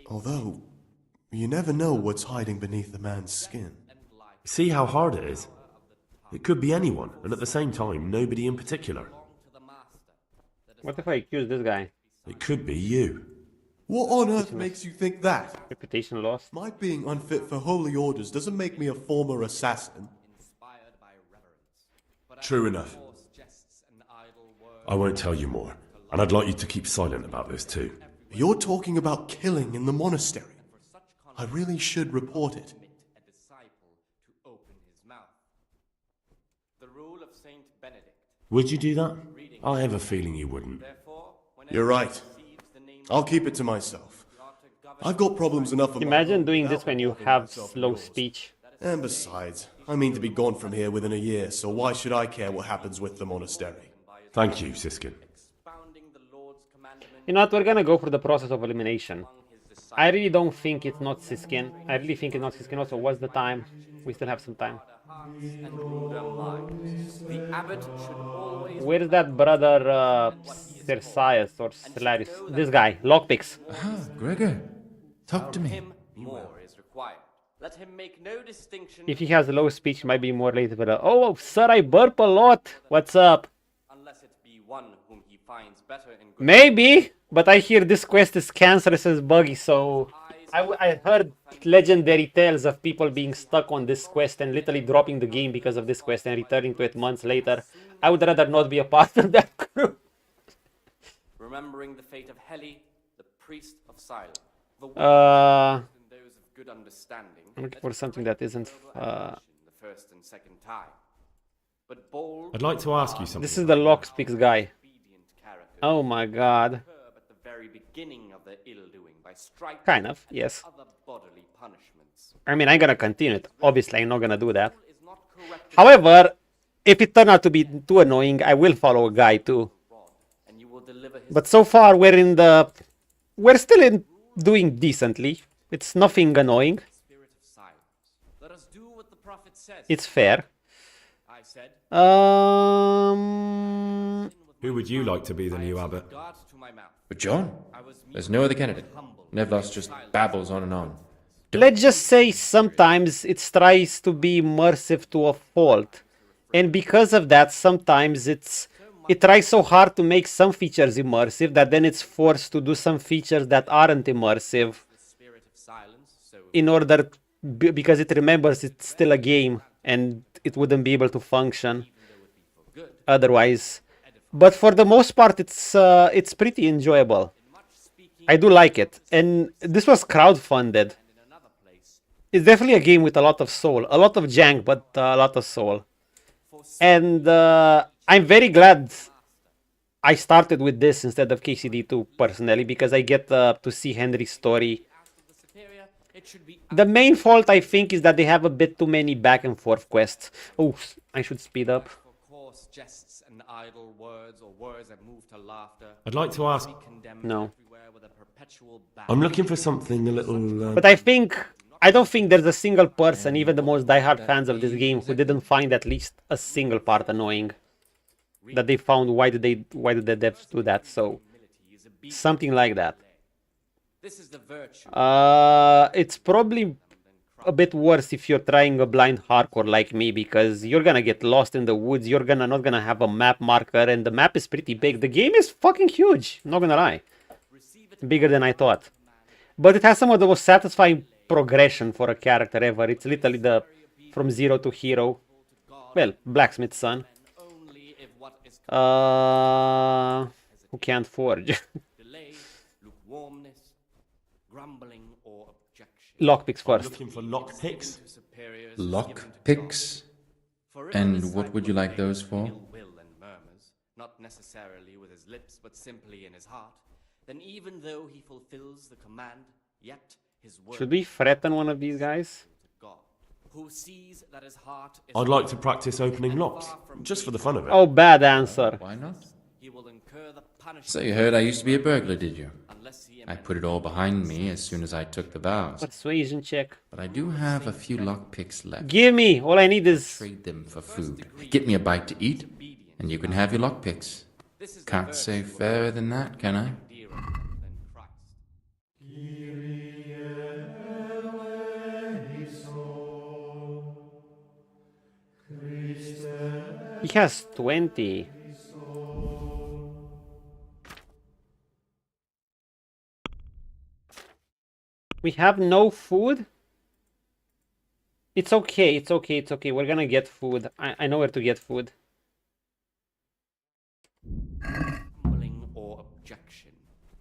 Although, you never know what's hiding beneath a man's skin. See how hard it is? It could be anyone, and at the same time, nobody in particular. What if I accuse this guy? It could be you. What on earth makes you think that? Reputation lost. My being unfit for holy orders doesn't make me a former assassin. True enough. I won't tell you more, and I'd like you to keep silent about this too. You're talking about killing in the monastery. I really should report it. Would you do that? I have a feeling you wouldn't. You're right. I'll keep it to myself. I've got problems enough of my Imagine own doing without this when you bothering have myself slow with yours. speech. And besides, I mean to be gone from here within a year, so why should I care what happens with the monastery? Thank you, Siskin. You know what, we're gonna go for the process of elimination. I really don't think it's not Siskin. I really think it's not Siskin. Also, what's the time? We still have some time. Where's that brother Cersias or Celaris? This guy, lockpicks. Gregor, talk to me. More is required. Let him make no distinction. If he has low speech, might be more later. But oh, sir, I burp a lot. What's up? Unless it be one whom he finds better in good. Maybe, but I hear this quest is cancerous as buggy, so I heard legendary tales of people being stuck on this quest and literally dropping the game because of this quest and returning to it months later. I would rather not be a part of that crew. Remembering the fate of Heli, the priest of silence. The those of good understanding. I'm looking for something that isn't. The first and second time. But bold. I'd like to ask you something. This is the lockspeaks guy. Oh my god. At the very beginning of the ill-doing by striking Kind of, yes. other bodily punishments. I mean, I'm gonna continue it. Obviously, I'm not gonna do that. However, if it turned out to be too annoying, I will follow a guy too. But so far, we're still doing decently. It's nothing annoying. Let us do what the prophet says. It's fair. I said, Who would you like to be the new abbot? But John, there's no other candidate. Nevlos just babbles on and on. Let's just say sometimes it tries to be immersive to a fault. And because of that, sometimes it tries so hard to make some features immersive that then it's forced to do some features that aren't immersive in order, because it remembers it's still a game and it wouldn't be able to function otherwise. But for the most part, it's pretty enjoyable. I do like it. And this was crowdfunded. It's definitely a game with a lot of soul. A lot of jank, but a lot of soul. And I'm very glad I started with this instead of KCD2 personally, because I get to see Henry's story. The main fault, I think, is that they have a bit too many back and forth quests. Oh, I should speed up. jests and idle words or words that move to laughter. I'd like to ask... No. I'm looking for something a little... But I think I don't think there's a single person, even the most diehard fans of this game, who didn't find at least a single part annoying. That they found why did the devs do that, so something like that. It's probably a bit worse if you're trying a blind hardcore like me, because you're gonna get lost in the woods, you're not gonna have a map marker, and the map is pretty big. The game is fucking huge, not gonna lie. Bigger than I thought. But it has some of the most satisfying progression for a character ever. It's literally the from zero to hero. Well, blacksmith's son. Who can't forge? Lockpicks first. Looking for lockpicks? Lockpicks? And what would you like those for? Not necessarily with his lips, but simply in his heart. Then even though he fulfills the command, yet his word... Should we threaten one of these guys? Who sees that his heart is... I'd like to practice opening locks, just for the fun of it. Oh, bad answer. Why not? He will incur the punishment... So you heard I used to be a burglar, did you? I put it all behind me as soon as I took the vows. Persuasion check. But I do have a few lockpicks left. Give me! All I need is... Trade them for food. Get me a bite to eat, and you can have your lockpicks. Can't say fairer than that, can I? He has 20. We have no food? It's okay, it's okay, it's okay. We're gonna get food. I know where to get food.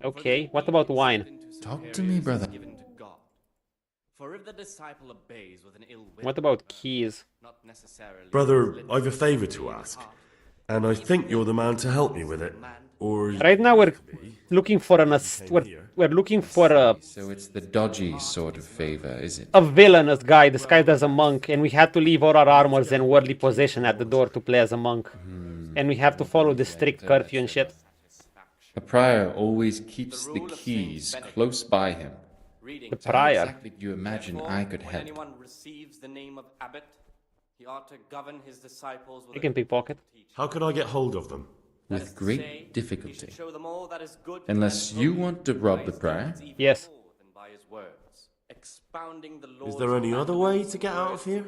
Okay, what about wine? Talk to me, brother. What about keys? Brother, I've a favor to ask, and I think you're the man to help me with it. Or right now we're looking for we're looking for a... So it's the dodgy sort of favor, is it? A villainous guy disguised as a monk, and we had to leave all our armors and worldly possession at the door to play as a monk. And we have to follow the strict curfew and shit. A prior always keeps the keys close by him. The prior? How exactly do you imagine I could help? When anyone receives the name of abbot, he ought to govern his disciples with... You can pickpocket. How could I get hold of them? With great difficulty. Unless you want to rob the prior? Yes. Is there any other way to get out of here?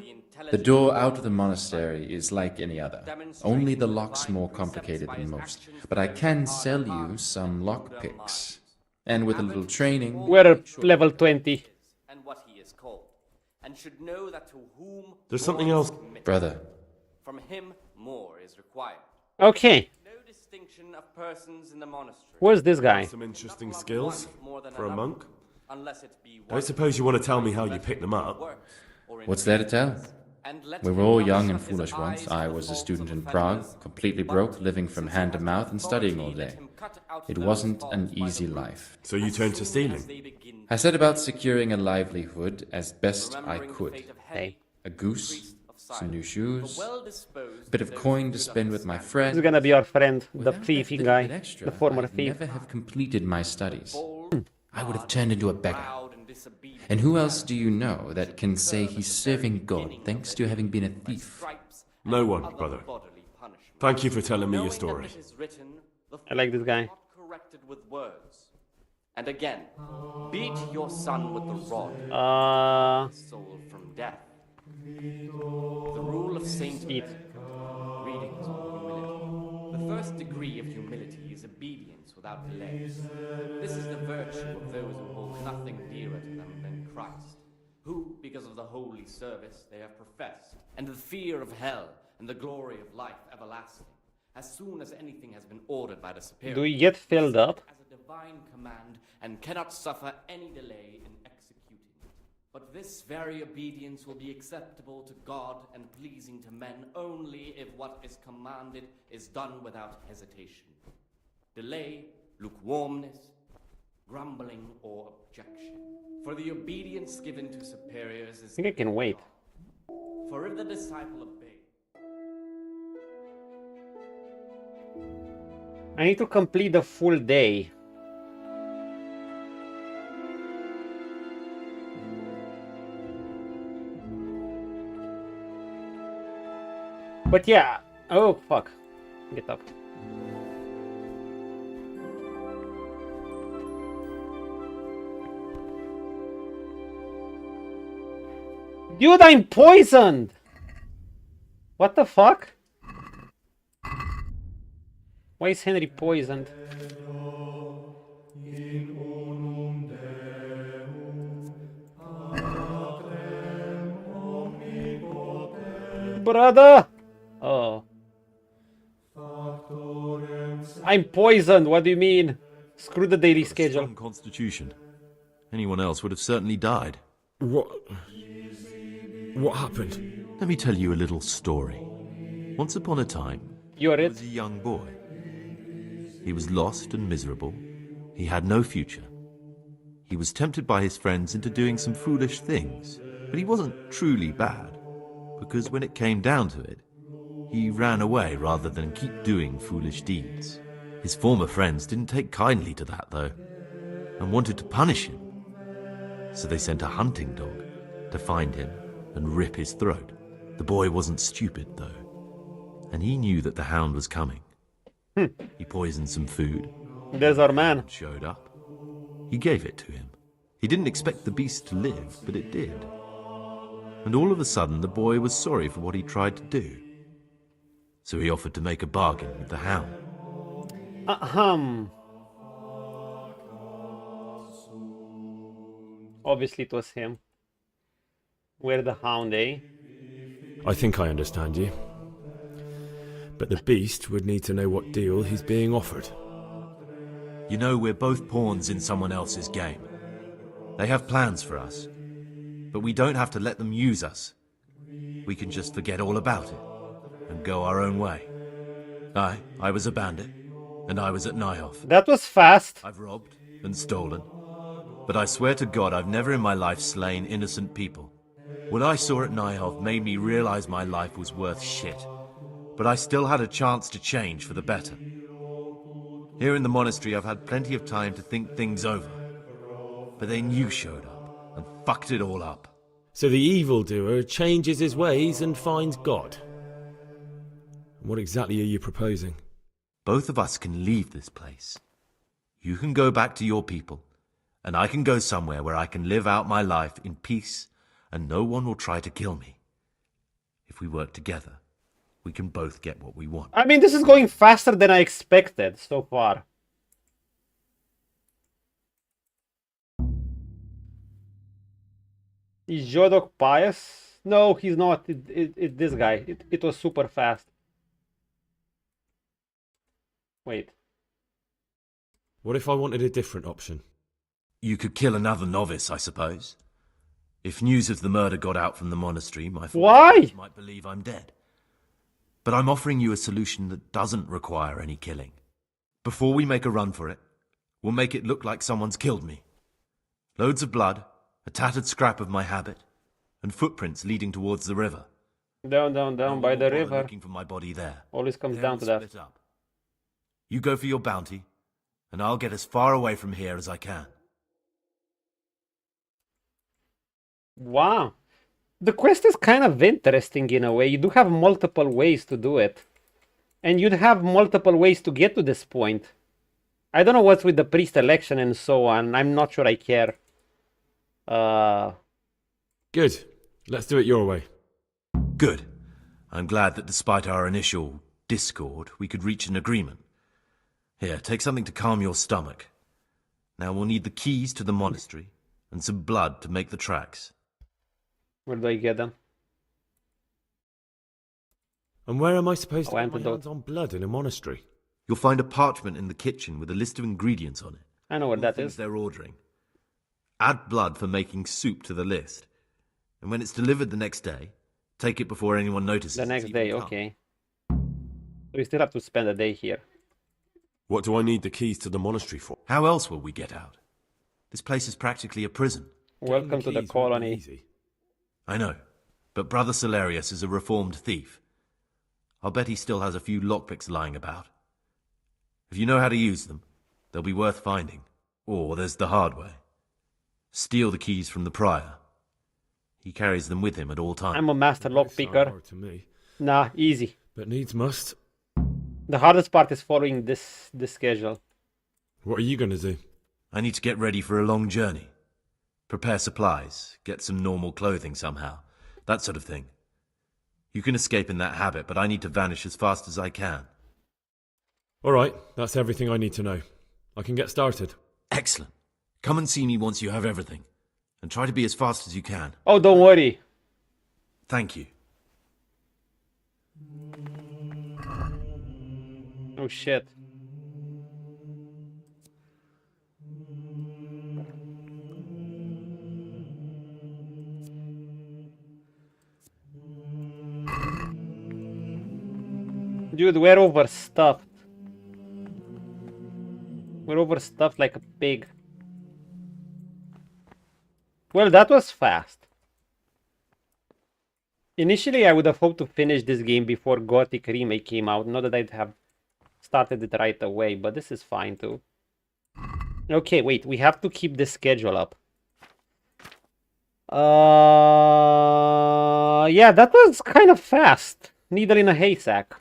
The door out of the monastery is like any other. Only the lock's more complicated than most. But I can sell you some lockpicks. And with a little training... We're at level 20. And what he is called. And should know that to whom... There's something else. Brother. From him, more is required. Okay. Distinction of persons in the monastery. Where's this guy? Some interesting skills for a monk. Unless it be I suppose you want to tell me how you picked them up. What's there to tell? We were all young and foolish once. I was a student in Prague, completely broke, living from hand to mouth and studying all day. It wasn't an easy life. So you turned to stealing? I set about securing a livelihood as best I could. Hey. A goose, some new shoes, a bit of coin to spend with my friend. This is gonna be our friend, the thieving guy, the former I'd thief. never have completed my studies. I would have turned into a beggar. And who else do you know that can say he's serving God thanks to having been a thief? No one, brother. Thank you for telling me your story. I like this guy. Corrected with words. And again, beat your son with the rod. Soul from death. The rule of Saint Greetings on humility. The first degree of humility is obedience without delay. This is the virtue of those who hold nothing dearer to them than Christ, who, because of the holy service they have professed, and the fear of hell and the glory of life everlasting, as soon as anything has been ordered by the superior. Do we get filled up? As a divine command, and cannot suffer any delay in executing it. But this very obedience will be acceptable to God and pleasing to men only if what is commanded is done without hesitation. Delay, lukewarmness, grumbling, or objection. For the obedience given to superiors is... I think I can wait. For if the disciple obey... I need to complete the full day. . But yeah. Oh, fuck. Get up. Dude, I'm poisoned! What the fuck? Why is Henry poisoned? Brother! Oh. I'm poisoned, what do you mean? Screw the daily schedule. Strong constitution. Anyone else would have certainly died. What happened? Let me tell you a little story. Once upon a time, there was a young boy. He was lost and miserable. He had no future. He was tempted by his friends into doing some foolish things, but he wasn't truly bad, because when it came down to it, he ran away rather than keep doing foolish deeds. His former friends didn't take kindly to that, though, and wanted to punish him. So they sent a hunting dog to find him and rip his throat. The boy wasn't stupid, though, and he knew that the hound was coming. He poisoned some food. There's our man. Showed up. He gave it to him. He didn't expect the beast to live, but it did. And all of a sudden, the boy was sorry for what he tried to do. So he offered to make a bargain with the hound. Obviously it was him. We're the hound, eh? I think I understand you. But the beast would need to know what deal he's being offered. You know, we're both pawns in someone else's game. They have plans for us, but we don't have to let them use us. We can just forget all about it and go our own way. I was a bandit, and I was at Nyhoff. That was fast. I've robbed and stolen, but I swear to God I've never in my life slain innocent people. What I saw at Nyhoff made me realize my life was worth shit, but I still had a chance to change for the better. Here in the monastery I've had plenty of time to think things over, but then you showed up and fucked it all up. So the evildoer changes his ways and finds God. What exactly are you proposing? Both of us can leave this place. You can go back to your people, and I can go somewhere where I can live out my life in peace, and no one will try to kill me. If we work together, we can both get what we want. I mean, this is going faster than I expected so far. Is Jodok pious? No, he's not. It's this guy. It was super fast. Wait. What if I wanted a different option? You could kill another novice, I suppose. If news of the murder got out from the monastery, my followers might believe I'm dead. But I'm offering you a solution that doesn't require any killing. Before we make a run for it, we'll make it look like someone's killed me. Loads of blood, a tattered scrap of my habit, and footprints leading towards the river. Down by the river. Looking for my body there. Always comes down to that. Split up. You go for your bounty, and I'll get as far away from here as I can. Wow. The quest is kind of interesting in a way. You do have multiple ways to do it. And you'd have multiple ways to get to this point. I don't know what's with the priest election and so on. I'm not sure I care. Good. Let's do it your way. Good. I'm glad that despite our initial discord, we could reach an agreement. Here, take something to calm your stomach. Now we'll need the keys to the monastery and some blood to make the tracks. Where do I get them? And where am I supposed to get my hands on blood in a monastery? You'll find a parchment in the kitchen with a list of ingredients on it. I know what that is. They're ordering. Add blood for making soup to the list. And when it's delivered the next day, take it before anyone notices. The next day, okay. So we still have to spend a day here. What do I need the keys to the monastery for? How else will we get out? This place is practically a prison. Welcome to the colony. I know, but Brother Celerius is a reformed thief. I'll bet he still has a few lockpicks lying about. If you know how to use them, they'll be worth finding. Or there's the hard way. Steal the keys from the prior. He carries them with him at all times. I'm a master lockpicker. To me. Nah, easy. But needs must. The hardest part is following this schedule. What are you going to do? I need to get ready for a long journey. Prepare supplies, get some normal clothing somehow. That sort of thing. You can escape in that habit, but I need to vanish as fast as I can. Alright, that's everything I need to know. I can get started. Excellent. Come and see me once you have everything. And try to be as fast as you can. Oh, don't worry. Thank you. Oh shit. Dude, we're overstuffed. We're overstuffed like a pig. Well, that was fast. Initially, I would have hoped to finish this game before Gothic Remake came out. Not that I'd have started it right away, but this is fine too. Okay, wait, we have to keep this schedule up. Yeah, that was kind of fast. Needle in a haystack.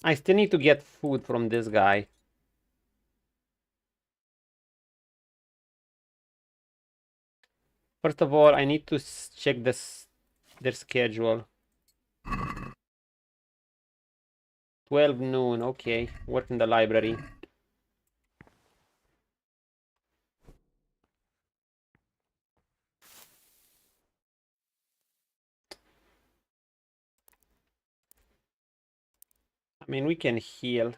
I still need to get food from this guy. First of all, I need to check their schedule. 12 noon, okay. Work in the library. I mean, we can heal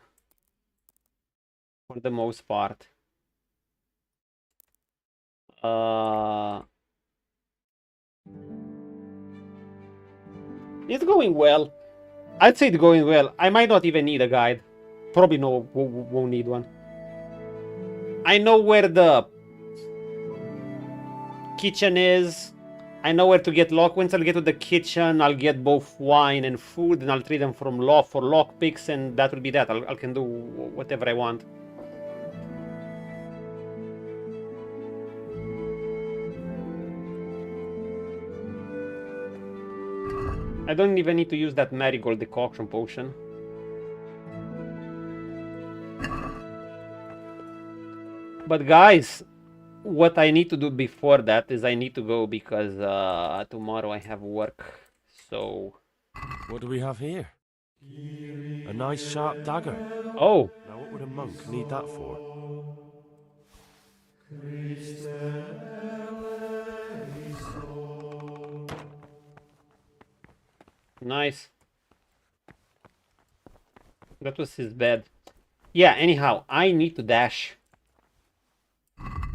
for the most part. It's going well. I'd say it's going well. I might not even need a guide. Probably won't need one. I know where the kitchen is. I know where to get lock. Once I'll get to the kitchen, I'll get both wine and food, and I'll trade them from for lock picks, and that will be that. I can do whatever I want. I don't even need to use that marigold decoction potion. But guys, what I need to do before that is I need to go because tomorrow I have work. So What do we have here? A nice sharp dagger. Oh. Now what would a monk need that for? Nice. That was his bed. Yeah, anyhow, I need to dash.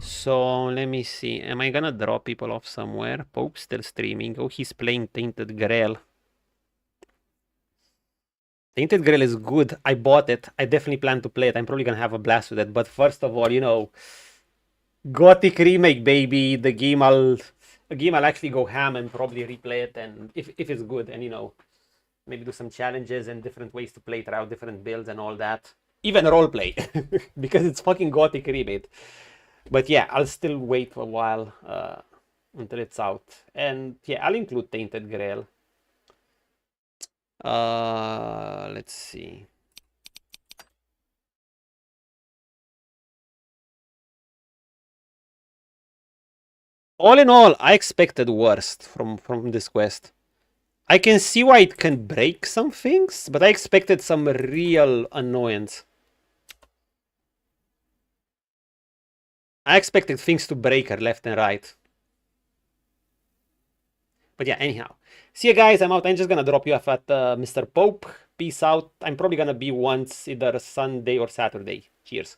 So let me see. Am I gonna drop people off somewhere? Pope's still streaming. Oh, he's playing Tainted Grail. Tainted Grail is good. I bought it. I definitely plan to play it. I'm probably gonna have a blast with it. But first of all, you know, Gothic Remake, baby. The game I'll actually go ham and probably replay it, and if it's good, and you know, maybe do some challenges and different ways to play, try out different builds and all that. Even roleplay, because it's fucking Gothic Remake. But yeah, I'll still wait for a while until it's out. And yeah, I'll include Tainted Grail. Let's see. All in all, I expected worst from this quest. I can see why it can break some things, but I expected some real annoyance. I expected things to break her left and right. But yeah, anyhow. See you guys, I'm out. I'm just gonna drop you off at Mr. Pope. Peace out. I'm probably gonna be once either Sunday or Saturday. Cheers.